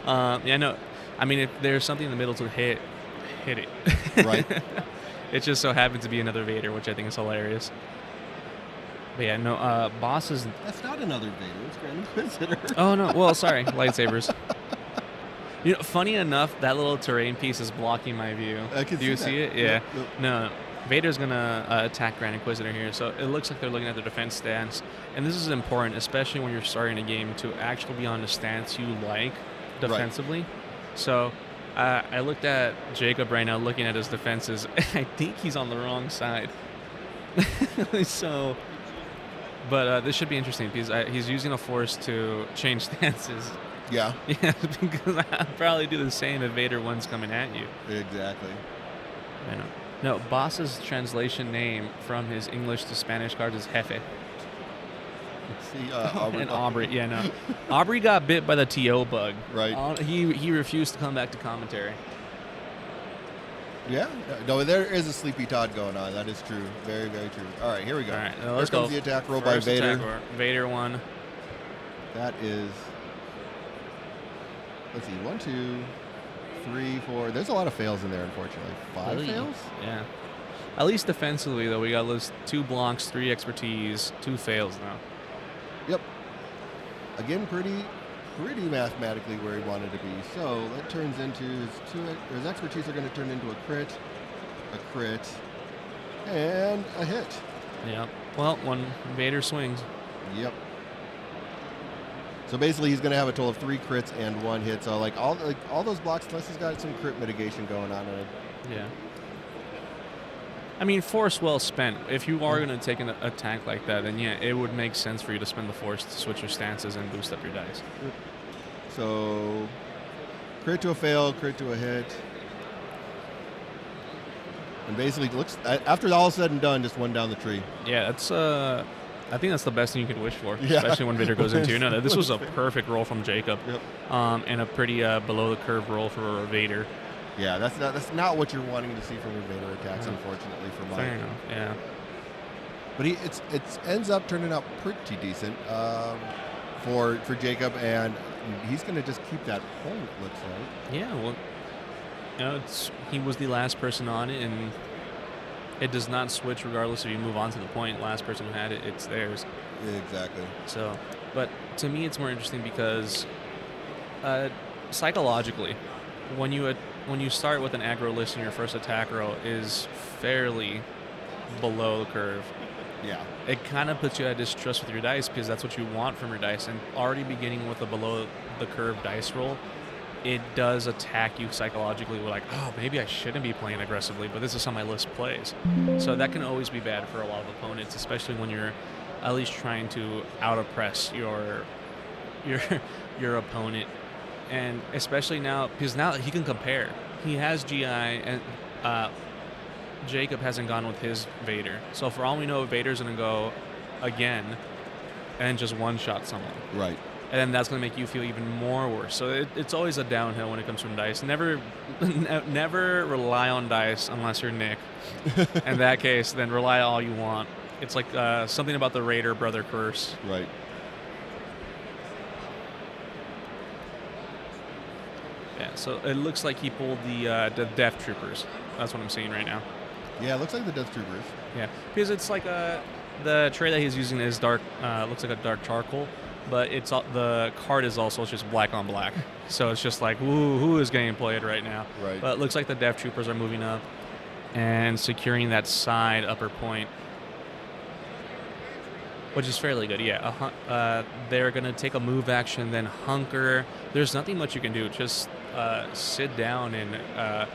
Yeah, no. I mean, if there's something in the middle to hit it. Right. It just so happens to be another Vader, which I think is hilarious. But yeah, no, Boss is... That's not another Vader. It's Grand Inquisitor. Oh, no. Well, sorry. Lightsabers. You know, funny enough, that little terrain piece is blocking my view. I can Do you see see that. it? Yeah. Yep. No. Vader's going to attack Grand Inquisitor here, so it looks like they're looking at their defense stance. And this is important, especially when you're starting a game, to actually be on the stance you like defensively. Right. So I looked at Jacob right now, looking at his defenses. I think he's on the wrong side. So, but this should be interesting because he's using a force to change stances. Yeah. Yeah, because I'll probably do the same if Vader 1's coming at you. Exactly. I know. No, Boss's translation name from his English to Spanish cards is Jefe. See, Aubrey. And Aubrey, yeah, no. Aubrey got bit by the TO bug. Right. He refused to come back to commentary. Yeah. No, there is a Sleepy Todd going on. That is true. Very, very true. All right, here we go. All right, Here let's comes go. the attack roll by Vader. Attack, Vader 1. That is... Let's see. 1, 2, 3, 4. There's a lot of fails in there, unfortunately. 5 Really? fails? Yeah. At least defensively, though, we got list 2 blocks, 3 expertise, 2 fails now. Yep. Again, pretty mathematically where he wanted to be. So that turns into his expertise are going to turn into a crit, and a hit. Yeah. Well, when Vader swings. Yep. So basically, he's going to have a total of 3 crits and 1 hit. So like all those blocks, unless he's got some crit mitigation going on. Yeah. I mean, force well spent. If you are going to take an attack like that, then yeah, it would make sense for you to spend the force to switch your stances and boost up your dice. So crit to a fail, crit to a hit. And basically, looks after all said and done, just one down the tree. Yeah, that's I think that's the best thing you could wish for, Yeah. especially when Vader goes into. No, this was a perfect roll from Jacob, Yep. and a pretty below the curve roll for Vader. Yeah, that's not what you're wanting to see from your Vader attacks, unfortunately, for Mike. Fair enough. Yeah. But it ends up turning out pretty decent for Jacob, and he's going to just keep that point. It looks like. Yeah. Well, he was the last person on it, and it does not switch regardless if you move on to the point. Last person who had it, it's theirs. Exactly. So, but to me, it's more interesting because psychologically, when you start with an aggro list and your first attack row is fairly below the curve, Yeah. it kind of puts you at distrust with your dice because that's what you want from your dice. And already beginning with a below the curve dice roll, it does attack you psychologically. We're like, oh, maybe I shouldn't be playing aggressively, but this is how my list plays. So that can always be bad for a lot of opponents, especially when you're at least trying to out-oppress your opponent. And especially now, because now he can compare. He has GI, and Jacob hasn't gone with his Vader. So for all we know, Vader's going to go again and just one-shot someone. Right. And then that's going to make you feel even more worse. So it's always a downhill when it comes from dice. Never rely on dice unless you're Nick. In that case, then rely all you want. It's like something about the Raider brother curse. Right. Yeah, so it looks like he pulled the Death Troopers. That's what I'm seeing right now. Yeah, it looks like the Death Troopers. Yeah, because it's like the tray that he's using is dark. Looks like a dark charcoal, but the card is also just black on black. So it's just like, who is getting played right now? Right. But it looks like the Death Troopers are moving up and securing that side upper point, which is fairly good. Yeah, they're going to take a move action, then hunker. There's nothing much you can do. Just sit down and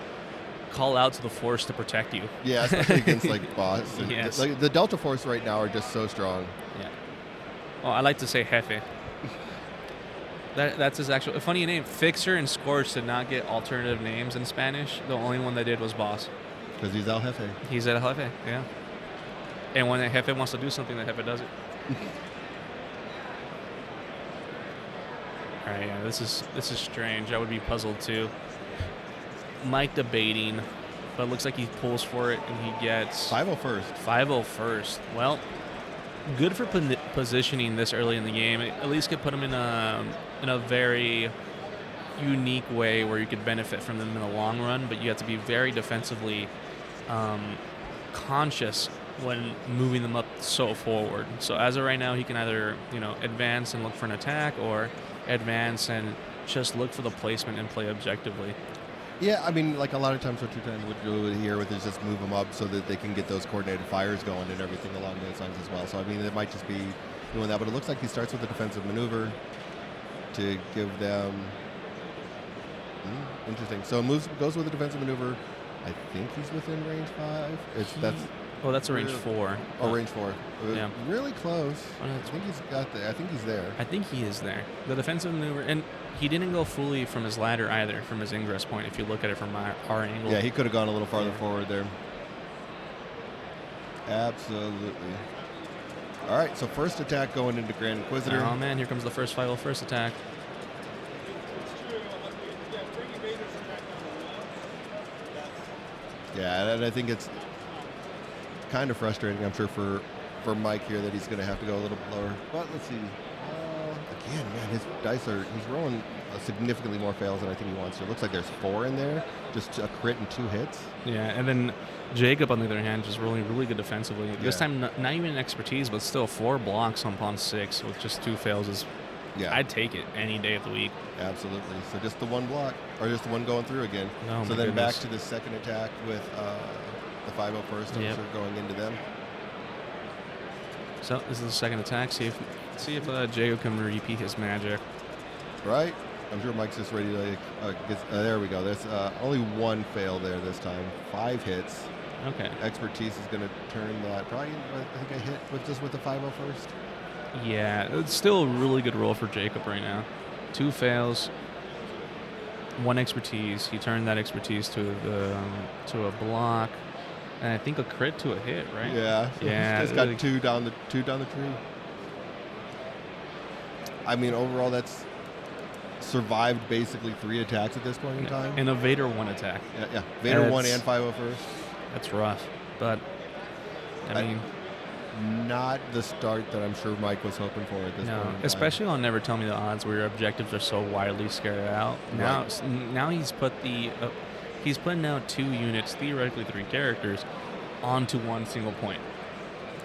call out to the Force to protect you. Yeah, especially against like boss. And Yes. like the Delta Force right now are just so strong. Yeah. Well, I like to say Jefe. That's his actual funny name. Fixer and Scorch did not get alternative names in Spanish. The only one that did was Boss. Because he's El Jefe. He's El Jefe, yeah. And when the Jefe wants to do something, the Jefe does it. All right, yeah, this is strange. I would be puzzled too. Mike debating, but it looks like he pulls for it and he gets 501st. 501st. Well, good for positioning this early in the game. It at least could put him in a very unique way where you could benefit from them in the long run, but you have to be very defensively conscious when moving them up so forward. So as of right now, he can either advance and look for an attack, or advance and just look for the placement and play objectively. Yeah, I mean, like a lot of times what you're trying to do here with is just move them up so that they can get those coordinated fires going and everything along those lines as well. So, I mean, it might just be doing that, but it looks like he starts with a defensive maneuver to give them... interesting. So goes with a defensive maneuver. I think he's within range 5. That's a range 4. Oh, range 4. Yeah. Really close. Oh, I think he's got there. I think he's there. I think he is there. The defensive maneuver, and he didn't go fully from his ladder either, from his ingress point, if you look at it from our angle. Yeah, he could have gone a little farther forward there. Absolutely. All right, so first attack going into Grand Inquisitor. Oh, man, here comes the first 501st attack. Yeah, and I think it's kind of frustrating, I'm sure, for Mike here that he's going to have to go a little bit lower. But let's see. Again, man, his dice he's rolling significantly more fails than I think he wants to. It looks like there's 4 in there, just a crit and 2 hits. Yeah, and then Jacob, on the other hand, just really, really good defensively. This Yeah. time, not even expertise, but still 4 blocks on pawn 6 with just 2 fails is. Yeah, I'd take it any day of the week. absolutely. So just the 1 block, or just the 1 going through again. Oh, so my then goodness. back to the second attack with the 501st. I'm Yep. sure going into them. So this is the second attack. See if Jacob can repeat his magic. Right? I'm sure Mike's just ready to there we go. There's only 1 fail there this time. 5 hits. Okay. Expertise is going to turn that. Probably, I think I hit with the 501st. Yeah, it's still a really good roll for Jacob right now. 2 fails, 1 expertise. He turned that expertise to a block, and I think a crit to a hit, right? Yeah. Yeah. Just got 2 down the tree. I mean, overall, that's survived basically 3 attacks at this point in time. And a Vader 1 attack. Yeah. Vader 1 That's- and 501st. That's rough, but I mean, Not the start that I'm sure Mike was hoping for at this no, point in time. especially on Never Tell Me the Odds, where your objectives are so widely spread out. Now, Right. now he's put he's putting out 2 units, theoretically 3 characters, onto 1 single point,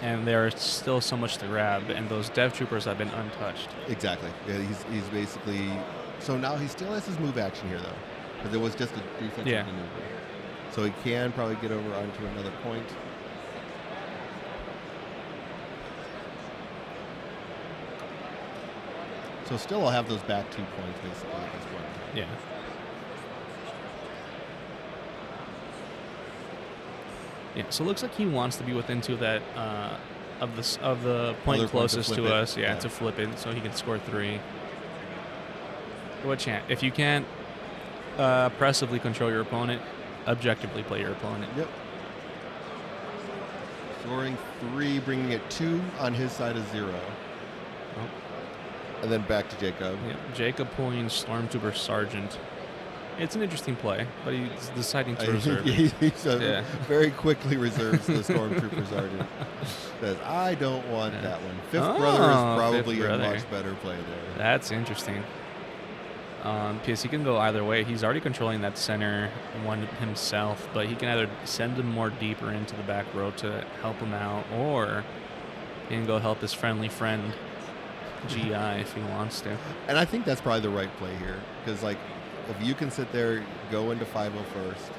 and there is still so much to grab, and those Death Troopers have been untouched. Exactly. Yeah, he's basically. So now he still has his move action here, though, because it was just a defensive Yeah. maneuver. So he can probably get over onto another point. So still I'll have those back 2 points basically at this point. Yeah. Yeah. So it looks like he wants to be within 2 of that of the point Other point to closest flip to it. us. Yeah, Yeah. to flip it, so he can score 3. What chance? If you can't oppressively control your opponent, objectively play your opponent. Yep. Scoring 3, bringing it 2 on his side of 0. Oh. And then back to Jacob. Yeah, Jacob pulling Stormtrooper Sergeant. It's an interesting play, but he's deciding to reserve it. He very quickly reserves the Stormtrooper Sergeant. Says, I don't want Yeah. that one. Fifth Oh, Brother is probably Fifth a Brother. much better play there. That's interesting. Because he can go either way. He's already controlling that center one himself, but he can either send him more deeper into the back row to help him out, or he can go help his friendly friend GI if he wants to. And I think that's probably the right play here. Because, like, if you can sit there, go into 501st.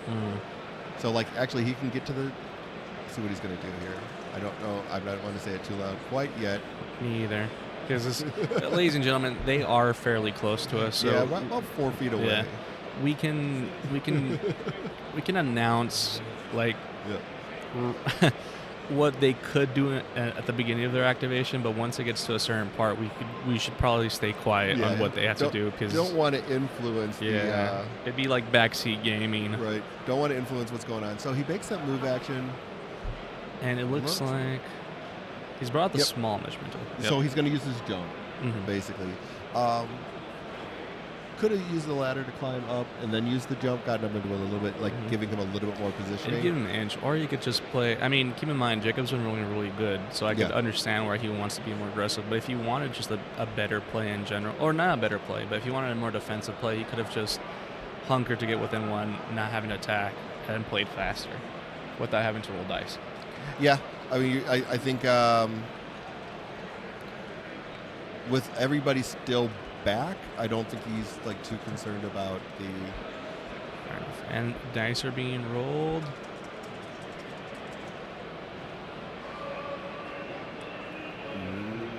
Mm. So, like, actually, he can get to the... See what he's going to do here. I don't know. I don't want to say it too loud quite yet. Me either. Because, ladies and gentlemen, they are fairly close to us. So yeah, about 4 feet away. yeah, we can announce like Yeah. what they could do at the beginning of their activation, but once it gets to a certain part, we should probably stay quiet on what they have to do, because don't want to influence it'd be like backseat gaming. right. Don't want to influence what's going on. So he makes that move action. And it looks like he's brought the Yep. small measurement tool. Yep. So he's going to use his jump, Mhm. basically. Could have used the ladder to climb up and then use the jump, gotten him into a little bit, like giving him a little bit more And positioning. give him an inch, or you could just play. I mean, keep in mind, Jacob's been really, really good, so I could Yeah. understand where he wants to be more aggressive. But if you wanted just a better play in general, or not a better play, but if you wanted a more defensive play, you could have just hunkered to get within 1, not having to attack, and played faster without having to roll dice. Yeah, I mean, I think with everybody still back, I don't think he's like too concerned about the. Fair enough. And dice are being rolled.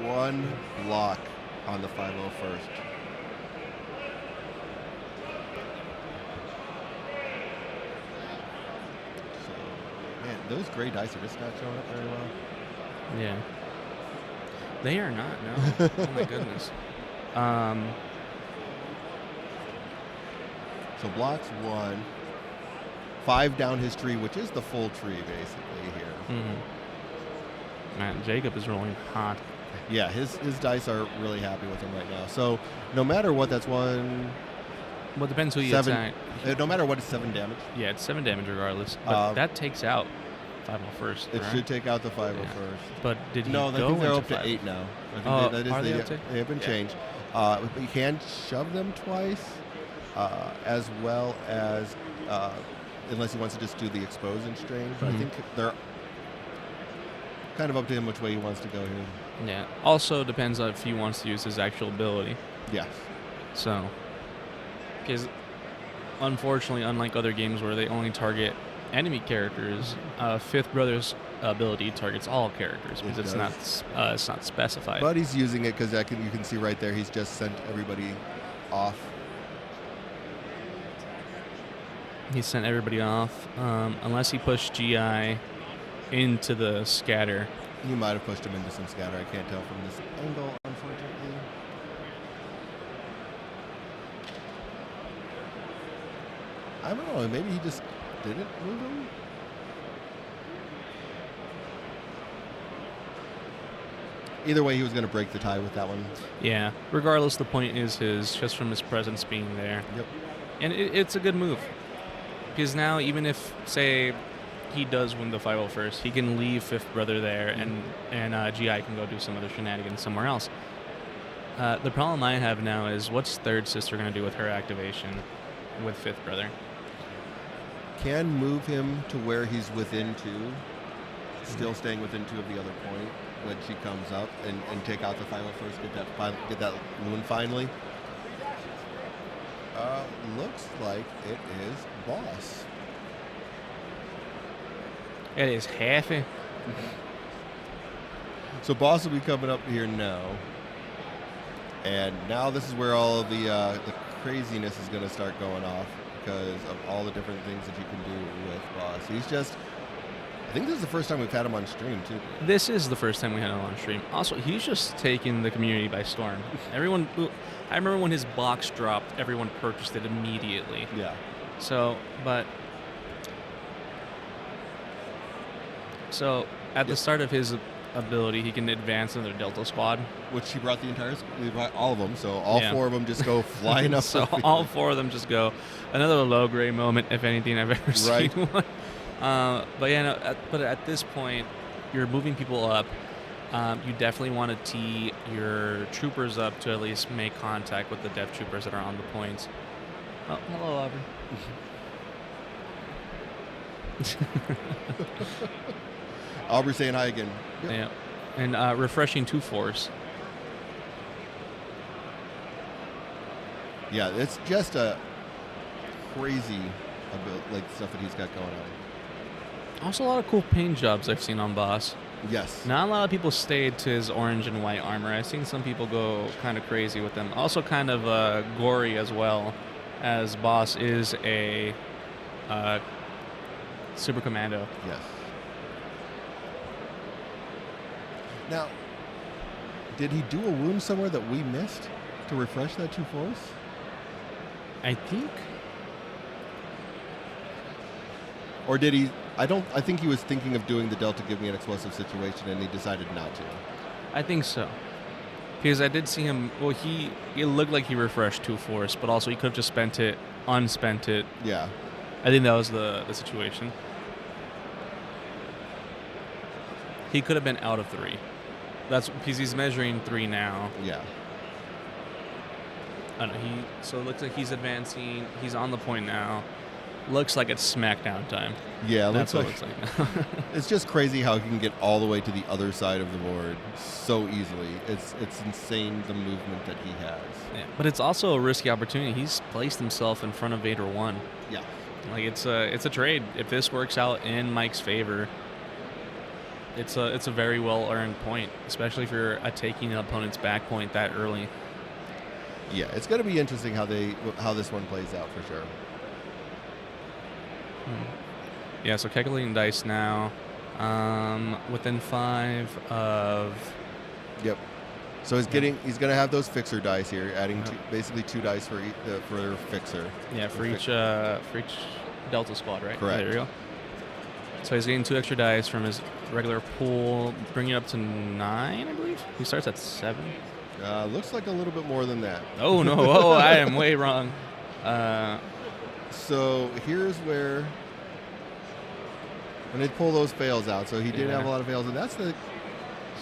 One block on the 501st. So, man, those gray dice are just not showing up very well. Yeah. They are not, no. Oh my goodness. So blocks 1. 5 down his tree, which is the full tree basically here. Man, Jacob is rolling hot. Yeah, his dice are really happy with him right now. So no matter what, that's 1. Well, it depends who you 7. attack. No matter what, it's 7 damage. Yeah, it's 7 damage regardless. But that takes out 501st. It right? should take out the 501st. But did he No, I go think they're into up to 5? 8 now. I think Oh, that is are they up to? they have been changed. But you can shove them twice, as well as unless he wants to just do the expose and strain. But I think they're kind of up to him which way he wants to go here. Yeah. Also depends on if he wants to use his actual ability. Yes. So, because unfortunately, unlike other games where they only target enemy characters, Fifth Brother's ability targets all characters because it's not specified. But he's using it because you can see right there he's just sent everybody off. He sent everybody off, unless he pushed GI into the scatter. You might have pushed him into some scatter. I can't tell from this angle, unfortunately. I don't know. Maybe he just didn't move him. Either way, he was going to break the tie with that one. Yeah. Regardless, the point is just from his presence being there. Yep. And it's a good move. Because now, even if, say, he does win the 5-0 first, he can leave Fifth Brother there, and GI can go do some other shenanigans somewhere else. The problem I have now is what's Third Sister going to do with her activation with Fifth Brother? Can move him to where he's within 2, still staying within 2 of the other point when she comes up, and take out the 5-0 first, get that wound finally. Looks like it is Boss. It is halfy. So Boss will be coming up here now. And now this is where all of the craziness is going to start going off because of all the different things that you can do with Boss. He's just... I think this is the first time we've had him on stream, too. This is the first time we had him on stream. Also, he's just taking the community by storm. I remember when his box dropped, everyone purchased it immediately. Yeah. So at the start of his ability, he can advance another Delta Squad. Which he brought he brought all of them, so all 4 of them just go flying up. So all 4 of them just go. Another low grade moment, if anything, I've ever seen one. But yeah, no, but at this point, you're moving people up. You definitely want to tee your troopers up to at least make contact with the dev troopers that are on the points. Oh, hello, Aubrey. Aubrey saying hi again. Yep. Yeah, and refreshing 2-4s. Yeah, it's just a crazy stuff that he's got going on. Also, a lot of cool paint jobs I've seen on Boss. Yes. Not a lot of people stayed to his orange and white armor. I've seen some people go kind of crazy with them. Also kind of gory as well, as Boss is a super commando. Yes. Now, did he do a wound somewhere that we missed to refresh that 2-4s? I think. Or did he... I think he was thinking of doing the Delta Give Me an Explosive situation, and he decided not to. I think so. Because I did see him... Well, it looked like he refreshed 2-4s, but also he could have just unspent it. Yeah. I think that was the situation. He could have been out of 3. That's because he's measuring 3 now. Yeah. I don't know. So it looks like he's advancing. He's on the point now. Looks like it's SmackDown time. Yeah, that's what looks it looks like now. It's just crazy how he can get all the way to the other side of the board so easily. It's insane the movement that he has. Yeah, but it's also a risky opportunity. He's placed himself in front of Vader 1. Yeah. Like it's a trade. If this works out in Mike's favor, it's a very well earned point, especially if you're taking an opponent's back point that early. Yeah, it's going to be interesting how this one plays out for sure. Yeah, so calculating dice now. Within 5 of... Yep. So he's going to have those fixer dice here, adding basically 2 dice for fixer. Yeah, for each Delta squad, right? Correct. There you go. So he's getting 2 extra dice from his regular pool, bringing it up to 9, I believe. He starts at 7. Looks like a little bit more than that. Oh no! Oh, I am way wrong. So here's where, and they pull those fails out. So he did have a lot of fails, and that's the.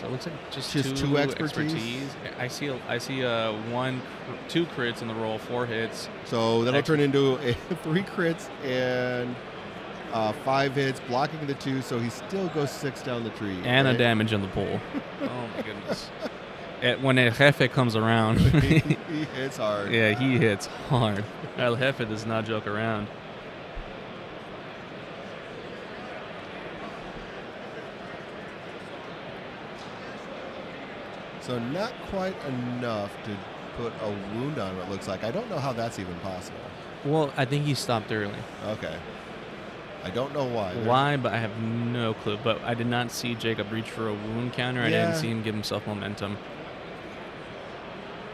So it looks like just Just two expertise? I see two crits in the roll, 4 hits. So that'll turn into 3 crits and 5 hits, blocking the 2, so he still goes 6 down the tree. And right? a damage on the pole. Oh my goodness. When El Jefe comes around, he hits hard. yeah, he hits hard. El Jefe does not joke around. So not quite enough to put a wound on him, it looks like. I don't know how that's even possible. Well, I think he stopped early. Okay. I don't know why. Why, but I have no clue. But I did not see Jacob reach for a wound counter. I Yeah. didn't see him give himself momentum.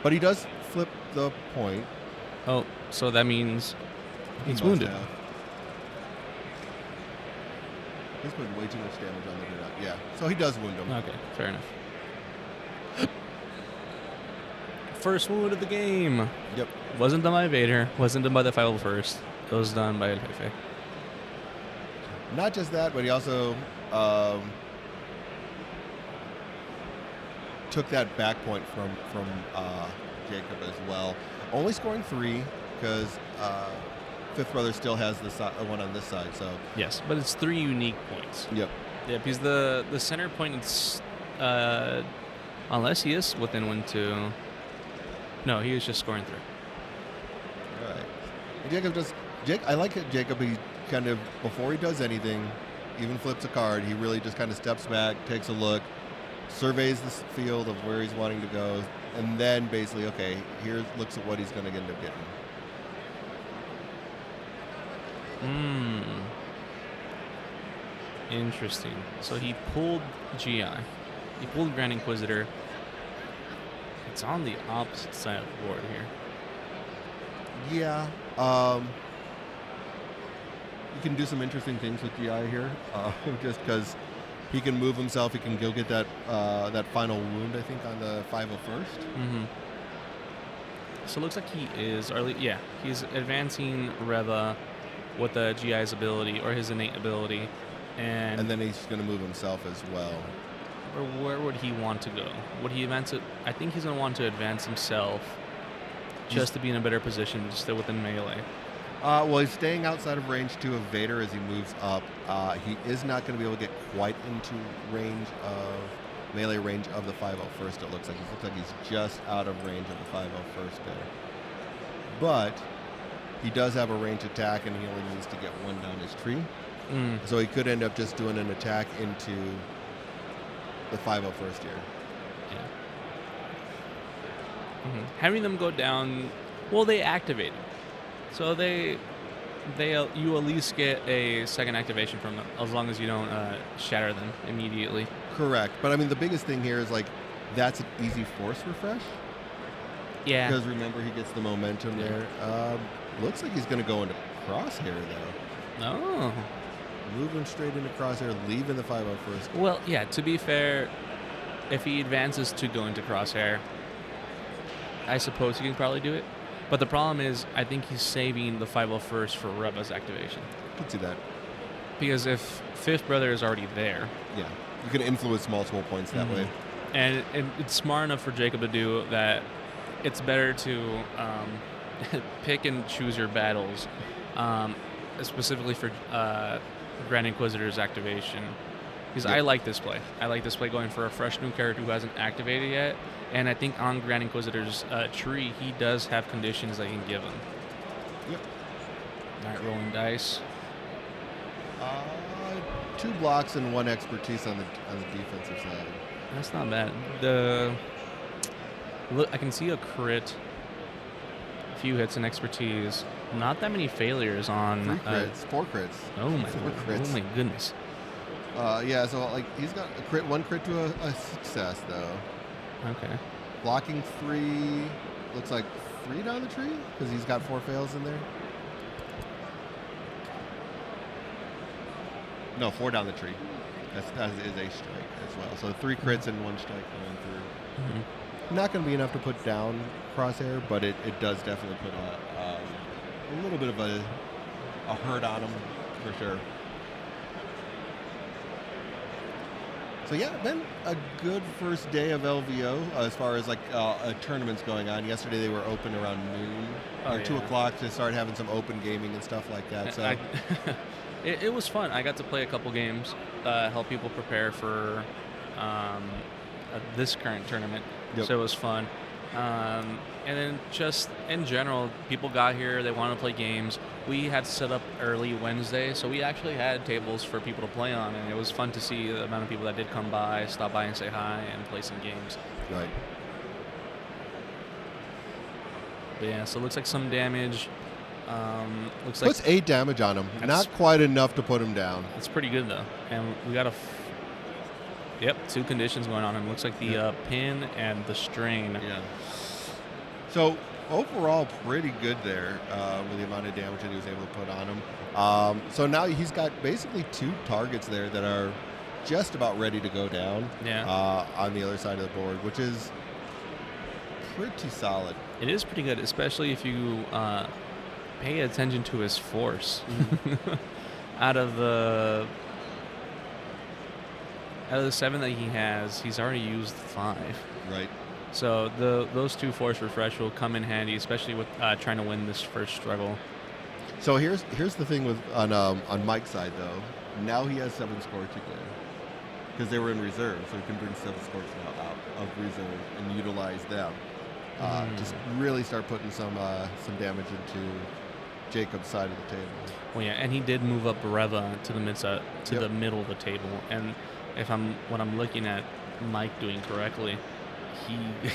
But he does flip the point. Oh, so that means He he's must wounded. have. He's putting way too much damage on the ground. Yeah, so he does wound him. Okay, fair enough. First wound of the game. Yep. Wasn't done by Vader. Wasn't done by the 501st. It was done by El Jefe. Not just that, but he also took that back point from Jacob as well. Only scoring 3 because Fifth Brother still has the one on this side. So Yes, but it's 3 unique points. yep. Yeah, because the center point is, unless he is within 1-2. No, he was just scoring 3. All right. I like it, Jacob. He kind of, before he does anything, even flips a card, he really just kind of steps back, takes a look, surveys the field of where he's wanting to go, and then basically, okay, here looks at what he's going to end up getting. Interesting. So he pulled GI. He pulled Grand Inquisitor. It's on the opposite side of the board here. Yeah. You can do some interesting things with GI here, just because he can move himself. He can go get that final wound, I think, on the 501st. Mm-hmm. So it looks like he is, he's advancing Reva with the GI's ability, or his innate ability. And then he's going to move himself as well. or where would he want to go? Would he advance it? I think he's going to want to advance himself just to be in a better position to stay within melee. Well, he's staying outside of range 2 of Vader as he moves up. He is not going to be able to get quite into melee range of the 501st, it looks like. It looks like he's just out of range of the 501st there. But he does have a range attack, and he only needs to get 1 down his tree. So he could end up just doing an attack into the 501st here. Yeah. Having them go down, well, they activate. So you at least get a second activation from them, as long as you don't shatter them immediately. Correct. But I mean, the biggest thing here is that's an easy force refresh. Yeah. Because remember, he gets the momentum there. Looks like he's going to go into crosshair though. Oh. Moving straight into crosshair, leaving the 501st. Well, yeah. To be fair, if he advances to go into crosshair, I suppose he can probably do it. But the problem is, I think he's saving the 501st for Reva's activation. I can see that. Because if Fifth Brother is already there, Yeah, you can influence multiple points that way. and it's smart enough for Jacob to do that, it's better to pick and choose your battles, specifically for Grand Inquisitor's activation. Because I like this play. I like this play going for a fresh new character who hasn't activated yet. And I think on Grand Inquisitor's tree, he does have conditions I can give him. Yep. All right, rolling dice. 2 blocks and 1 expertise on the defensive side. That's not bad. I can see a crit, a few hits and expertise. Not that many failures on 3 crits, 4 crits. Oh my! 4 crits. Oh my goodness! Yeah, so he's got a crit, 1 crit to a success though. Okay. Blocking 3, looks like 3 down the tree because he's got 4 fails in there. No, 4 down the tree. That is a strike as well. So 3 crits and 1 strike going through. Not going to be enough to put down crosshair, but it does definitely put a little bit of a hurt on him for sure. So yeah, been a good first day of LVO as far as like tournaments going on. Yesterday they were open around noon or 2 o'clock to start having some open gaming and stuff like that. So It was fun. I got to play a couple games, help people prepare for this current tournament. Yep. So it was fun. And then just in general, people got here, they wanted to play games. We had set up early Wednesday, so we actually had tables for people to play on, and it was fun to see the amount of people that did come by, stop by and say hi, and play some games. right. But yeah, so it looks like some damage. Looks Puts like 8 damage on him. That's- Not quite enough to put him down. it's pretty good though, and we got Yep, 2 conditions going on him. Looks like the pin and the strain. Yeah. So overall, pretty good there with the amount of damage that he was able to put on him. So now he's got basically 2 targets there that are just about ready to go down on the other side of the board, which is pretty solid. It is pretty good, especially if you pay attention to his force. Out of the 7 that he has, he's already used 5. Right. So those 2 force refresh will come in handy, especially with trying to win this first struggle. So here's the thing with on Mike's side though. Now he has 7 Scorch again because they were in reserve, so he can bring 7 Scorch now out of reserve and utilize them. Just really start putting some damage into Jacob's side of the table. Well, yeah, and he did move up Reva to the the middle of the table. And what I'm looking at Mike doing correctly,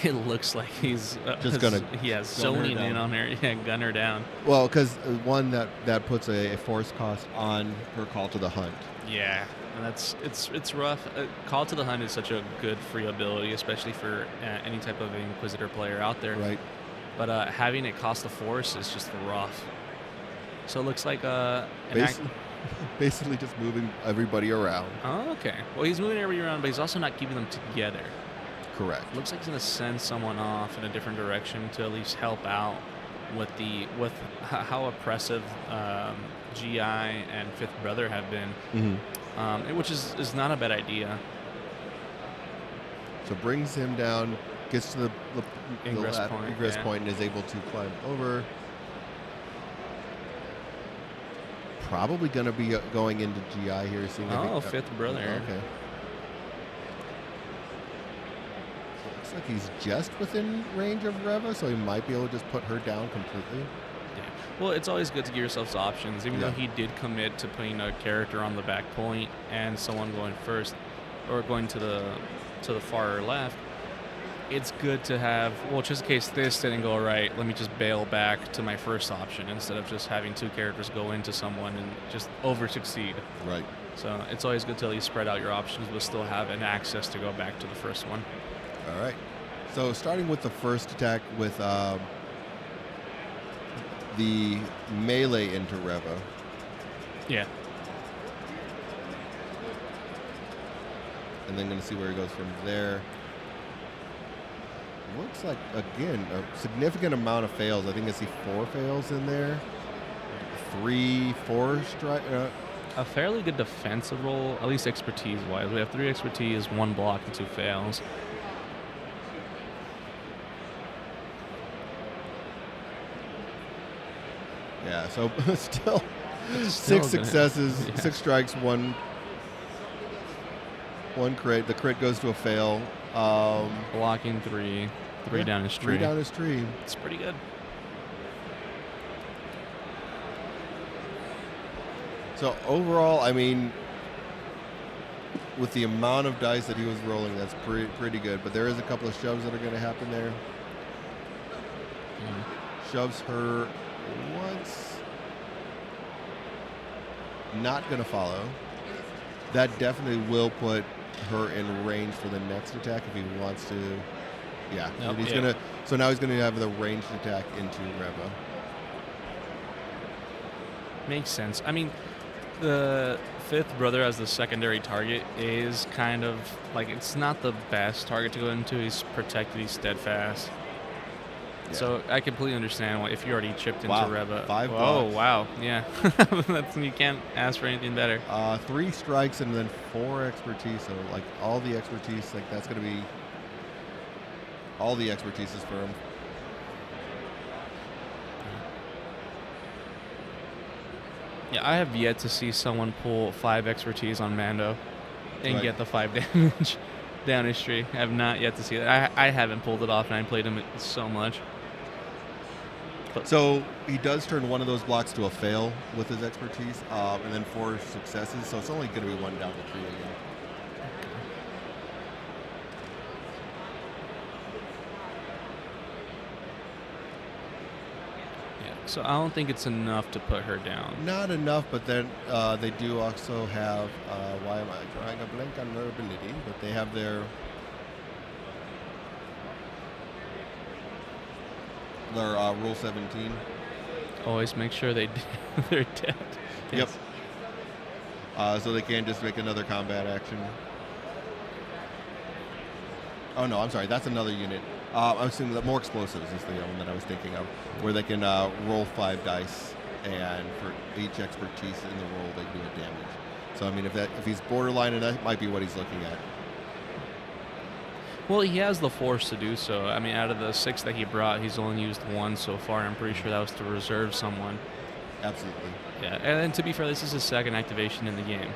it looks like he's Just gonna zoning in on her, gun her down. Well, because one that puts a force cost on her call to the hunt. Yeah, and it's rough. Call to the hunt is such a good free ability, especially for any type of Inquisitor player out there. Right. But having it cost the force is just rough. So it looks like Basically just moving everybody around. Oh, okay. Well, he's moving everybody around, but he's also not keeping them together. Correct. Looks like he's going to send someone off in a different direction to at least help out with how oppressive GI and Fifth Brother have been, which is not a bad idea. So brings him down, gets to the Ingress point, and is able to climb over. Probably going to be going into GI here soon. Fifth Brother. Okay. Looks like he's just within range of Reva, so he might be able to just put her down completely. Yeah. Well, it's always good to give yourselves options, even though he did commit to putting a character on the back point and someone going first or going to the far left. It's good to have, well, just in case this didn't go right, let me just bail back to my first option instead of just having 2 characters go into someone and just over-succeed. Right. So it's always good to at least spread out your options, but still have an access to go back to the first one. All right. So starting with the first attack with the melee into Reva. Yeah. And then going to see where he goes from there. Looks like, again, a significant amount of fails. I think I see 4 fails in there. 3, 4 strike. A fairly good defensive roll, at least expertise-wise. We have 3 expertise, 1 block, and 2 fails. Yeah, so still 6 successes, 6 strikes, 1 crit. The crit goes to a fail. Blocking 3 down his tree. 3 down his tree. It's pretty good. So overall, I mean, with the amount of dice that he was rolling, that's pretty good. But there is a couple of shoves that are going to happen there. Shoves her once. Not going to follow. That definitely will put her in range for the next attack if he wants to. Yeah, Nope, he's gonna. So now he's gonna have the ranged attack into Reva. Makes sense. I mean, the Fifth Brother as the secondary target is kind of like, it's not the best target to go into. He's protected, he's steadfast. So I completely understand why if you already chipped into Wow, Reva. 5 Oh blocks. wow, yeah. You can't ask for anything better. 3 strikes and then 4 expertise. So like all the expertise, like that's going to be all the expertise is for him. Yeah, I have yet to see someone pull 5 expertise on Mando and Right. get the 5 damage down his tree. I have not yet to see that. I haven't pulled it off, and I played him so much. So he does turn one of those blocks to a fail with his expertise, and then 4 successes. So it's only going to be 1 down the tree again. Yeah, so I don't think it's enough to put her down. Not enough, but then they do also have. Why am I drawing a blank on their ability? But they have their rule 17. Always make sure they're dead. Yep. So they can just make another combat action. Oh no, I'm sorry. That's another unit. I'm assuming that more explosives is the one that I was thinking of, where they can roll 5 dice, and for each expertise in the roll, they do a damage. So I mean, if he's borderline, that might be what he's looking at. Well, he has the force to do so. I mean, out of the 6 that he brought, he's only used 1 so far. I'm pretty sure that was to reserve someone. Absolutely. Yeah, and then to be fair, this is his 2nd activation in the game.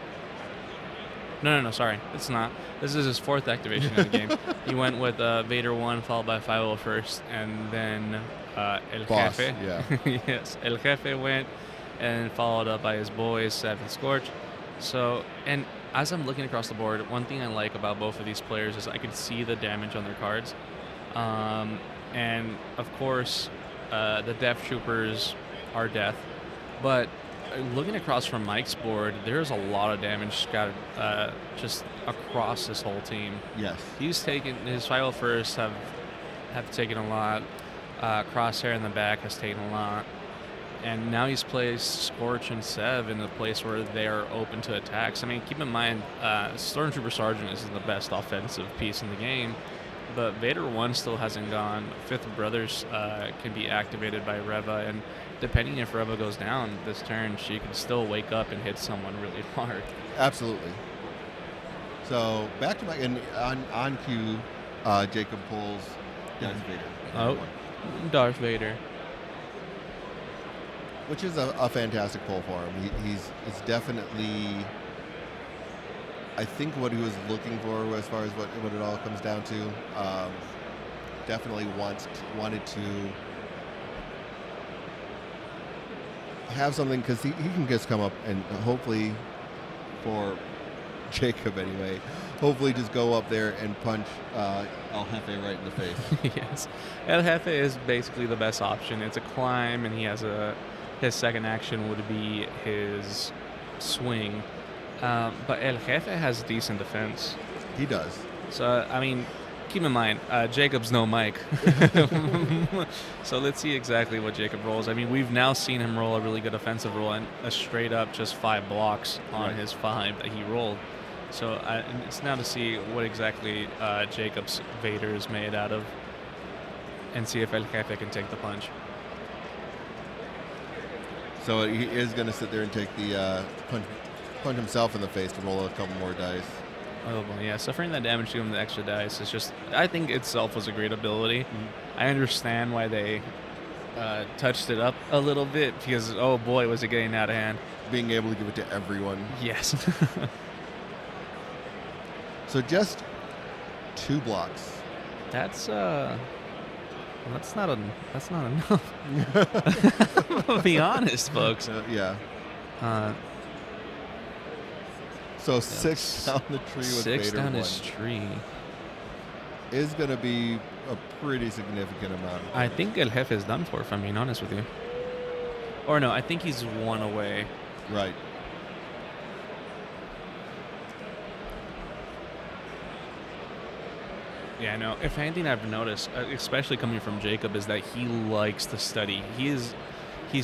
No, sorry. It's not. This is his 4th activation in the game. He went with Vader 1, followed by 501st, and then El Boss, Jefe. yeah. Yes, El Jefe went, and followed up by his boys, 7 Scorch. So, and as I'm looking across the board, one thing I like about both of these players is I can see the damage on their cards. And, of course, the Death Troopers are death. But looking across from Mike's board, there's a lot of damage scattered just across this whole team. Yes. He's taken his 501st have taken a lot. Crosshair in the back has taken a lot, and now he's placed Scorch and Sev in a place where they are open to attacks. I mean, keep in mind, Stormtrooper Sergeant isn't the best offensive piece in the game, but Vader 1 still hasn't gone. Fifth Brothers can be activated by Reva, and depending if Reva goes down this turn, she can still wake up and hit someone really hard. Absolutely. So back to and on cue, Jacob pulls Darth Vader. Oh, Darth Vader. Which is a fantastic pull for him. It's definitely, I think, what he was looking for as far as what it all comes down to. Definitely wanted to have something, because he can just come up and hopefully, for Jacob anyway, hopefully just go up there and punch El Jefe right in the face. Yes. El Jefe is basically the best option. It's a climb, and he has his 2nd action would be his swing. But El Jefe has decent defense. He does. So, I mean, keep in mind, Jacob's no Mike. So let's see exactly what Jacob rolls. I mean, we've now seen him roll a really good offensive roll and a straight up just 5 blocks on his 5 that he rolled. So it's now to see what exactly Jacob's Vader is made out of, and see if El Jefe can take the punch. So he is going to sit there and take the punch himself in the face to roll a couple more dice. Oh, well, yeah, suffering that damage to him with the extra dice is just, I think itself was a great ability. I understand why they touched it up a little bit, because, oh boy, was it getting out of hand. Being able to give it to everyone. Yes. So just 2 blocks. That's not enough. I'll be honest, folks. Yeah. So 6 down the tree with 6 Vader down 1 his tree. is going to be a pretty significant amount. I think El Jefe is done for, if I'm being honest with you. Or no, I think he's 1 away. Right. Yeah, no. If anything I've noticed, especially coming from Jacob, is that he likes to study. He's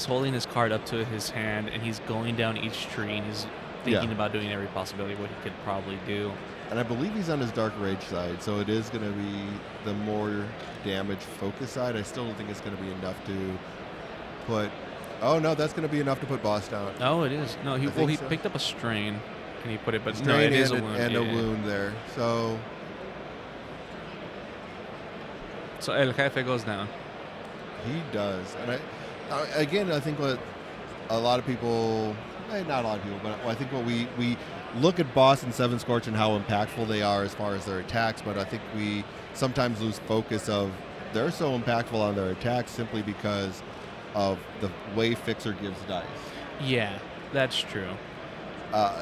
holding his card up to his hand, and he's going down each tree, and he's thinking Yeah. about doing every possibility what he could probably do. And I believe he's on his Dark Rage side, so it is going to be the more damage focus side. I still don't think it's going to be enough to put... Oh, no, that's going to be enough to put boss down. Oh, it is. No, he think so. picked up a strain and he put it, but no, Strain it is a and, wound. and a yeah. wound there. So So El Jefe goes down. he does. And again, I think what a lot of people, not a lot of people, but I think what we look at boss and Seven Scorch and how impactful they are as far as their attacks, but I think we sometimes lose focus of they're so impactful on their attacks simply because of the way Fixer gives dice. Yeah, that's true.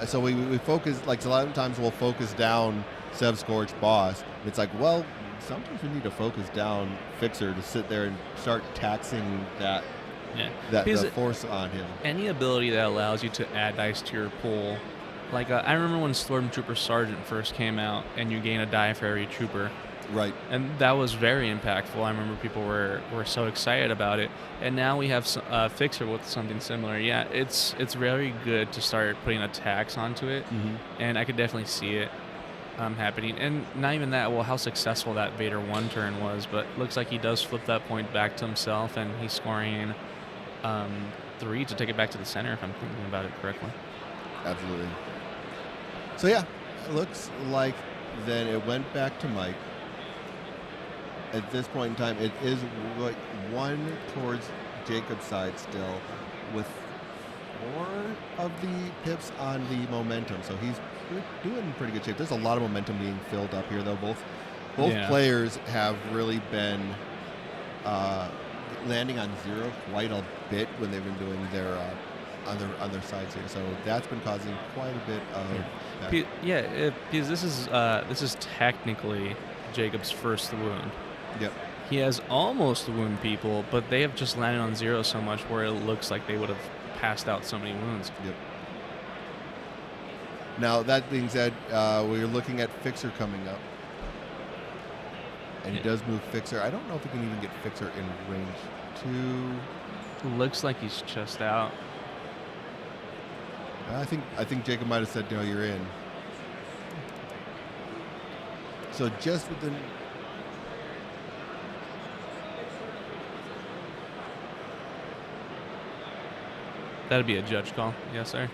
So we focus, like a lot of times we'll focus down Sev Scorch boss. And it's like, well, sometimes we need to focus down Fixer to sit there and start taxing that Yeah. the Because force on him. any ability that allows you to add dice to your pool, like I remember when Stormtrooper Sergeant first came out, and you gain a die for every trooper, Right. and that was very impactful. I remember people were so excited about it, and now we have Fixer with something similar. Yeah, it's very good to start putting a tax onto it, and I could definitely see it happening. And not even that, well, how successful that Vader 1 turn was, but looks like he does flip that point back to himself, and he's scoring 3 to take it back to the center, if I'm thinking about it correctly. Absolutely. So yeah, it looks like then it went back to Mike. At this point in time, it is like 1 towards Jacob's side still, with 4 of the pips on the momentum. So he's doing pretty good shape. There's a lot of momentum being filled up here, though. Both Yeah. players have really been landing on 0 quite a bit when they've been doing their on their sides here. So that's been causing quite a bit of that. Because this is technically Jacob's first wound. Yep. He has almost wound people, but they have just landed on 0 so much where it looks like they would have passed out so many wounds. Yep. Now, that being said, we're looking at Fixer coming up. And he does move Fixer. I don't know if he can even get Fixer in range 2. Looks like he's just out. I think Jacob might have said, no, you're in. So just within... That'd be a judge call. Yes, sir.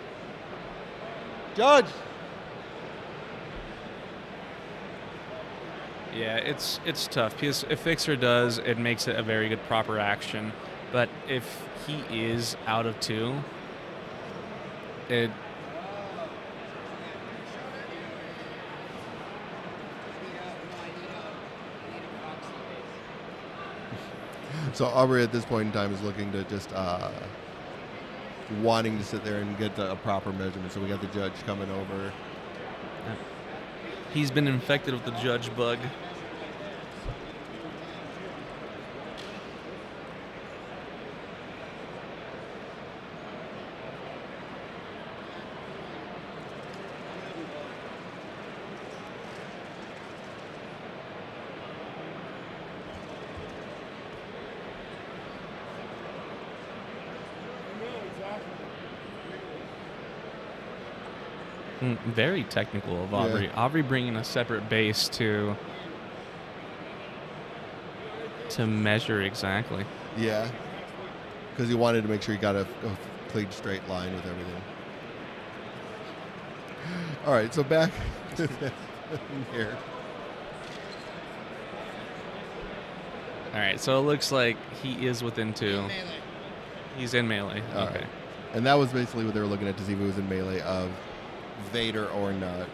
Judge! Yeah, it's tough because if Fixer does, it makes it a very good proper action. But if he is out of 2, it So Aubrey at this point in time is looking to just wanting to sit there and get a proper measurement. So we got the judge coming over. he's been infected with the judge bug. Very technical of Aubrey. Yeah. Aubrey bringing a separate base to measure exactly. Yeah. Because he wanted to make sure he got a clean straight line with everything. All right, so back to here. All right, so it looks like he is within 2. He's in melee. All Okay. right. And that was basically what they were looking at to see if he was in melee of Vader or not.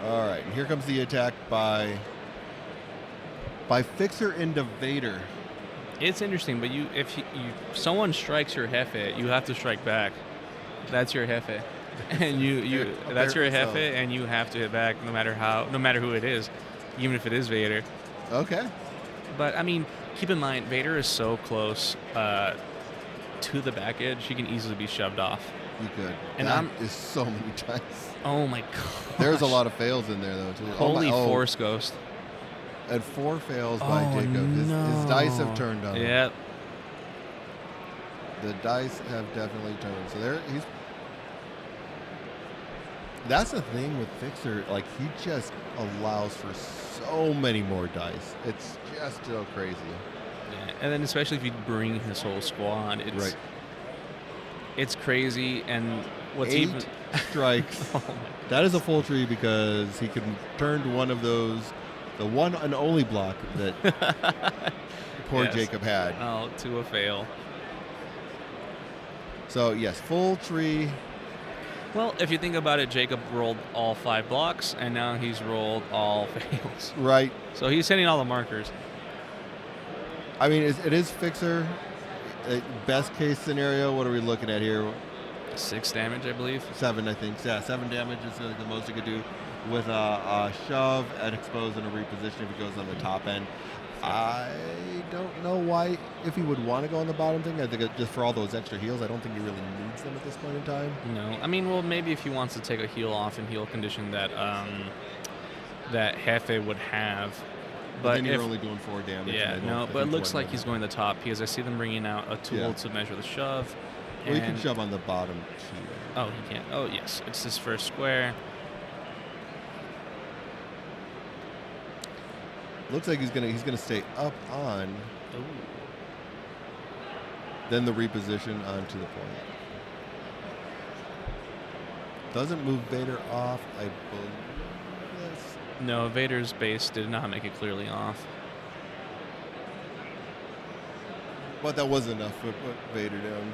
All right, and here comes the attack by Fixer into Vader. It's interesting, but if someone strikes your Jefe, you have to strike back. That's your Jefe. And that's your Jefe, and you have to hit back no matter who it is, even if it is Vader. Okay. But I mean, keep in mind, Vader is so close to the back edge, he can easily be shoved off. You could. And That is so many dice. Oh my god. There's a lot of fails in there though too. Holy oh, Force Ghost. And 4 fails by Oh, Jacob. His dice have turned on him. Yeah. The dice have definitely turned. So he's. That's the thing with Fixer. Like he just allows for so many more dice. It's just so crazy. Yeah. And then especially if you bring his whole squad, it's crazy. And what's 8 even strikes. Oh my That is a full tree because he can turn one of those, the one and only block that poor Yes. Jacob had. Oh, to a fail. So yes, full tree. Well, if you think about it, Jacob rolled all 5 blocks, and now he's rolled all fails. Right. So he's hitting all the markers. I mean, it is Fixer. Best case scenario, what are we looking at here? 6 damage, I believe. 7, I think. Yeah, 7 damage is like the most you could do with a shove and expose and a reposition if it goes on the top end. I don't know why, if he would want to go on the bottom thing. I think just for all those extra heals, I don't think he really needs them at this point in time. No, I mean, well, maybe if he wants to take a heal off and heal condition that that Hefe would have. But then you're only doing 4 damage. Yeah, and no, but it looks like he's going to the top because I see them bringing out a tool Yeah. to measure the shove. Well, you can and- shove on the bottom too. Oh, he can't. Oh, yes, it's his first square. Looks like he's gonna stay up on. Ooh. Then the reposition onto the point. Doesn't move Vader off, I believe. Yes. No, Vader's base did not make it clearly off. But that was enough to put Vader down.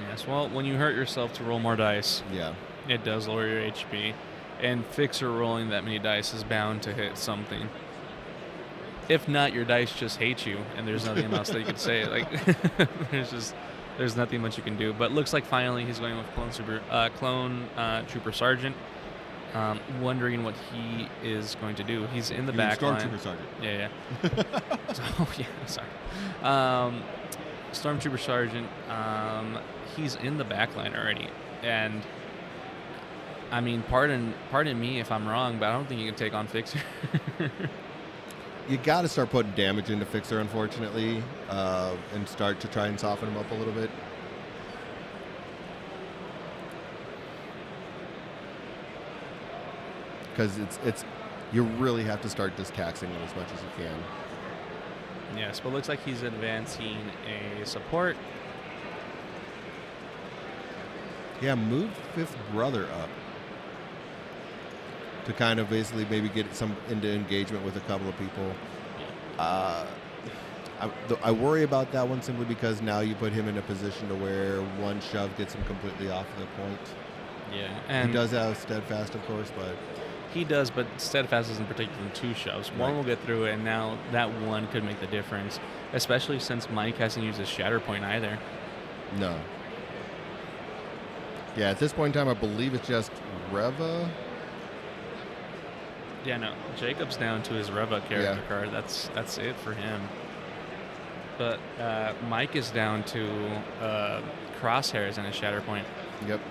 Yes, well, when you hurt yourself to roll more dice, Yeah. it does lower your HP. And Fixer rolling that many dice is bound to hit something. If not, your dice just hate you, and there's nothing else that you could say. Like, there's nothing much you can do. But looks like finally he's going with Clone Trooper Sergeant. Wondering what he is going to do. He's in the You mean back line. Stormtrooper Sergeant. Yeah. Oh yeah, sorry. Stormtrooper Sergeant. He's in the back line already, and I mean, pardon me if I'm wrong, but I don't think you can take on Fixer. You got to start putting damage into Fixer, unfortunately, and start to try and soften him up a little bit. Because you really have to start just taxing him as much as you can. Yes, but looks like he's advancing a support. Yeah, move Fifth Brother up to kind of basically maybe get some into engagement with a couple of people. I worry about that one simply because now you put him in a position to where one shove gets him completely off the point. Yeah, and He does have Steadfast, of course, but he does, but Steadfast isn't protected from 2 shoves. One Right. will get through it, and now that one could make the difference, especially since Mike hasn't used his Shatterpoint either. no. Yeah, at this point in time, I believe it's just Reva. Yeah, no, Jacob's down to his Reva character card. That's it for him. But Mike is down to Crosshairs and his Shatterpoint. Yep.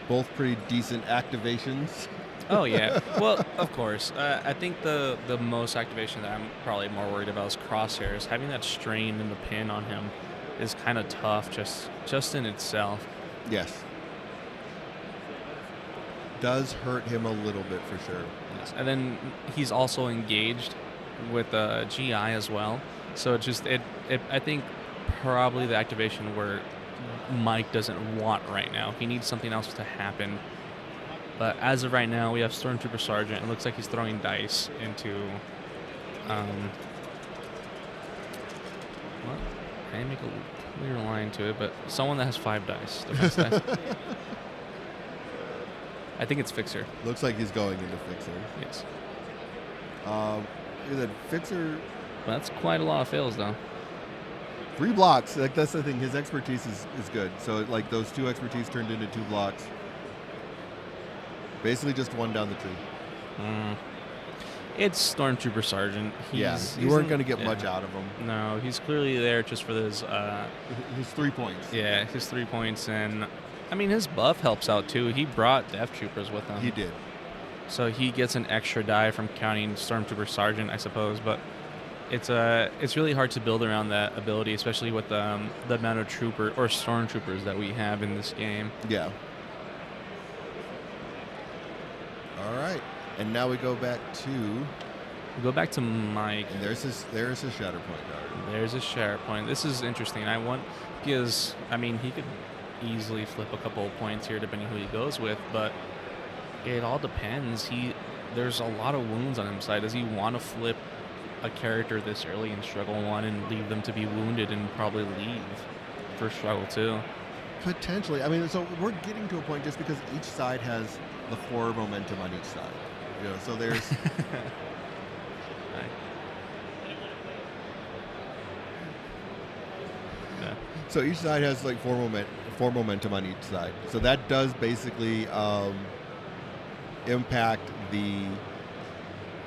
Both pretty decent activations. Oh yeah, well of course. I think the most activation that I'm probably more worried about is Crosshairs. Having that strain in the pin on him is kind of tough just in itself. Yes. Does hurt him a little bit for sure. Yes. And then he's also engaged with GI as well. So I think probably the activation where Mike doesn't want right now. He needs something else to happen. But as of right now, we have Stormtrooper Sergeant. It looks like he's throwing dice into. Well, I didn't make a clear line to it, but someone that has 5 dice. Defense dice. I think it's Fixer. Looks like he's going into Fixer. Yes. Is it Fixer? That's quite a lot of fails, though. 3 blocks. Like that's the thing. His expertise is good. So like those 2 expertise turned into 2 blocks. Basically just 1 down the tree. It's Stormtrooper Sergeant. You weren't going to get much out of him. No, he's clearly there just for his. His 3 points. Yeah, his 3 points, and I mean his buff helps out too. He brought Death Troopers with him. He did. So he gets an extra die from counting Stormtrooper Sergeant, I suppose. But it's really hard to build around that ability, especially with the amount of Stormtroopers that we have in this game. Yeah. All right, and now we go back to. Go back to Mike. And there's his Shatterpoint card. There's a Shatterpoint. This is interesting. Because I mean he could easily flip a couple of points here depending who he goes with, but it all depends. There's a lot of wounds on his side. Does he want to flip a character this early in Struggle 1 and leave them to be wounded and probably leave for Struggle 2? Potentially. I mean, so we're getting to a point just because each side has the 4 momentum on each side. You know, so there's. Yeah. So each side has like 4 momentum on each side. So that does basically impact the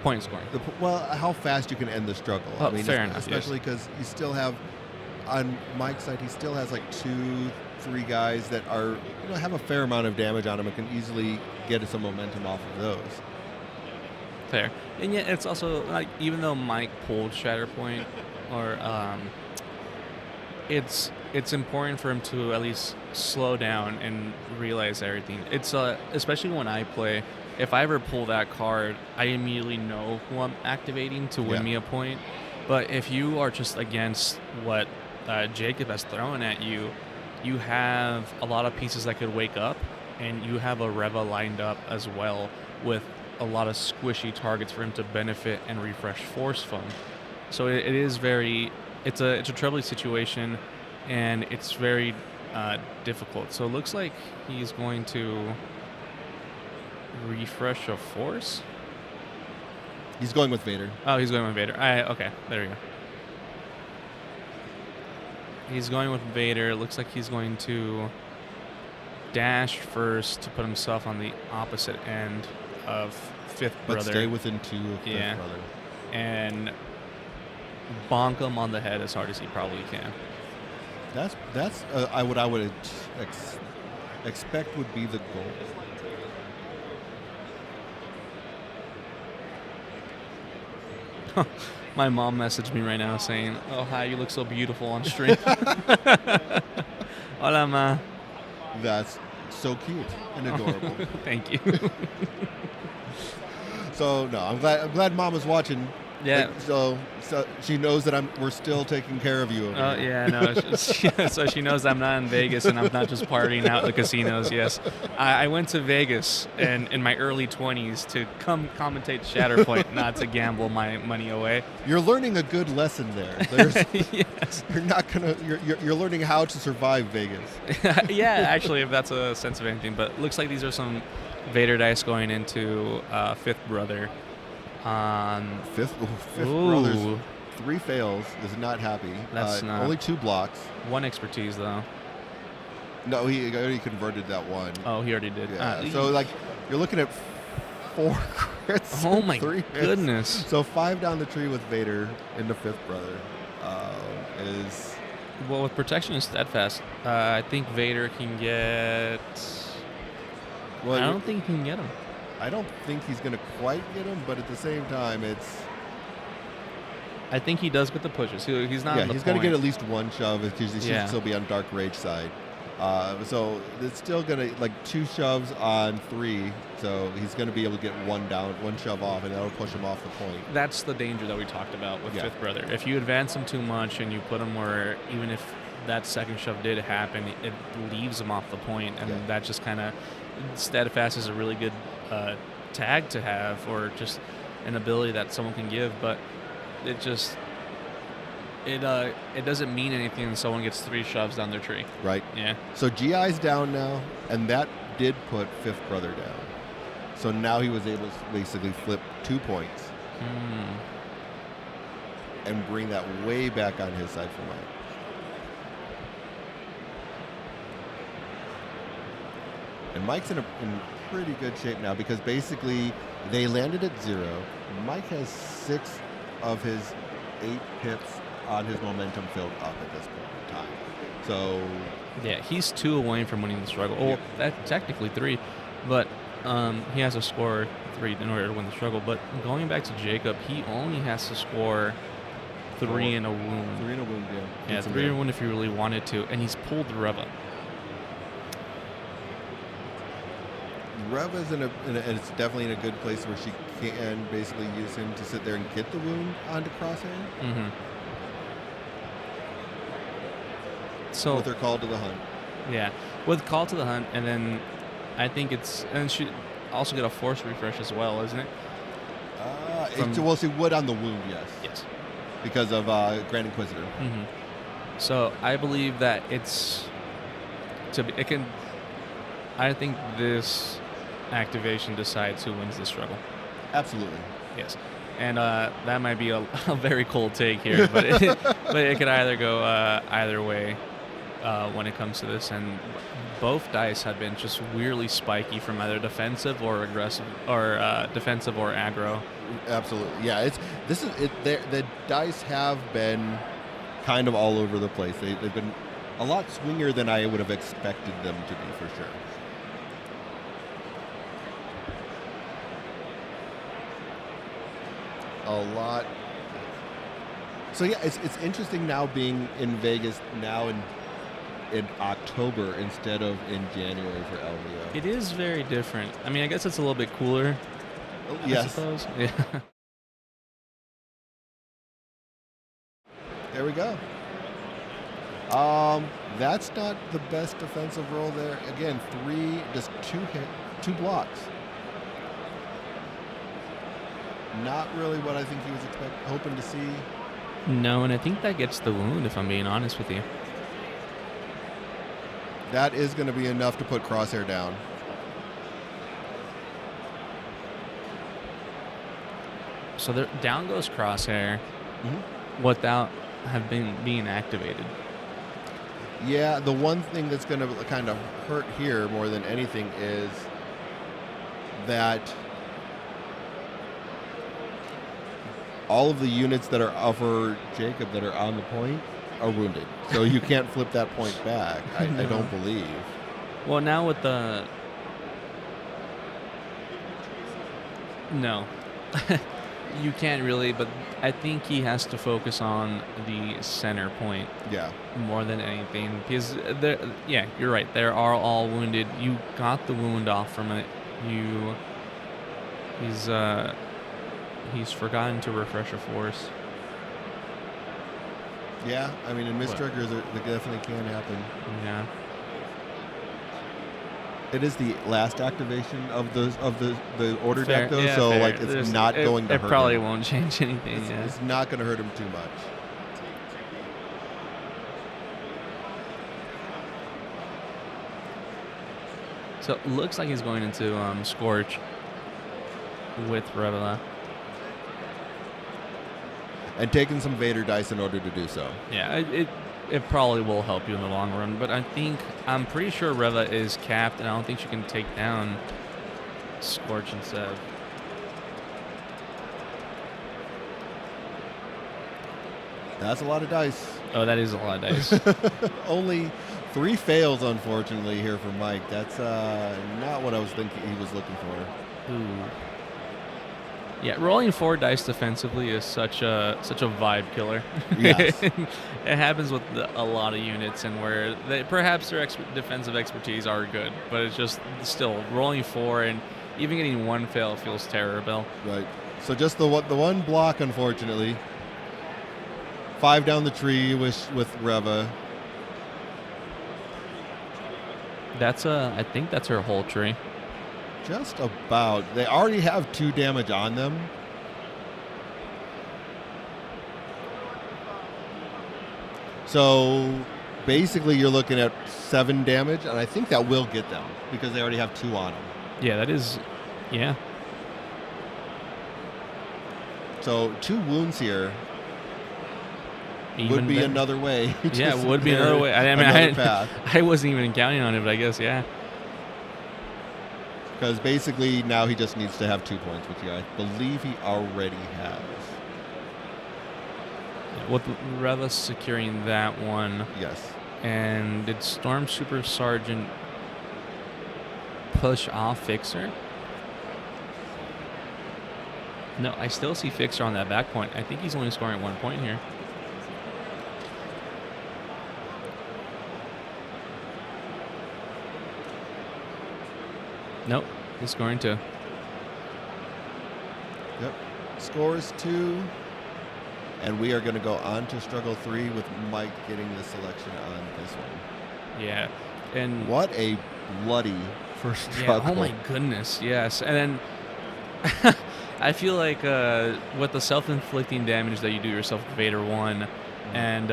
point scoring. How fast you can end the struggle. Oh, I mean, fair enough. Especially because you still have, on Mike's side, he still has like 2-3 guys that are have a fair amount of damage on him and can easily get some momentum off of those. Fair. And yet it's also like even though Mike pulled Shatterpoint, or it's important for him to at least slow down and realize everything. It's especially when I play. If I ever pull that card, I immediately know who I'm activating to win me a point. But if you are just against what Jacob has thrown at you, you have a lot of pieces that could wake up, and you have a Reva lined up as well with a lot of squishy targets for him to benefit and refresh Force from. So it is very, it's a troubling situation, and it's very difficult. So it looks like he's going to refresh a Force. He's going with Vader. Oh, he's going with Vader. Okay, there we go. He's going with Vader. It looks like he's going to dash first to put himself on the opposite end of Fifth Brother. But stay within 2 of Fifth Brother. And bonk him on the head as hard as he probably can. That's what I would expect would be the goal. My mom messaged me right now saying, "Oh, hi, you look so beautiful on stream." Hola, ma. That's so cute and adorable. Thank you. So no, I'm glad Mom is watching. Yeah. Like, so she knows that we're still taking care of you. Oh yeah, no. So she knows I'm not in Vegas and I'm not just partying out in the casinos. Yes, I went to Vegas and in my early 20s to come commentate Shatterpoint, not to gamble my money away. You're learning a good lesson there. Yes. You're learning how to survive Vegas. Yeah, actually, if that's a sense of anything. But it looks like these are some Vader dice going into Fifth Brother. Fifth Brother's 3 fails. Is not happy. That's not only 2 blocks. 1 expertise though. No, he already converted that 1. Oh, he already did. Yeah. So like you're looking at 4 crits. Oh my 3 goodness. Hits. So 5 down the tree with Vader into Fifth Brother is. Well, with protection and steadfast, I think Vader can get. Well, I don't think he can get him. I don't think he's going to quite get him, but at the same time, I think he does get the pushes. He's not. Yeah, he's going to get at least 1 shove because he should still be on Dark Rage side. So it's still going to 2 shoves on 3. So he's going to be able to get 1 down, 1 shove off, and that'll push him off the point. That's the danger that we talked about with Fifth Brother. If you advance him too much and you put him where even if that second shove did happen, it leaves him off the point, and that just kind of steadfast is a really good tag to have, or just an ability that someone can give, but it doesn't mean anything when someone gets 3 shoves down their tree. Right. Yeah. So GI's down now, and that did put Fifth Brother down. So now he was able to basically flip 2 points and bring that way back on his side for Mike. And Mike's in pretty good shape now because basically they landed at 0. Mike has 6 of his 8 pips on his momentum filled up at this point in time. So Yeah, he's 2 away from winning the struggle. Well, Yep. that's technically 3, but he has to score 3 in order to win the struggle. But going back to Jacob, he only has to score 3 in a wound. 3 in a wound, yeah. Yeah, Get some 3 in a in. wound if he really wanted to, and he's pulled Reva. Reva's and it's definitely in a good place where she can basically use him to sit there and get the wound onto Crosshair Mm-hmm. So with her call to the hunt. yeah, with call to the hunt, and then I think and she also get a force refresh as well, isn't it? Well, she would on the wound, yes. Yes. Because of Grand Inquisitor. Mm-hmm. So I believe that I think this activation decides who wins the struggle. Absolutely. Yes. And that might be a very cold take here, but it could either go either way when it comes to this. And both dice have been just weirdly spiky from either defensive or aggressive, or defensive or aggro. Absolutely. Yeah, the dice have been kind of all over the place. They've been a lot swingier than I would have expected them to be, for sure. A lot. So yeah, it's interesting now being in Vegas now in October instead of in January for LVO. It is very different. I mean, I guess it's a little bit cooler. I Yes. suppose. Yeah. There we go. That's not the best defensive roll there. Again, 3, just 2 blocks. Not really what I think he was hoping to see. No, and I think that gets the wound, if I'm being honest with you. That is going to be enough to put Crosshair down. So there, down goes Crosshair without being activated. Yeah, the one thing that's going to kind of hurt here more than anything is that all of the units that are over Jacob that are on the point are wounded. So you can't flip that point back, I don't believe. Well, now with the... No. You can't really, but I think he has to focus on the center point Yeah. more than anything. Because, yeah, you're right. They are all wounded. You got the wound off from it. He's forgotten to refresh a force. Yeah, I mean, in mistriggers, they definitely can happen. Yeah. It is the last activation of the order Fair. deck, though, Yeah, so fair. like it's not going to hurt It probably him. won't change anything. It's, Yeah. it's not going to hurt him too much. So it looks like he's going into Scorch with Revela. And taking some Vader dice in order to do so. Yeah, it probably will help you in the long run, but I'm pretty sure Reva is capped, and I don't think she can take down Scorch instead. That's a lot of dice. Oh, that is a lot of dice. Only 3 fails, unfortunately, here for Mike. That's not what I was thinking he was looking for. Ooh. Yeah, rolling 4 dice defensively is such a vibe killer. Yes. It happens with a lot of units, and where perhaps their defensive expertise are good, but it's just still rolling 4 and even getting 1 fail feels terrible. Right. So just the one block, unfortunately. 5 down the tree with Reva. I think that's her whole tree. Just about. They already have 2 damage on them. So basically you're looking at 7 damage, and I think that will get them because they already have 2 on them. Yeah, that is, yeah. So 2 wounds here Even would be better. another way. Yeah, it would be another way. I mean, another path. I wasn't even counting on it, but I guess, yeah. Because basically now he just needs to have 2 points, which I believe he already has. With Reva securing that one, Yes. and did Storm Super Sergeant push off Fixer? No, I still see Fixer on that back point. I think he's only scoring 1 point here. Nope, he's scoring 2. Yep. Scores 2. And we are going to go on to struggle 3 with Mike getting the selection on this one. Yeah, and What a bloody first struggle. yeah, oh my goodness, yes. And then I feel like with the self-inflicting damage that you do yourself with Vader 1, and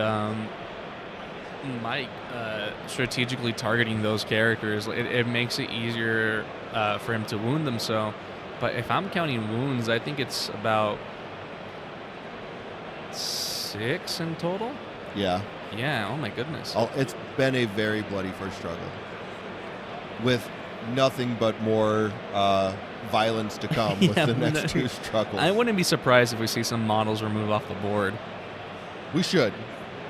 Mike strategically targeting those characters, it makes it easier for him to wound them. So, but if I'm counting wounds, I think it's about 6 in total. Yeah. Yeah, oh my goodness. It's been a very bloody first struggle. With nothing but more violence to come with Yeah, the next 2 struggles. I wouldn't be surprised if we see some models remove off the board. We should.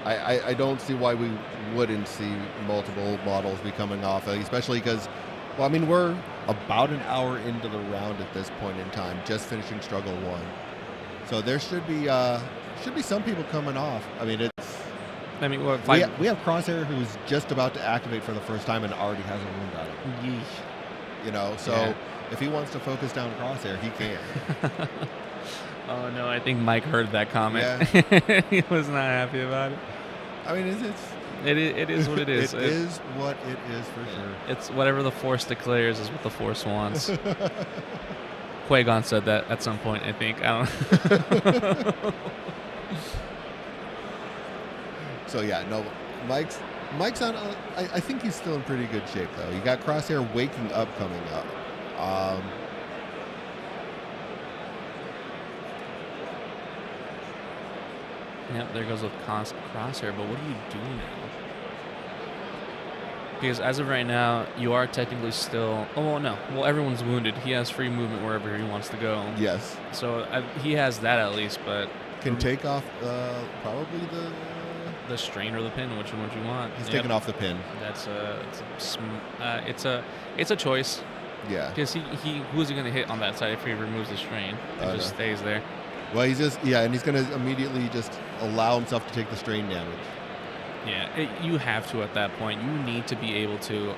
I don't see why we wouldn't see multiple models be coming off, especially because, well, I mean, we're about an hour into the round at this point in time, just finishing struggle 1. So there should be some people coming off. I mean, What, we have Crosshair who's just about to activate for the first time and already has a wound on it. Yeesh. You know, so Yeah. if he wants to focus down Crosshair, he can. Oh no, I think Mike heard that comment. Yeah. He was not happy about it. I mean, It is what it is. It is what it is for sure. It's whatever the Force declares is what the Force wants. Qui-Gon said that at some point, I think. I don't know. So yeah, no, Mike's on. I think he's still in pretty good shape though. You got Crosshair waking up coming up. Yep, there goes with Crosshair, but what do you do now? Because as of right now, you are technically still... Oh, well, no. Well, everyone's wounded. He has free movement wherever he wants to go. Yes. So he has that at least, but... Can take off probably The strain or the pin, which one would you want? He's taking off the pin. That's it's a choice. Yeah. Because who's he going to hit on that side if he removes the strain? It just stays there. Well, and he's going to immediately just allow himself to take the strain damage. Yeah, you have to at that point. You need to be able to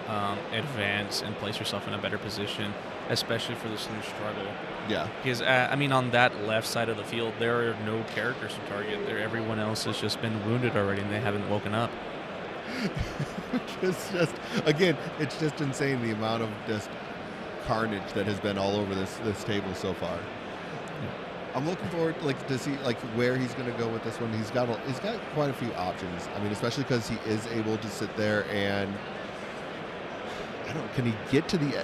advance and place yourself in a better position, especially for this new struggle. Yeah. Because, I mean, on that left side of the field, there are no characters to target. Everyone else has just been wounded already, and they haven't woken up. It's just insane the amount of just carnage that has been all over this table so far. I'm looking forward to see where he's going to go with this one. He's got quite a few options. I mean, especially because he is able to sit there and can he get to the?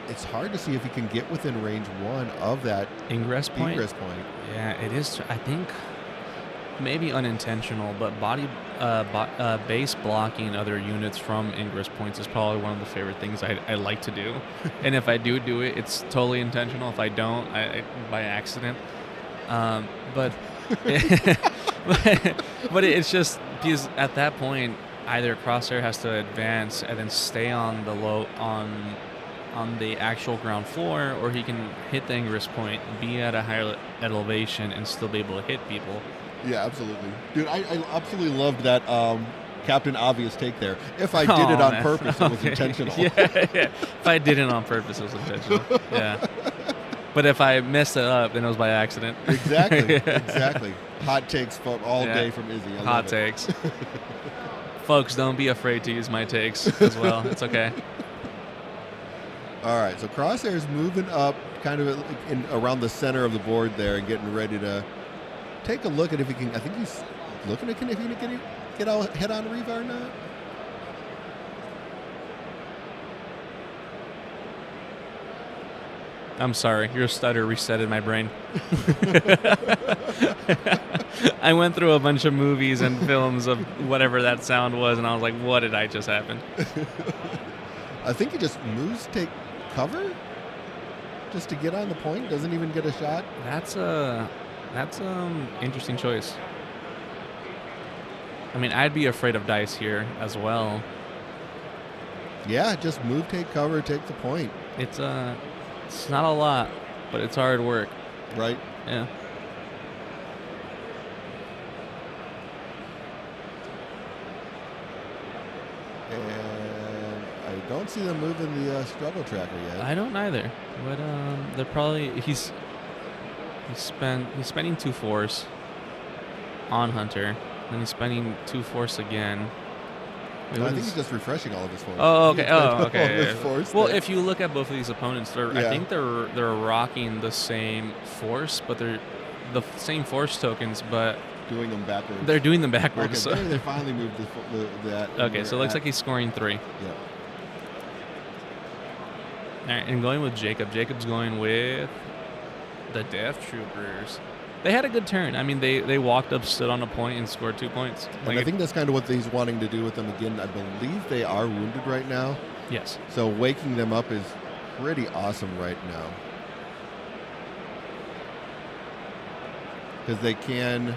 It's hard to see if he can get within range 1 of that Ingress point. Yeah, it is. I think maybe unintentional, but base blocking other units from ingress points is probably one of the favorite things I like to do. And if I do it, it's totally intentional. If I don't, I by accident. But it's just because at that point, either Crosshair has to advance and then stay on the on the actual ground floor, or he can hit the ingress point, be at a higher elevation, and still be able to hit people. Yeah, absolutely. Dude, I absolutely loved that Captain Obvious take there. If I did it on purpose, it was intentional. Yeah. If I did it on purpose, it was intentional. Yeah. But if I messed it up, then it was by accident. Exactly. Exactly. Hot takes all day from Izzy. Hot takes. Folks, don't be afraid to use my takes as well. It's okay. All right, so Crosshair's moving up kind of around the center of the board there and getting ready to take a look at if he can. I think he's looking at if he can get a head on Reva or not. I'm sorry, your stutter resetted my brain. I went through a bunch of movies and films of whatever that sound was, and I was like, what did I just happen? I think he just moves, take cover. just to get on the point? Doesn't even get a shot? That's a interesting choice. I mean, I'd be afraid of dice here as well. Yeah, just move, take cover, take the point. It's not a lot, but it's hard work. Right? Yeah. And I don't see them moving the struggle tracker yet. I don't either. But they're probably he's spending 2 force on Hunter, then he's spending 2 force again. No, I think he's just refreshing all of his force. Oh, okay. He's Oh, all of okay. his force Well, there. if you look at both of these opponents, I Yeah. think they're rocking the same force, but they're the same force tokens, but doing them backwards. they're doing them Okay, backwards. so- there they finally moved that. Okay, so it looks like he's scoring 3. Yeah. All right, and going with Jacob. Jacob's going with the Death Troopers. They had a good turn. I mean, they walked up, stood on a point, and scored 2 points. And I think that's kind of what he's wanting to do with them again. I believe they are wounded right now. Yes. So waking them up is pretty awesome right now. Because they can...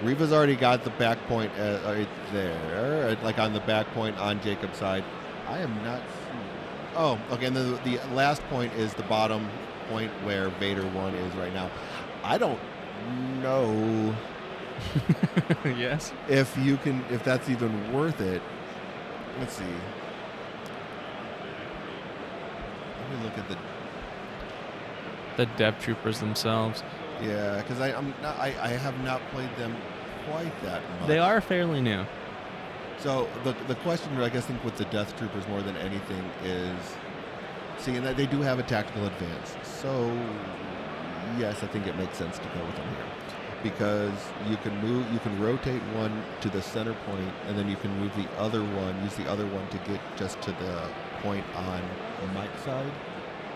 Riva's already got the back point right there, like on the back point on Jacob's side. I am not... Oh, okay, and then the last point is the bottom point where Vader 1 is right now. I don't know Yes. if that's even worth it. Let's see. Let me look at The Death Troopers themselves. yeah, because I have not played them quite that much. They are fairly new. So the question, I guess, think with the Death Troopers more than anything is, seeing that they do have a tactical advance. So yes, I think it makes sense to go with them here, because you can rotate one to the center point, and then you can move the other one, use the other one to get just to the point on Mike's side.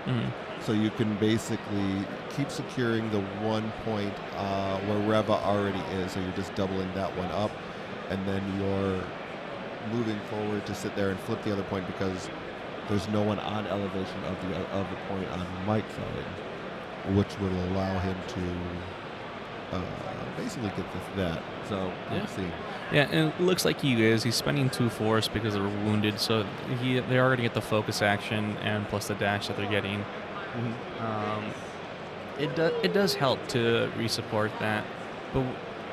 Mhm. So you can basically keep securing the one point where Reva already is. So you're just doubling that one up, and then you're moving forward to sit there and flip the other point, because there's no one on elevation of the point on Mike's side, which will allow him to basically get that. So let's see. Yeah, and it looks like he is. He's spending 2 force because they're wounded, so they're already get the focus action and plus the dash that they're getting. It does help to resupport that, but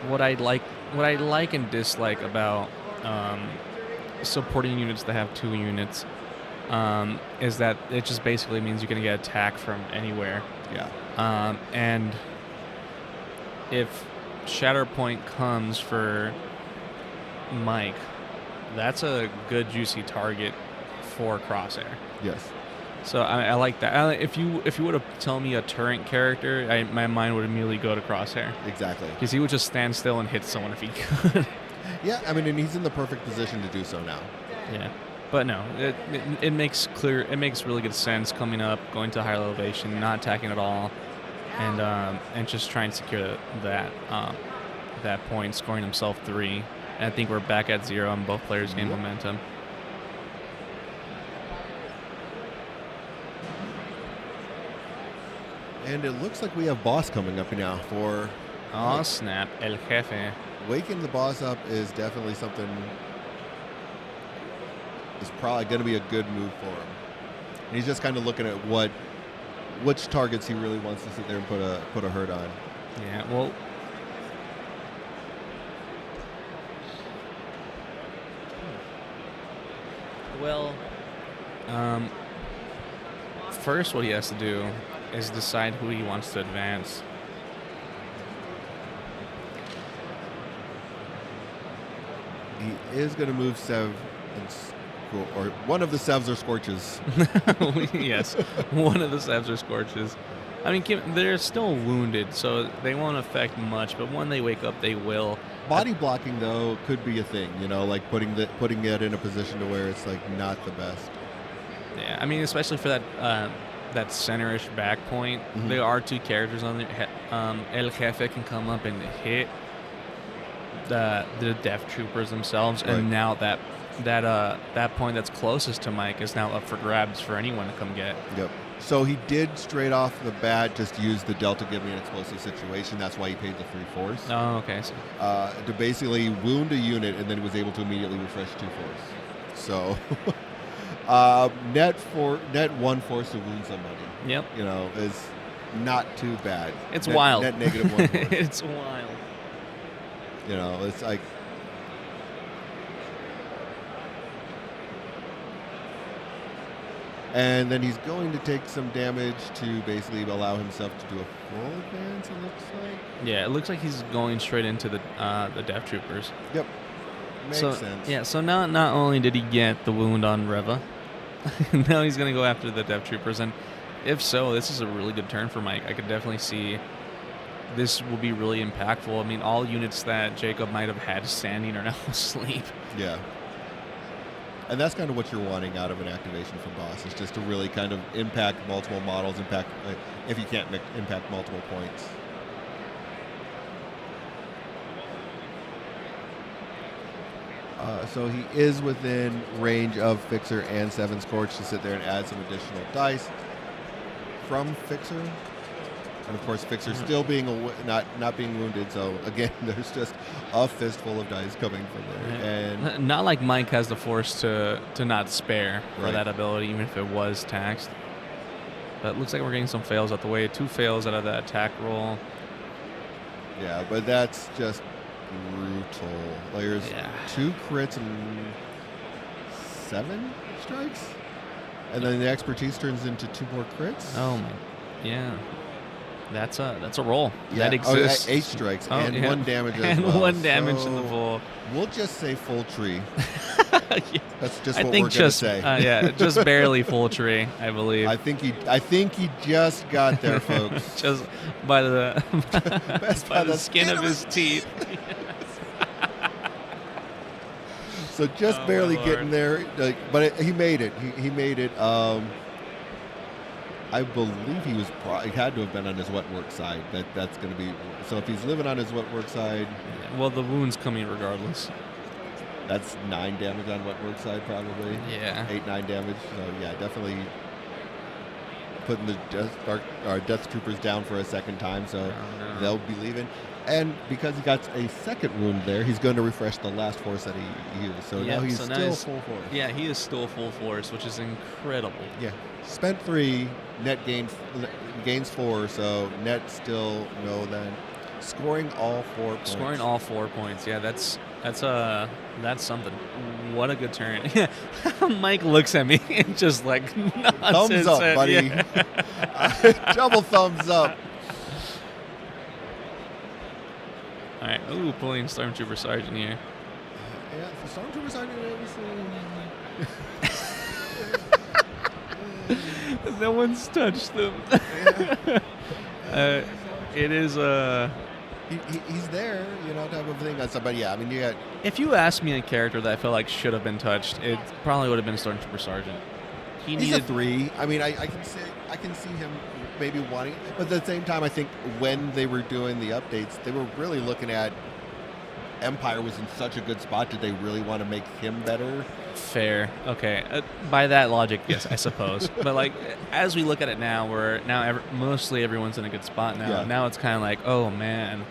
what I like and dislike about supporting units that have 2 units is that it just basically means you're going to get attack from anywhere. Yeah. And if Shatterpoint comes for Mike, that's a good juicy target for Crosshair. Yes. So I like that. If you would have told me a turret character, my mind would immediately go to Crosshair, Exactly. because he would just stand still and hit someone if he could. Yeah. I mean, and he's in the perfect position to do so now. Yeah, but no, it makes really good sense coming up, going to higher elevation, not attacking at all, and just trying to secure that point, scoring himself 3. And I think we're back at 0 and both players gain momentum. And it looks like we have boss coming up now for Oh snap, El Jefe. waking the boss up is definitely something. Is probably going to be a good move for him. And he's just kind of looking at which targets he really wants to sit there and put a hurt on. Yeah, well, first what he has to do is decide who he wants to advance. He is going to move Sev or one of the Sevs or Scorches. Yes, one of the Sevs or Scorches. I mean, they're still wounded, so they won't affect much, but when they wake up, they will. Body blocking, though, could be a thing, like putting it in a position to where it's like not the best. Yeah, I mean, especially for that center-ish back point, there are 2 characters on there. El Jefe can come up and hit the Death Troopers themselves, and now that point that's closest to Mike is now up for grabs for anyone to come get. Yep. So he did straight off the bat just use the Delta give me an explosive situation. That's why he paid the 3 force. Oh, okay. So, To basically wound a unit, and then he was able to immediately refresh 2 force. So net 1 force to wound somebody. yep. You know, is not too bad. It's net, wild. Net negative 1 force. It's wild. You know, it's like. And then he's going to take some damage to basically allow himself to do a full advance, it looks like. Yeah, it looks like he's going straight into the Death Troopers. Yep. Makes so, sense. Yeah, so not only did he get the wound on Reva, now he's going to go after the Death Troopers. And if so, this is a really good turn for Mike. I could definitely see this will be really impactful. I mean, all units that Jacob might have had standing are now asleep. Yeah. And that's kind of what you're wanting out of an activation from boss, is just to really kind of impact multiple models, if you can't impact multiple points. So he is within range of Fixer and 7 Scorch to sit there and add some additional dice from Fixer. And of course, Fixer still being not being wounded. So again, there's just a fistful of dice coming from there. And not like Mike has the force to not spare for Right. that ability, even if it was taxed. But it looks like we're getting some fails out the way. 2 fails out of that attack roll. yeah, but that's just brutal. There's 2 crits and 7 strikes, and then the expertise turns into 2 more crits. Oh my, yeah. That's a roll. Yeah. That exists. 8 strikes and 1 damage as and well. 1 damage in the So pool. We'll just say full tree. Yeah. That's just I what think we're going to just say. yeah, just barely full tree, I believe. I think he just got there, folks. Just by the Best by the skin of his teeth. So just Oh, barely my getting there, but he made it. He made it. I believe he had to have been on his wet work side. That's going to be. So if he's living on his wet work side, Well, the wound's coming regardless. that's 9 damage on wet work side probably. Yeah. 8-9 damage. So yeah, definitely putting the Death Troopers down for a second time. So no. they'll be leaving. And because he got a second wound there, he's going to refresh the last force that he used. So now he's still full force. Yeah, he is still full force, which is incredible. Yeah. Spent 3, net gains 4, so net still no then. Scoring all 4 points. Scoring all 4 points. Yeah, that's something. What a good turn. Mike looks at me and just like thumbs up, buddy. Yeah. Double thumbs up. All right. Ooh, pulling Stormtrooper Sergeant here. Yeah, for Stormtrooper Sergeant, No one's touched them. It is he's there, type of thing. But yeah, I mean, you got. If you asked me a character that I felt like should have been touched, it probably would have been Stormtrooper Sergeant. He's a 3. I mean, I can see him maybe wanting, but at the same time, I think when they were doing the updates, they were really looking at Empire was in such a good spot. Did they really want to make him better? Fair. Okay. By that logic, yes, I suppose. But like, as we look at it now, mostly everyone's in a good spot now. Yeah. Now it's kind of like, oh man,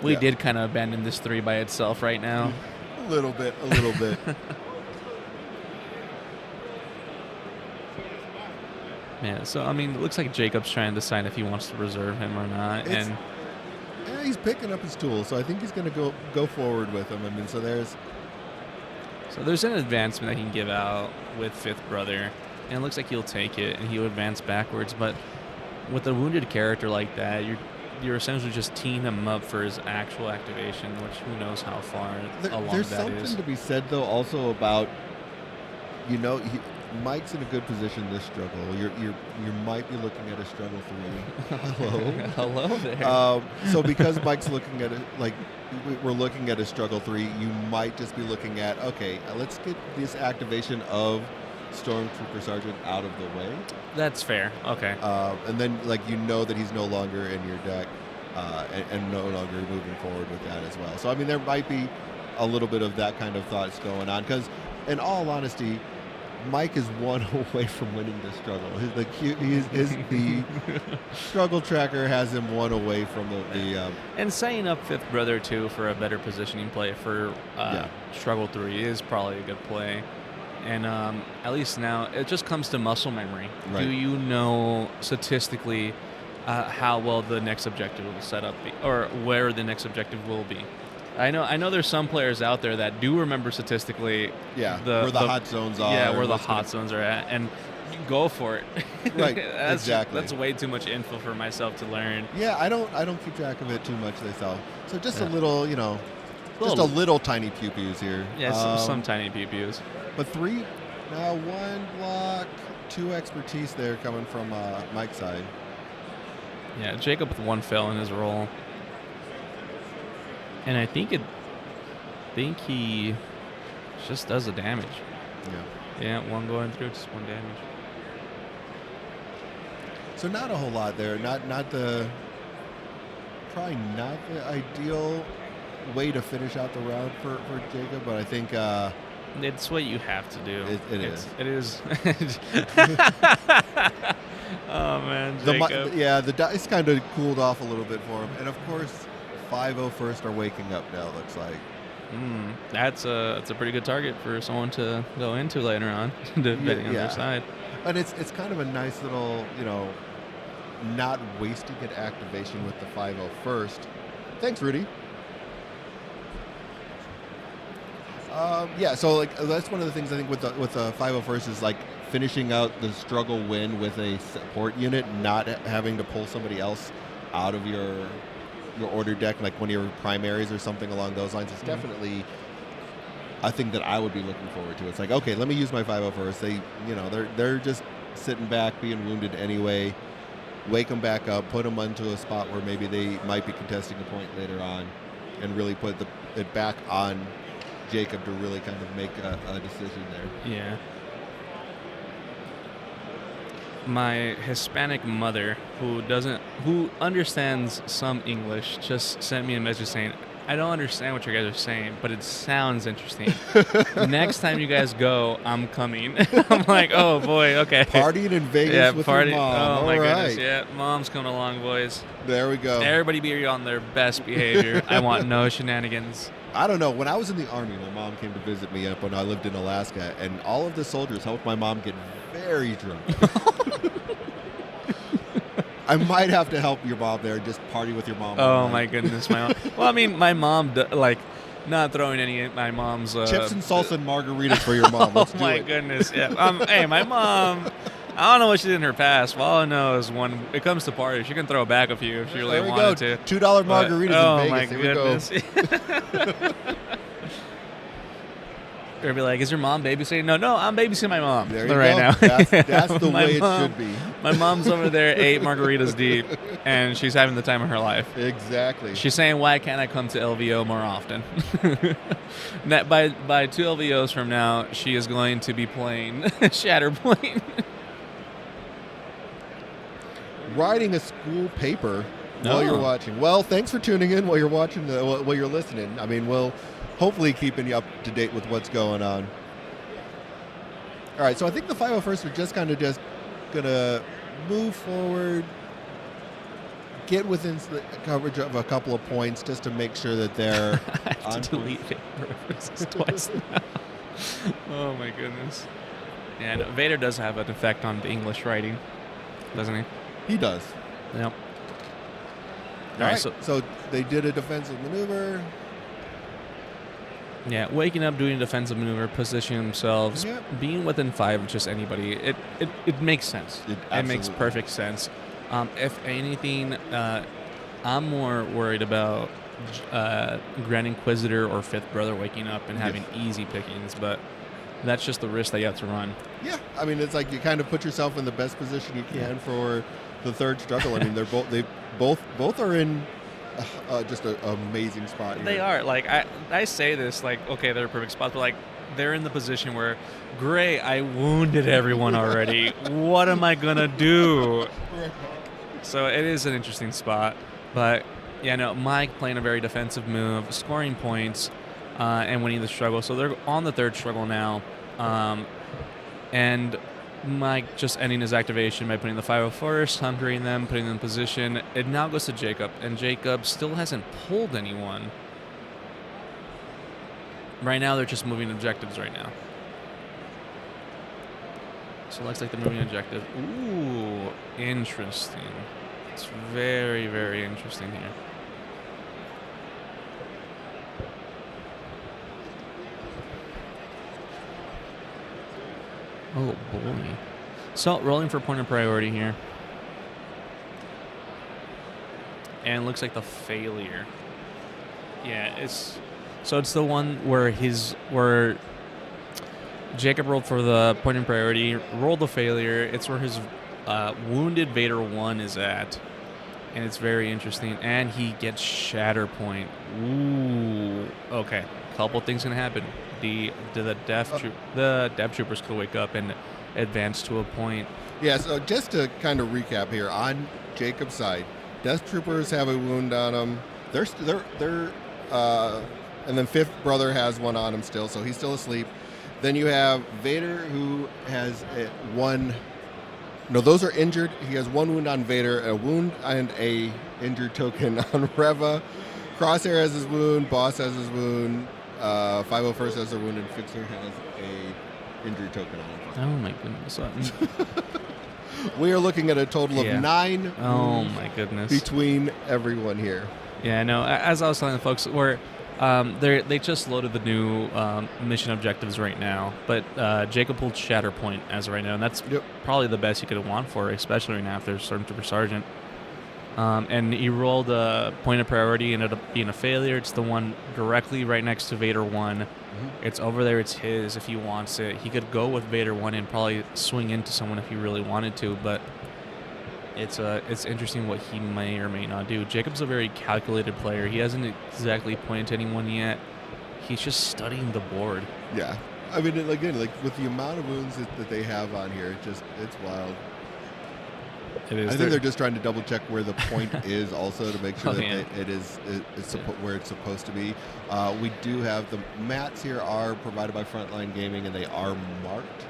we did kind of abandon this 3 by itself right now. A little bit. Yeah. So I mean, it looks like Jacob's trying to decide if he wants to reserve him or not, Yeah, he's picking up his tools, so I think he's going to go forward with him. I mean, so there's an advancement that he can give out with Fifth Brother, and it looks like he'll take it and he'll advance backwards. But with a wounded character like that, you're essentially just teeing him up for his actual activation, which who knows how far along there's that something is. to be said though also about Mike's in a good position this struggle. You might be looking at a struggle 3. Hello. Hello there. So because Mike's looking at it like we're looking at a struggle 3, you might just be looking at, okay, let's get this activation of Stormtrooper Sergeant out of the way. That's fair. Okay. And then that he's no longer in your deck and no longer moving forward with that as well. So I mean, there might be a little bit of that kind of thoughts going on, because in all honesty, Mike is one away from winning the struggle. The struggle tracker has him one away from the And setting up Fifth Brother too for a better positioning play for struggle 3 is probably a good play. And at least now it just comes to muscle memory. Right. Do you know statistically how well the next objective will set up be, or where the next objective will be? I know there's some players out there that do remember statistically where the hot zones are. Yeah, where the hot zones are at, and go for it. Right, that's exactly. That's way too much info for myself to learn. Yeah, I don't keep track of it too much myself. So just a Yeah. little, just a little tiny pew-pews here. Yeah, some tiny pew-pews. But 3, now 1 block, 2 expertise there coming from Mike's side. Yeah, Jacob with 1 fail in his roll. And I think he just does the damage. Yeah. Yeah, 1 going through, just 1 damage. So not a whole lot there. Probably not the ideal way to finish out the round for Jacob, but I think It's what you have to do. It is. It is. Oh man, the Jacob. the dice kind of cooled off a little bit for him, and of course 5-0 first are waking up now. Looks like. That's a pretty good target for someone to go into later on, depending on their side. And it's kind of a nice little, not wasting an activation with the 5-0 first. Thanks, Rudy. So like that's one of the things I think with the 5-0 first is like finishing out the struggle win with a support unit, not having to pull somebody else out of your order deck, like one of your primaries or something along those lines. It's definitely a thing that I would be looking forward to. It's like, okay, let me use my 5-0 first. They're just sitting back, being wounded anyway. Wake them back up, put them onto a spot where maybe they might be contesting a point later on, and really put it back on Jacob to really kind of make a decision there. Yeah. My Hispanic mother, who understands some English, just sent me a message saying, I don't understand what you guys are saying, but it sounds interesting. Next time you guys go, I'm coming. I'm like, oh boy, okay. Partying in Vegas with your mom. Oh my All goodness, right. yeah. Mom's coming along, boys. There we go. Everybody be on their best behavior. I want no shenanigans. I don't know. When I was in the Army, my mom came to visit me up when I lived in Alaska, and all of the soldiers helped my mom get very drunk. I might have to help your mom there and just party with your mom. Oh my goodness, my mom. Well, I mean, my mom, not throwing any of my mom's chips and salsa and margaritas for your mom. Let's do it. Oh my goodness, yeah. Hey, my mom. I don't know what she did in her past. Well, all I know is when it comes to parties, she can throw back a few if she really wanted to. $2 margaritas in Vegas. Oh my goodness. Or be like, is your mom babysitting? No, I'm babysitting my mom There you right go. now. That's the way it should be. My mom's over there 8 margaritas deep, and she's having the time of her life. Exactly. She's saying, why can't I come to LVO more often? By 2 LVOs from now, she is going to be playing Shatterpoint. Writing a school paper while you're watching. Well, thanks for tuning in while you're watching, while you're listening. I mean, we'll hopefully keeping you up to date with what's going on. All right, so I think the 501st are just kind of just going to move forward, get within the coverage of a couple of points just to make sure that they're I have to delete it twice now. Oh, my goodness. Yeah, no, Vader does have an effect on the English writing, doesn't he? He does. Yep. All right, so they did a defensive maneuver. Yeah, waking up, doing a defensive maneuver, positioning themselves, being within 5 of just anybody. It makes sense. It makes perfect sense. If anything, I'm more worried about Grand Inquisitor or Fifth Brother waking up and having easy pickings, but that's just the risk that you have to run. Yeah, I mean, it's like you kind of put yourself in the best position you can for the third struggle. I mean, they both are in just an amazing spot here. They are. Like I say this like, okay, they're perfect spots, but like they're in the position where, great, I wounded everyone already. What am I gonna do? So it is an interesting spot, but yeah, no, Mike playing a very defensive move, scoring points, and winning the struggle. So they're on the third struggle now. and Mike just ending his activation by putting the 5-0 first, hunkering them, putting them in position. It now goes to Jacob, and Jacob still hasn't pulled anyone. Right now, they're just moving objectives right now. So it looks like they're moving objective. Ooh, interesting. It's very, very interesting here. Oh boy. So rolling for point of priority here. And looks like the failure. Yeah, it's the one where Jacob rolled for the point of priority, rolled the failure. It's where his wounded Vader 1 is at. And it's very interesting. And he gets Shatterpoint. Ooh. Okay. Couple things can happen. The Death Troopers could wake up and advance to a point. Yeah, so just to kind of recap here, on Jacob's side, Death Troopers have a wound on him. And then Fifth Brother has one on him still, so he's still asleep. Then you have Vader, who has one. No, those are injured. He has one wound on Vader, a wound and a injured token on Reva. Crosshair has his wound. Boss has his wound. 501st has a wound, and Fixer has a injury token on him. Oh my goodness! We are looking at a total of 9. Oh my goodness! Between everyone here. Yeah, no. As I was telling the folks, they just loaded the new mission objectives right now, but Jacob pulled Shatterpoint as of right now, and that's probably the best you could want for, especially right now after Stormtrooper Sergeant. And he rolled a point of priority, ended up being a failure. It's the one directly right next to Vader 1. Mm-hmm. It's over there. It's his if he wants it. He could go with Vader 1 and probably swing into someone if he really wanted to, but it's interesting what he may or may not do. Jacob's a very calculated player. He hasn't exactly pointed to anyone yet. He's just studying the board. Yeah. I mean, again, like with the amount of wounds that they have on here, it's wild. It is. I think they're just trying to double check where the point is also to make sure that where it's supposed to be. We do have the mats here are provided by Frontline Gaming, and they are marked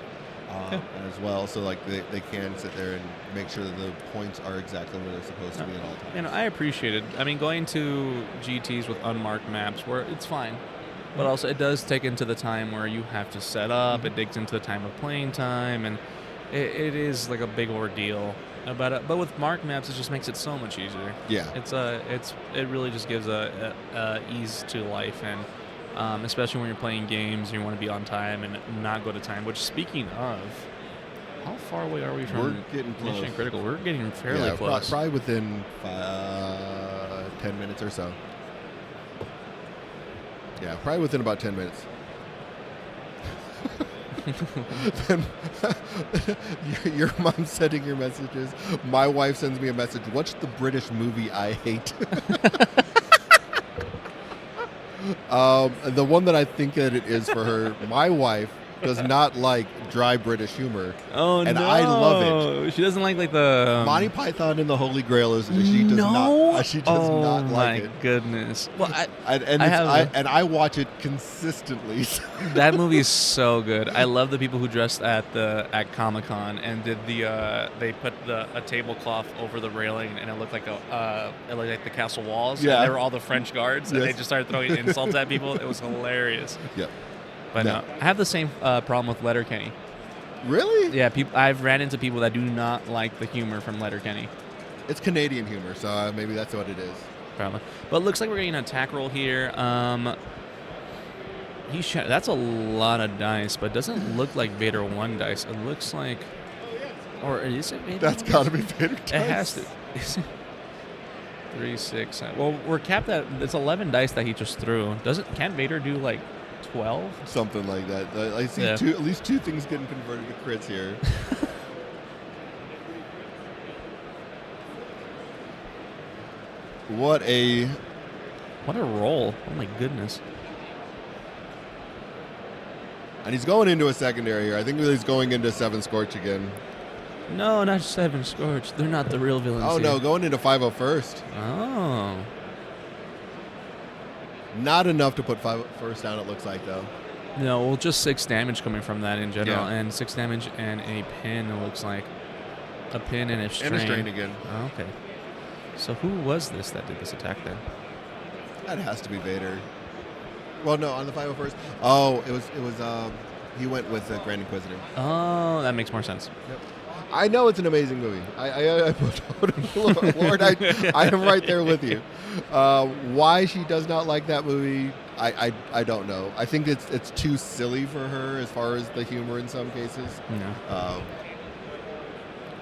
as well. So like they can sit there and make sure that the points are exactly where they're supposed to be at all times. You know, I appreciate it. I mean, going to GTs with unmarked maps where it's fine, but also it does take into the time where you have to set up. It digs into the time of playing time, and it is like a big ordeal. But with marked maps, it just makes it so much easier. Yeah, it really just gives a ease to life, and especially when you're playing games, you want to be on time and not go to time. Which, speaking of, how far away are we from We're getting Mission close. Critical? We're getting fairly close. Probably within 10 minutes or so. Yeah, probably within about 10 minutes. Then your mom's sending your messages. My wife sends me a message. What's the British movie I hate? The one that I think that it is for her, my wife does not like dry British humor. Oh, and no. I love it. She doesn't like the Monty Python and the Holy Grail is she does not like it. Oh my goodness. Well, I watch it consistently. That movie is so good. I love the people who dressed at Comic-Con and did they put a tablecloth over the railing, and it looked like the castle walls. Yeah. And they were all the French guards, and they just started throwing insults at people. It was hilarious. Yeah. But no, I have the same problem with Letterkenny. Really? Yeah, I've ran into people that do not like the humor from Letterkenny. It's Canadian humor, so maybe that's what it is. Probably. But it looks like we're getting an attack roll here. That's a lot of dice, but it doesn't look like Vader 1 dice. It looks like... Or is it Vader? That's got to be Vader dice. It has to. Is it? 3, 6, 9. Well, we're capped at... It's 11 dice that he just threw. Can't Vader do, like, 12? Something like that. I see at least 2 things getting converted to crits here. What a roll. Oh my goodness. And he's going into a secondary here. I think he's going into 7 Scorch again. No, not 7 Scorch. They're not the real villains. Oh, here. no, going into 501st. Oh. Not enough to put 501st down, it looks like, though. No, well, just 6 damage coming from that in general, Yeah. and 6 damage and a pin. It looks like a pin and a strain. And a strain again. Oh, okay. So who was this that did this attack then? That has to be Vader. Well, no, on the 501st. Oh, it was. He went with the Grand Inquisitor. Oh, that makes more sense. I know it's an amazing movie. Lord, I am right there with you. Why she does not like that movie, I don't know. I think it's too silly for her as far as the humor in some cases. No.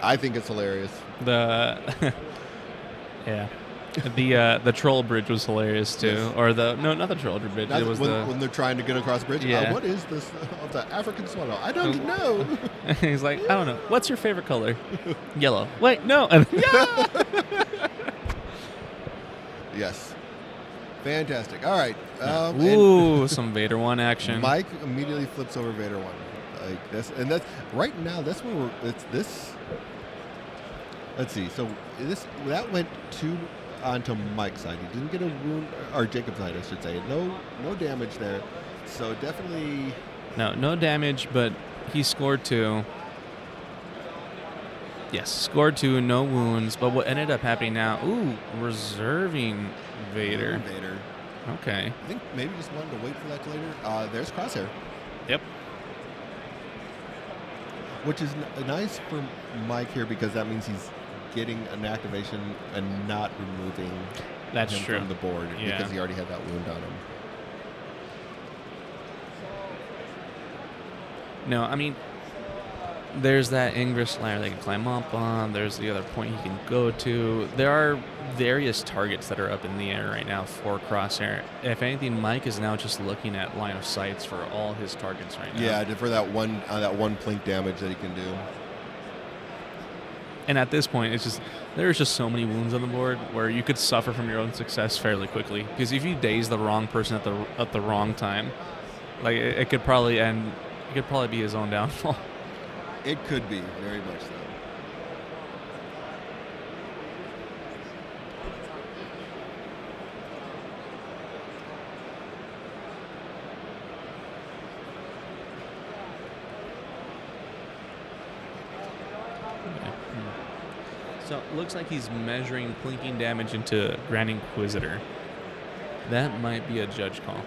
I think it's hilarious. The yeah, the troll bridge was hilarious too. Yes. Or not the troll bridge. That's It was when they're trying to get across the bridge. Yeah. What is this of the African swallow? I don't know. He's like, I don't know. What's your favorite color? Yellow. Wait, no. Yes. Fantastic. All right. And Ooh, some Vader 1 action. Mike immediately flips over Vader 1. Like this, and that's right now. That's where it's this. Let's see. So that went onto Mike's side. He didn't get a wound, or Jacob's side, I should say. No damage there. So definitely. No damage, but he scored 2. Yes, scored 2, no wounds. But what ended up happening now? Ooh, reserving Vader. Vader. Okay. I think maybe just wanted to wait for that later. There's Crosshair. Yep. Which is nice for Mike here because that means he's getting an activation and not removing That's him true. from the board Yeah. because he already had that wound on him. No, I mean, there's that Ingress ladder they can climb up on. There's the other point he can go to. There are various targets that are up in the air right now for Crosshair. If anything, Mike is now just looking at line of sights for all his targets right now. Yeah, for that one plink damage that he can do. And at this point, there's just so many wounds on the board where you could suffer from your own success fairly quickly. Because if you daze the wrong person at the wrong time, like it could probably end. It could probably be his own downfall. It could be, very much so. So it looks like he's measuring plinking damage into Grand Inquisitor. That might be a judge call.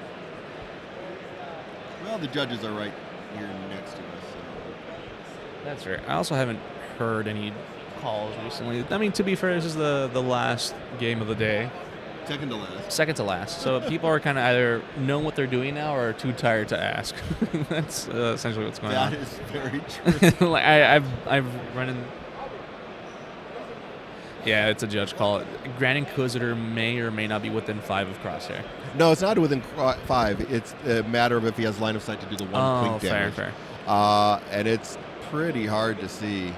Well, the judges are right here next to us. So. That's right. I also haven't heard any calls recently. I mean, to be fair, this is the last game of the day. Second to last. So people are kind of either know what they're doing now or are too tired to ask. That's essentially what's going on. That is very true. Like I've run in. Yeah, it's a judge call. Grand Inquisitor may or may not be within 5 of Crosshair. No, it's not within 5. It's a matter of if he has line of sight to do the one plink damage. Fair. And it's pretty hard to see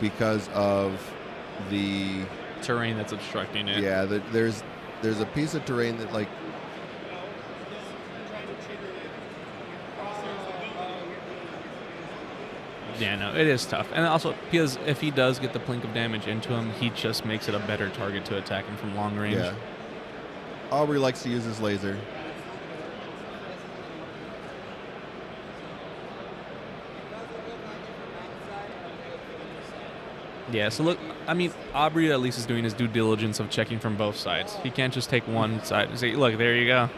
because of the terrain that's obstructing it. Yeah, there's a piece of terrain that like. Yeah, no, it is tough. And also, because if he does get the plink of damage into him, he just makes it a better target to attack him from long range. Yeah. Aubrey likes to use his laser. Yeah, so look, I mean, Aubrey at least is doing his due diligence of checking from both sides. He can't just take one side and say, look, there you go.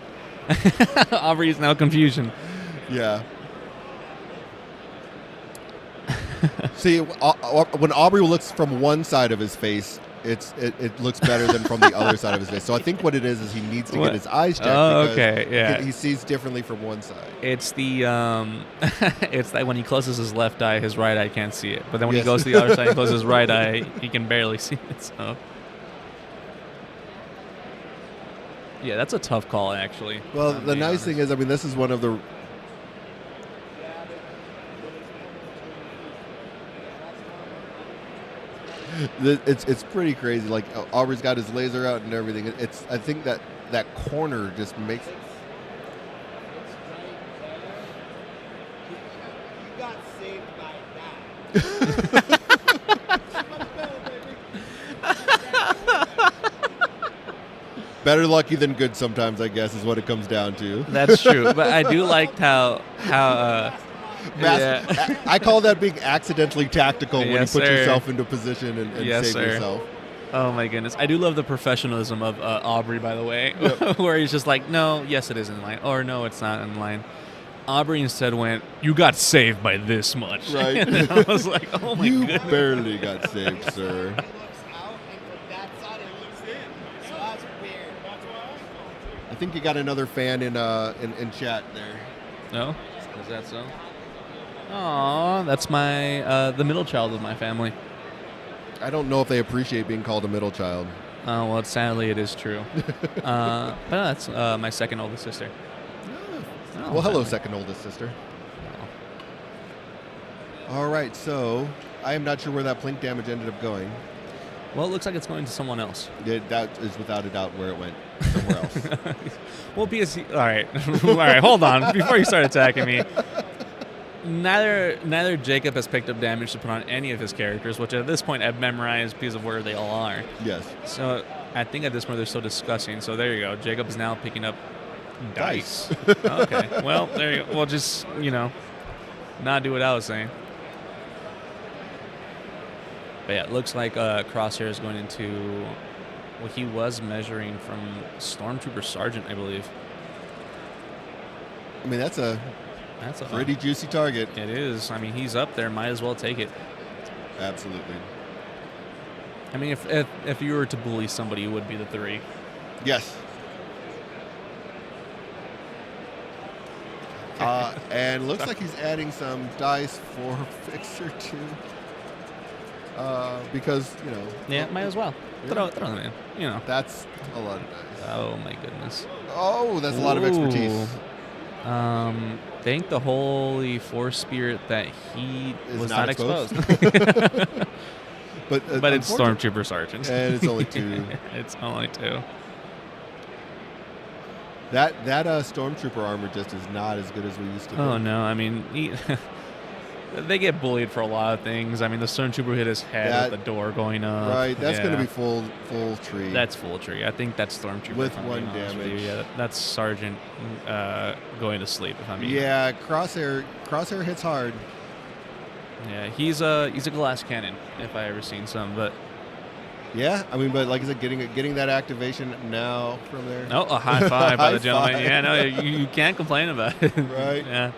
Aubrey is now confusion. Yeah. See, when Aubrey looks from one side of his face, it looks better than from the other side of his face. So I think what it is he needs to get his eyes checked. Oh, because okay, yeah. He sees differently from one side. It's the it's that when he closes his left eye, his right eye can't see it. But then when he goes to the other side and closes his right eye, he can barely see it. So yeah, that's a tough call, actually. Well, the nice thing is, I mean, this is one of the. It's pretty crazy. Like Aubrey's got his laser out and everything. I think that corner just makes. You got saved by that. Better lucky than good sometimes, I guess, is what it comes down to. That's true. But I do like how I call that being accidentally tactical when you Yes, put sir. yourself into position and Yes, save sir. yourself. Oh my goodness. I do love the professionalism of Aubrey, by the way, where he's just like, no, yes, it is in line, or no, it's not in line. Aubrey instead went, you got saved by this much. Right. And then I was like, oh my You goodness. barely got saved, sir. It looks out, and from that side, it looks in. So that's weird. That's why I think you got another fan in chat there. No? Is that so? Aw, that's my, the middle child of my family. I don't know if they appreciate being called a middle child. Oh, well, sadly, it is true. But no, that's my second oldest sister. Oh, Well, hello, family. second oldest sister. All right, so I am not sure where that blink damage ended up going. Well, it looks like it's going to someone else. That is without a doubt where it went. Somewhere else. Well, because all right, all right, hold on. Before you start attacking me, neither Jacob has picked up damage to put on any of his characters, which at this point I've memorized because of where they all are. Yes. So I think at this point they're so disgusting. So there you go. Jacob is now picking up dice. Okay. Well, there you go. Well, just not do what I was saying. But yeah, it looks like Crosshair is going into what he was measuring from Stormtrooper Sergeant, I believe. I mean, that's a pretty juicy target. It is. I mean, he's up there. Might as well take it. Absolutely. I mean, if you were to bully somebody, it would be the 3. Yes. And looks like he's adding some dice for Fixer too. Because, Yeah, might as well. Yeah. Throw them in. That's a lot of dice. Oh my goodness. Oh, that's a lot of expertise. Thank the Holy Force Spirit that he Is was not not exposed. But But it's unfortunately- Stormtrooper Sergeant. And it's only 2. It's only 2. That Stormtrooper armor just is not as good as we used to be. Oh no! I mean, they get bullied for a lot of things. I mean, the Stormtrooper hit his head with the door going up. Right, that's going to Yeah. be full tree. That's full tree. I think that's Stormtrooper With if I'm 1 being honest with you. damage. Yeah, that's Sergeant going to sleep. If I'm being Yeah, Crosshair hits hard. Yeah, he's a glass cannon if I ever seen some. But Yeah, I mean, but like I said, getting that activation now from there. oh, a high five by High the gentleman. five. Yeah, no, you can't complain about it. Right. Yeah.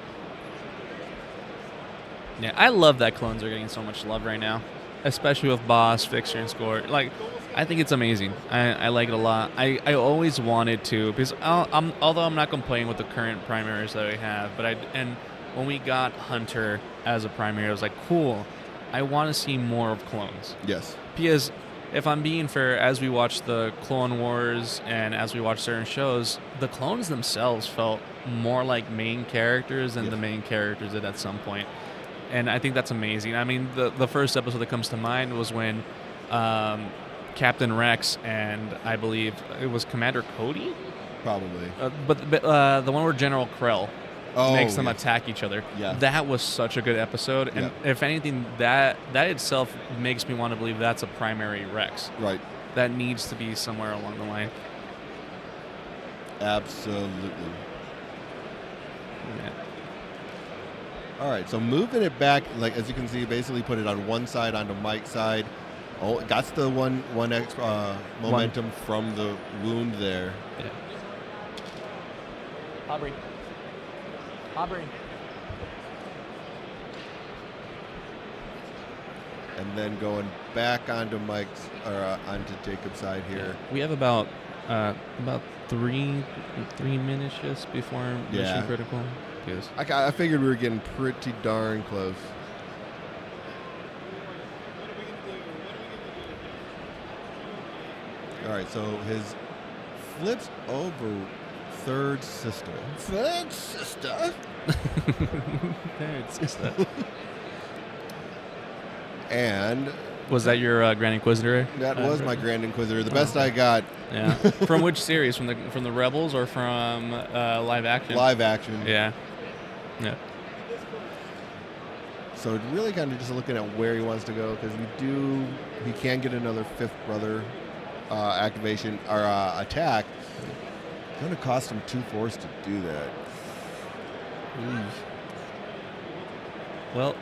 Yeah, I love that clones are getting so much love right now, especially with Boss, Fixer, and Score. Like, I think it's amazing. I like it a lot. I always wanted to, because although I'm not complaining with the current primaries that we have, but when we got Hunter as a primary, I was like, cool. I want to see more of clones. Yes. Because if I'm being fair, as we watch the Clone Wars and as we watch certain shows, the clones themselves felt more like main characters than the main characters did at some point. And I think that's amazing. I mean, the first episode that comes to mind was when Captain Rex and I believe it was Commander Cody? Probably. But the one where General Krell makes them yes. attack each other. Yeah. That was such a good episode. And if anything, that itself makes me want to believe that's a primary Rex. Right. That needs to be somewhere along the line. Absolutely. Yeah. All right, so moving it back, like as you can see, basically put it on one side onto Mike's side. Oh, that's the one extra momentum from the wound there. Yeah. Aubrey. And then going back onto onto Jacob's side here. We have about 3 minutes just before mission critical. Yes. I figured we were getting pretty darn close. All right, so his flips over third sister. Third sister? Third sister. And was that your Grand Inquisitor? that was my Grand Inquisitor. The best I got. Yeah. From which series? From the Rebels or from live action? Live action. Yeah. Yeah. So really kind of just looking at where he wants to go, because he can get another fifth brother activation or attack. It's going to cost him 2 force to do that. Well,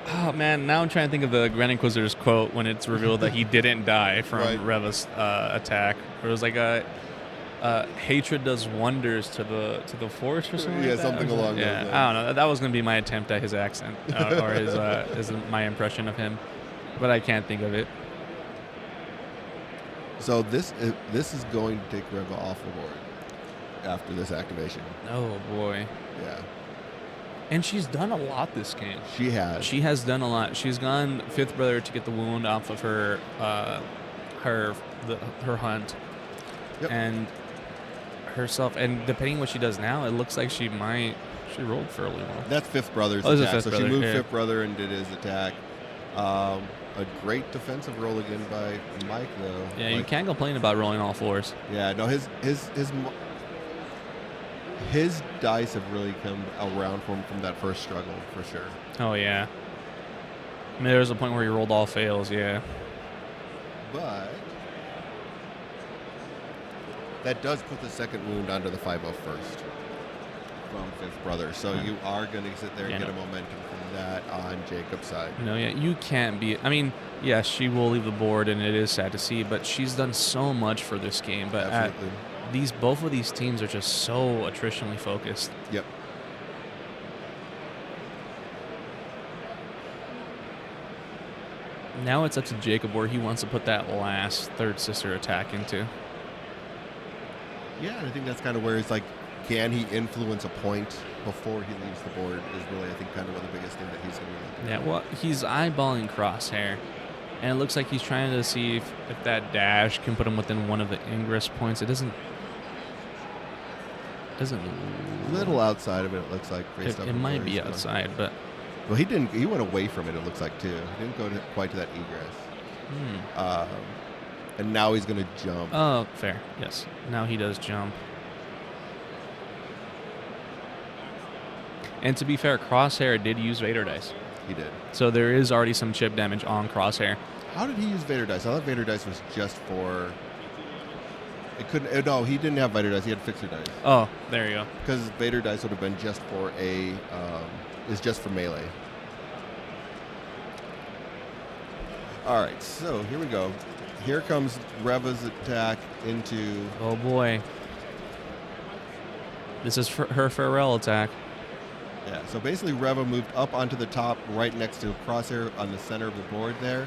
oh man, now I'm trying to think of the Grand Inquisitor's quote when it's revealed that he didn't die from Right. Reva's attack. It was like hatred does wonders to the force or something. Yeah, like that. something along those Yeah, lines. I don't know. That was gonna be my attempt at his accent or his my impression of him, but I can't think of it. So this is going to take Reva off the board after this activation. Oh boy. Yeah, And she's done a lot this game. she has. She has done a lot. She's gone Fifth Brother to get the wound off of her her hunt, Yep. and herself. And depending what she does now, it looks like she rolled fairly well. That's Fifth Brother's Oh, is it attack. Fifth So Brother? she moved Yeah. Fifth Brother and did his attack. A great defensive roll again by Mike, though. Yeah, you Like, can't complain about rolling all fours. Yeah, no, his dice have really come around for him from that first struggle, for sure. Oh yeah. I mean, there was a point where he rolled all fails. Yeah. But that does put the second wound onto the 501st from Fifth Brother. So you are going to sit there and Yeah, get no. a momentum from that on Jacob's side. No, yeah, you can't be. I mean, yes, she will leave the board, and it is sad to see. But she's done so much for this game. But Absolutely. both of these teams are just so attritionally focused. Yep. Now it's up to Jacob where he wants to put that last third sister attack into. Yeah, and I think that's kind of where it's like, can he influence a point before he leaves the board is really, I think, kind of one of the biggest things that he's going to be looking Yeah, for. well, he's eyeballing Crosshair, and it looks like he's trying to see if that dash can put him within one of the ingress points. It doesn't. A little outside of it, it looks like. Based off It of might where be he's going. outside, but Well, he didn't. He went away from it. It looks like too. He didn't go quite to that egress. And now he's going to jump. oh, fair. Yes, now he does jump. And to be fair, Crosshair did use Vader dice, He did. so there is already some chip damage on Crosshair. How did he use Vader dice? I thought Vader dice was just for. It couldn't. No, he didn't have Vader dice. He had fixer dice Oh, there you go. because Vader dice would have been just for a. Is just for melee. All right, so here we go. Here comes Reva's attack into. Oh boy. This is her farewell attack. Yeah, so basically Reva moved up onto the top right next to Crosshair on the center of the board there.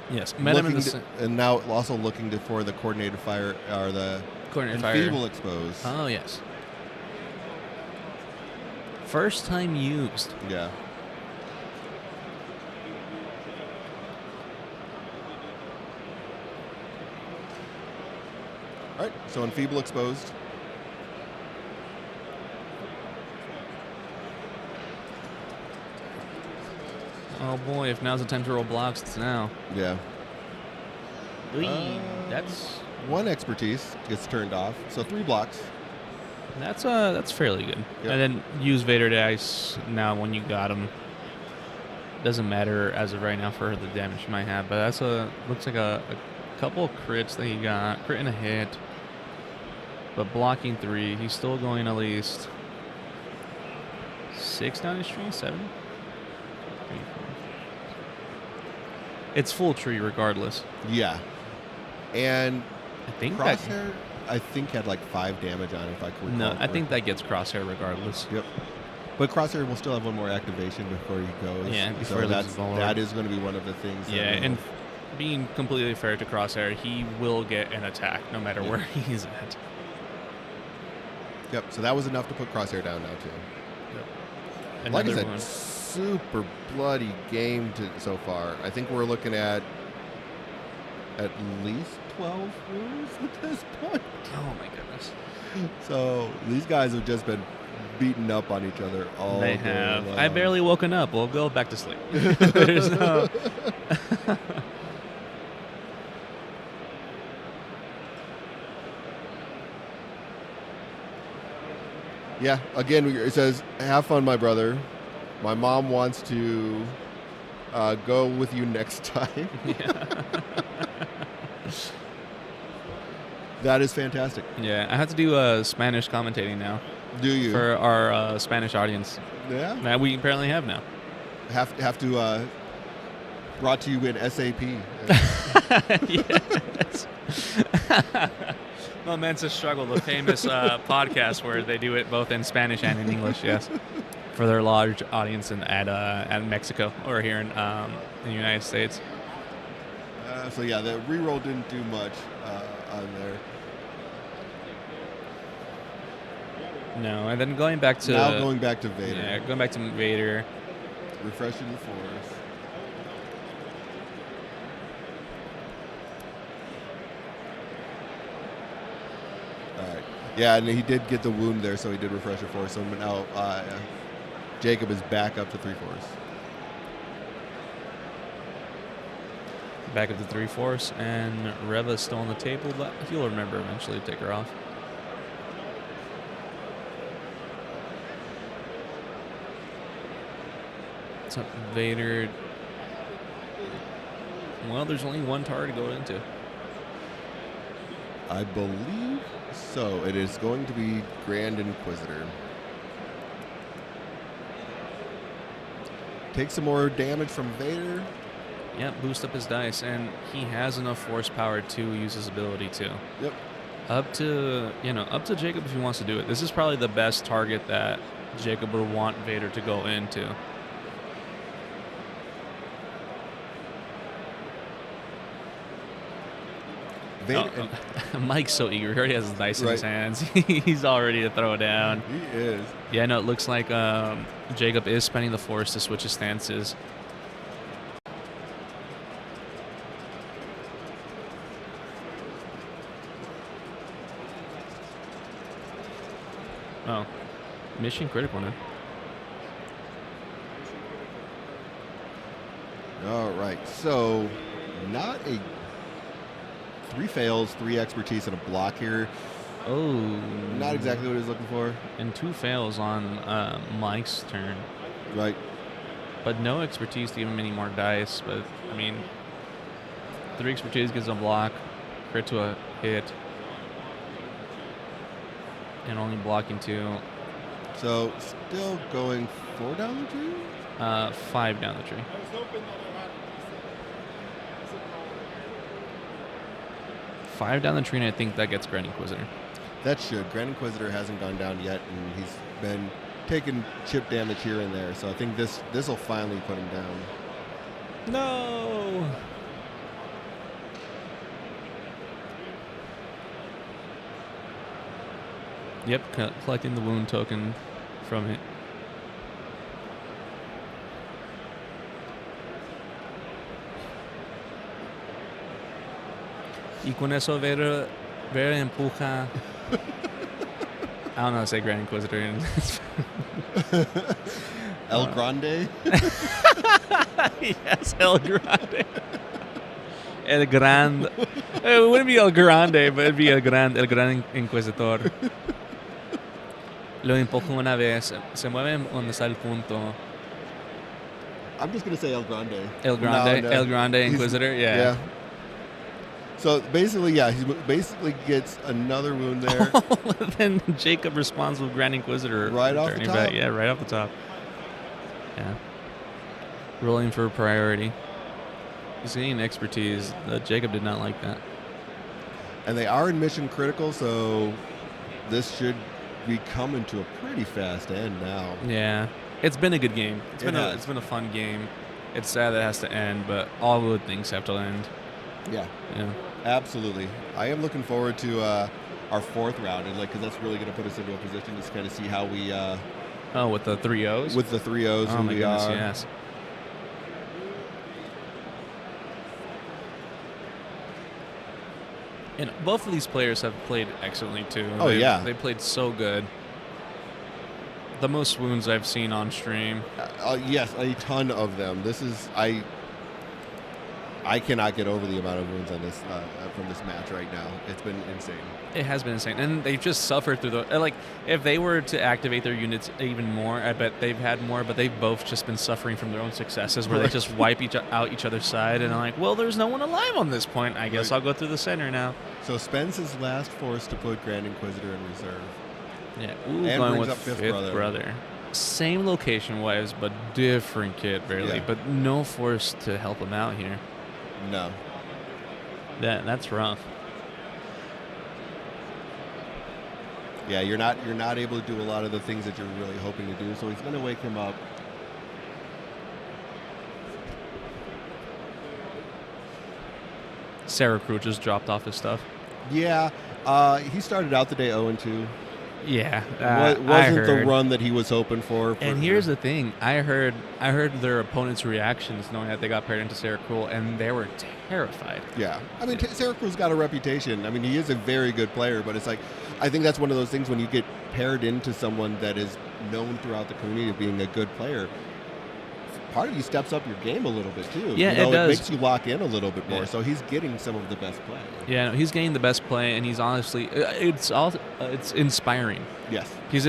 Yes, met him in the And now also looking for the coordinated fire or the coordinated fire. enfeeble expose. Oh yes. First time used. Yeah. All right, so enfeeble exposed. Oh boy, if now's the time to roll blocks, it's now. Yeah. That's One expertise gets turned off, so 3 blocks. that's fairly good. Yep. And then use Vader dice now when you got him. Doesn't matter as of right now for the damage you might have, but that's looks like a couple of crits that he got, crit and a hit. But blocking 3, he's still going at least 6 down his tree, 7. 3, 4. It's full tree regardless. Yeah. And I think that Crosshair, I think, had like 5 damage on it, if I could recall. no, I think that gets Crosshair regardless. Yep. But Crosshair will still have one more activation before he goes. Yeah, before so he leaves the board. that is going to be one of the things. Yeah, that and being completely fair to Crosshair, he will get an attack no matter Yeah. where he's at. Yep. So that was enough to put Crosshair down now too. Like I Another said, one. super bloody game so far. I think we're looking at least 12 wounds at this point. Oh my goodness. So these guys have just been beating up on each other all They day have. long. I barely woken up. We'll go back to sleep. There's no. Yeah. Again, it says, "Have fun, my brother." My mom wants to go with you next time. That is fantastic. Yeah, I have to do Spanish commentating now Do you? for our Spanish audience. Yeah. That we apparently have now. Have to brought to you in SAP. Yes. Momentous Struggle, the famous podcast where they do it both in Spanish and in English. Yes, for their large audience at Mexico or here in the United States. So yeah, the reroll didn't do much on there. No, and then going back to Now going back to Vader. Yeah, going back to Vader. Refreshing the Force. All right. Yeah, and he did get the wound there, so he did refresh the Force. So now Jacob is back up to 3 Force. Back up to 3 Force, and Reva's still on the table, but he'll remember eventually to take her off. So Vader. Well, there's only one tower to go into. I believe so. It is going to be Grand Inquisitor. Take some more damage from Vader. Yeah, boost up his dice, and he has enough force power to use his ability too. Yep. Up to Jacob if he wants to do it. This is probably the best target that Jacob would want Vader to go into. Vader, Mike's so eager. He already has his dice in his Right. hands. He's all ready to throw down. He is. Yeah, no, it looks like Jacob is spending the force to switch his stances. Oh, mission critical now. All right. So, not a 3 fails, 3 expertise, and a block here. Oh, Not exactly what he was looking for. And 2 fails on Mike's turn, Right. but no expertise to give him any more dice. But I mean, 3 expertise gives him a block, crit to a hit, and only blocking 2. So, still going 4 down the tree? 5 down the tree. 5 down the tree, and I think that gets Grand Inquisitor. That should. Grand Inquisitor hasn't gone down yet, and he's been taking chip damage here and there. So I think this will finally put him down. No. Yep, collecting the wound token from it. Y con eso Vader empuja. I don't know how to say Grand Inquisitor. El Grande? Yes, El Grande. El Grande. It wouldn't be El Grande, but it'd be El Gran Inquisitor. Lo empuja una vez. Se mueve donde está el punto. I'm just going to say El Grande. El Grande. No. El Grande Inquisitor. Yeah. So basically, yeah, he basically gets another wound there. Then Jacob responds with Grand Inquisitor. Right off the turning top? back. Yeah, right off the top. Yeah. Rolling for priority. He's getting expertise. Jacob did not like that. And they are in mission critical, so this should be coming to a pretty fast end now. Yeah. It's been a good game. It's It has. been a fun game. It's sad that it has to end, but all good things have to end. Yeah, Yeah. absolutely. I am looking forward to our 4th round, and because that's really going to put us into a position to kind of see how we Oh, with the 3 O's? with the 3 O's oh who my we goodness, are. yes. And both of these players have played excellently too. Oh, yeah. They played so good. The most wounds I've seen on stream. Yes, a ton of them. This is I I cannot get over the amount of wounds on this from this match right now. It's been insane. It has been insane, and they've just suffered through the like. If they were to activate their units even more, I bet they've had more. But they've both just been suffering from their own successes, where they just wipe out each other's side, and I'm like, well, there's no one alive on this point. I guess I'll go through the center now. So Spence is last forced to put Grand Inquisitor in reserve. Yeah, And going brings with up Fifth Brother. Same location-wise, but different kit, barely. Yeah. But no force to help him out here. No. That's rough. Yeah, you're not able to do a lot of the things that you're really hoping to do. So he's going to wake him up. Sarah Crew just dropped off his stuff. Yeah, he started out the day 0-2. Yeah, Wasn't the run that he was hoping for. And here's the thing: I heard their opponents' reactions knowing that they got paired into Sarah Cruel, and they were terrified. Yeah, I mean, Sarah Crew's got a reputation. I mean, he is a very good player, but it's like, I think that's one of those things when you get paired into someone that is known throughout the community of being a good player. Part of you steps up your game a little bit too. Yeah, you know, it does. makes you lock in a little bit more. Yeah. So he's getting some of the best play. Yeah, no, he's getting the best play, and he's honestly, it's inspiring. Yes. Because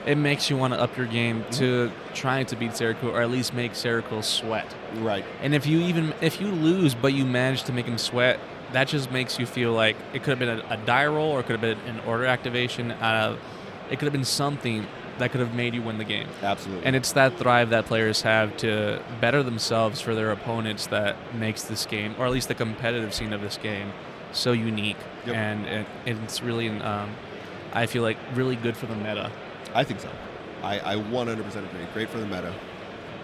it makes you want to up your game to trying to beat Sarah Cruel, or at least make Sarah Cruel sweat. Right. And if you lose, but you manage to make him sweat, that just makes you feel like it could have been a die roll, or it could have been an order activation. It could have been something that could have made you win the game. Absolutely. And it's that drive that players have to better themselves for their opponents that makes this game, or at least the competitive scene of this game, so unique. Yep. And it's really, I feel like, really good for the meta. I think so. I 100% agree. Great for the meta.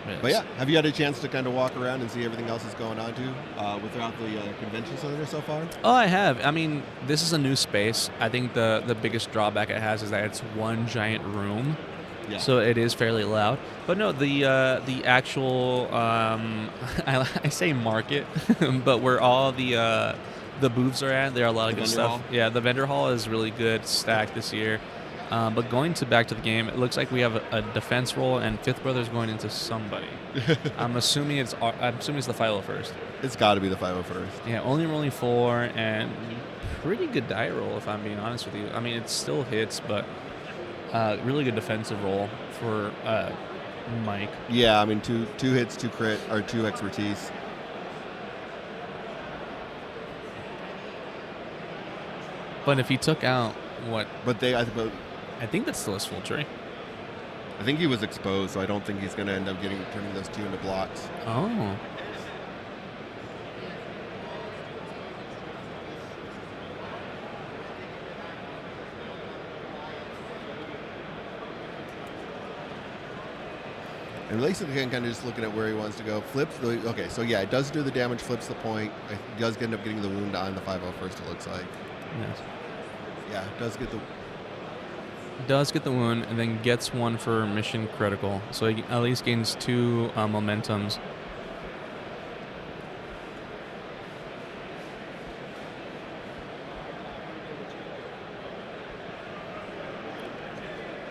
Yes. But yeah, have you had a chance to kind of walk around and see everything else that's going on too throughout the convention center so far? Oh, I have. I mean, this is a new space. I think the biggest drawback it has is that it's one giant room. Yeah. So it is fairly loud. But no, the actual, I say market, but where all the booths are at, there are a lot of The good vendor stuff. hall? Yeah, the vendor hall is really good, stacked this year. But back to the game, it looks like we have a defense role, and Fifth Brother's going into somebody. I'm assuming it's the 501st. It's got to be the 501st. Yeah, only rolling 4 and pretty good die roll, if I'm being honest with you. I mean, it still hits, but really good defensive roll for Mike. Yeah, I mean, two hits, 2 crit, or 2 expertise. But if he took out what? But I think that's still his full tree. I think he was exposed, so I don't think he's going to end up turning those 2 into blocks. Oh. And Lace again, kind of just looking at where he wants to go. Flips. Okay, so yeah, it does do the damage, flips the point. It does end up getting the wound on the 501st, it looks like. Yes. Yeah, it does get the... Does get the wound, and then gets 1 for mission critical. So he at least gains 2 momentums.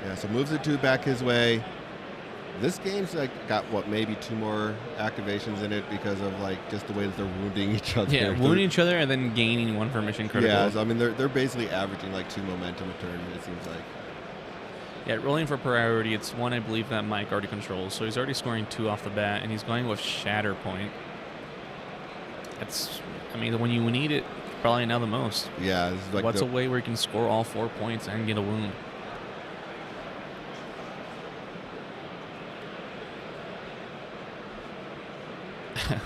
Yeah, so moves the 2 back his way. This game's got maybe 2 more activations in it because of just the way that they're wounding each other. Yeah, wounding each other and then gaining 1 for mission critical. Yeah, so I mean they're basically averaging 2 momentum a turn. It seems like. Yeah, rolling for priority, it's 1 I believe that Mike already controls, so he's already scoring 2 off the bat, and he's going with Shatterpoint. I mean, when you need it, probably now the most. Yeah, this is What's a way where you can score all 4 points and get a wound?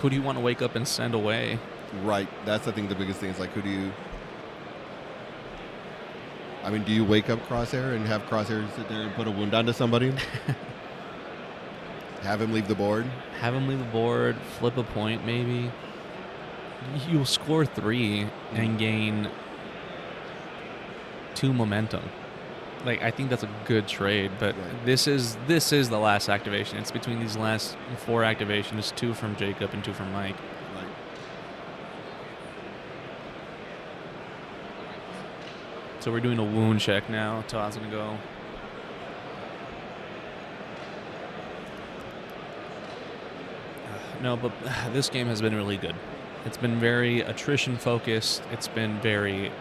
Who do you want to wake up and send away? Right, that's I think the biggest thing is who do you... I mean, do you wake up Crosshair and have Crosshair sit there and put a wound onto somebody? Have him leave the board? Have him leave the board, flip a point maybe. You'll score 3 and gain 2 momentum. I think that's a good trade, but right. This is the last activation. It's between these last 4 activations, 2 from Jacob and 2 from Mike. Right. So we're doing a wound check now. Todd's gonna go. No, but this game has been really good. It's been very attrition focused. It's been very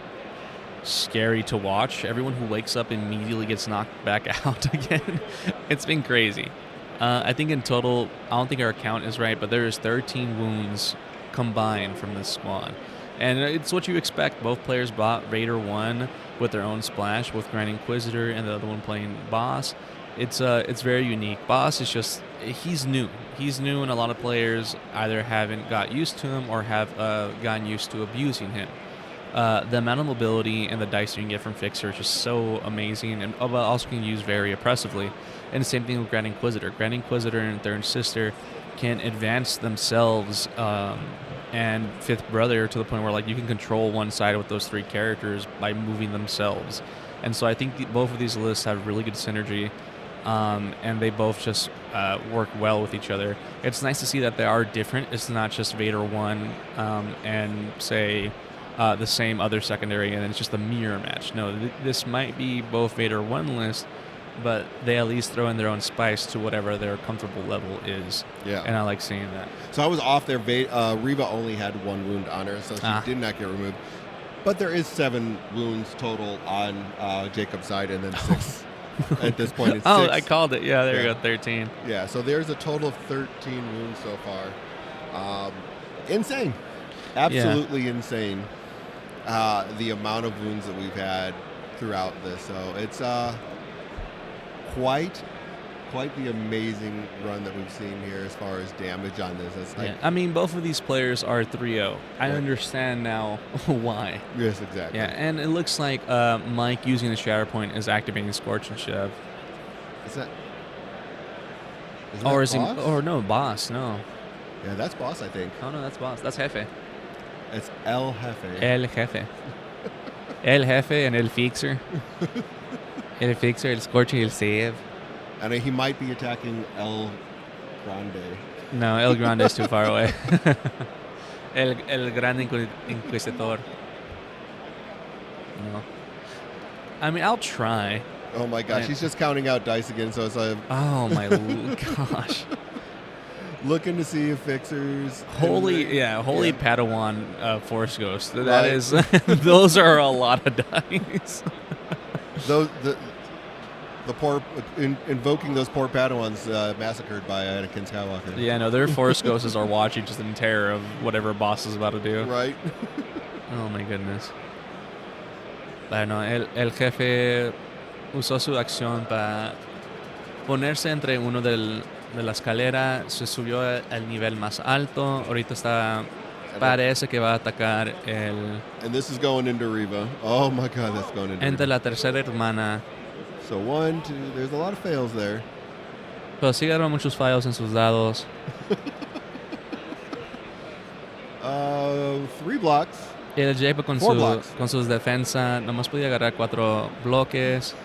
scary to watch. Everyone who wakes up immediately gets knocked back out again. It's been crazy. I think in total, I don't think our count is right, but there's 13 wounds combined from this squad. And it's what you expect. Both players bought Raider 1 with their own splash, with Grand Inquisitor and the other one playing Boss. It's very unique. Boss is just, he's new. He's new, and a lot of players either haven't got used to him or have gotten used to abusing him. The amount of mobility and the dice you can get from Fixer is just so amazing, and also can use very oppressively. And the same thing with Grand Inquisitor. Grand Inquisitor and Third Sister can advance themselves and Fifth Brother to the point where like you can control one side with those three characters by moving themselves. And so I think both of these lists have really good synergy, and they both just work well with each other. It's nice to see that they are different. It's not just Vader 1 and say the same other secondary, and it's just a mirror match. No, this might be both Vader 1 list, but they at least throw in their own spice to whatever their comfortable level is. Yeah. And I like seeing that. So I was off there. Reva only had 1 wound on her, so she did not get removed. But there is 7 wounds total on Jacob's side, and then 6 at this point. It's 6. I called it. Yeah, there you go, 13. Yeah, so there's a total of 13 wounds so far. Insane. Absolutely insane. The amount of wounds that we've had throughout this. So it's quite the amazing run that we've seen here as far as damage on this. It's like, I mean, both of these players are 3-0. I understand now why. Yes, exactly. Yeah, and it looks like Mike using the Shatterpoint is activating Scorch and Shove. Is that? Or is he? Boss? Or no, Boss? No. Yeah, that's Boss, I think. Oh no, that's Boss. That's Jefe. It's El Jefe. El Jefe. El Jefe and El Fixer. El Fixer, El Scorch y El Save. And he might be attacking El Grande. No, El Grande is too far away. El Grande Inquisitor. No. I mean, I'll try. Oh my gosh, he's just counting out dice again, so it's like... Oh my gosh. Looking to see if Fixers... Holy Padawan Force Ghost. That is... those are a lot of dice. The poor... invoking those poor Padawans massacred by Anakin Skywalker. Yeah, no, their Force Ghosts are watching just in terror of whatever Boss is about to do. Right. Oh my goodness. Bueno, el jefe usó su acción para ponerse entre uno de la escalera, se subió al nivel más alto, ahorita parece que va a atacar And this is going into Reva. Oh my god, that's going into entre Reva. la tercera hermana. So 1, 2, there's a lot of fails there. Pero sí agarró muchos fallos en sus dados. 3 blocks. Y el Jape con 4 blocks. con sus defensas nomás podía agarrar 4 bloques.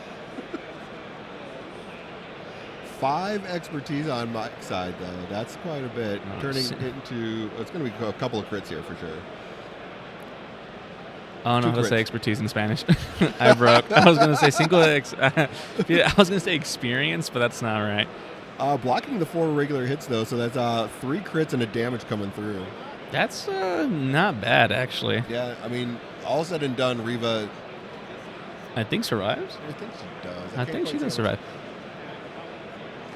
5 expertise on my side, though. That's quite a bit. Turning into... It's going to be a couple of crits here for sure. Oh no, 2 let's say crits. expertise in Spanish. I broke. I was gonna say I was gonna say experience, but that's not right. Blocking the 4 regular hits, though, so that's 3 crits and a damage coming through. That's not bad, actually. Yeah, I mean, all said and done, Reva... I think survives. I think she does. I think she does survive.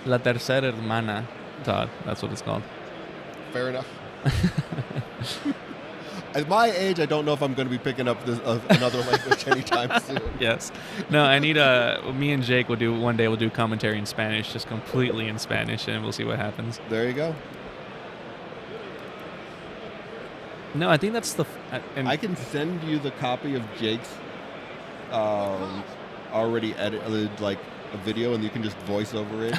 La tercera hermana, Todd. That's what it's called. Fair enough. At my age, I don't know if I'm going to be picking up another language anytime soon. Yes. No, I need me and Jake we'll do commentary in Spanish, just completely in Spanish, and we'll see what happens. There you go. No, I think that's I can send you the copy of Jake's already edited, like, a video, and you can just voice over it.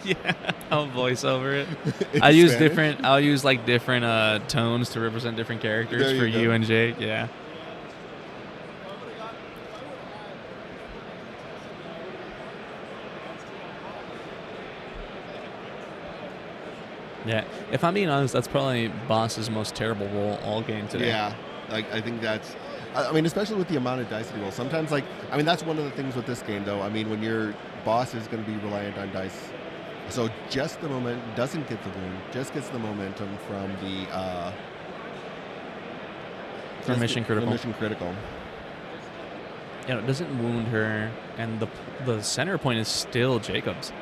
Yeah, I'll voice over it. In I'll use Spanish? different tones to represent different characters There for you you go. and Jake. Yeah. Yeah. If I'm being honest, that's probably Boss's most terrible roll all game today. Yeah, like, I think that's... I mean, especially with the amount of dice that he rolls. Sometimes, like, I mean, that's one of the things with this game, though. I mean, when your boss is going to be reliant on dice, so just the moment doesn't get the wound, just gets the momentum from the For mission critical. For mission critical. Yeah, it doesn't wound her, and the center point is still Jacob's.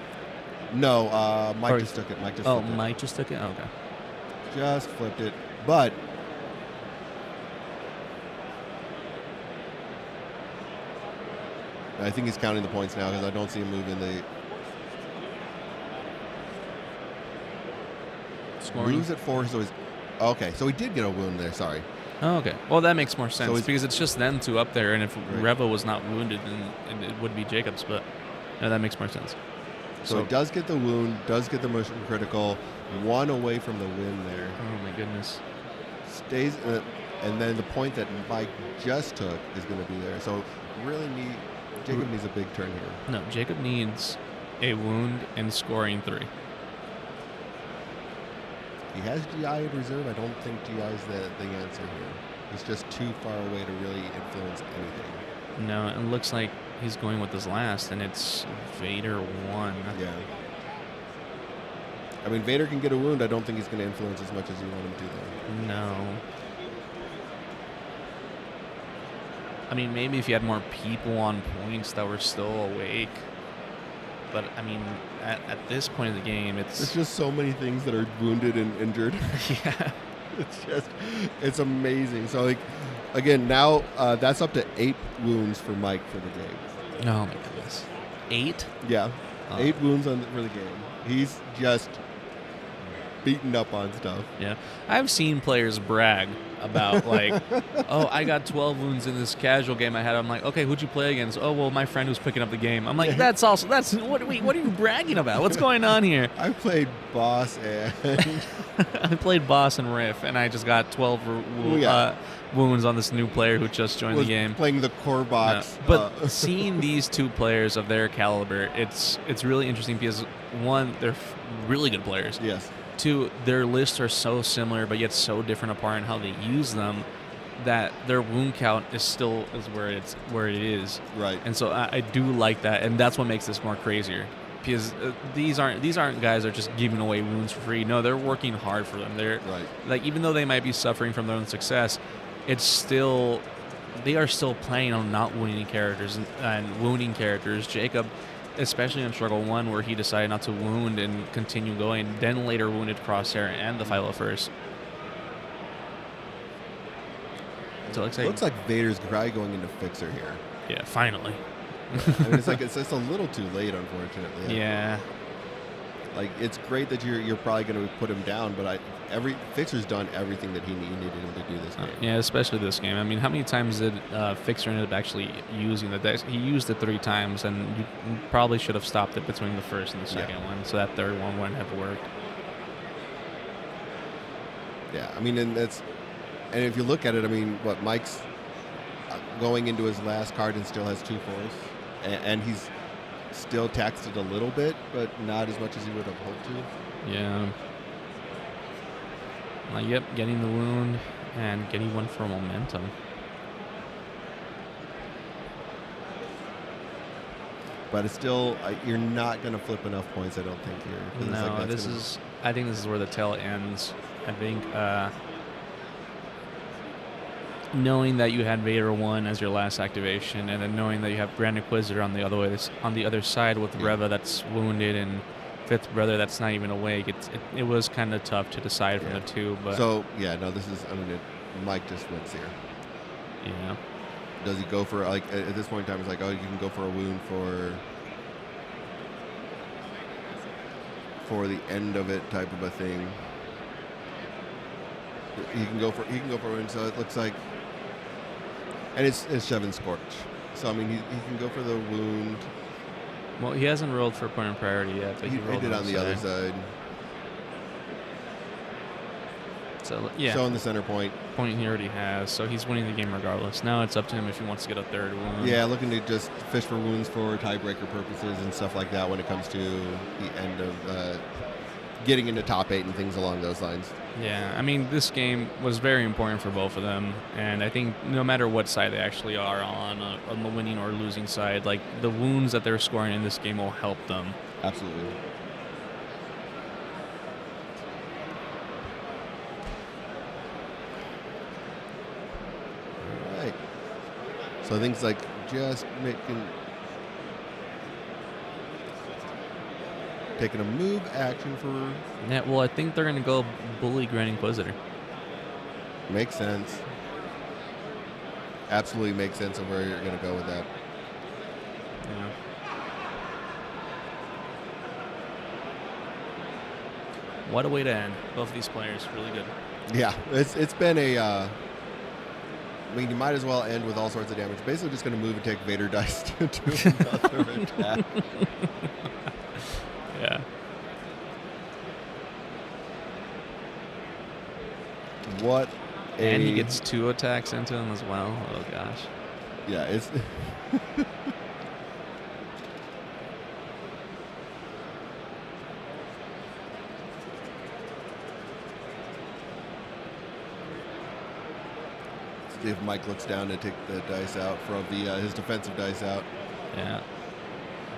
No, Mike Or- just took it. Mike just Oh, flipped it. Mike just took it? Oh, okay. Just flipped it. But I think he's counting the points now because I don't see him moving the Scoring. moves at 4. So he's okay. So he did get a wound there. Sorry. Oh, okay. Well, that makes more sense he's- because it's just them two up there, and if Right. Reva was not wounded, then it would be Jacobs. But no, that makes more sense. So he does get the wound. Does get the motion critical. 1 away from the win there. Oh my goodness. Stays, and then the point that Mike just took is going to be there. So really Jacob needs a big turn here. No, Jacob needs a wound and scoring 3. He has GI in reserve. I don't think GI is the answer here. He's just too far away to really influence anything. No, it looks like he's going with his last, and it's Vader 1. Yeah. I mean, Vader can get a wound. I don't think he's going to influence as much as you want him to, though. No. I mean, maybe if you had more people on points that were still awake. But, I mean, at this point in the game, There's it's... just so many things that are wounded and injured. yeah. It's amazing. So, like, again, now that's up to 8 wounds for Mike for the game. Oh, my goodness. 8? Yeah, Oh. 8 wounds for the game. He's just beaten up on stuff. Yeah. I've seen players brag about, like, oh, I got 12 wounds in this casual game I had. I'm like, okay, who'd you play against? Oh, well, my friend who's picking up the game. I'm like, what are you bragging about? What's going on here? I played boss and I played boss and riff, and I just got 12 wounds on this new player who just joined was the game. playing the core box. No, but seeing these two players of their caliber, it's really interesting because, one, they're really good players. Yes. 2, their lists are so similar but yet so different apart in how they use them that their wound count is where it is. Right. And so I do like that, and that's what makes this more crazier. Because these aren't guys that are just giving away wounds for free. No, they're working hard for them. They're Right. like, even though they might be suffering from their own success, they are still playing on not wounding characters and wounding characters. Jacob, especially in Struggle 1, where he decided not to wound and continue going, then later wounded Crosshair and the Philo first. So it Looks like Vader's probably going into Fixer here. yeah, finally. I mean, it's just a little too late, unfortunately. Yeah. Like, it's great that you're probably going to put him down, but Fixer's done everything that he needed him to do this game. Yeah, especially this game. I mean, how many times did Fixer end up actually using the dex? He used it 3 times, and you probably should have stopped it between the first and the second one, so that third one wouldn't have worked. Yeah, I mean, and if you look at it, I mean, what Mike's going into his last card and still has 2 force, and he's still taxed it a little bit, but not as much as he would have hoped to. Yeah. Yep, getting the wound and getting one for momentum. But it's still, you're not going to flip enough points, I don't think, here. 'Cause it's No, like I think this is where the tale ends. I think knowing that you had Vader 1 as your last activation, and then knowing that you have Grand Inquisitor on the other side with Reva that's wounded and Fifth Brother that's not even awake, it was kind of tough to decide from the two. But so, Mike just wins here. yeah. Does he go for, like, at this point in time, it's like, oh, you can go for a wound for the end of it type of a thing. He can go for a wound, so it looks like, and it's Shevin Scorch. So, I mean, he can go for the wound. Well, he hasn't rolled for point of priority yet, but He rolled did on the other side. So, yeah. Showing the center point. Point he already has, so he's winning the game regardless. Now it's up to him if he wants to get a third wound. Yeah, looking to just fish for wounds for tiebreaker purposes and stuff like that when it comes to the end of getting into top 8 and things along those lines. Yeah, I mean, this game was very important for both of them, and I think no matter what side they actually are on the winning or losing side, like, the wounds that they're scoring in this game will help them. Absolutely. So I think it's like just taking a move action for Yeah, well, I think they're going to go bully Grand Inquisitor. makes sense. Absolutely makes sense of where you're going to go with that. Yeah. What a way to end. Both of these players, really good. Yeah, it's been a. I mean, you might as well end with all sorts of damage. Basically, just going to move and take Vader dice to do another attack. Yeah. What a. And he gets 2 attacks into him as well. Oh, gosh. Yeah, it's. See if Mike looks down to take the dice out from the his defensive dice out. Yeah.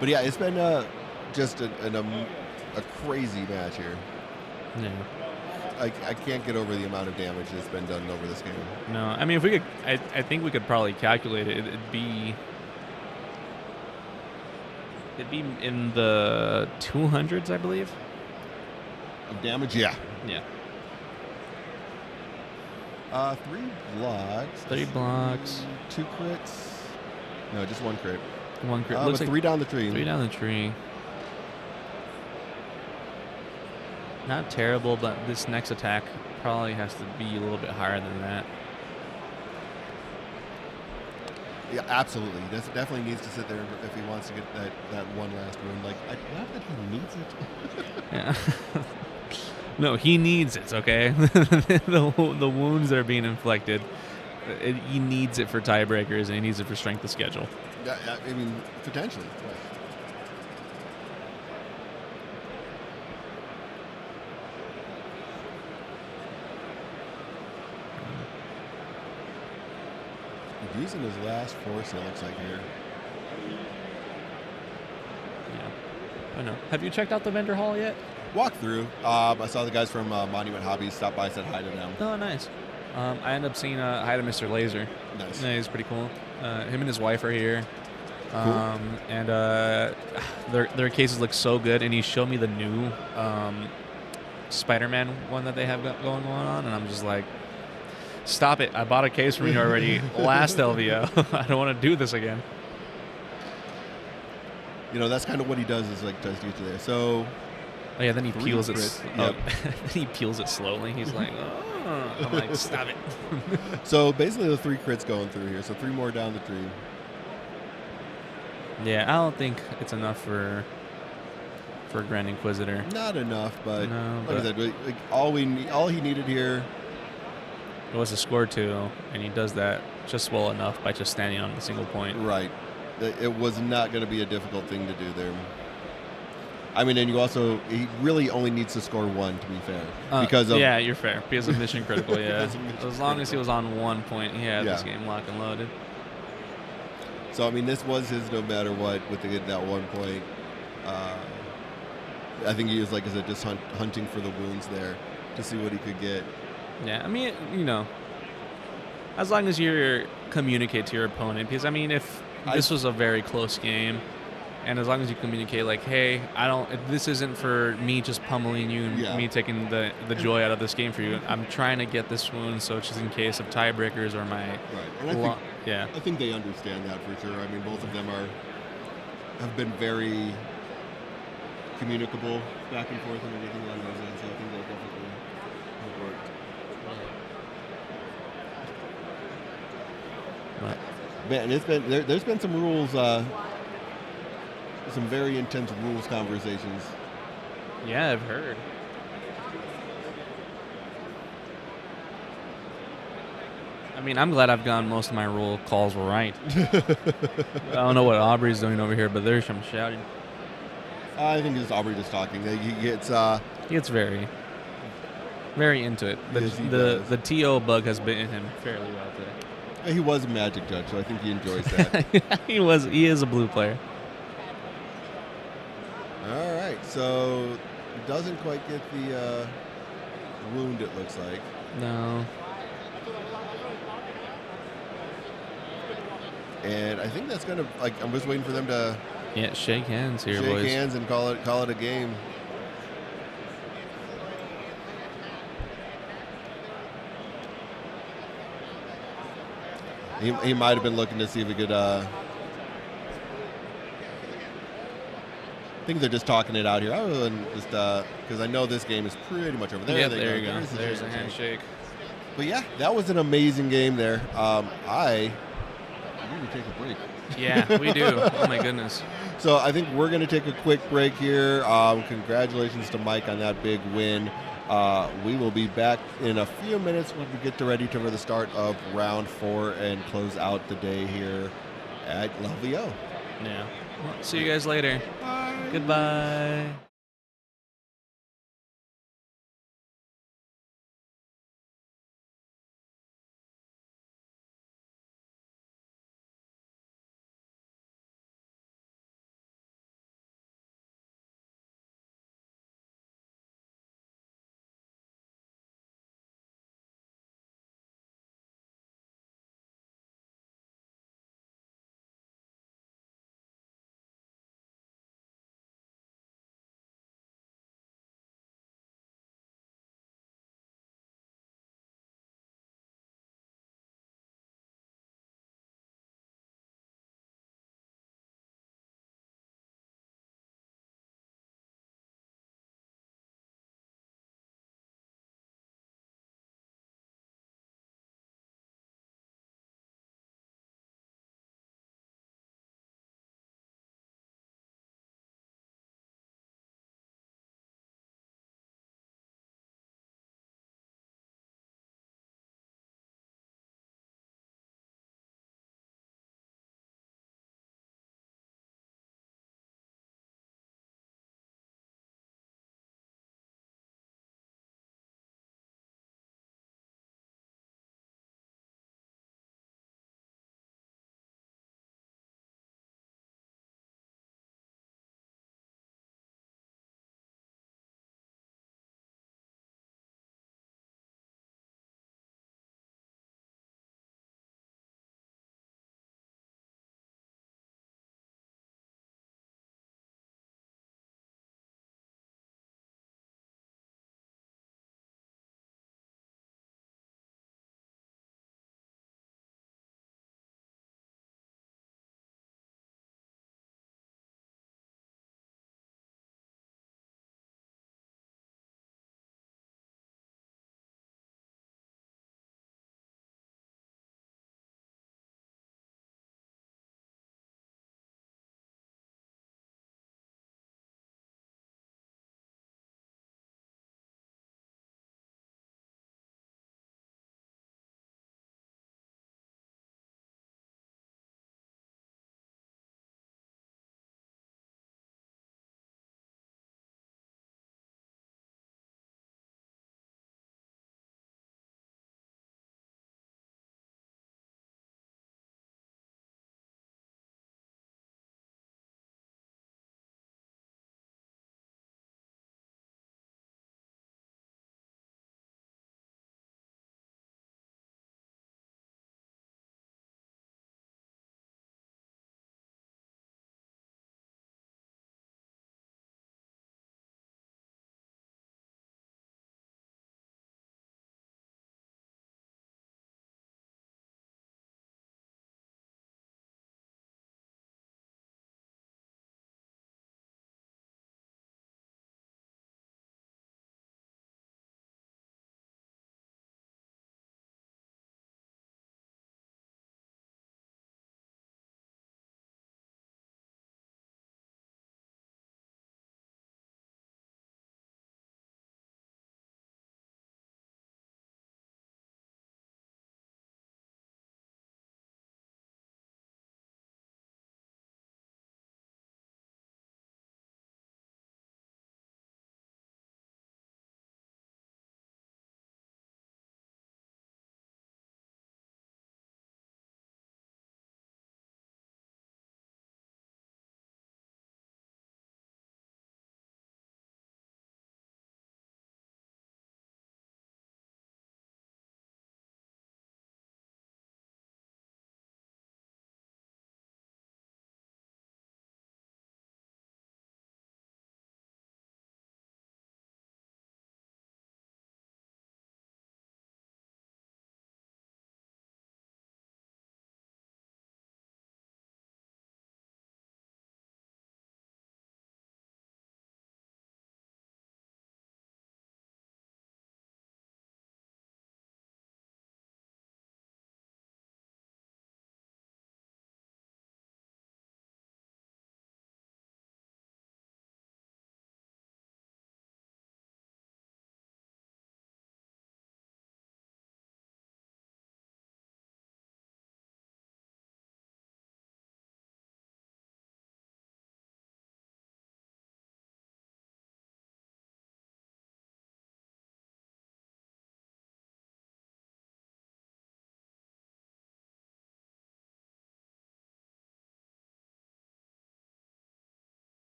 But yeah, it's been just a crazy match here. Yeah. I can't get over the amount of damage that's been done over this game. No, I mean, if we could, I think we could probably calculate it. It'd be in the 200s, I believe. Of damage, yeah. Yeah. 3 blocks. 3 blocks. 2 crits. No, just 1 crit. 1 crit. Looks like 3 down the tree. 3 down the tree. Not terrible, but this next attack probably has to be a little bit higher than that. Yeah, absolutely. He definitely needs to sit there if he wants to get that one last wound. Like, not that he needs it. Yeah. No, he needs it, okay? the wounds that are being inflicted, he needs it for tiebreakers, and he needs it for strength of schedule. Yeah, I mean, potentially. Right. Using his last force, it looks like here. Yeah. I know. Have you checked out the vendor hall yet? Walk through. I saw the guys from Monument Hobbies stop by, said hi to them. Oh, nice. I ended up seeing hi to Mr. Laser. Nice. Yeah, he's pretty cool. Him and his wife are here. Cool. And their cases look so good. And he showed me the new Spider-Man one that they have going on. And I'm just like, stop it. I bought a case from you already last LVO. I don't want to do this again. You know, that's kind of what he does is like does you there. So, oh yeah, then he 3 peels it. crits. Then he peels it slowly. He's like, oh. I'm like, stop it. So basically, the 3 crits going through here. So 3 more down the tree. Yeah, I don't think it's enough for Grand Inquisitor. Not enough, but No, like I said, like, all he needed here. It was a score 2, and he does that just well enough by just standing on a single point. Right. It was not going to be a difficult thing to do there. I mean, and he really only needs to score 1, to be fair. Because of, yeah, you're fair. Because of mission critical, yeah. Because of mission As long as he critical. was on 1 point, he had this game locked and loaded. So, I mean, this was his no matter what with that 1 point. I think he was, like I said, just hunting for the wounds there to see what he could get. Yeah, I mean, you know, as long as you communicate to your opponent, because, I mean, if this was a very close game, and as long as you communicate, like, hey, this isn't for me just pummeling you and me taking the joy out of this game for you. I'm trying to get this wound, so it's just in case of tiebreakers or my... Right. And I think they understand that for sure. I mean, both of them have been very communicable back and forth and everything along those lines, so I think they definitely have worked. Man, there's been some rules, some very intense rules conversations. Yeah, I've heard. I mean, I'm glad I've gotten most of my rule calls right. I don't know what Aubrey's doing over here, but there's some shouting. I think it's Aubrey just talking. He gets very, very into it. The TO bug has bitten him fairly well today. He was a Magic judge, so I think he enjoys that. He is a blue player. All right, so doesn't quite get the wound, it looks like. No. And I think that's gonna I'm just waiting for them to Yeah, shake hands here, shake boys. hands and call it a game. He might have been looking to see if he could. I think they're just talking it out here. I wouldn't just because I know this game is pretty much over there. Yeah, they there you go. There's There's a handshake. But yeah, that was an amazing game there. I need to take a break. Yeah, we do. Oh my goodness. So I think we're going to take a quick break here. Congratulations to Mike on that big win. We will be back in a few minutes when we get ready for the start of round 4 and close out the day here at LVO. Yeah. Well, see you guys later. Bye. Goodbye.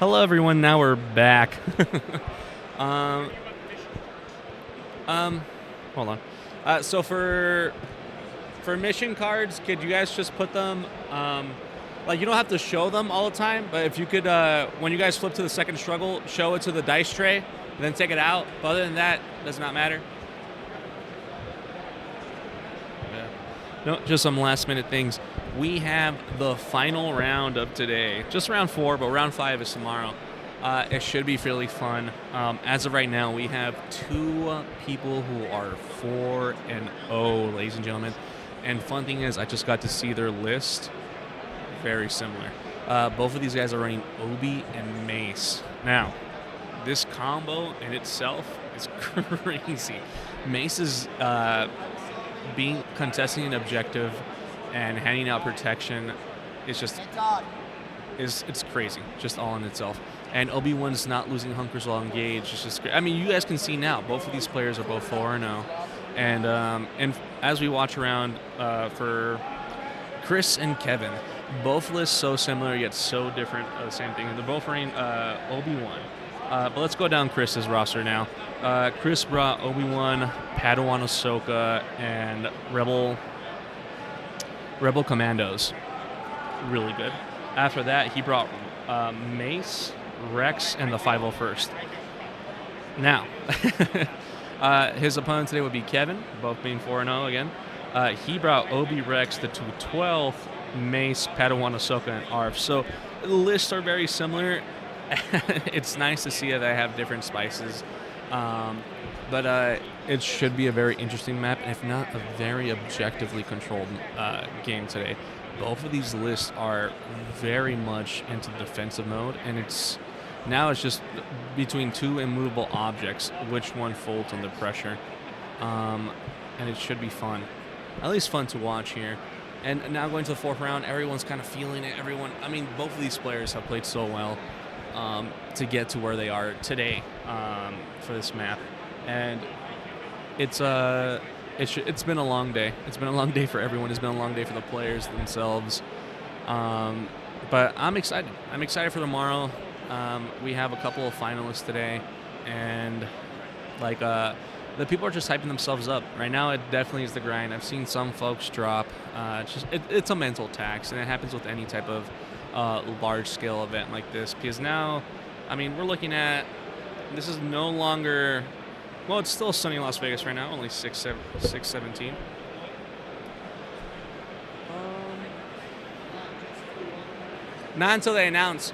Hello, everyone. Now we're back. Hold on. So for mission cards, could you guys just put them? Like you don't have to show them all the time, but if you could, when you guys flip to the second struggle, show it to the dice tray, and then take it out. But other than that, does not matter. Yeah. No, just some last minute things. We have the final round of today. Just round 4, but round 5 is tomorrow. It should be fairly fun. As of right now, we have 2 people who are 4-0, ladies and gentlemen. And fun thing is, I just got to see their list. Very similar. Both of these guys are running Obi and Mace. Now, this combo in itself is crazy. Mace is contesting an objective and handing out protection. It's just it's crazy, just all in itself. And Obi-Wan's not losing hunkers while engaged. It's just great. I mean, you guys can see now, both of these players are both 4-0. And as we watch around for Chris and Kevin, both lists so similar yet so different. Same thing. They're both running Obi-Wan. But let's go down Chris's roster now. Chris brought Obi-Wan, Padawan Ahsoka, and Rebel Commandos. Really good. After that, he brought Mace, Rex, and the 501st. Now, his opponent today would be Kevin, both being 4-0 again. He brought Obi, Rex, the 212th, Mace, Padawan, Ahsoka, and Arf. So the lists are very similar. It's nice to see that I have different spices. But it should be a very interesting map, and if not, a very objectively controlled game today. Both of these lists are very much into defensive mode, and it's just between 2 immovable objects, which one folds under pressure. And it should be fun. At least fun to watch here. And now going to the 4th round, everyone's kind of feeling it. Both of these players have played so well to get to where they are today for this map. And it's been a long day. It's been a long day for everyone. It's been a long day for the players themselves. But I'm excited. I'm excited for tomorrow. We have a couple of finalists today, and the people are just hyping themselves up. Right now, it definitely is the grind. I've seen some folks drop. It's a mental tax, and it happens with any type of large-scale event like this. Because now, we're looking at, this is no longer, well, it's still sunny Las Vegas right now, only 6:17. Not until they announce.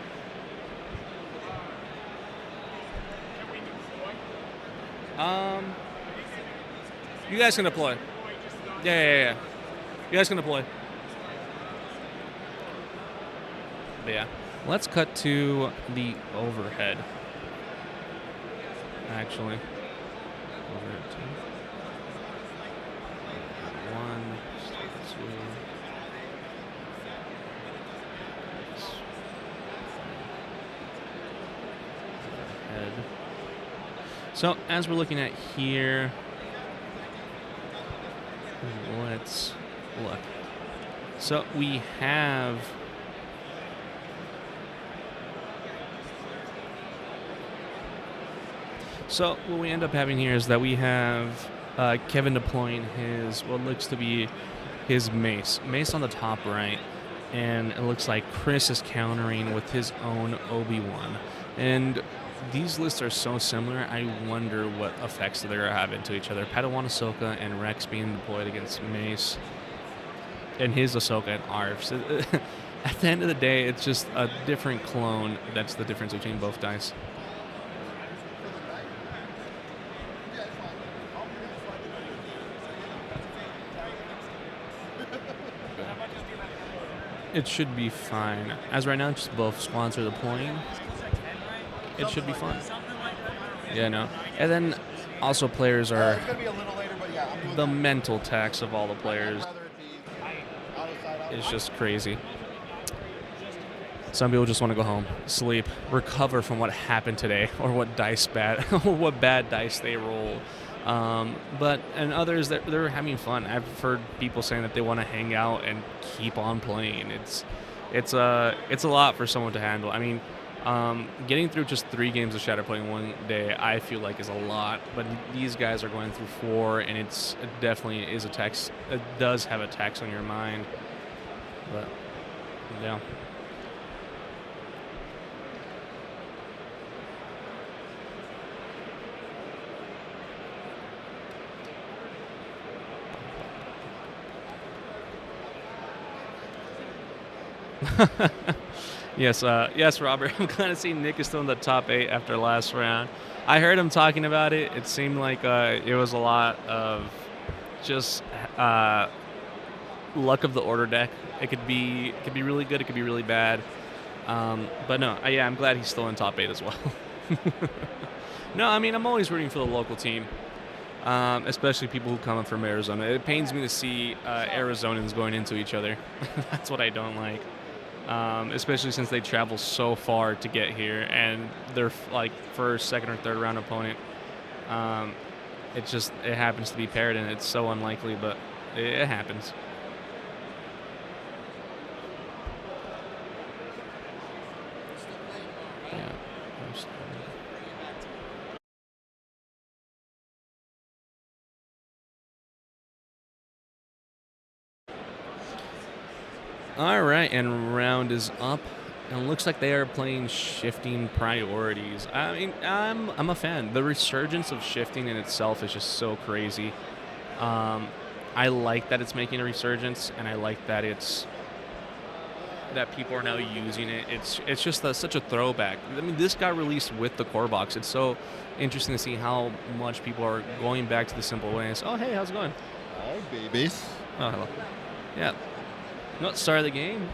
You guys can deploy. Yeah. You guys can deploy. But yeah. Let's cut to the overhead. Actually. Overhead 2. 1, 2. Head. So as we're looking at here, let's look. So we have So what we end up having here is that we have Kevin deploying his, what looks to be his Mace on the top right, and it looks like Chris is countering with his own Obi-Wan. And these lists are so similar, I wonder what effects they're going to have into each other. Padawan Ahsoka and Rex being deployed against Mace, and his Ahsoka and Arf. So, at the end of the day, it's just a different clone. That's the difference between both dice. It should be fine. As right now, just both squads are deploying. It should be fun. Yeah, no. And then also players are the mental tax of all the players. It's just crazy. Some people just want to go home, sleep, recover from what happened today, or what bad dice they roll. And others, they're having fun. I've heard people saying that they want to hang out and keep on playing. It's a lot for someone to handle. I mean, Getting through just 3 games of Shatterpoint in one day, I feel like is a lot. But these guys are going through 4, and it definitely is a tax. It does have a tax on your mind. But yeah. Yes, Robert. I'm glad to see Nick is still in the top 8 after last round. I heard him talking about it. It seemed like it was a lot of just luck of the order deck. It could be really good. It could be really bad. But no, I'm glad he's still in top 8 as well. No, I mean, I'm always rooting for the local team, especially people who come up from Arizona. It pains me to see Arizonans going into each other. That's what I don't like. Especially since they travel so far to get here, and they're like first, second, or third round opponent. It happens to be paired, and it's so unlikely, but it happens. Yeah. All right, and round is up, and it looks like they are playing shifting priorities. I mean, I'm a fan. The resurgence of shifting in itself is just so crazy. I like that it's making a resurgence, and I like that that people are now using it. It's just such a throwback. I mean, this got released with the core box. It's so interesting to see how much people are going back to the simple ways. Oh, hey, how's it going? Hi, babies. Oh, hello. Yeah. No, start of the game.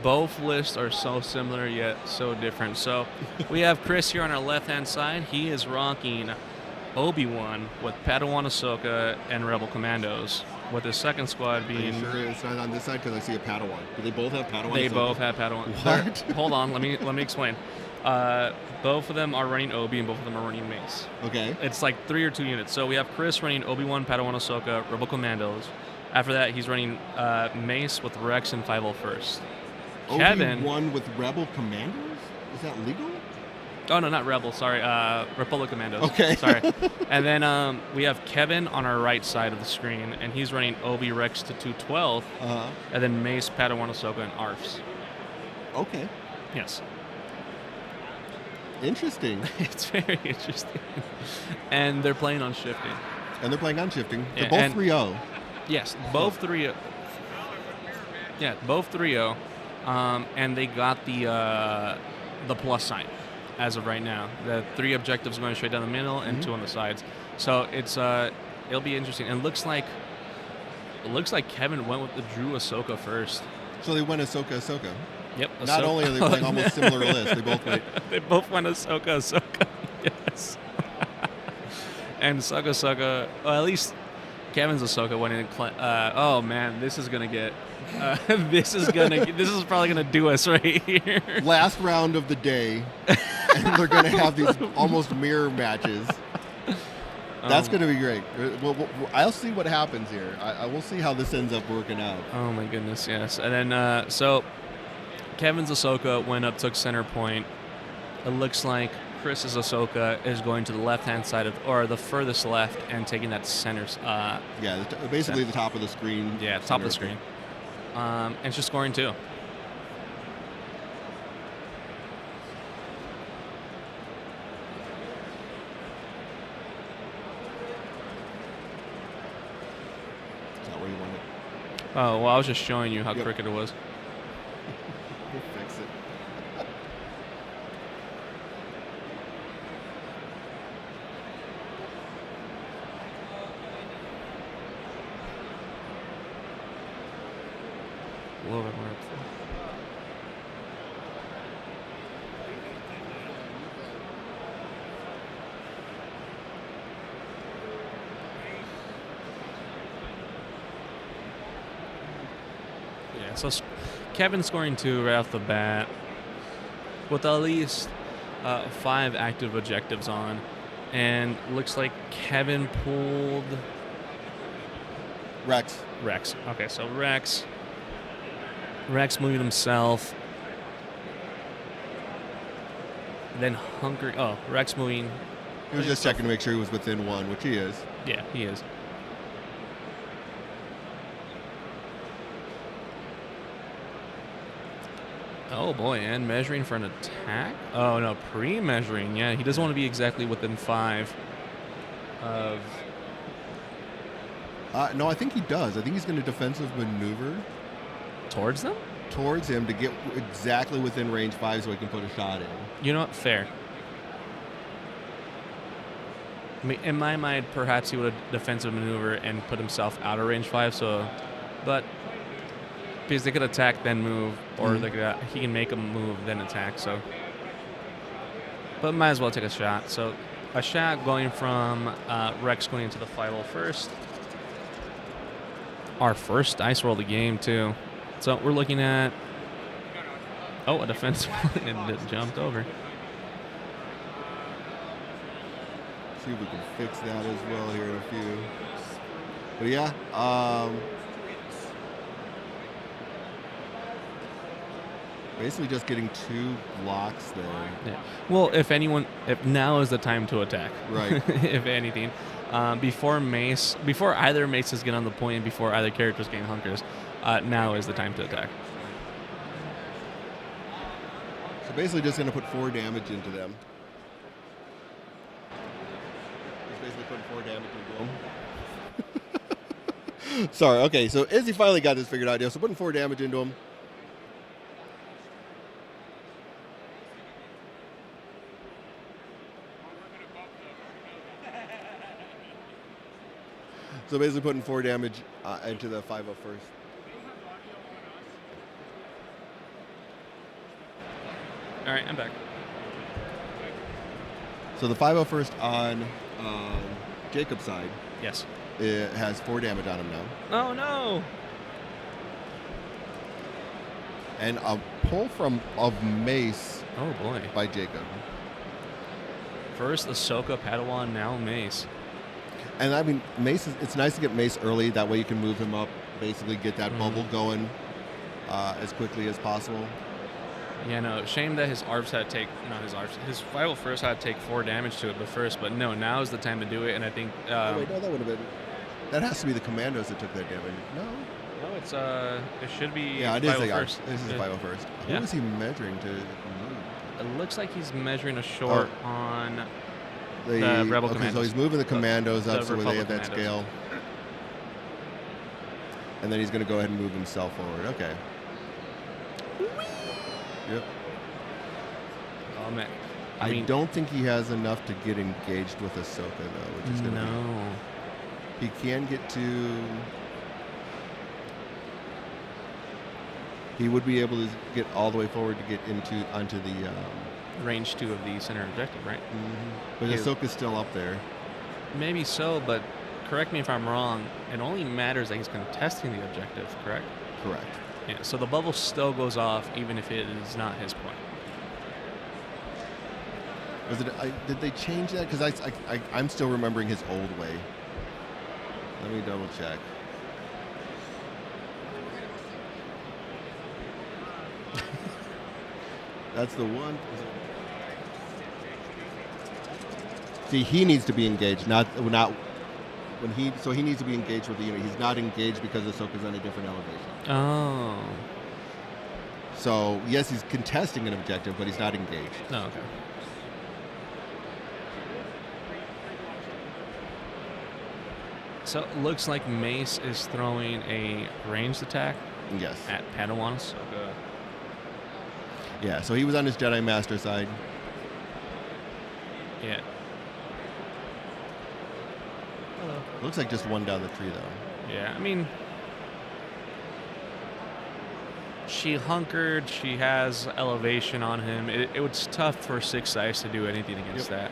Both lists are so similar yet so different. So we have Chris here on our left-hand side. He is rocking Obi-Wan with Padawan Ahsoka and Rebel Commandos, with his second squad Are you being... sure it's not on this side? Because I see a Padawan. Do they both have Padawan? They both have Padawan. What? Hold on, let me explain. Both of them are running Obi, and both of them are running Mace. Okay. It's like 3 or 2 units. So we have Chris running Obi-Wan, Padawan Ahsoka, Rebel Commandos. After that, he's running Mace with Rex and 501st. Kevin... Obi-Wan with Rebel Commanders? Is that legal? Oh, no, not Rebel. Sorry. Republic Commandos. Okay. Sorry. And then we have Kevin on our right side of the screen, and he's running Obi Rex to 212. Uh-huh. And then Mace, Padawan Ahsoka, and ARFs. Okay. Yes. Interesting. It's very interesting. And they're playing on shifting. And they're playing on shifting. They're Yeah, both 3-0. Yes, both 3-0. Yeah, both 3-0. And they got the plus sign as of right now. The 3 objectives going straight down the middle and 2 on the sides. So it'll be interesting. And it looks like Kevin went with the Drew Ahsoka first. So they went Ahsoka. Yep. Not only are they playing almost similar lists, they both went. They both went Ahsoka. Yes. And Ahsoka. Well, at least Kevin's Ahsoka went in. Oh man, this is gonna get. This is probably gonna do us right here. Last round of the day, and they're gonna have these almost mirror matches. That's gonna be great. I'll see what happens here. I will see how this ends up working out. Oh my goodness, yes. And then so Kevin's Ahsoka went up, took center point. It looks like Chris's Ahsoka is going to the left-hand side or the furthest left and taking that center. Basically the top of the screen. Yeah, top of the screen. And she's scoring too. Is that where you want it? Oh, well, I was just showing you how crooked it was. We'll fix it. A little bit more. Yeah, so Kevin scoring 2 right off the bat with at least 5 active objectives on, and looks like Kevin pulled Rex. Okay, so Rex moving himself. And then Hunker. Oh, Rex moving. He was just checking to make sure he was within 1, which he is. Yeah, he is. Oh boy, and measuring for an attack? Oh no, pre-measuring. Yeah, he doesn't want to be exactly within 5 of... No, I think he does. I think he's going to defensive maneuver Towards them? towards him to get exactly within range 5 so he can put a shot in. You know what? Fair. I mean, in my mind, perhaps he would have defensive maneuver and put himself out of range 5. So, but because they could attack then move, or they could, he can make a move then attack. So, but might as well take a shot. So, a shot going from Rex going into the 5-0 first. Our first dice roll of the game too. So we're looking at a defensive and it jumped over. See if we can fix that as well here in a few. But yeah, basically just getting 2 blocks there. Yeah. Well, if now is the time to attack. Right. If anything, before either maces get on the point, and before either characters gain hunkers, now is the time to attack. So basically just going to put 4 damage into them. Just basically putting 4 damage into them. Sorry, okay, so Izzy finally got this figured out. Yeah, so putting 4 damage into him. So basically putting 4 damage into the 5-0 first. All right, I'm back. So the 5-0 first on Jacob's side, Yes. it has 4 damage on him now. Oh no! And a pull of Mace Oh boy. by Jacob. First Ahsoka, Padawan, now Mace. And I mean, Mace, it's nice to get Mace early. That way you can move him up, basically get that bubble going as quickly as possible. Yeah, no, shame that his ARPs had to take, not his ARPs, his 5-0 first had to take 4 damage to it but no, now is the time to do it, and I think... oh, wait, no, that would have been... That has to be the Commandos that took that damage. No? No, it's, it should be Yeah, it is 5-0 the first. This is 5-0 first. Yeah. Who is he measuring to move? It looks like he's measuring a short on The Rebel okay, Commandos. so he's moving the Commandos up the so they have Republic that Commandos. scale. And then he's going to go ahead and move himself forward. Okay. Yep. Oh, man. I mean, don't think he has enough to get engaged with Ahsoka, though, which is going to no. be... He can get to... He would be able to get all the way forward to get onto the... Range 2 of the center objective, right? But Yeah. Ahsoka's still up there. Maybe so, but correct me if I'm wrong. It only matters that he's contesting the objective, correct? Correct. Yeah, so the bubble still goes off even if it is not his point. Was it? Did they change that? Because I'm still remembering his old way. Let me double check. That's the one. See, he needs to be engaged, not when he. So he needs to be engaged with the unit. He's not engaged because Ahsoka's on a different elevation. Oh. So yes, he's contesting an objective, but he's not engaged. No, okay. So it looks like Mace is throwing a ranged attack Yes. at Padawan Ahsoka. Yeah. So he was on his Jedi Master side. Yeah. Hello. Looks like just one down the tree, though. Yeah, I mean, she hunkered. She has elevation on him. It was tough for 6 dice to do anything against that.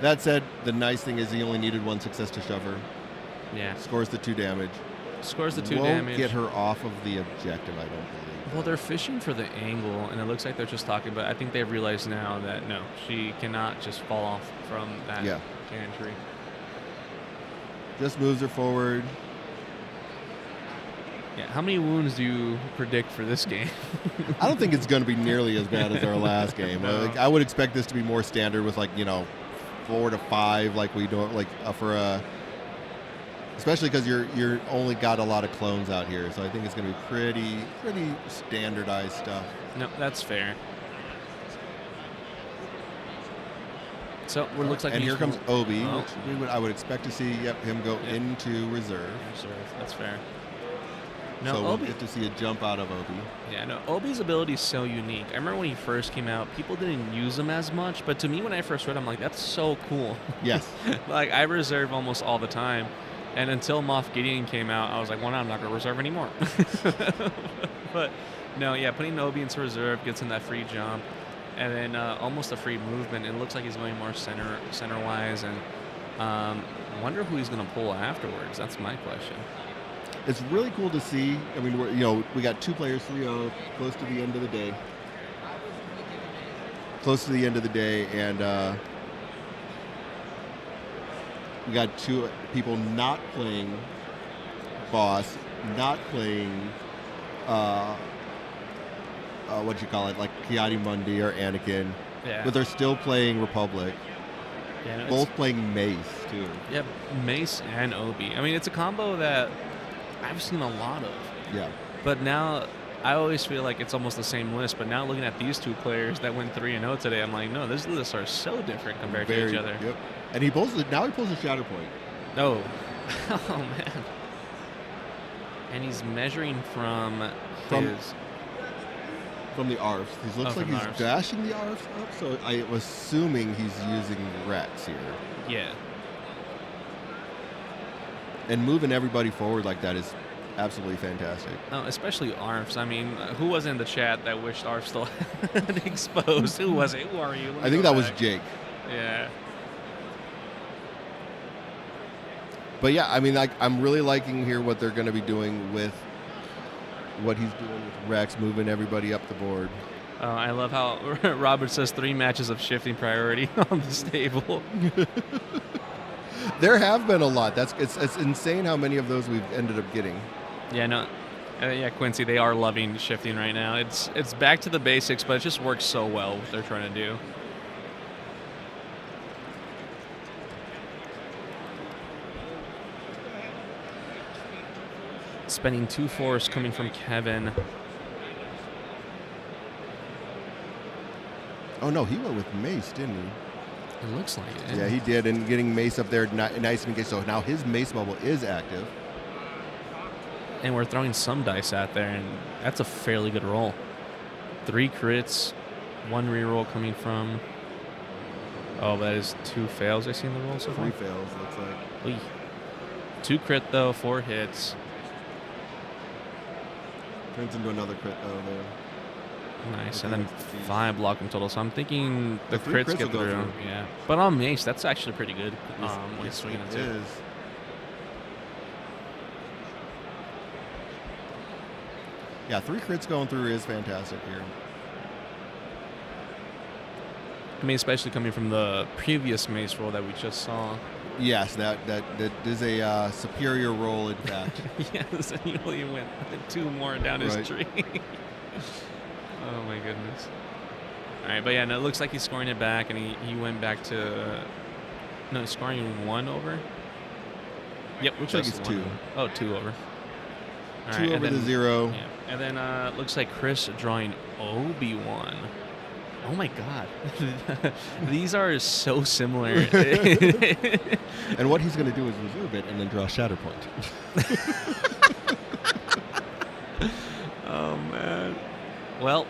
That said, the nice thing is he only needed 1 success to shove her. Yeah. Scores the 2 damage. Scores the 2 Won't damage. get her off of the objective, I don't believe. Well, they're fishing for the angle, and it looks like they're just talking, but I think they've realized now that no, she cannot just fall off from that cannon tree. Just moves her forward. Yeah. How many wounds do you predict for this game? I don't think it's going to be nearly as bad as our last game. No. Like, I would expect this to be more standard with 4 to 5, like we do, for a. Especially because you're only got a lot of clones out here, so I think it's going to be pretty standardized stuff. No, that's fair. So it looks like and he's here comes Obi, Oh. which I would expect to see him go into reserve. That's fair. No, So Obi. we'll get to see a jump out of Obi. Yeah, no, Obi's ability is so unique. I remember when he first came out, people didn't use him as much, but to me, when I first read, I'm like, that's so cool. Yes. Like I reserve almost all the time, and until Moff Gideon came out, I was like, well, now I'm not gonna reserve anymore. But no, yeah, putting Obi into reserve gets him that free jump, and then almost a free movement. It looks like he's going more center-wise, and wonder who he's gonna pull afterwards. That's my question. It's really cool to see. I mean, we got 2 players, 3-0, close to the end of the day. And we got 2 people not playing boss, not playing what you call it, like Ki-Adi-Mundi or Anakin, Yeah. but they're still playing Republic. Yeah, no, Both playing Mace too. yeah, Mace and Obi. I mean, it's a combo that I've seen a lot of. Yeah. But now I always feel like it's almost the same list. But now looking at these 2 players that went 3-0 today, I'm like, no, these lists are so different compared to each other. Yep. And he pulls it. Now he pulls a Shatterpoint. Oh, oh man. And he's measuring from his. From the ARFs. He looks like from he's ARFs. dashing the ARFs up, so I'm assuming he's using Rex here. Yeah. And moving everybody forward like that is absolutely fantastic. Oh, especially ARFs. I mean, who was in the chat that wished ARF still had exposed? Who was it? Who are you? Let me I think go that was back. Jake. Yeah. But yeah, I mean, I'm really liking here what they're going to be doing with what he's doing with Rex, moving everybody up the board. I love how Robert says 3 matches of shifting priority on this table. There have been a lot. It's insane how many of those we've ended up getting. Yeah, no. Yeah, Quincy, they are loving shifting right now. It's back to the basics, but it just works so well what they're trying to do. Spending 2 force coming from Kevin. Oh no, he went with Mace, didn't he? It looks like it. Yeah, he did, and getting Mace up there nice and engaged. So now his Mace bubble is active. And we're throwing some dice out there, and that's a fairly good roll. 3 crits, 1 reroll coming from. Oh, that is 2 fails I see in the roll so far. 3 fails, looks like. Oy. 2 crit though, 4 hits. Turns into another crit though there. Nice, Okay, and then geez. 5 blocking total. So I'm thinking the The 3 crits crits get will go through. through. Yeah, but on Mace, that's actually pretty good. When Yes, swinging it it too. is. Yeah, 3 crits going through is fantastic here. I mean, especially coming from the previous Mace roll that we just saw. Yes, that is a superior roll, in fact. Yes, and he only went 2 more down his Right. tree. Oh my goodness. All right, but yeah, no, it looks like he's scoring it back, and he went back to he's scoring 1 over. Yep, Looks like just it's 1 2. over. Oh, 2 over. All 2 right, and over the then- 0. Yeah, and then looks like Chris drawing Obi-Wan. Oh my God, these are so similar. And what he's going to do is reserve it and then draw Shatterpoint. Oh man. Well,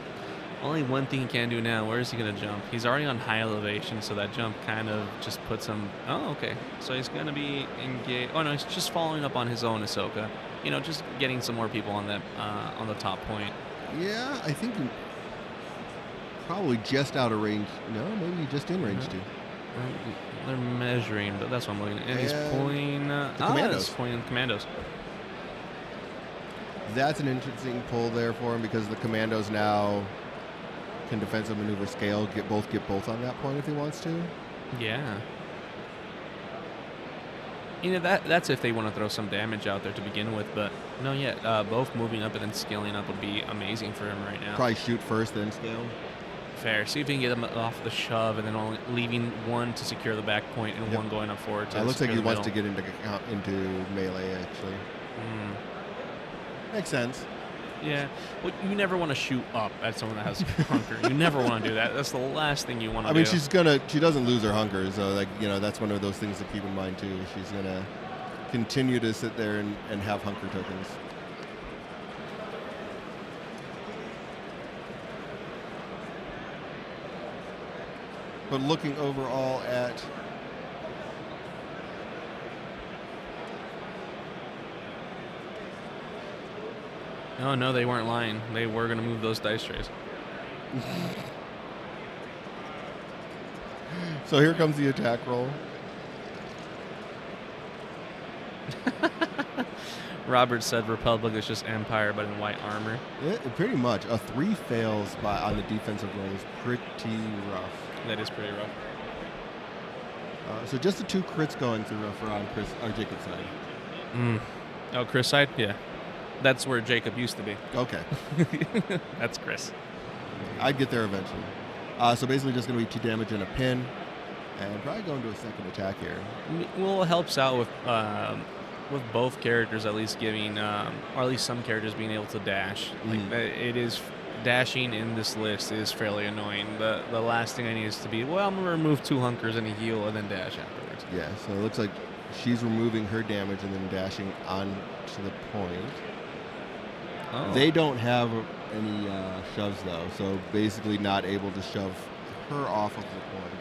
only one thing he can do now. Where is he gonna jump? He's already on high elevation, so that jump kind of just puts him. Oh, okay. So he's gonna be engaged. Oh no, he's just following up on his own Ahsoka. You know, just getting some more people on that on the top point. Yeah, I think probably just out of range. No, maybe just in range too. They're measuring, but that's what I'm looking at. And he's And pulling commandos. he's pulling commandos. That's an interesting pull there for him because the commandos now can defensive maneuver scale, get both on that point if he wants to. Yeah. that's if they want to throw some damage out there to begin with. But no, yeah, both moving up and then scaling up would be amazing for him right now. Probably shoot first, then scale. Fair. See if we can get him off the shove, and then only leaving one to secure the back point and one going up forward. It looks like he wants to get into melee, actually. Makes sense. Yeah. Well, you never want to shoot up at someone that has hunker. You never want to do that. That's the last thing you want to do. I mean, she doesn't lose her hunker, so that's one of those things to keep in mind too. She's gonna continue to sit there and have hunker tokens. But looking overall at No, they weren't lying. They were going to move those dice trays. So here comes the attack roll. Robert said Republic is just Empire, but in white armor. Yeah, pretty much. A 3 fails on the defensive roll is pretty rough. That is pretty rough. So just the 2 crits going through for on Jacob's side. Oh, Chris' side? Yeah. That's where Jacob used to be. Okay. That's Chris. I'd get there eventually. So basically just going to be 2 damage and a pin. And probably going to a second attack here. Well, it helps out with both characters at least giving, or at least some characters being able to dash. Like it is dashing in this list is fairly annoying. The last thing I need is to be, well, I'm going to remove 2 hunkers and a heal and then dash afterwards. Yeah, so it looks like she's removing her damage and then dashing on to the point. Oh. They don't have any shoves though, so basically not able to shove her off of the point.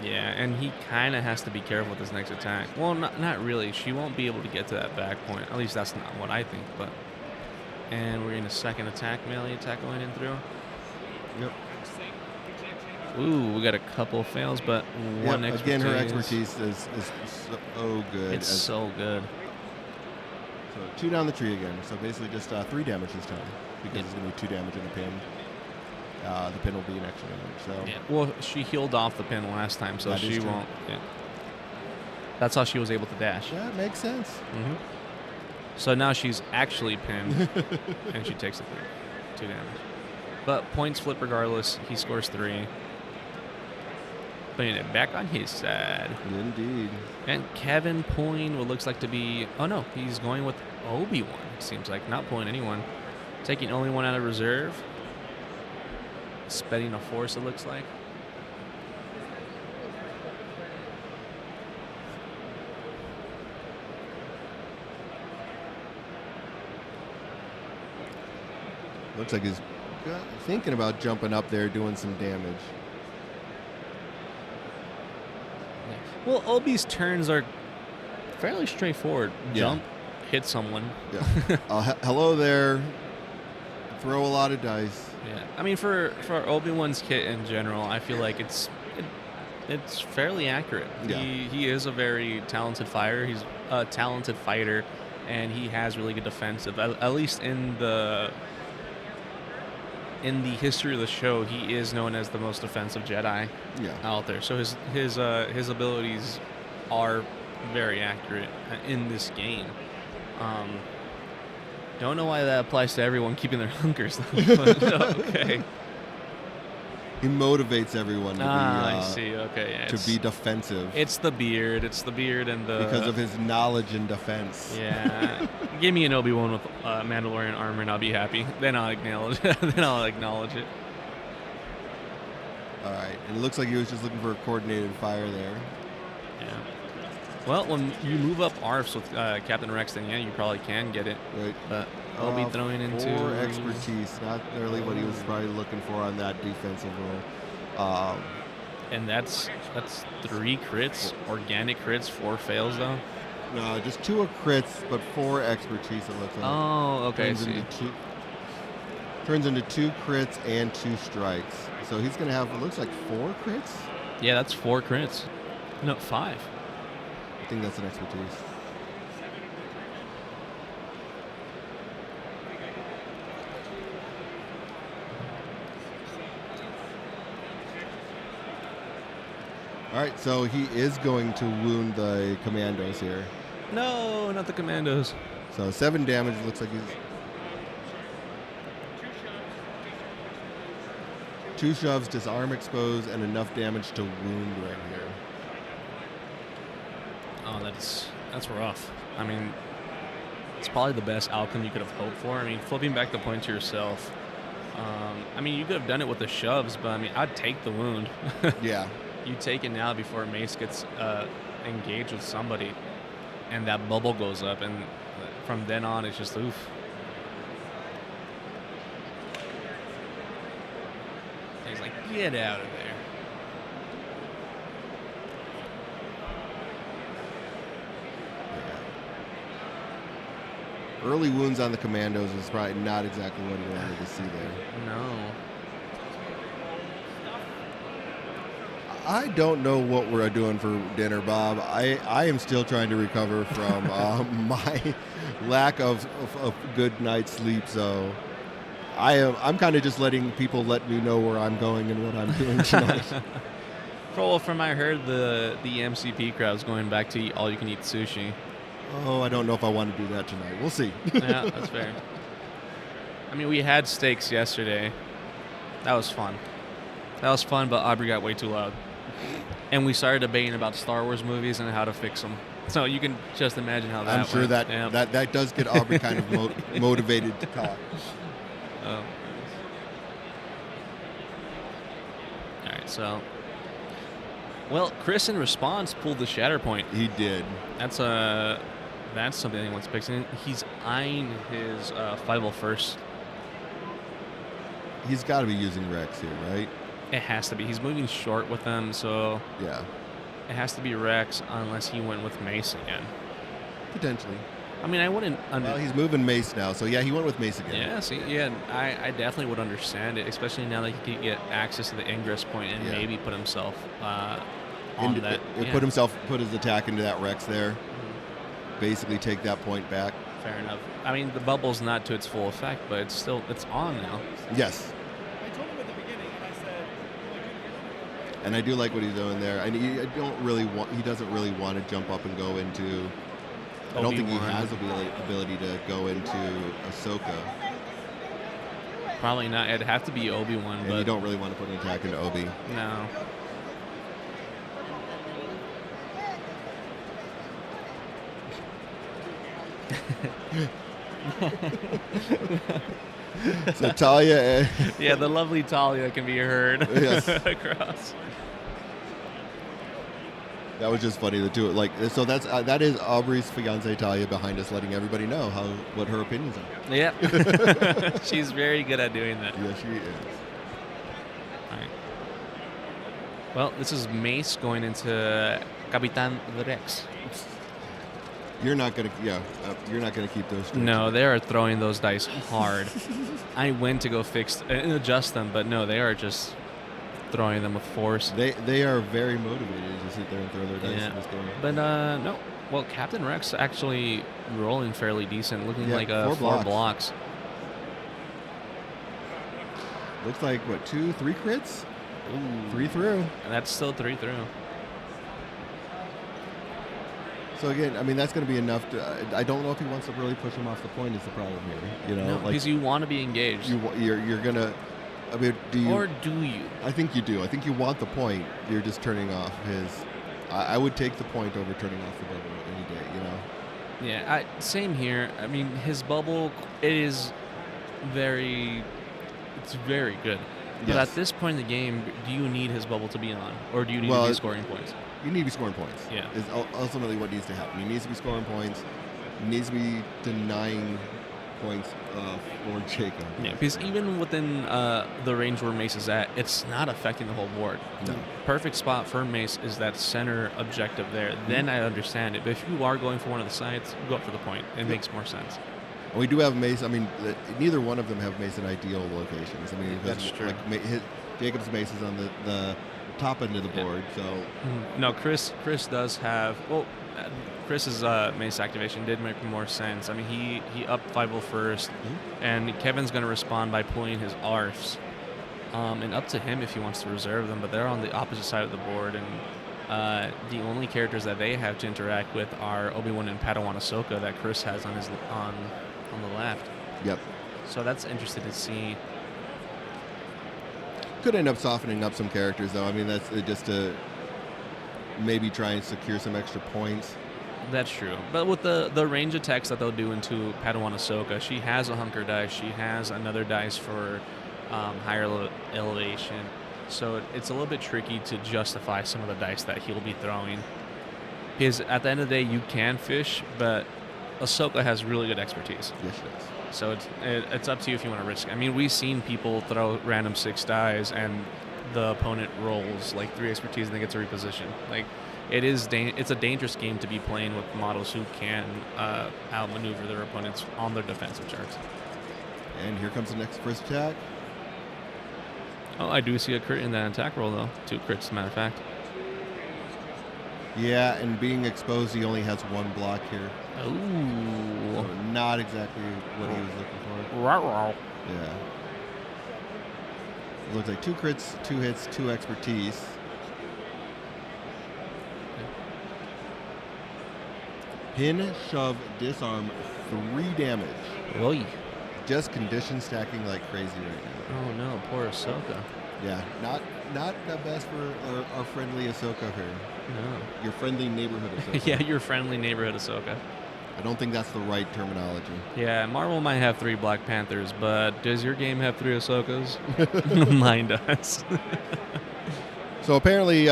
Yeah, and he kind of has to be careful with his next attack. Well, not really. She won't be able to get to that back point. At least that's not what I think. But and we're getting a second attack, melee attack going in through. Yep. Ooh, we got a couple fails, but one expertise. Again, her expertise is so good. It's so good. So 2 down the tree again. So basically just 3 damage this time because it's going to be 2 damage in the pin. The pin will be an extra damage. So Yeah. Well, she healed off the pin last time, so That is she true. won't. Yeah. That's how she was able to dash. that makes sense. Mm-hmm. So now she's actually pinned, and she takes the 2 damage. But points flip regardless. He scores 3. Putting it back on his side. Indeed. And Kevin pulling what looks like to be... Oh, no. He's going with Obi-Wan, it seems like. Not pulling anyone. Taking only one out of reserve. Spending a force, it looks like. Looks like he's thinking about jumping up there, doing some damage. Well, Obi's turns are fairly straightforward. Yeah. Jump, hit someone. Yeah. Hello there. Throw a lot of dice. Yeah. I mean, for Obi-Wan's kit in general, I feel like it's fairly accurate. Yeah. He is a very talented fighter. He's a talented fighter, and he has really good defensive. At least in the history of the show, he is known as the most defensive Jedi out there. So his abilities are very accurate in this game. Don't know why that applies to everyone keeping their hunkers, though. But, okay. He motivates everyone to I see. Okay. Yeah, be defensive. It's the beard. It's the beard and the... Because of his knowledge and defense. Yeah. Give me an Obi-Wan with Mandalorian armor and I'll be happy. Then I'll acknowledge it. All right. And it looks like he was just looking for a coordinated fire there. Yeah. Well, when you move up ARFs with Captain Rex, then yeah, you probably can get it. Right. But I'll be throwing into... 4 expertise. Not really what he was probably looking for on that defensive roll. And that's 3 crits, organic crits, 4 fails, though. No, just 2 are crits, but 4 expertise, it looks like. Oh, okay. Turns into 2 crits and 2 strikes. So he's going to have, it looks like 4 crits? Yeah, that's 4 crits. No, 5. I think that's an expertise. All right, so he is going to wound the commandos here. No, not the commandos. So 7 damage. Looks like he's 2 shoves, disarm, expose, and enough damage to wound right here. Oh, that's rough. I mean, it's probably the best outcome you could have hoped for. I mean, flipping back the point to yourself. I mean, you could have done it with the shoves, but I mean, I'd take the wound. Yeah. You take it now before Mace gets engaged with somebody, and that bubble goes up, and from then on, it's just oof. And he's like, get out of there. Early wounds on the commandos is probably not exactly what he wanted to see there. No. I don't know what we're doing for dinner, Bob. I am still trying to recover from my lack of good night's sleep. So I'm kind of just letting people let me know where I'm going and what I'm doing tonight. Well, from I heard the MCP crowd's going back to eat all-you-can-eat sushi. Oh, I don't know if I want to do that tonight. We'll see. Yeah, that's fair. I mean, we had steaks yesterday. That was fun. But Aubrey got way too loud. And we started debating about Star Wars movies and how to fix them. So you can just imagine how that I'm sure went. that, Yeah. that does get Aubrey kind of motivated to talk. Oh. All right, so. Well, Chris, in response, pulled the Shatterpoint. He did. That's something he wants fixing. He's eyeing his 501st. He's got to be using Rex here, right? It has to be. He's moving short with them, so Yeah, it has to be Rex unless he went with Mace again. potentially. I mean, I wouldn't. Well, he's moving Mace now, so yeah, he went with Mace again. Yeah, see, yeah, I definitely would understand it, especially now that he could get access to the ingress point and Yeah. maybe put himself on that. Put his attack into that Rex there. Basically, take that point back. Fair enough. I mean, the bubble's not to its full effect, but it's on now. Yes. I told him at the beginning, and I said, And I do like what he's doing there. And he doesn't really want to jump up and go into. I don't think he Obi-Wan. has the ability to go into Ahsoka. Probably not. It'd have to be Obi-Wan, And but you don't really want to put an attack into Obi. no. So Talia, Yeah, the lovely Talia can be heard Yes. across. that was just funny. The two so that is Aubrey's fiance Talia behind us, letting everybody know what her opinions are. Yeah. She's very good at doing that. Yeah, she is. All right. Well, this is Mace going into Capitan Rex. You're not gonna keep those. straight. No, they are throwing those dice hard. I went to go fix and adjust them, but no, they are just throwing them with force. They are very motivated to sit there and throw their dice in this game. But no. Well, Captain Rex actually rolling fairly decent, looking Yeah, like 4 blocks. Looks like what 2-3 crits? 3 through. And that's still 3 through. So again, I mean that's going to be enough to. I don't know if he wants to really push him off the point. Is the problem here? You know, No, because you want to be engaged. you're gonna. I mean, do you? Or do you? I think you do. I think you want the point. You're just turning off his. I would take the point over turning off the bubble any day. You know. Yeah, same here. I mean, his bubble, it's very good. But Yes. at this point in the game, do you need his bubble to be on? Or do you need to be scoring points? You need to be scoring points. Yeah. Is ultimately what needs to happen. He needs to be scoring points. He needs to be denying points for Jacob. Yeah, because even within the range where Mace is at, it's not affecting the whole board. No. The perfect spot for Mace is that center objective there. Then I understand it. But if you are going for one of the sides, go up for the point. It makes more sense. And we do have Mace. I mean, neither one of them have Mace in ideal locations. I mean, That's true. Like, Jacob's Mace is on the top end of the board, so No, Chris does have. Well, Chris's Mace activation did make more sense. I mean, he upped 501st, and Kevin's going to respond by pulling his ARFs. And up to him if he wants to reserve them, but they're on the opposite side of the board. And the only characters that they have to interact with are Obi-Wan and Padawan Ahsoka that Chris has on his on the left. Yep. So that's interesting to see. Could end up softening up some characters, though. I mean, that's just to maybe try and secure some extra points. That's true. But with the range attacks that they'll do into Padawan Ahsoka, she has a hunker dice. She has another dice for higher elevation. So it's a little bit tricky to justify some of the dice that he'll be throwing. Because at the end of the day, you can fish, but Ahsoka has really good expertise. Yes, she does. So it's up to you if you want to risk it. I mean, we've seen people throw random 6 dice and the opponent rolls like 3 expertise and they get to reposition. Like, it's a dangerous game to be playing with models who can outmaneuver their opponents on their defensive charts. And here comes the next first attack. Oh, I do see a crit in that attack roll, though. 2 crits, as a matter of fact. Yeah, and being exposed, he only has 1 block here. Ooh. So not exactly what he was looking for. Rawr. Yeah. It looks like 2 crits, 2 hits, 2 expertise. Pin, shove, disarm, 3 damage. Oy. Just condition stacking like crazy right now. Oh no, poor Ahsoka. Yeah, not the best for our friendly Ahsoka here. No. Your friendly neighborhood Ahsoka. Yeah, your friendly neighborhood Ahsoka. I don't think that's the right terminology. Yeah, Marvel might have 3 Black Panthers, but does your game have 3 Ahsokas? Mine does. So apparently,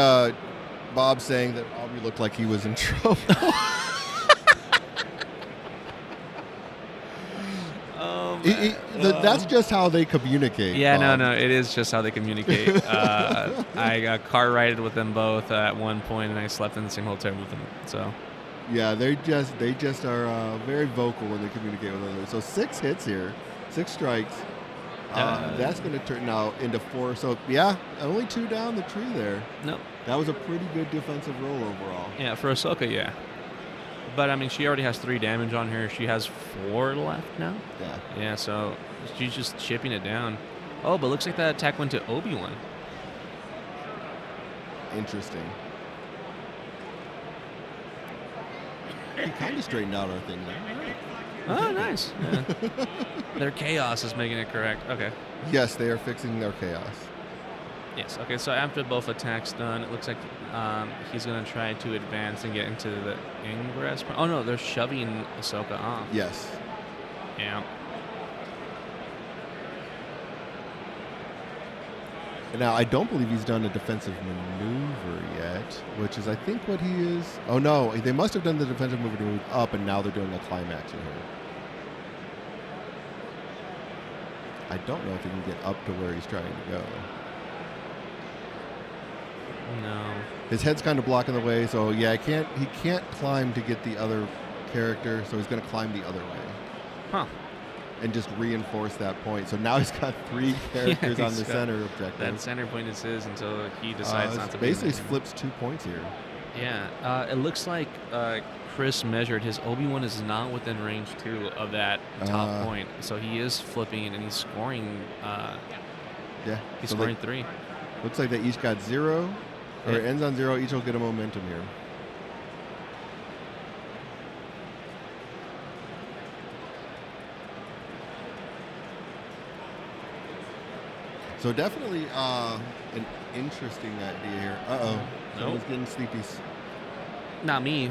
Bob's saying that Aubrey looked like he was in trouble. That's just how they communicate. Yeah, Bob. no, it is just how they communicate. I got car rided with them both at one point, and I slept in the same hotel with them. So, yeah, they just are very vocal when they communicate with others. So 6 hits here, 6 strikes. That's going to turn now into 4. So yeah, only 2 down the tree there. No, that was a pretty good defensive roll overall. Yeah, for Ahsoka, yeah. But I mean, she already has 3 damage on her. She has 4 left now. Yeah. Yeah, so she's just chipping it down. Oh, but looks like that attack went to Obi-Wan. Interesting. He kind of straightened out our thing there. Oh, nice. Yeah. Their chaos is making it correct. Okay. Yes, they are fixing their chaos. Yes. Okay. So after both attacks done, it looks like he's going to try to advance and get into the ingress. Oh no, they're shoving Ahsoka off. Yes. Yeah. Now, I don't believe he's done a defensive maneuver yet, which is, I think, what he is. Oh, no. They must have done the defensive maneuver to move up, and now they're doing a climax in here. I don't know if he can get up to where he's trying to go. No. His head's kind of blocking the way, so, yeah, he can't climb to get the other character, so he's going to climb the other way. Huh. And just reinforce that point. So now he's got 3 characters on the center objective. That center point is his until he decides not to be. Basically flips 2 points here. Yeah. It looks like Chris measured his Obi-Wan is not within range 2 of that top point. So he is flipping and he's scoring. Yeah. He's so scoring 3. Looks like they each got 0. Or it ends on 0. Each will get a momentum here. So definitely an interesting idea here. Uh-oh. Someone's getting sleepies. Not me.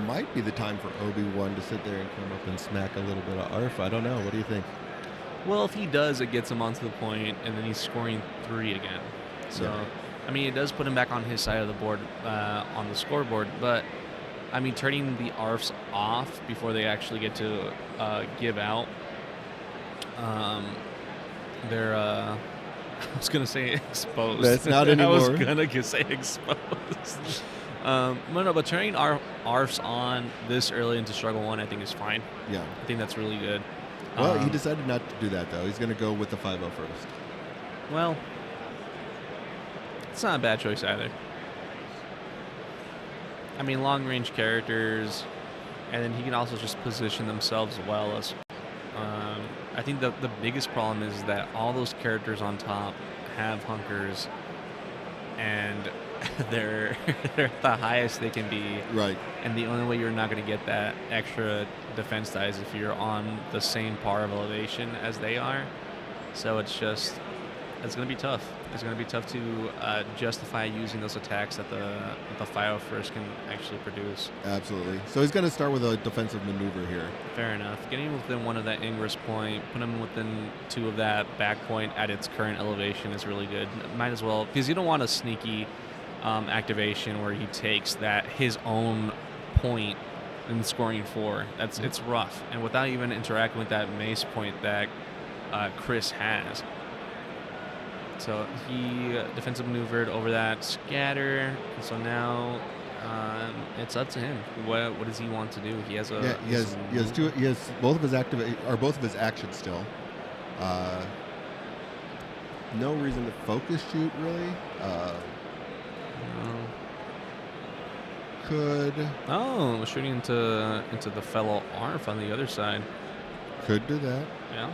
Might be the time for Obi-Wan to sit there and come up and smack a little bit of ARF. I don't know. What do you think? Well, if he does, it gets him onto the point, and then he's scoring 3 again. So, yeah. I mean, it does put him back on his side of the board on the scoreboard. But, I mean, turning the ARFs off before they actually get to give out, they're, I was going to say exposed. That's not anymore. I was going to say exposed. No, but turning ARFs on this early into Struggle 1, I think is fine. Yeah. I think that's really good. Well, he decided not to do that, though. He's going to go with the 5-0 first. Well, it's not a bad choice either. I mean, long-range characters, and then he can also just position themselves well as... I think the biggest problem is that all those characters on top have hunkers, and they're they're at the highest they can be, Right. and the only way you're not going to get that extra defense die is if you're on the same par of elevation as they are. So it's going to be tough. It's going to be tough to justify using those attacks that the 501st can actually produce. Absolutely. So he's going to start with a defensive maneuver here. Fair enough. Getting within 1 of that ingress point, put him within 2 of that back point at its current elevation is really good. Might as well, because you don't want a sneaky activation where he takes his own point and scoring 4. It's rough, and without even interacting with that mace point that Chris has. So he defensive maneuvered over that scatter. So now it's up to him. What does he want to do? He has He has both of his actions still. No reason to focus shoot really. Shooting into the fellow Arf on the other side. Could do that. Yeah.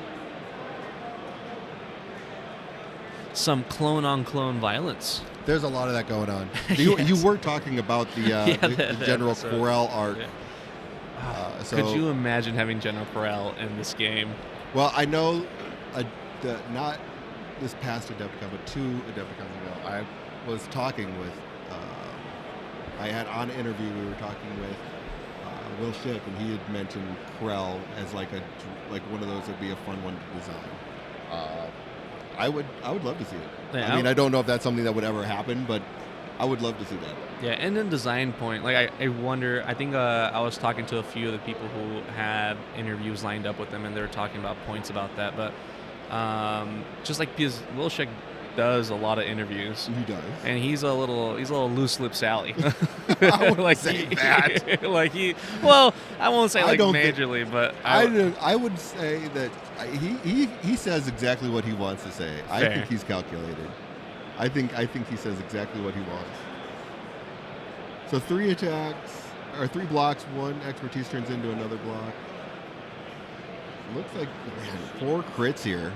Some clone-on-clone violence. There's a lot of that going on. You were talking about the General Corel arc. Yeah. Could you imagine having General Corel in this game? Well, I know, not this past Adepticon, but 2 Adepticons ago, I was talking with, I had on an interview, we were talking with Will Shipp, and he had mentioned Corel as like one of those that'd be a fun one to design. I would love to see it. Yeah, I mean, I don't know if that's something that would ever happen, but I would love to see that. Yeah, and then design point. Like I wonder. I think I was talking to a few of the people who had interviews lined up with them, and they were talking about points about that. But just like because Wilczek does a lot of interviews. He does, and he's a little loose lip Sally. I wouldn't say that. Well, I won't say majorly, but I would say that he says exactly what he wants to say. Fair. I think he's calculated. I think he says exactly what he wants. So 3 attacks or 3 blocks, 1 expertise turns into another block. Looks like 4 crits here.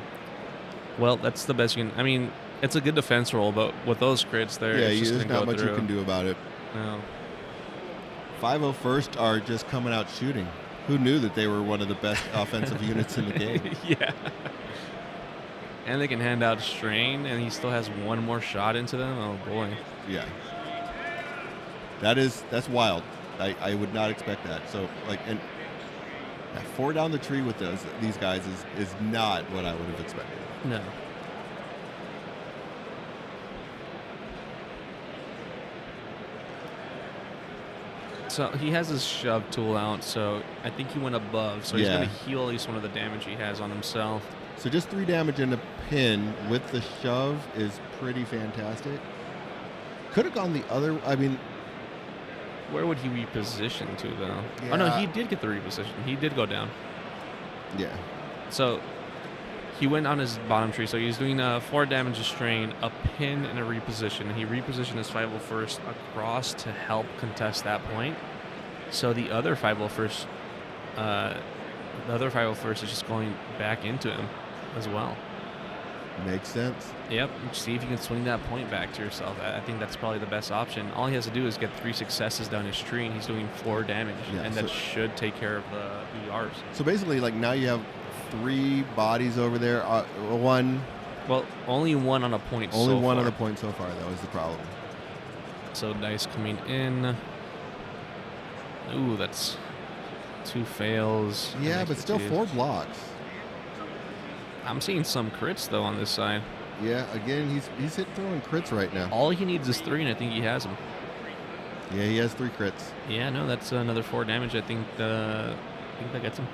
Well, that's the best you can. I mean, it's a good defense roll, but with those crits, there's not much you can do about it. No. 501st are just coming out shooting. Who knew that they were one of the best offensive units in the game? Yeah. And they can hand out strain, and he still has 1 more shot into them. Oh boy. Yeah. That's wild. I would not expect that. So 4 down the tree with these guys is not what I would have expected. No. So he has his shove tool out, so I think he went above. So he's going to heal at least 1 of the damage he has on himself. So just 3 damage in a pin with the shove is pretty fantastic. Could have gone the other. I mean, where would he reposition to though? Yeah. Oh no, he did get the reposition. He did go down. Yeah. So he went on his bottom tree. So he's doing 4 damage of strain, a pin, and a reposition. He repositioned his 501st across to help contest that point. So the other 501st, is just going back into him as well. Makes sense. Yep. See if you can swing that point back to yourself. I think that's probably the best option. All he has to do is get 3 successes down his tree, and he's doing 4 damage, and that should take care of the ERs. So basically, now you have 3 bodies over there. 1. Well, only 1 on a point. Only so 1 far. on a point so far. That was the problem. So dice coming in. Ooh, that's 2 fails. Yeah, but still 4 blocks. I'm seeing some crits though on this side. Yeah, again, he's throwing crits right now. All he needs is 3, and I think he has them. Yeah, he has 3 crits. Yeah, no, that's another 4 damage. I think that gets him.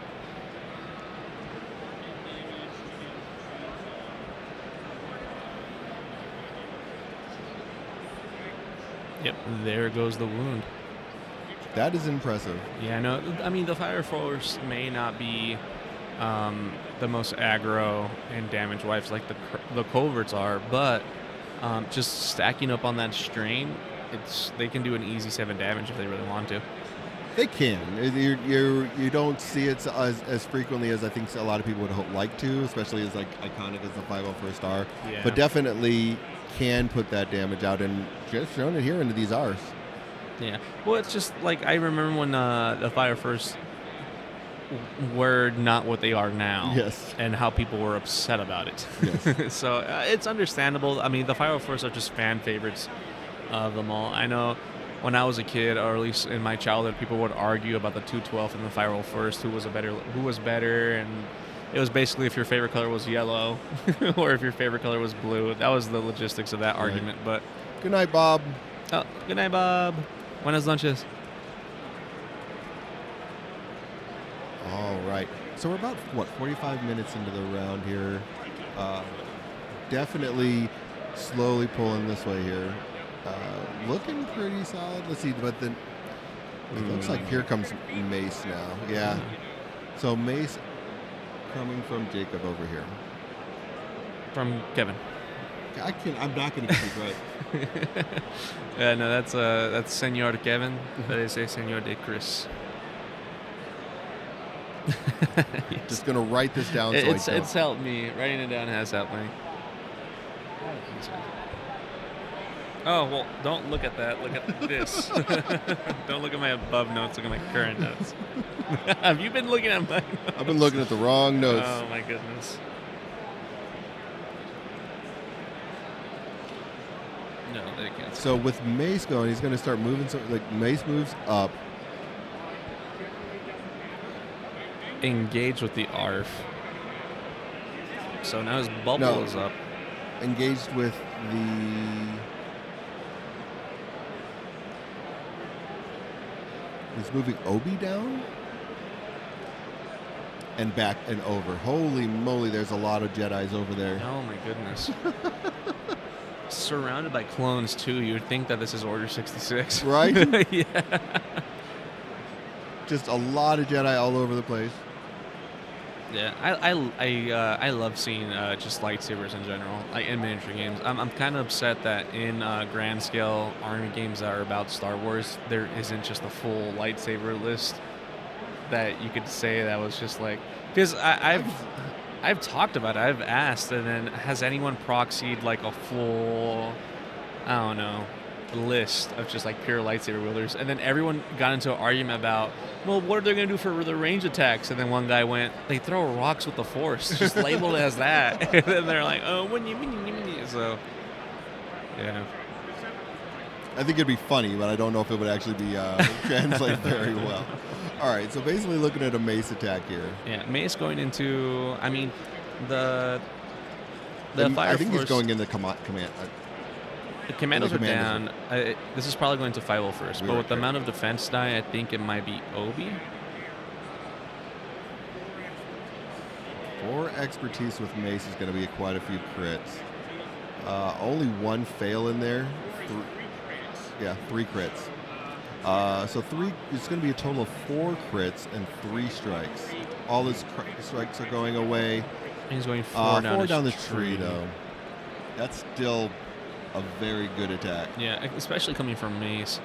Yep, there goes the wound. That is impressive. Yeah, no, I mean, the Fire Force may not be the most aggro and damage wipes like the Coverts are, but just stacking up on that strain, they can do an easy 7 damage if they really want to. They can. You don't see it as frequently as I think a lot of people would like to, especially as like iconic as the 501st star. Yeah. But definitely can put that damage out, and just showing it here into these R's. Yeah. Well, it's just like I remember when the Fire First were not what they are now. Yes. And how people were upset about it. Yes. So it's understandable. I mean, the Fire First are just fan favorites of them all. I know when I was a kid, or at least in my childhood, people would argue about the 212 and the 501st, who was better, and it was basically if your favorite color was yellow or if your favorite color was blue. That was the logistics of that argument. But good night, Bob. Oh, good night, Bob. Buenas noches. All right. So we're about 45 minutes into the round here. Definitely slowly pulling this way here. Looking pretty solid. Let's see, but then it looks like here comes Mace now. Yeah. So Mace coming from Jacob over here. From Kevin. I'm not going to get it right. Yeah, no, that's Senor Kevin. That is a Senor de Chris. Yes. Just going to write this down. It's helped me. Writing it down has helped me. Oh, well, don't look at that. Look at this. Don't look at my above notes. Look at my current notes. Have you been looking at my notes? I've been looking at the wrong notes. Oh, my goodness. No, they can't. So with Mace going, he's going to start moving. So like Mace moves up. Engage with the ARF. So now his bubble is up. Engaged with the... He's moving Obi down and back and over. Holy moly, there's a lot of Jedis over there. Oh my goodness. Surrounded by clones too. You would think that this is Order 66. Right? Yeah. Just a lot of Jedi all over the place. Yeah, I love seeing just lightsabers in general, like in miniature games. I'm kind of upset that in grand scale army games that are about Star Wars, there isn't just a full lightsaber list that you could say that was just like, because I've talked about it, I've asked, and then has anyone proxied like a full, I don't know, list of just like pure lightsaber wielders, and then everyone got into an argument about, well, what are they going to do for the range attacks? And then one guy went, they throw rocks with the Force, just labeled it as that. And then they're like, oh, when you so yeah. I think it'd be funny, but I don't know if it would actually be translate very well. All right, so basically looking at a Mace attack here. Yeah, Mace going into, I mean, the Fire I think Force, he's going in the command. The commandos are commanders down. This is probably going to 501st, but with the Okay. amount of defense die, I think it might be Obi. For expertise with Mace is going to be quite a few crits. Only one fail in there. Three crits. So it's going to be a total of 4 crits and 3 strikes. All his strikes are going away. He's going 4 down the tree, though. That's still a very good attack. Yeah, especially coming from Mace.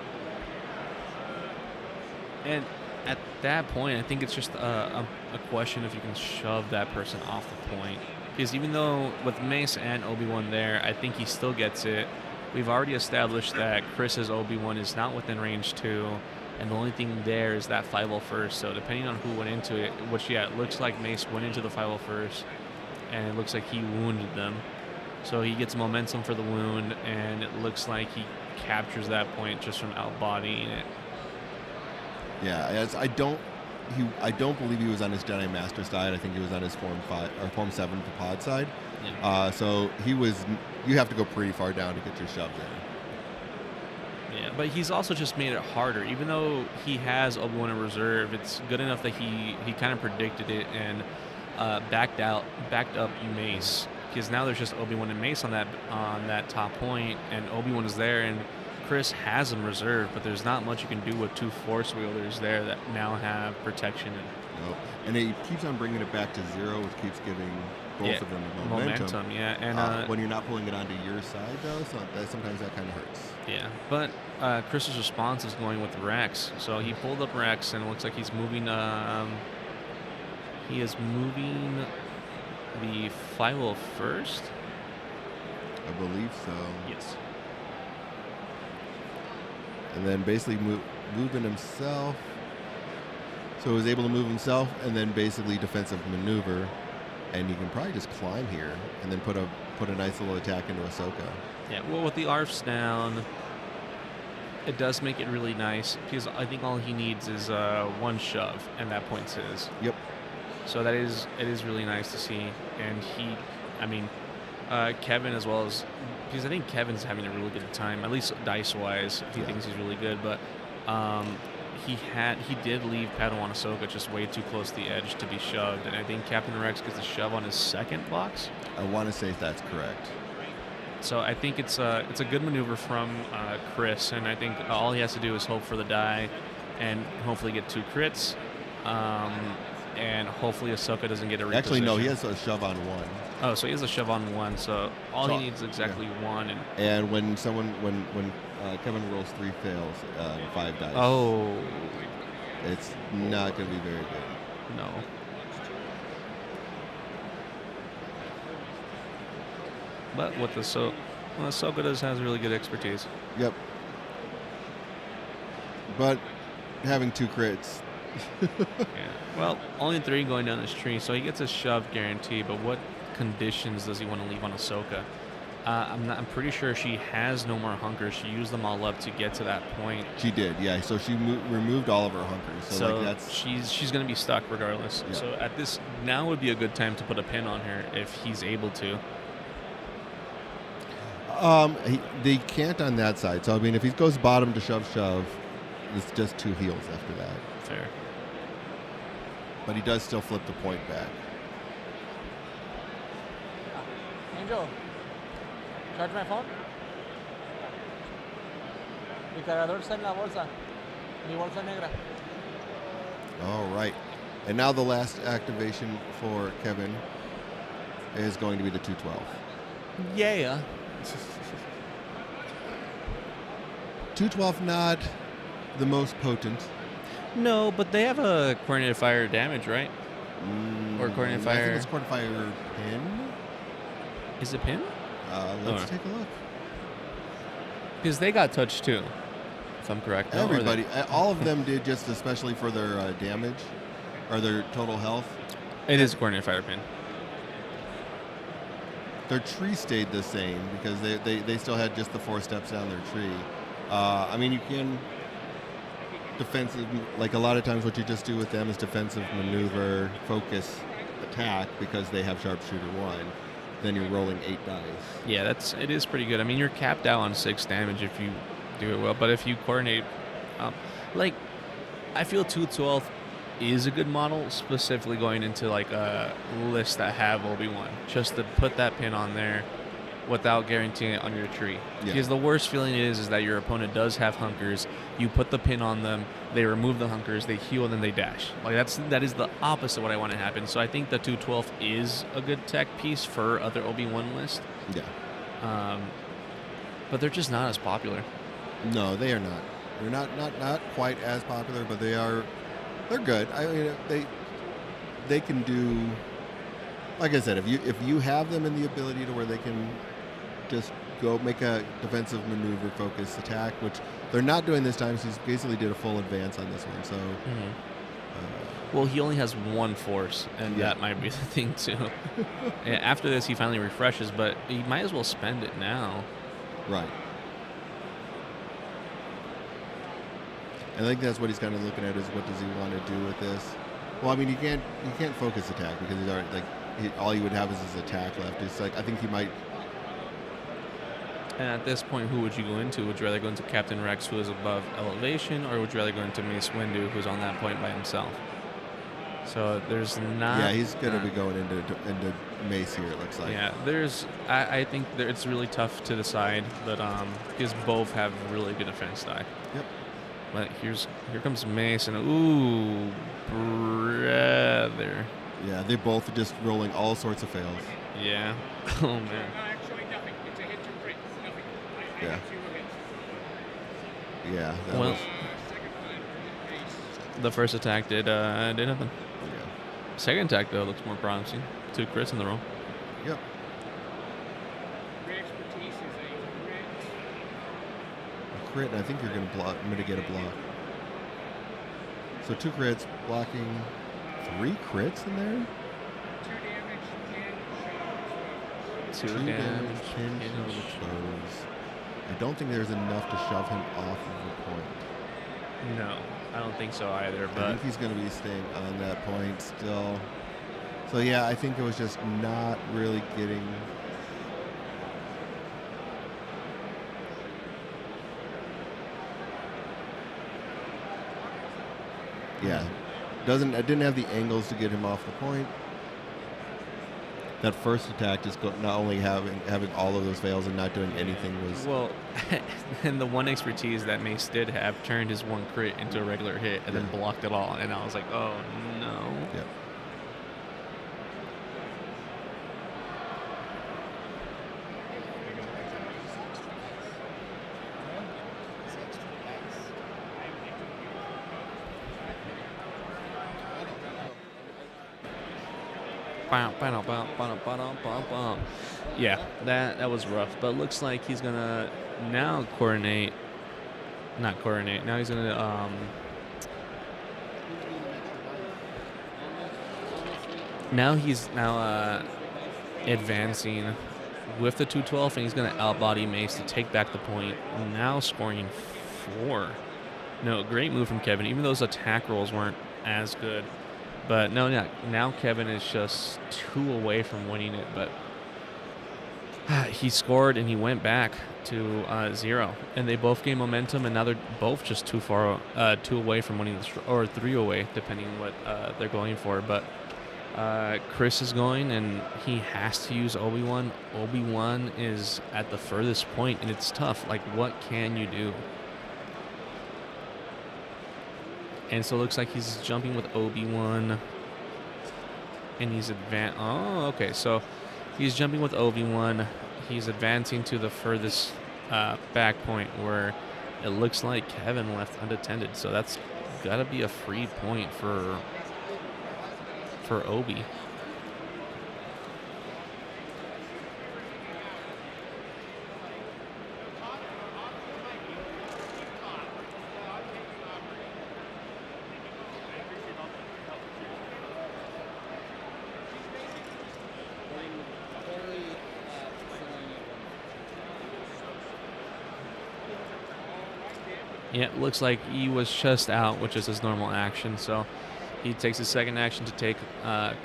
And at that point, I think it's just a question if you can shove that person off the point. Because even though with Mace and Obi-Wan there, I think he still gets it. We've already established that Chris's Obi-Wan is not within range 2, and the only thing there is that 501st. So depending on who went into it, it looks like Mace went into the 501st, and it looks like he wounded them. So he gets momentum for the wound, and it looks like he captures that point just from outbodying it. Yeah, I don't believe he was on his Jedi Master side. I think he was on his Form 5 or Form 7 pod side. Yeah. So you have to go pretty far down to get your shove there. Yeah, but he's also just made it harder. Even though he has Obi-Wan in reserve, it's good enough that he kind of predicted it and backed up Mace. Because now there's just Obi-Wan and Mace on that top point, and Obi-Wan is there, and Chris has them reserved, but there's not much you can do with 2 force wielders there that now have protection. Nope. And he keeps on bringing it back to 0, which keeps giving both of them momentum. Yeah, and when you're not pulling it onto your side, though, so sometimes that kind of hurts. yeah. But Chris's response is going with Rex. So he pulled up Rex, and it looks like he's moving. He is moving the flywheel first. I believe so. Yes. And then basically moving himself. So he was able to move himself and then basically defensive maneuver. And you can probably just climb here and then put a nice little attack into Ahsoka. Yeah, well, with the ARFs down, it does make it really nice because I think all he needs is 1 shove, and that point's his. Yep. So it is really nice to see. And Kevin as well as, because I think Kevin's having a really good time, at least dice-wise. He thinks he's really good, but he did leave Padawan Ahsoka just way too close to the edge to be shoved, and I think Captain Rex gets a shove on his second box. I want to say that's correct. So I think it's a good maneuver from Chris, and I think all he has to do is hope for the die, and hopefully get 2 crits, and hopefully Ahsoka doesn't get a reposition. Actually, no, he has a shove on 1. Oh, so he has a shove on 1. So all he needs is exactly 1. And when Kevin rolls 3 fails, 5 dice. Oh, It's not going to be very good. no. But what Ahsoka does has really good expertise. Yep. But having 2 crits. Yeah. Well, only 3 going down this tree, so he gets a shove guarantee. But what conditions does he want to leave on Ahsoka? I'm pretty sure she has no more hunkers. She used them all up to get to that point. She did, yeah. So she removed all of her hunkers. So like that's she's going to be stuck regardless. Yeah. So at this now would be a good time to put a pin on her if he's able to. They can't on that side. So I mean, if he goes bottom to shove, it's just 2 heals after that. Fair. But he does still flip the point back. Angel, charge my phone. Mi cargador está en la bolsa. Mi bolsa negra. All right. And now the last activation for Kevin is going to be the 212. Yeah. 212 not the most potent. No, but they have a coordinated fire damage, right? Or coordinated I fire. think it's coordinated fire pin. Is it pin? Let's take a look. Because they got touched too, if I'm correct. No? Or Everybody, all of them did, just especially for their damage or their total health. It is a coordinated fire pin. Their tree stayed the same because they still had just the 4 steps down their tree. I mean, you can defensive, like a lot of times what you just do with them is defensive maneuver, focus, attack, because they have sharpshooter 1. Then you're rolling 8 dice. Yeah, it is pretty good. I mean, you're capped out on 6 damage if you do it well, but if you coordinate, I feel 212 is a good model, specifically going into like a list that have Obi-Wan, just to put that pin on there without guaranteeing it on your tree. Yeah. Because the worst feeling is that your opponent does have hunkers, you put the pin on them, they remove the hunkers, they heal, and then they dash. Like that is the opposite of what I want to happen. So I think the 212 is a good tech piece for other Obi-Wan lists. Yeah. But they're just not as popular. No, they are not. They're not quite as popular, but they're good. I mean, they can do. Like I said, if you have them in the ability to where they can just go make a defensive maneuver focus attack, which they're not doing this time. So he basically did a full advance on this one. So, well, he only has 1 force, and that might be the thing too. After this, he finally refreshes, but he might as well spend it now. Right. I think that's what he's kind of looking at is what does he want to do with this. Well, I mean, you can't focus attack because he's already all he would have is his attack left. It's like I think he might. And at this point, who would you go into? Would you rather go into Captain Rex, who is above elevation, or would you rather go into Mace Windu, who's on that point by himself? So there's not. Yeah, he's going to be going into Mace here, it looks like. Yeah, I think it's really tough to decide, but because both have really good defense die. Yep. But here comes Mace, and ooh, brother. Yeah, they both just rolling all sorts of fails. Yeah. Oh man. Actually, nothing. It's a hit to crit. Nothing. I Yeah. have 2 hits. Yeah. That Well, was, Second time for Mace. the first attack did nothing. yeah. Second attack though looks more promising. 2 crits in the row. Yep. Your expertise is a crit. A crit, and I think you're going to mitigate a block. So 2 crits, blocking 3 crits in there? 2 damage, 10 shows. 2 2 damage. damage, 10 shows. I don't think there's enough to shove him off of the point. No, I don't think so either. I But think he's going to be staying on that point still. So yeah, I think it was just not really getting. Yeah, I didn't have the angles to get him off the point. That first attack, just not only having all of those fails and not doing anything was. well, and the one expertise that Mace did have turned his 1 crit into a regular hit and then Yeah. blocked it all, and I was like, oh no. Yeah. Yeah, that was rough, but looks like he's gonna now coordinate. Not coordinate. Now he's gonna Now he's advancing with the 212, and he's gonna outbody Mace to take back the point. Now scoring 4. No, great move from Kevin. Even those attack rolls weren't as good. But no, now Kevin is just 2 away from winning it. But he scored and he went back to 0, and they both gained momentum. And now they're both just 2 away from winning or 3 away, depending on what they're going for. But Chris is going, and he has to use Obi-Wan. Obi-Wan is at the furthest point, and it's tough. Like, what can you do? And so it looks like he's jumping with Obi-Wan. And he's Oh, okay. So he's jumping with Obi-Wan. He's advancing to the furthest back point where it looks like Kevin left unattended. So that's got to be a free point for Obi. Yeah, looks like he was just out, which is his normal action. So he takes his second action to take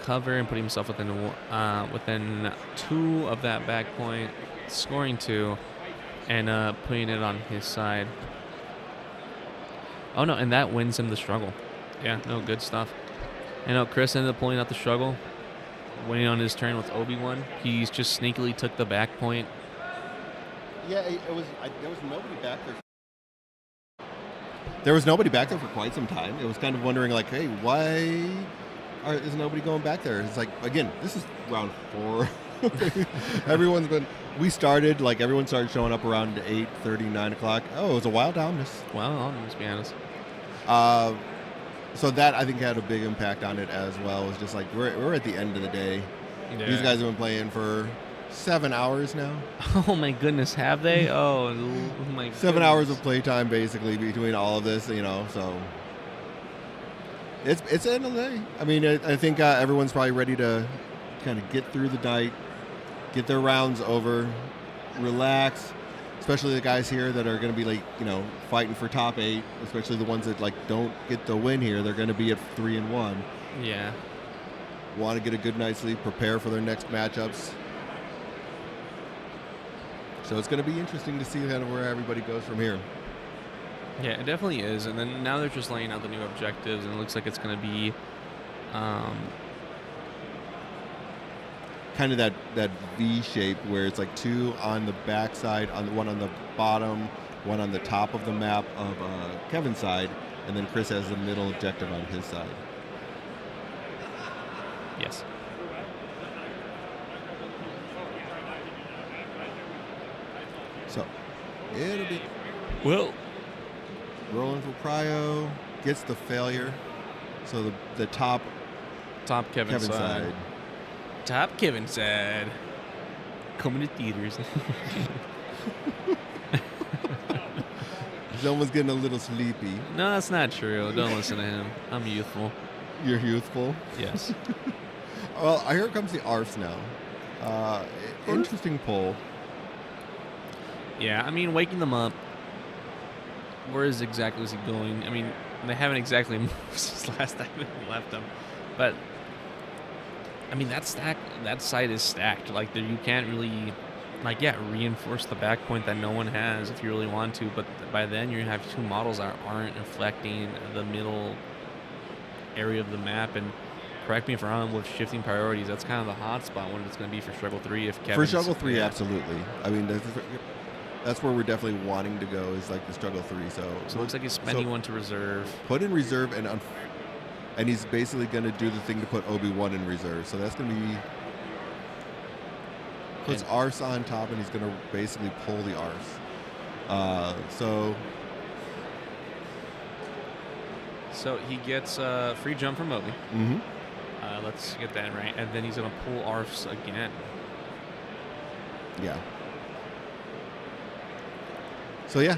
cover and put himself within 2 of that back point, scoring 2, and putting it on his side. Oh no, and that wins him the struggle. Yeah, no, good stuff. And Chris ended up pulling out the struggle, winning on his turn with Obi-Wan. He's just sneakily took the back point. Yeah, there was nobody back there. There was nobody back there for quite some time. It was kind of wondering, like, hey, why is nobody going back there? It's like, again, this is round 4. We started, like, everyone started showing up around 8:30, 9 o'clock. Oh, it was a wild Omnis. Well, I'll be honest. So that, I think, had a big impact on it as well. It was just like, we're at the end of the day. Yeah. These guys have been playing for 7 hours now. Oh my goodness, have they? Oh my. 7 hours of playtime, basically, between all of this, so it's the end of the day. I mean, I think everyone's probably ready to kind of get through the night, get their rounds over, relax, especially the guys here that are going to be, like, fighting for top 8, especially the ones that, like, don't get the win here. They're going to be at 3-1. Yeah. Want to get a good night's sleep, prepare for their next matchups. So it's going to be interesting to see kind of where everybody goes from here. Yeah, it definitely is. And then now they're just laying out the new objectives, and it looks like it's going to be Kind of that V shape where it's like 2 on the back side, one on the bottom, one on the top of the map of Kevin's side, and then Chris has the middle objective on his side. Yes. So it'll be Well, rolling for cryo, gets the failure. So the top Kevin's Kevin's side. side. Top Kevin's side. Coming to theaters. Someone's getting a little sleepy. No, that's not true. Don't listen to him. I'm youthful. You're youthful. Yes. Well, here comes the ARFs now. Interesting poll. Yeah, I mean, waking them up. Where exactly is he going? I mean, they haven't exactly moved since last time they left them, but I mean that side is stacked. Like you can't really, reinforce the back point that no one has if you really want to. But by then you have 2 models that aren't reflecting the middle area of the map. And correct me if I'm wrong, with shifting priorities, that's kind of the hot spot when it's going to be for Struggle 3. If Kevin's, For Struggle 3, absolutely. I mean, that's where we're definitely wanting to go, is like the Struggle 3. So it looks like he's spending one to reserve. Put in reserve, and he's basically going to do the thing to put Obi-Wan in reserve. So that's going to be... Puts Arse on top, and he's going to basically pull the Arse. So he gets a free jump from Obi. Mm-hmm. Let's get that right. And then he's going to pull Arfs again. Yeah. So yeah,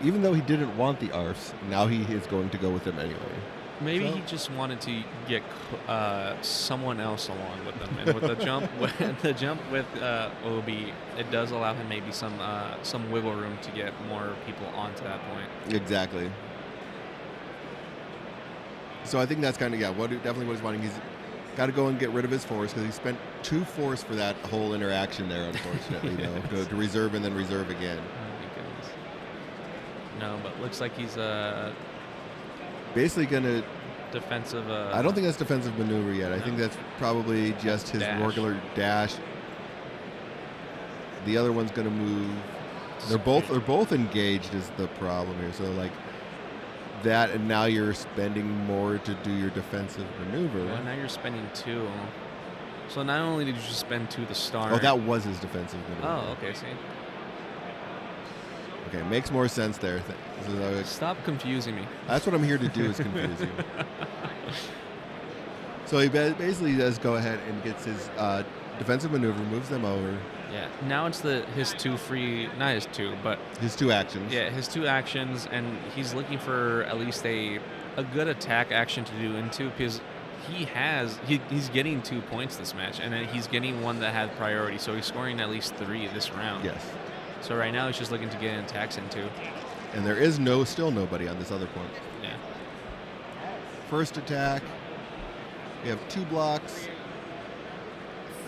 even though he didn't want the ARFs, now he is going to go with them anyway. Maybe he just wanted to get someone else along with them, and with the jump with Obi, it does allow him maybe some wiggle room to get more people onto that point. Exactly. So I think that's kind of definitely what he's wanting. He's got to go and get rid of his force because he spent 2 force for that whole interaction there. Unfortunately, to reserve and then reserve again. No, but looks like he's basically going to... defensive... I don't think that's defensive maneuver yet. I think that's probably just his regular dash. The other one's going to move. They're both engaged is the problem here. So like that, and now you're spending more to do your defensive maneuver. Well, now you're spending 2. So not only did you just spend 2 to start... Oh, that was his defensive maneuver. Oh, okay, see? Okay, makes more sense there. Stop confusing me. That's what I'm here to do, is confuse you. So he basically does go ahead and gets his defensive maneuver, moves them over. Yeah. Now it's his 2 free, not his 2, but his 2 actions. Yeah, his 2 actions, and he's looking for at least a good attack action to do into, because he's getting 2 points this match, and then he's getting one that had priority, so he's scoring at least 3 this round. Yes. So right now he's just looking to get an attacks into. And there is still nobody on this other point. Yeah. First attack. We have 2 blocks.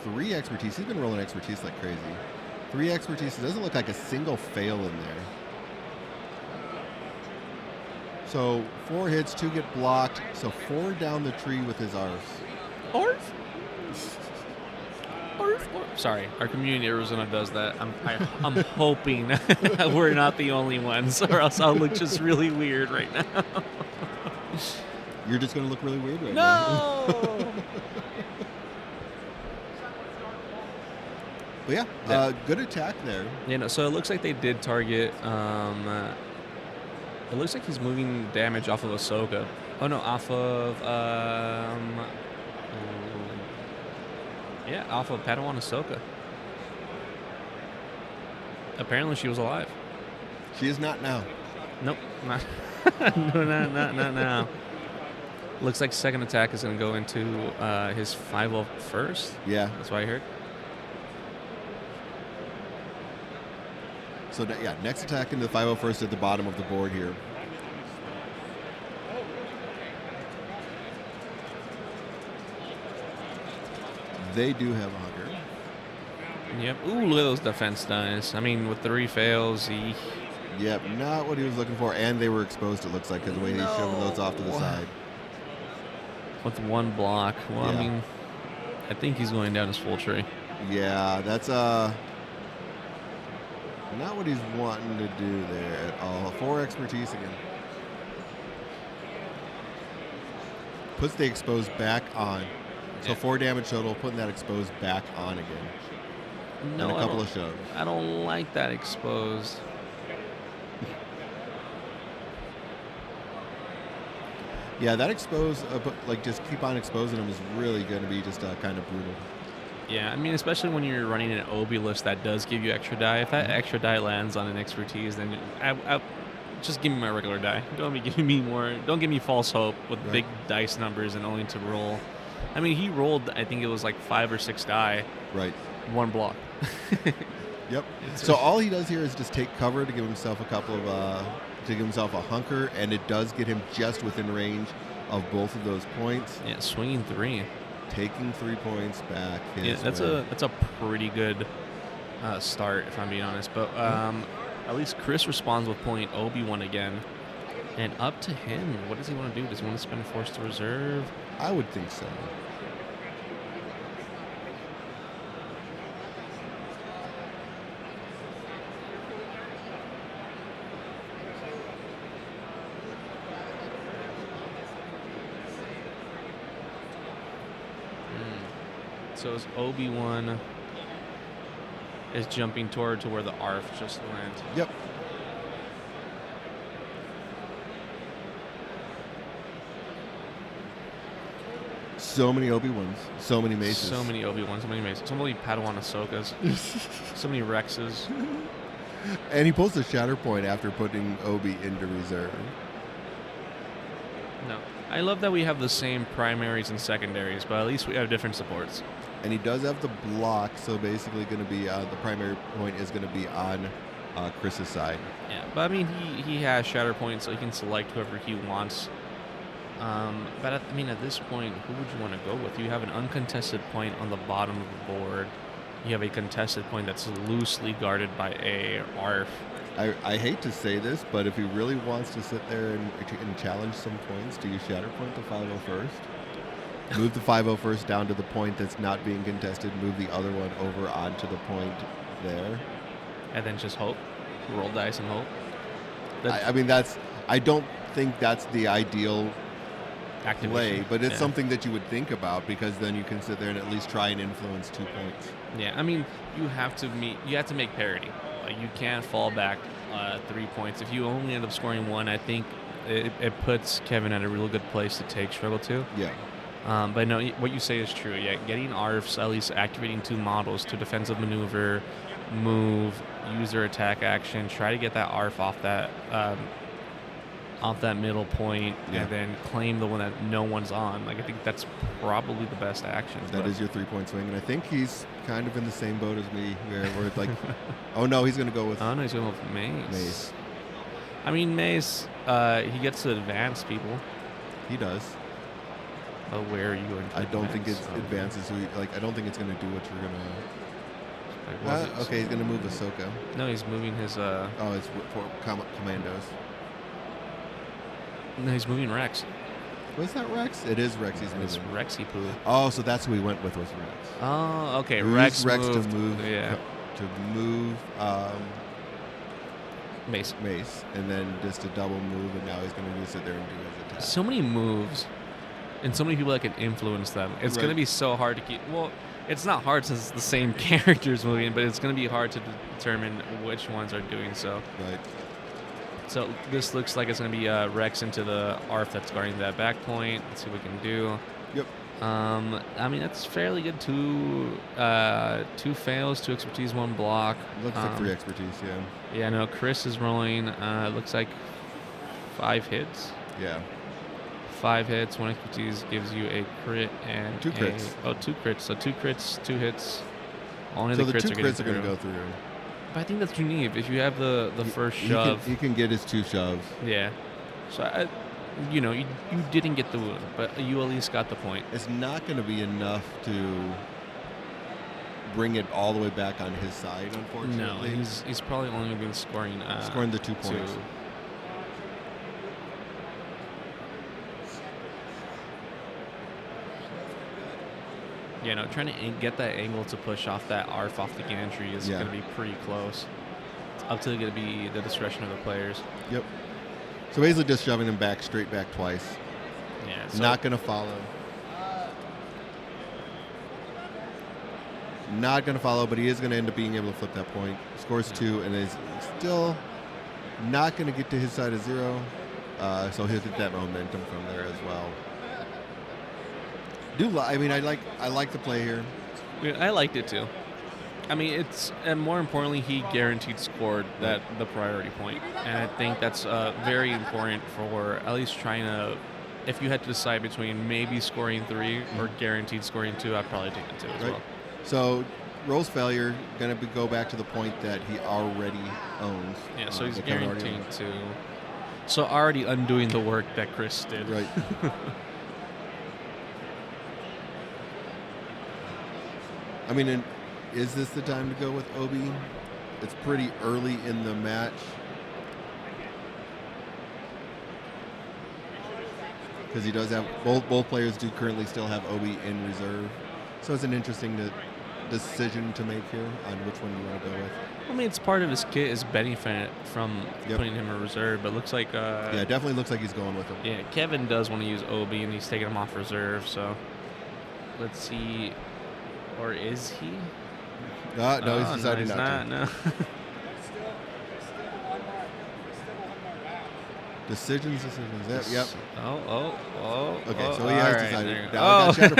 3 expertise. He's been rolling expertise like crazy. 3 expertise. It doesn't look like a single fail in there. So 4 hits, 2 get blocked. So 4 down the tree with his Arf. Arf? Sorry, our community in Arizona does that. I'm hoping we're not the only ones, or else I'll look just really weird right now. You're just going to look really weird right now. No! But yeah, good attack there. So it looks like they did target. It looks like he's moving damage off of Ahsoka. Oh no, off of off of Padawan Ahsoka. Apparently she was alive. She is not now. Nope, not not now. Looks like second attack is going to go into his 501st. Yeah. That's what I heard. So next attack into the 501st at the bottom of the board here. They do have a hugger. Yep. Ooh, look at those defense dice. I mean, with 3 fails, Yep, not what he was looking for, and they were exposed, it looks like, because the way he's shoving those off to the side. with 1 block. Well, I Yeah. mean, I think he's going down his full tree. Yeah, that's not what he's wanting to do there at all. 4 expertise again. Puts the exposed back on. So Yeah. 4 damage total, putting that exposed back on again. No, And a I couple don't- of shoves. I don't like that exposed. Yeah, that expose, but like just keep on exposing him is really going to be just kind of brutal. Yeah, I mean, especially when you're running an Obi list that does give you extra die. If that extra die lands on an expertise, then I just give me my regular die. Don't be giving me more. Don't give me false hope with Right. big dice numbers and only to roll. I mean, he rolled. I think it was like 5 or 6 die, Right. 1 block. Yep. So all he does here is just take cover to give himself a couple of to give himself a hunker, and it does get him just within range of both of those points. Yeah, swinging 3. Taking 3 points back. Yeah, his that's way. a pretty good start, if I'm being honest. But at least Chris responds with pulling Obi-Wan again. And up to him. What does he want to do? Does he want to spend a Force to Reserve? I would think so. So is Obi-Wan is jumping toward to where the ARF just went. Yep. So many Obi-Wans, so many Maces. So many Obi-Wans, so many Maces, so many Padawan Ahsokas, so many Rexes. And he pulls the Shatterpoint after putting Obi into reserve. No. I love that we have the same primaries and secondaries, but at least we have different supports. And he does have the block, so basically going to be the primary point is going to be on Chris's side. Yeah, but I mean, he has Shatterpoint, so he can select whoever he wants. But at this point, who would you want to go with? You have an uncontested point on the bottom of the board. You have a contested point that's loosely guarded by a ARF. I hate to say this, but if he really wants to sit there and challenge some points, do you Shatterpoint the 501st? Move the 501st down to the point that's not being contested. Move the other one over onto the point there. And then just hope. Roll dice and hope. I don't think that's the ideal Activation. play, but it's Yeah. something that you would think about because then you can sit there and at least try and influence 2 points. Yeah, I mean, you have to make parity. Like, you can't fall back 3 points. If you only end up scoring 1, I think it puts Kevin at a real good place to take Struggle 2. Yeah. But no, what you say is true. Yeah, getting ARFs, at least activating 2 models to defensive maneuver, move, use their attack action, try to get that ARF off that middle point, Yeah. and then claim the one that no one's on. Like, I think that's probably the best action. That is your 3-point swing, and I think he's kind of in the same boat as me, where it's like, oh no, he's going to go with Oh no, he's going with Mace. Mace. I mean, Mace, he gets to advance people. He does. But where are you going to I don't think it advance? advances. I don't think it's going to do what you're going to. Like, what is it? Okay, he's going to move Ahsoka. No, he's moving his. Oh, it's for commandos. No, he's moving Rex. Was that Rex? It is Rex. He's It's moving. Rexy poo. Oh, so that's who we went with was Rex. Oh, okay. We Rex used Rex moved. to move. Yeah. To move Mace. Mace, and then just a double move, and now he's going to sit there and do his attack. So many moves, and so many people that can influence them. It's Right. going to be so hard to keep. Well, it's not hard since it's the same characters moving, but it's going to be hard to determine which ones are doing so. Right. So this looks like it's going to be Rex into the ARF that's guarding that back point. Let's see what we can do. Yep. I mean, that's fairly good. 2 fails, 2 expertise, 1 block. Looks like 3 expertise. Yeah. Yeah, no, Chris is rolling. It looks like 5 hits. Yeah. 5 hits, 1 expertise gives you a crit and 2 crits. 2 crits. So 2 crits, 2 hits. Only So the the crits 2 crits are going going to go through. But I think that's what you need. If you have the first shove. He can get his 2 shoves. Yeah. So, you didn't get the wound, but you at least got the point. It's not going to be enough to bring it all the way back on his side, No, unfortunately. he's probably only been scoring Scoring the 2 points. 2. trying to get that angle to push off that ARF off the gantry is Yeah. going to be pretty close. It's up to going to be the discretion of the players. Yep. So basically just shoving him back, straight back twice. Yeah. So Not going to follow. Not going to follow, but he is going to end up being able to flip that point. Scores 2 and is still not going to get to his side of 0. So he'll get that momentum from there as well. I like the play here. Yeah, I liked it too. I mean, and more importantly, he guaranteed scored the priority point, and I think that's very important for at least trying to. If you had to decide between maybe scoring 3 or guaranteed scoring 2, I'd probably take the 2 as well. So Roll's failure going to go back to the point that he already owns. Yeah, so he's that Kevin already guaranteed owns. 2. So already undoing the work that Chris did. Right. I mean, is this the time to go with Obi? It's pretty early in the match. Because he does have both players do currently still have Obi in reserve, so it's an interesting decision to make here on which one you want to go with. I mean, it's part of his kit is benefit from Yep. putting him in reserve, but looks like Yeah, it definitely looks like he's going with him. yeah, Kevin does want to use Obi, and he's taking him off reserve. So let's see, or is he? No, he's decided he's not to. No. Decisions. Yep. Oh. Okay, so oh, he has all right, decided. there you Now go. we got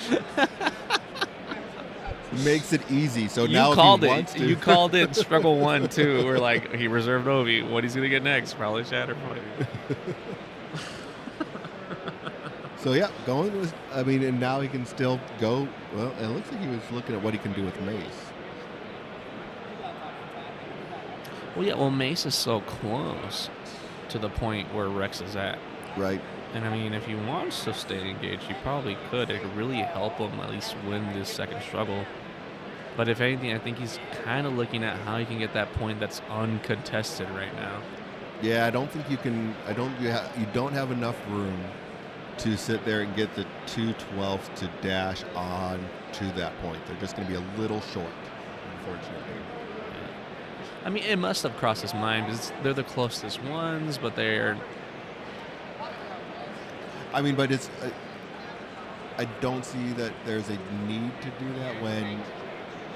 Shatterpoint. Makes it easy. So now You called if he wants it. to, You called it struggle 1 too. We're like, he reserved Obi. What he's gonna get next? Probably Shatterpoint. So yeah, going with. I mean, and now he can still go. Well, it looks like he was looking at what he can do with Mace. Well, yeah. Well, Mace is so close to the point where Rex is at. Right. And I mean, if he wants to stay engaged, he probably could. It could really help him at least win this second struggle. But if anything, I think he's kind of looking at how he can get that point that's uncontested right now. Yeah, I don't think you can. You don't have enough room to sit there and get the 2/12 to dash on to that point. They're just going to be a little short, unfortunately. I mean, it must have crossed his mind because they're the closest ones, but they're. I mean, but it's. I don't see that there's a need to do that when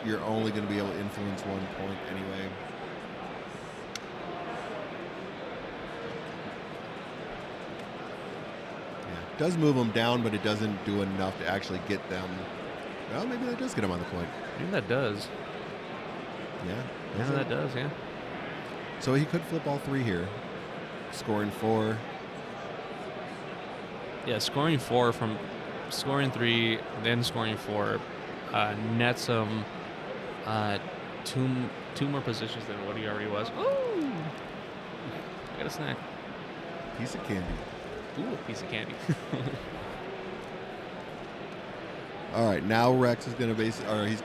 you're only going to be able to influence 1 point anyway. Yeah, it does move them down, but it doesn't do enough to actually get them. Well, maybe that does get them on the point. I think that does. Yeah. Yeah, does it? that does, yeah. So he could flip all 3 here, scoring 4. Yeah, scoring 4 from scoring 3, then scoring 4 nets him two more positions than what he already was. Ooh! I got a snack. Piece of candy. Ooh, a piece of candy. All right, now Rex is going to he's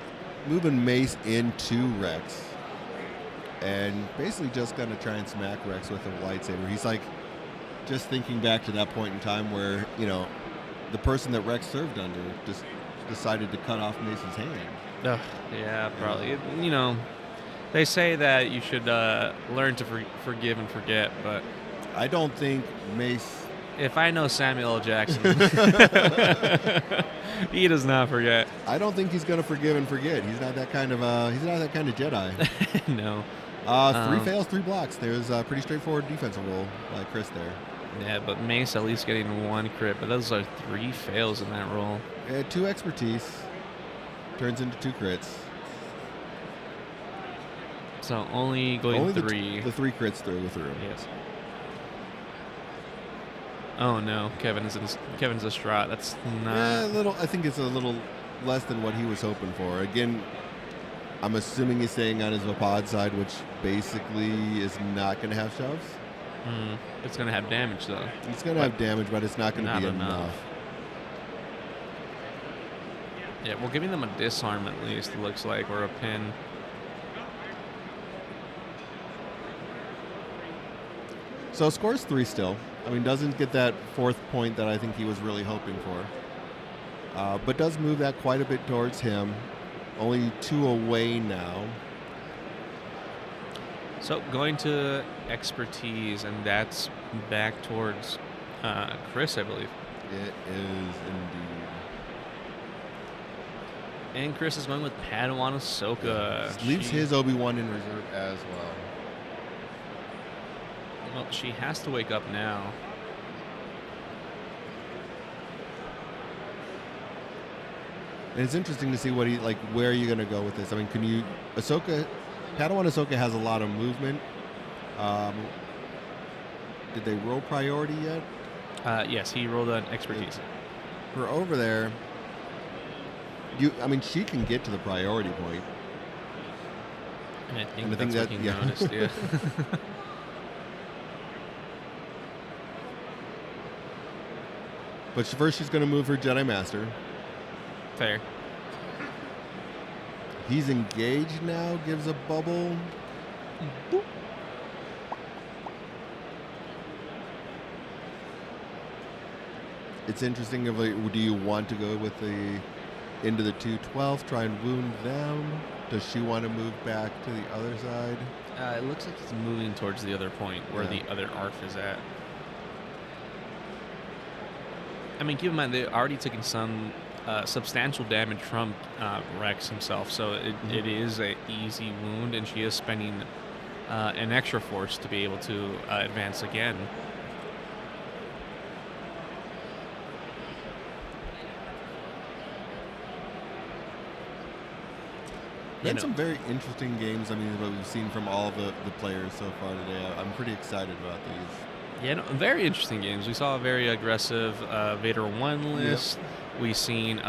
moving Mace into Rex. And basically just going to try and smack Rex with a lightsaber. He's like, just thinking back to that point in time where, the person that Rex served under just decided to cut off Mace's hand. Ugh, yeah, probably. They say that you should learn to forgive and forget, but I don't think Mace... if I know Samuel L. Jackson, he does not forget. I don't think he's going to forgive and forget. He's not that kind of Jedi. No. 3 fails, 3 blocks. There's a pretty straightforward defensive roll by Chris there. Yeah, but Mace at least getting 1 crit, but those are 3 fails in that roll. 2 expertise turns into 2 crits. So only going Only 3. The 3 crits through. Yes. Oh no, Kevin's distraught. That's not. Yeah, a little. I think it's a little less than what he was hoping for. Again, I'm assuming he's staying on his Vapod side, which basically is not going to have shoves. It's going to have damage though. It's going to have damage, but it's not going to be enough. Yeah, we're giving them a disarm at least. It looks like, or a pin. So scores 3 still. I mean, doesn't get that 4th point that I think he was really hoping for. but does move that quite a bit towards him. Only 2 away now. So going to expertise, and that's back towards Chris, I believe. It is indeed. And Chris is going with Padawan Ahsoka. Leaves his Obi-Wan in reserve as well. Well, she has to wake up now. And it's interesting to see what where are you going to go with this? I mean, Padawan Ahsoka has a lot of movement. Did they roll priority yet? Yes, he rolled an expertise. For over there, she can get to the priority point. And I think And I that's think what that- he yeah. noticed, yeah. But first she's going to move her Jedi Master. Fair. He's engaged now, gives a bubble. Boop. It's interesting, do you want to go with into the 212, try and wound them? Does she want to move back to the other side? It looks like he's moving towards the other point where Yeah. the other ARF is at. I mean, keep in mind, they're already taking some substantial damage from Rex himself, so it is an easy wound, and she is spending an extra force to be able to advance again. Been some very interesting games. I mean, what we've seen from all of the players so far today. I'm pretty excited about these. Yeah, no, very interesting games. We saw a very aggressive Vader 1 list. We've seen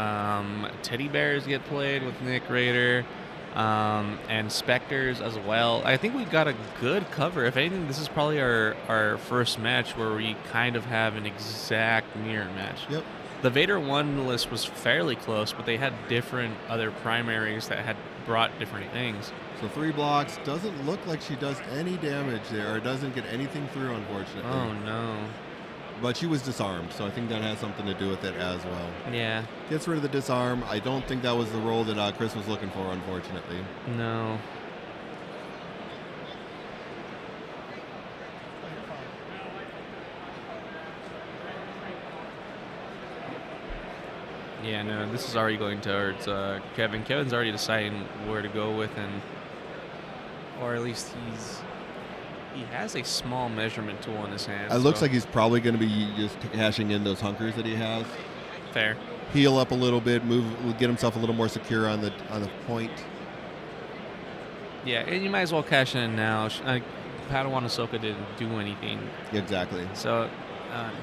Teddy Bears get played with Nick Raider and Spectres as well. I think we got a good cover. If anything, this is probably our first match where we kind of have an exact mirror match. Yep. The Vader 1 list was fairly close, but they had different other primaries that had brought different things. So 3 blocks. Doesn't look like she does any damage there, or doesn't get anything through, unfortunately. Oh, no. But she was disarmed, so I think that has something to do with it as well. Yeah. Gets rid of the disarm. I don't think that was the role that Chris was looking for, unfortunately. No. Yeah, no, this is already going towards Kevin. Kevin's already deciding where to go with, or at least he has a small measurement tool in his hand. It looks like he's probably going to be just cashing in those hunkers that he has. Fair. Heal up a little bit, get himself a little more secure on the point. Yeah, and you might as well cash in now. Padawan Ahsoka didn't do anything. Exactly. So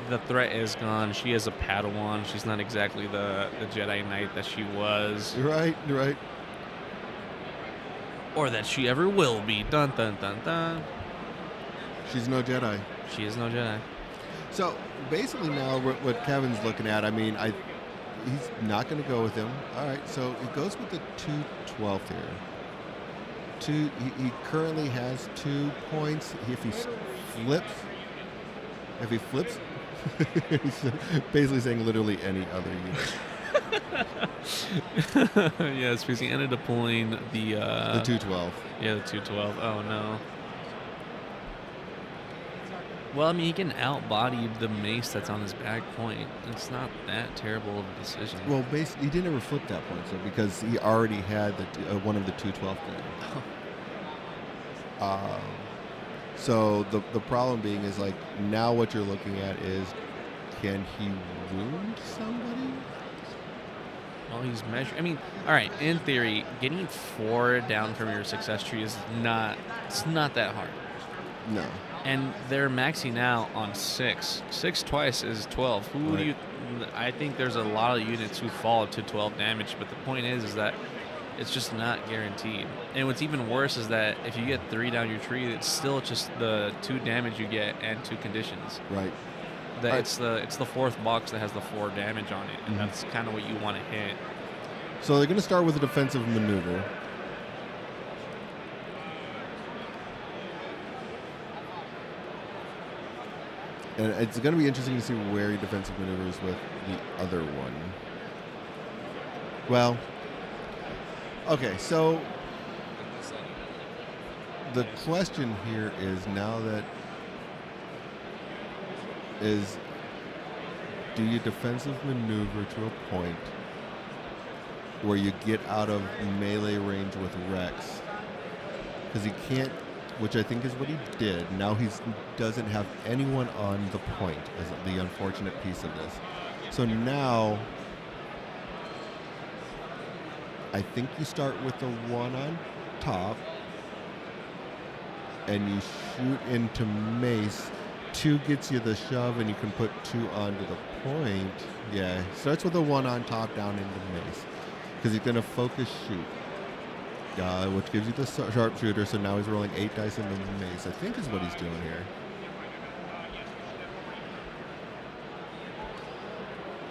the threat is gone. She is a Padawan. She's not exactly the Jedi Knight that she was. Right. Or that she ever will be. Dun, dun, dun, dun. She's no Jedi. She is no Jedi. So basically now what Kevin's looking at, he's not going to go with him. All right, so he goes with the 212 here. He currently has 2 points. If he flips, he's basically saying literally any other unit. Yes, because he ended up pulling the 212. Yeah, the 212. Oh no. Well, I mean, he can outbody the mace that's on his back point. It's not that terrible of a decision. Well, basically, he didn't ever flip that point, so because he already had one of the 212 there. So the problem being is now what you're looking at is, can he wound somebody? Well, he's measuring. I mean, all right. In theory, getting 4 down from your success tree is not that hard. No. And they're maxing out on 6. 6 twice is 12. Who do you? I think there's a lot of units who fall to 12 damage, but the point is that it's just not guaranteed. And what's even worse is that if you get 3 down your tree, it's still just the 2 damage you get and 2 conditions. Right. It's the 4th box that has the 4 damage on it, and that's kind of what you want to hit. So they're going to start with a defensive maneuver. And it's going to be interesting to see where he defensive maneuvers with the other one. Well, okay, so the question here is now that is, do you defensive maneuver to a point where you get out of melee range with Rex? Because he can't, which I think is what he did. Now he doesn't have anyone on the point, is the unfortunate piece of this. So now, I think you start with the one on top, and you shoot into Mace. 2 gets you the shove, and you can put 2 onto the point. Yeah, starts with a 1 on top down into Mace, because he's going to focus shoot, which gives you the sharpshooter. So now he's rolling 8 dice into Mace, I think is what he's doing here.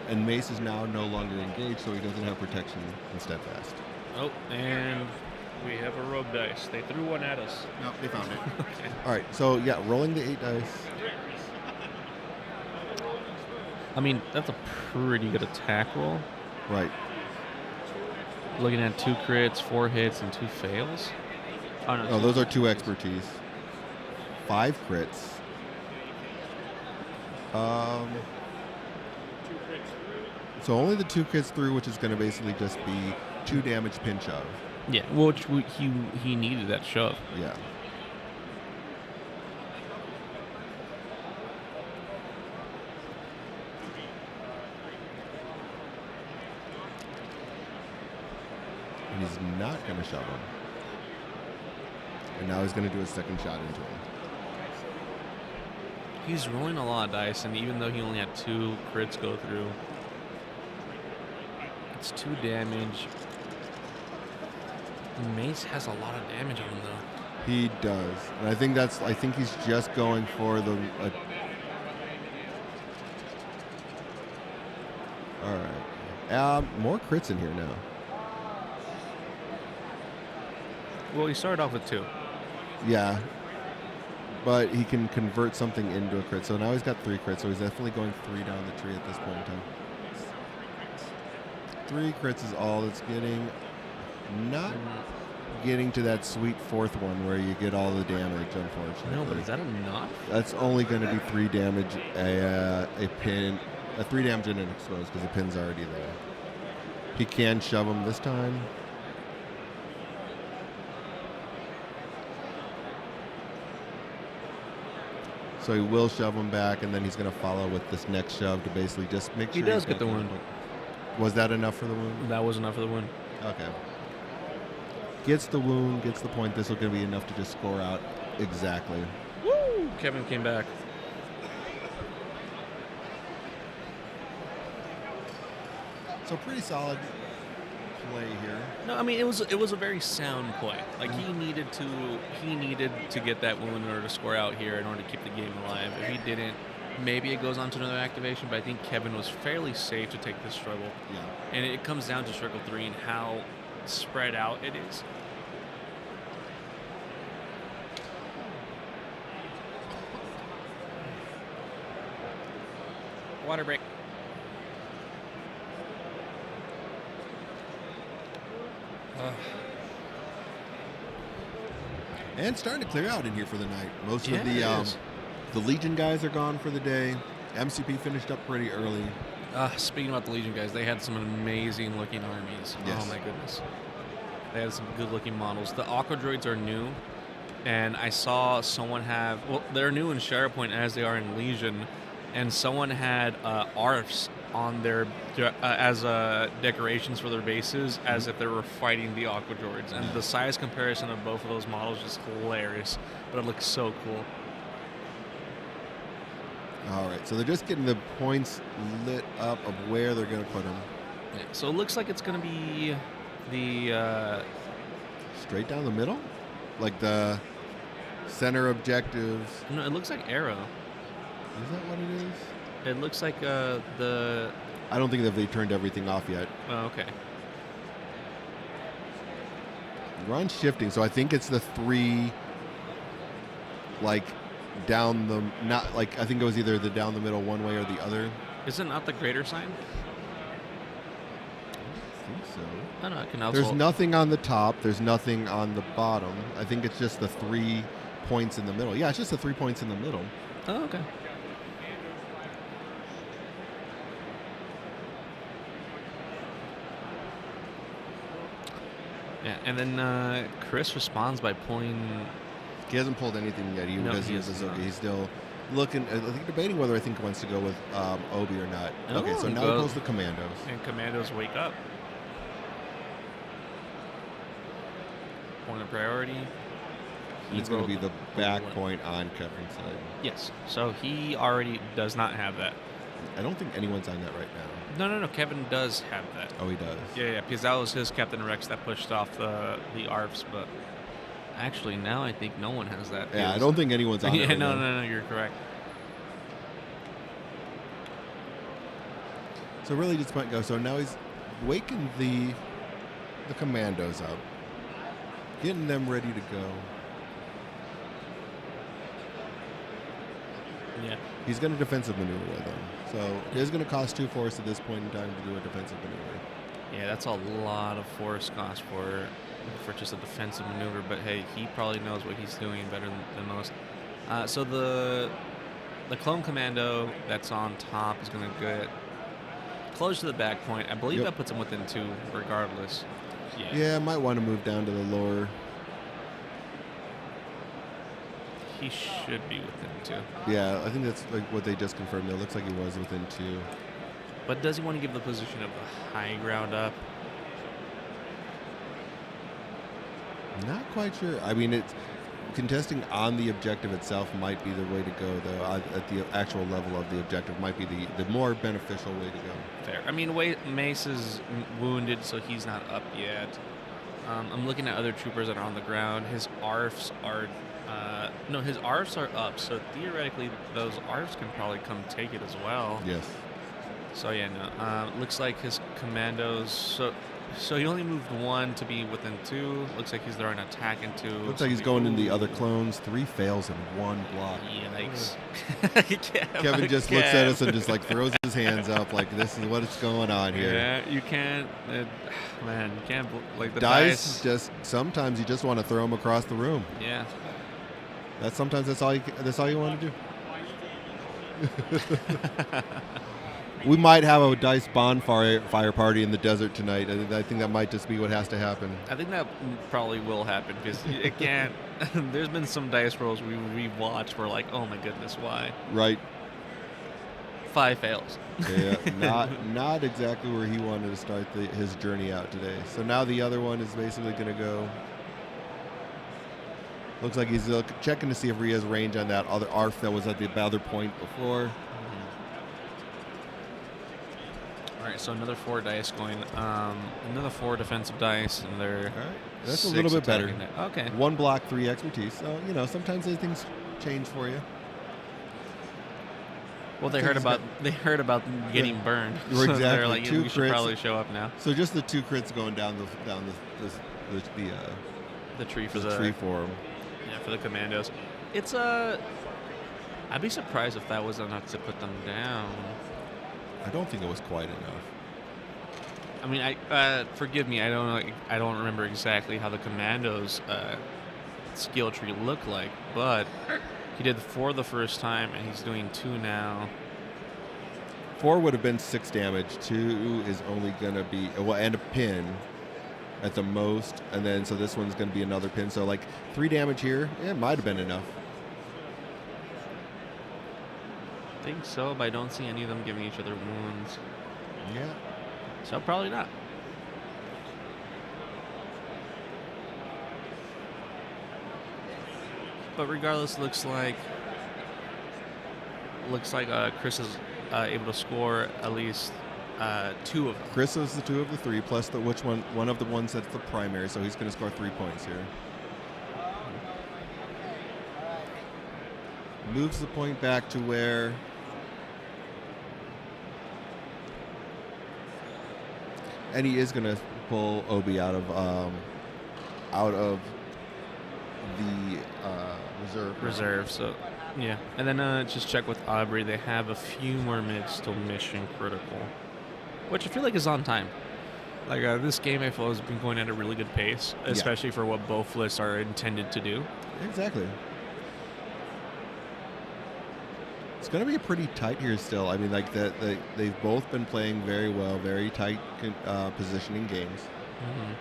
And Mace is now no longer engaged, so he doesn't have protection and steadfast. Oh, and we have a rogue dice. They threw one at us. No, they found it. Okay. All right, so yeah, rolling the 8 dice. I mean, that's a pretty good attack roll. Right. Looking at 2 crits, 4 hits, and 2 fails. Oh, no, Oh, those are 2 expertise. 5 crits. So only the 2 crits through, which is going to basically just be 2 damage pin shove. Yeah, which he needed that shove. Yeah. And he's not going to shove him. And now he's going to do a second shot into him. He's rolling a lot of dice, and even though he only had 2 crits go through, it's 2 damage. Mace has a lot of damage on him, though. He does. And I think he's just going for the... all right. More crits in here now. Well, he started off with 2. Yeah. But he can convert something into a crit. So now he's got 3 crits, so he's definitely going 3 down the tree at this point in time. 3 crits is all it's getting. Not getting to that sweet 4th one where you get all the damage, unfortunately. No, but is that enough? That's only going to be 3 damage, a pin, 3 damage and an exposed, because the pin's already there. He can shove him this time. So he will shove him back, and then he's going to follow with this next shove to basically just make sure He does he's get the back wound. in. Was that enough for the wound? That was enough for the wound. Okay. Gets the wound, gets the point. This is going to be enough to just score out exactly. Woo! Kevin came back. So pretty solid play here. No, I mean it was a very sound play. Like he needed to get that wound in order to score out here in order to keep the game alive. If he didn't, maybe it goes on to another activation. But I think Kevin was fairly safe to take this struggle. Yeah. And it comes down to Circle 3 and how spread out it is. Water break. And starting to clear out in here for the night. Most Yeah, of it is. the Legion guys are gone for the day. MCP finished up pretty early. Speaking about the Legion guys, they had some amazing looking armies. Yes. Oh my goodness. They had some good looking models. The Aqua Droids are new, and I saw someone have, well, they're new in Shatterpoint as they are in Legion, and someone had ARFs on their, as decorations for their bases, as if they were fighting the Aqua Droids. And the size comparison of both of those models is hilarious, but it looks so cool. All right, so they're just getting the points lit up of where they're going to put them. Yeah, so it looks like it's going to be the... Straight down the middle? Like the center objectives. No, it looks like Arrow. Is that what it is? It looks like the... I don't think that they turned everything off yet. Oh, okay. We're on shifting, so I think it's the 3, like, down the, not like, I think it was either the down the middle one way or the other. Is it not the greater sign? think so. I don't know. I can also. There's nothing on the top. There's nothing on the bottom. I think it's just the 3 points in the middle. Yeah, it's just the 3 points in the middle. Oh, okay. Yeah, and then Chris responds by pulling. He hasn't pulled anything yet. He No, does he use has Azoka. not. He's still looking, I think debating whether I think he wants to go with Obi or not. Okay, so he now he goes- pulls the Commandos. And Commandos wake up. Point of priority. And it's going to be the back point on Kevin's side. Yes. So he already does not have that. I don't think anyone's on that right now. No. Kevin does have that. Oh, he does. Yeah, because that was his Captain Rex that pushed off the ARFs, but actually now I think no one has that. Yeah, I don't think anyone's on it Yeah, right no, now. you're correct. So really just might go. So now he's waking the Commandos up. Getting them ready to go. Yeah. He's going to defensive maneuver with them. So it is going to cost 2 force at this point in time to do a defensive maneuver. Yeah, that's a lot of force cost for just a defensive maneuver, but hey, he probably knows what he's doing better than most. So the clone commando that's on top is going to get close to the back point. I believe Yep. that puts him within 2 regardless. Yeah, might want to move down to the lower. He should be within 2. Yeah, I think that's like what they just confirmed. It looks like he was within 2. But does he want to give the position of the high ground up? Not quite sure. I mean, it's contesting on the objective itself might be the way to go, though. At the actual level of the objective might be the more beneficial way to go. Fair. I mean, Mace is wounded, so he's not up yet. I'm looking at other troopers that are on the ground. His ARFs are... his ARFs are up, so theoretically those ARFs can probably come take it as well. Yes. So yeah, no. Looks like his commandos... So he only moved 1 to be within 2. Looks like he's throwing an attack into... Looks like he's going in the other clones. 3 fails and 1 block. Yikes. Kevin just looks at us and just like throws his hands up like this is what's going on here. Yeah, you can't... man, you can't... Like the Dice, just sometimes you just want to throw them across the room. Yeah. That's all you want to do. We might have a dice bonfire party in the desert tonight. I think that might just be what has to happen. I think that probably will happen because it can't. There's been some dice rolls we've watched where like, oh my goodness, why? Right. 5 fails. Yeah, not exactly where he wanted to start his journey out today. So now the other one is basically going to go. Looks like he's checking to see if he has range on that other ARF that was at the other point before. All right, so another 4 dice going. Another 4 defensive dice, and they're. All right, that's a 6 little bit better. attacking that. Okay. 1 block, 3 expertise. So sometimes these things change for you. Well, they heard about them getting burned. So Exactly. they're like, 2 we should crits. probably show up now. So just the 2 crits going down The tree for the the tree for him. Yeah, for the commandos. It's I'd be surprised if that was enough to put them down. I don't think it was quite enough. I mean, forgive me. I don't remember exactly how the commandos skill tree looked like, but he did 4 the first time, and he's doing 2 now. 4 would have been 6 damage. 2 is only going to be and a pin at the most, and then so this one's going to be another pin. So like 3 damage here, it might have been enough. I think so, but I don't see any of them giving each other wounds. Yeah. So probably not. But regardless, looks like Chris is able to score at least 2 of them. Chris is the 2 of the 3 plus one of the ones that's the primary, so he's going to score 3 points here. Moves the point back to where and he is going to pull Obi out of the reserve. So yeah, and then just check with Aubrey. They have a few more minutes till mission critical, which I feel like is on time. Like this game, I feel has been going at a really good pace, especially for what both lists are intended to do. Exactly. It's going to be pretty tight here still. I mean, like they've both been playing very well, very tight positioning games. Mm-hmm.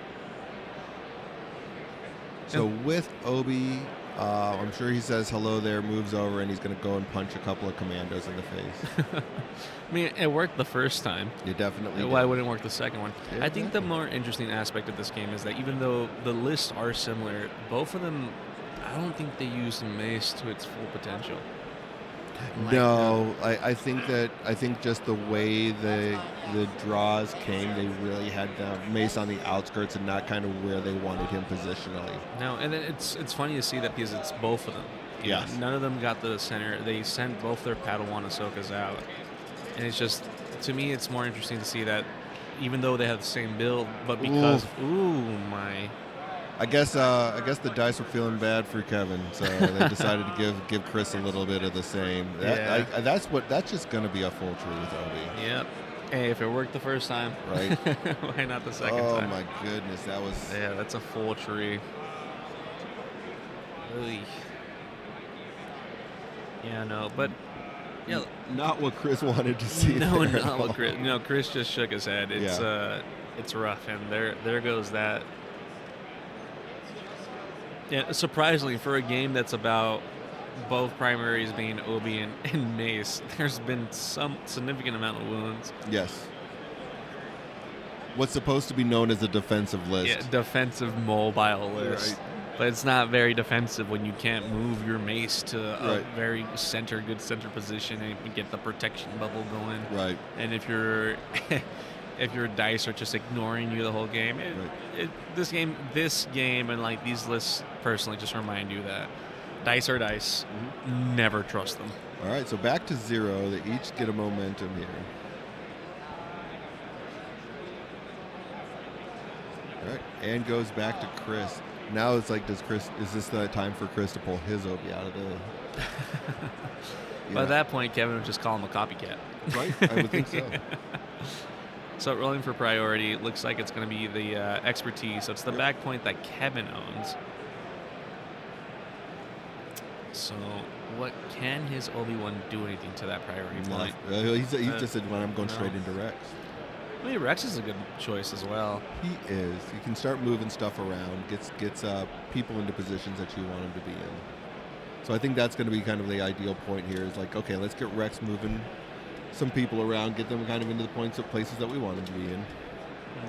So with Obi, I'm sure he says hello there, moves over, and he's going to go and punch a couple of commandos in the face. I mean, it worked the first time. It definitely Why did. wouldn't it work the second one? Yeah, I think the more interesting aspect of this game is that even though the lists are similar, both of them, I don't think they use Mace to its full potential. No, I think just the way the draws came, they really had Mace on the outskirts and not kind of where they wanted him positionally. No, and then it's funny to see that because it's both of them. You know, Yes. none of them got the center. They sent both their Padawan Ahsokas out. And it's just, to me, it's more interesting to see that even though they have the same build, but because, my. I guess the dice were feeling bad for Kevin, so they decided to give Chris a little bit of the same. That's just going to be a full tree with Obi. Yep. Hey, if it worked the first time, right? Why not the second Oh time? my goodness, that was. Yeah, that's a full tree. Really. Yeah, no, but yeah, Not what Chris wanted to see. no, there at not what all. Chris. No, Chris just shook his head. It's rough, and there goes that. Yeah, surprisingly, for a game that's about both primaries being Obi and Mace, there's been some significant amount of wounds. Yes. What's supposed to be known as a defensive list. Yeah, defensive mobile list. Right. But it's not very defensive when you can't move your Mace to a Right. very good center position and get the protection bubble going. Right. And if your dice are just ignoring you the whole game, this game and like these lists personally just remind you that dice are dice. Mm-hmm. Never trust them. All right, so back to 0. They each get a momentum here. All right, and goes back to Chris. Now it's like, is this the time for Chris to pull his Obi out of the... By that point, Kevin would just call him a copycat. Right, I would think so. So rolling for priority, looks like it's going to be the expertise. So it's the back point that Kevin owns. So what can his Obi-Wan do anything to that priority point? He just said, when I'm going straight into Rex. I mean, Rex is a good choice as well. He is. You can start moving stuff around, gets people into positions that you want him to be in. So I think that's going to be kind of the ideal point here is like, okay, let's get Rex moving some people around, get them kind of into the places that we want them to be in.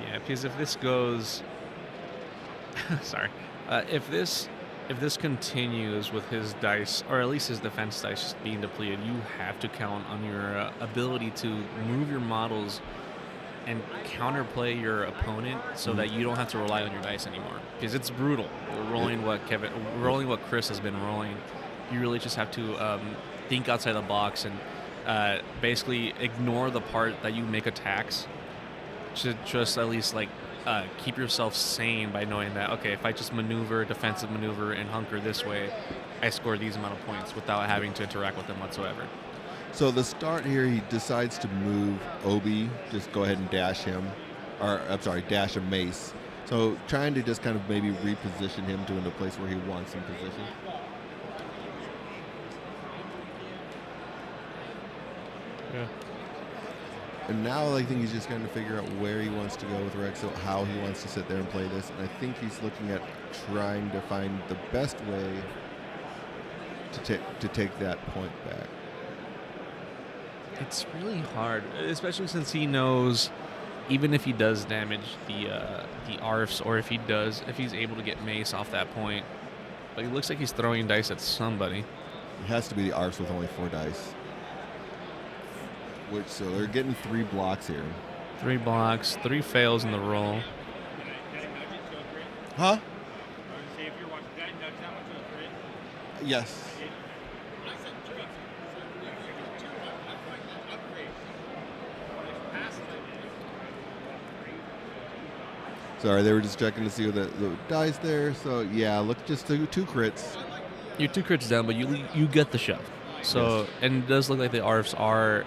Yeah, because if this goes... sorry. If this continues with his dice, or at least his defense dice being depleted, you have to count on your ability to move your models and counterplay your opponent so that you don't have to rely on your dice anymore. Because it's brutal rolling what Chris has been rolling. You really just have to think outside the box and basically ignore the part that you make attacks to just at least like keep yourself sane by knowing that, okay, if I just defensive maneuver and hunker this way, I score these amount of points without having to interact with them whatsoever. So the start here, he decides to move Obi, just go ahead and dash him, dash a Mace. So trying to just kind of maybe reposition him to into a place where he wants him positioned. Yeah. And now I think he's just going to figure out where he wants to go with Rex, so how he wants to sit there and play this. And I think he's looking at trying to find the best way to take that point back. It's really hard, especially since he knows even if he does damage the ARFs, or if he's able to get Mace off that point, but he looks like he's throwing dice at somebody. It has to be the ARFs with only 4 dice. So they're getting 3 blocks here. 3 blocks, 3 fails in the roll. Huh? Yes. Sorry, they were just checking to see the dice there. So yeah, look, just 2 crits. You're 2 crits down, but you get the shove. So, Yes. and it does look like the ARFs are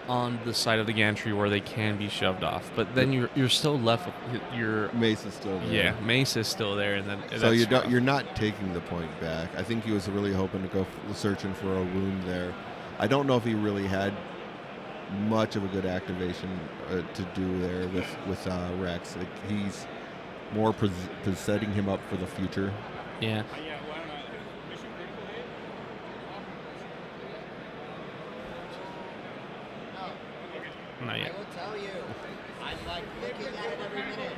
on the side of the gantry where they can be shoved off. But then you're still left with your Mace is still there. yeah, Mace is still there, and then So that's rough. you're not taking the point back. I think he was really hoping to go searching for a wound there. I don't know if he really had much of a good activation to do there with Rex. He's more setting him up for the future. Yeah. Not I yet. will tell you, I'm like looking at it every minute.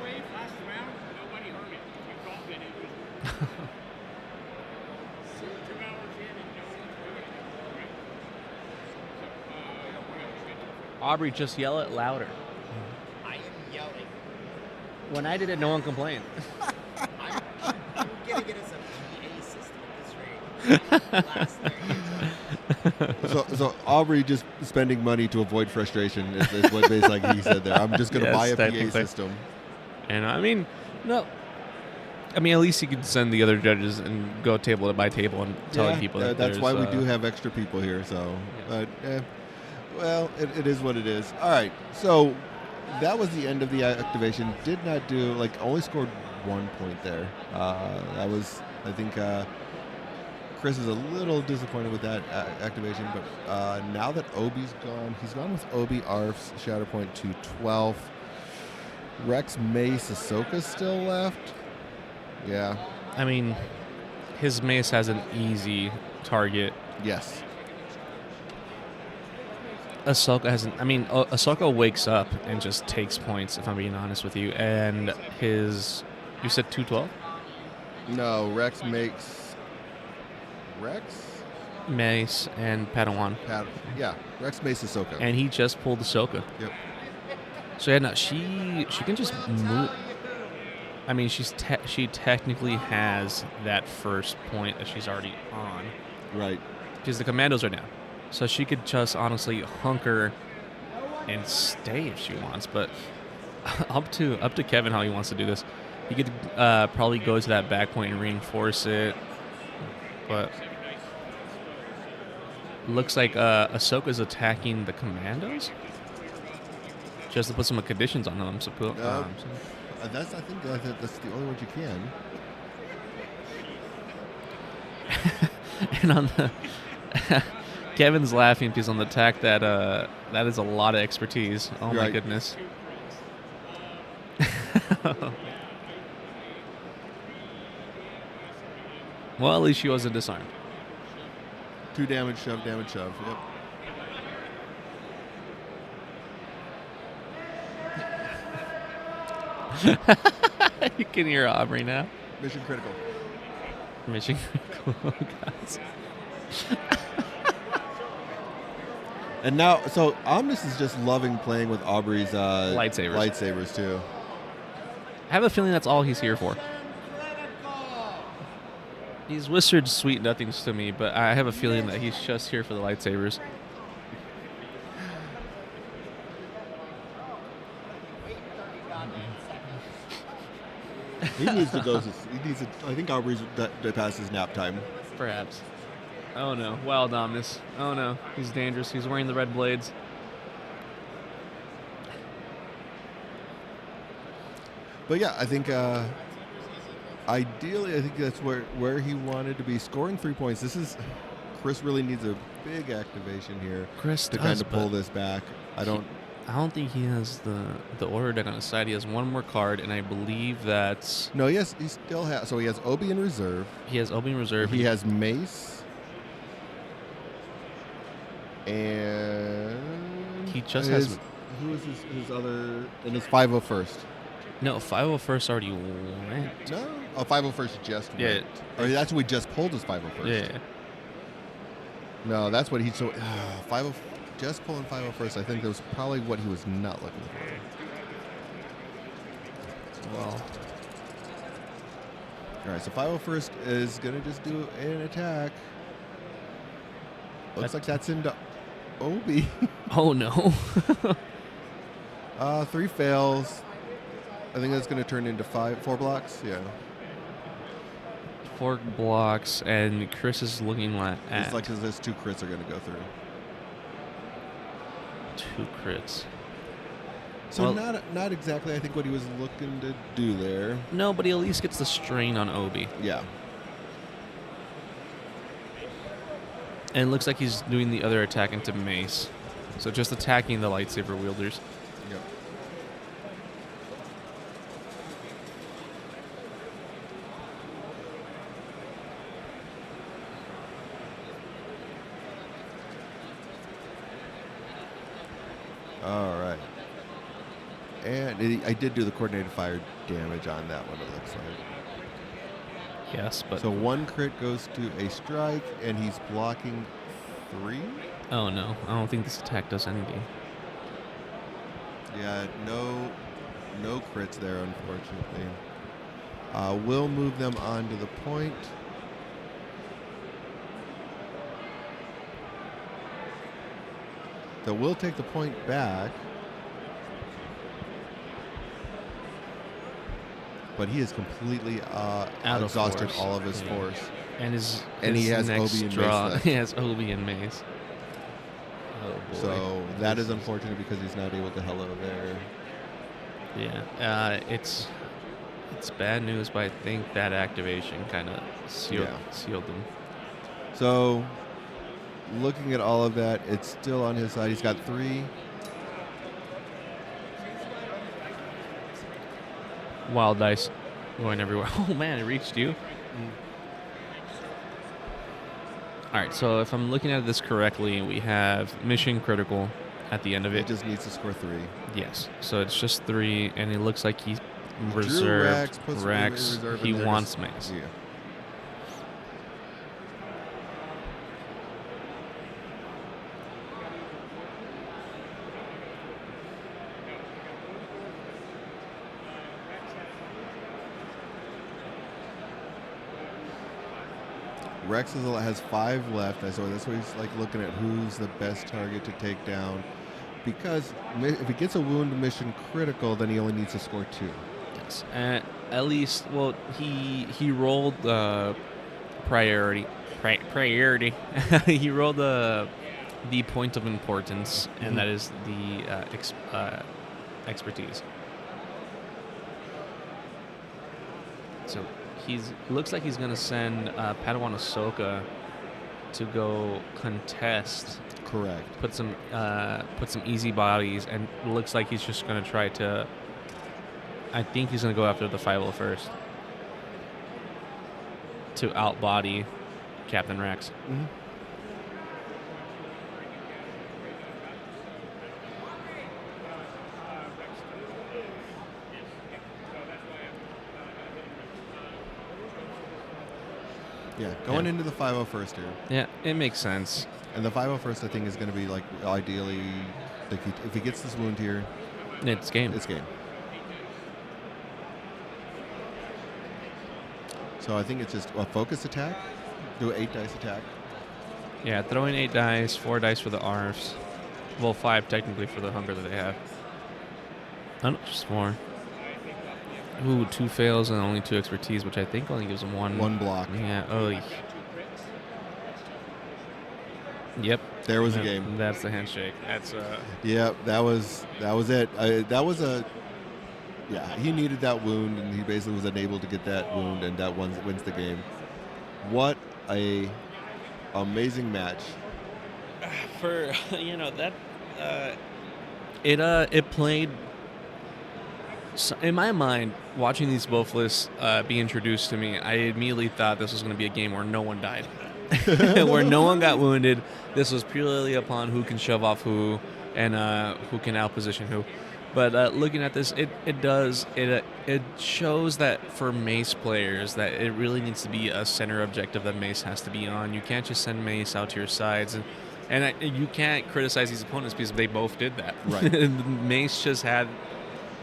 Aubrey, just yell it louder. I am yelling. When I did it, no one complained. I'm getting it as a PA system at this rate. Last 30 So Aubrey just spending money to avoid frustration is what basically like he said there. I'm just going to Yes, buy a PA technically. system. And I mean, no. I mean, at least you could send the other judges and go table by table and telling people that that's why we there's, do have extra people here. So, but well, it is what it is. All right, so that was the end of the activation. Did not do only scored 1 point there. That was I think Chris is a little disappointed with that activation, but now that Obi's gone, he's gone with Obi, Arfs, Shatterpoint to 12. Rex, Mace, Ahsoka still left. Yeah. I mean, his Mace has an easy target. Yes. Ahsoka hasn't. I mean, Ahsoka wakes up and just takes points, if I'm being honest with you. And his. You said 212? No, Rex makes. Rex? Mace and Padawan. Yeah, Rex, Mace, Ahsoka. And he just pulled Ahsoka. Yep. So yeah, no, she can just move. I mean, she technically has that first point that she's already on. Right. Because the commandos are down. So she could just honestly hunker and stay if she wants. But up to Kevin how he wants to do this. He could probably go to that back point and reinforce it. But looks like Ahsoka's attacking the commandos. Just to put some conditions on them. I think that's the only one you can. And on the Kevin's laughing because on the attack that is a lot of expertise. Oh my Right. goodness. Well, at least she wasn't disarmed. 2 damage, shove, damage, shove. Yep. You can hear Aubrey now. Mission critical. Mission critical. Guys. And now, so Omnis is just loving playing with Aubrey's lightsabers too. I have a feeling that's all he's here for. He's whispered sweet nothings to me, but I have a feeling that he's just here for the lightsabers. He needs to go. I think Aubrey's past his nap time. Perhaps. Oh no. Wild Omnis. Oh no. He's dangerous. He's wearing the red blades. But yeah, I think ideally, I think that's where he wanted to be, scoring 3 points. Chris really needs a big activation here Chris to does, kind of pull but this back. I don't think he has the order deck on his side. He has one more card, and I believe that's... No, he still has. So he has Obi in reserve. He has Obi in reserve. He has Mace. And He just has... Who is his other... And his 501st. No, 501st already went. No? Oh, 501st just Yeah. went. Or that's what we just pulled his 501st. Yeah. No, that's what he... So, 50... Just pulling 501st, I think that was probably what he was not looking for. Well... All right, so 501st is going to just do an attack. Looks like that's into Obi. Oh, no. 3 fails. I think that's going to turn into 4 blocks. Yeah. 4 blocks, and Chris is looking at... It's like those 2 crits are going to go through. 2 crits. So Well- not exactly, I think, what he was looking to do there. No, but he at least gets the strain on Obi. Yeah. And it looks like he's doing the other attack into Mace. So just attacking the lightsaber wielders. Yep. All right. And I did do the coordinated fire damage on that one, it looks like. Yes, but So 1 crit goes to a strike, and he's blocking 3? oh no, I don't think this attack does anything. Yeah, no crits there, unfortunately. We'll move them on to the point. So we'll take the point back. But he is completely Out of exhausted force. all of his Yeah. force. And his And he his has next Obi and Mace draw, left. he has Obi and Mace. Oh boy. So that is unfortunate because he's not able to hello there. Yeah, it's bad news, but I think that activation kind of sealed them. So looking at all of that, it's still on his side. He's got 3. Wild dice going everywhere. Oh man, it reached you. All right, so if I'm looking at this correctly, we have mission critical at the end of It it. just needs to score 3. Yes, so it's just 3, and it looks like he Drew reserved Rex, puts Rex. reserve He in there. wants Mace. Yeah. Rex has 5 left, so that's why he's like looking at who's the best target to take down. Because if he gets a wound mission critical, then he only needs to score 2. Yes, at least, well, he rolled priority. He rolled the point of importance, and that is the expertise. So looks like he's gonna send Padawan Ahsoka to go contest. Correct. Put some easy bodies, and it looks like he's just gonna try to. I think he's gonna go after the 501st to outbody Captain Rex. Mm-hmm. Yeah, going Yeah. into the 501st here. Yeah, it makes sense. And the 501st, I think, is going to be like ideally, like if he gets this wound here, It's game. it's game. So I think it's just a focus attack, do an 8 dice attack. Yeah, throw in 8 dice, 4 dice for the ARFs. Well, 5 technically for the hunger that they have. Oh, no, just 4. Ooh, 2 fails and only 2 expertise, which I think only gives them 1. 1 block. Yeah, oh. Yep. There was a game. That's the handshake. That's Yeah, that was it. He needed that wound, and he basically was unable to get that wound, and that wins the game. What a amazing match. for that it played. So in my mind, watching these both lists be introduced to me, I immediately thought this was going to be a game where no one died, where no one got wounded. This was purely upon who can shove off who and who can outposition who. But looking at this, it shows that for Mace players that it really needs to be a center objective that Mace has to be on. You can't just send Mace out to your sides, and you can't criticize these opponents because they both did that. Right. Mace just had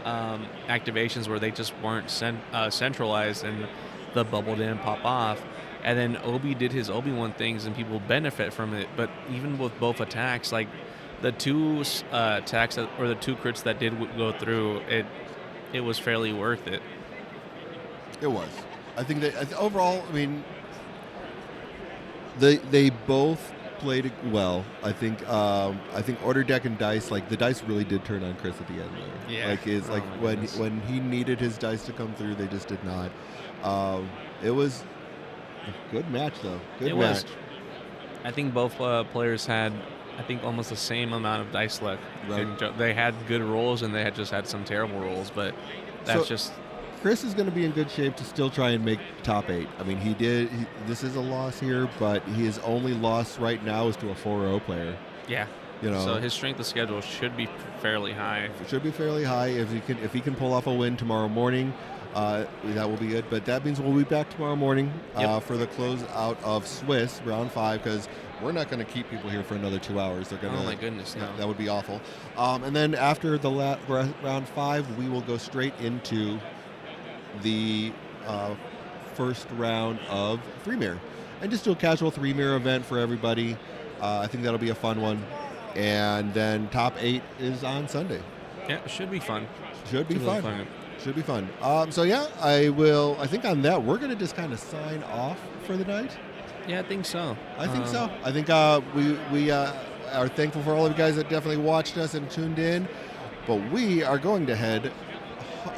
activations where they just weren't centralized, and the bubble didn't pop off. And then Obi did his Obi-Wan things, and people benefit from it. But even with both attacks, like the 2 attacks or the 2 crits that did go through, it was fairly worth it. It was. I think that overall, I mean, they both played well. I think Order Deck and Dice, like the dice really did turn on Chris at the end there. Yeah. Like it's Oh like my when goodness. when he needed his dice to come through, they just did not. It was a good match though. Good It match. was. I think both players had, I think, almost the same amount of dice luck. Right. They had good rolls, and they had just had some terrible rolls, but that's So- just Chris is going to be in good shape to still try and make top 8. I mean, this is a loss here, but his only loss right now is to a 4-0 player. yeah. You know, So his strength of schedule should be fairly high. it should be fairly high. If he can pull off a win tomorrow morning, that will be good. But that means we'll be back tomorrow morning Yep. for the close out of Swiss round 5 because we're not going to keep people here for another 2 hours. They're going to. Oh my goodness, no. That would be awful. And then after the round 5, we will go straight into the first round of 3-mirror and just do a casual 3-mirror event for everybody. I think that'll be a fun one. And then top 8 is on Sunday. Yeah, it should be fun. Should be Should really fun. Should be fun. So yeah, I think on that we're gonna just kind of sign off for the night. Yeah, I think so. I think so. I think we are thankful for all of you guys that definitely watched us and tuned in. But we are going to head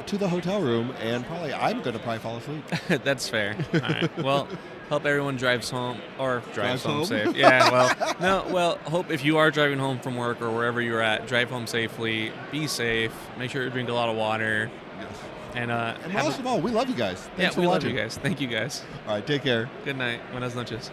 to the hotel room, and I'm gonna fall asleep. That's fair. All right. Well, hope everyone drives home or drives Drives home home? safe. Yeah. Well, no. Well, hope if you are driving home from work or wherever you're at, drive home safely. Be safe. Make sure to drink a lot of water. And And most of all, we love you guys. Thanks for we watching. love you guys. Thank you guys. All right, take care. Good night. Buenas noches.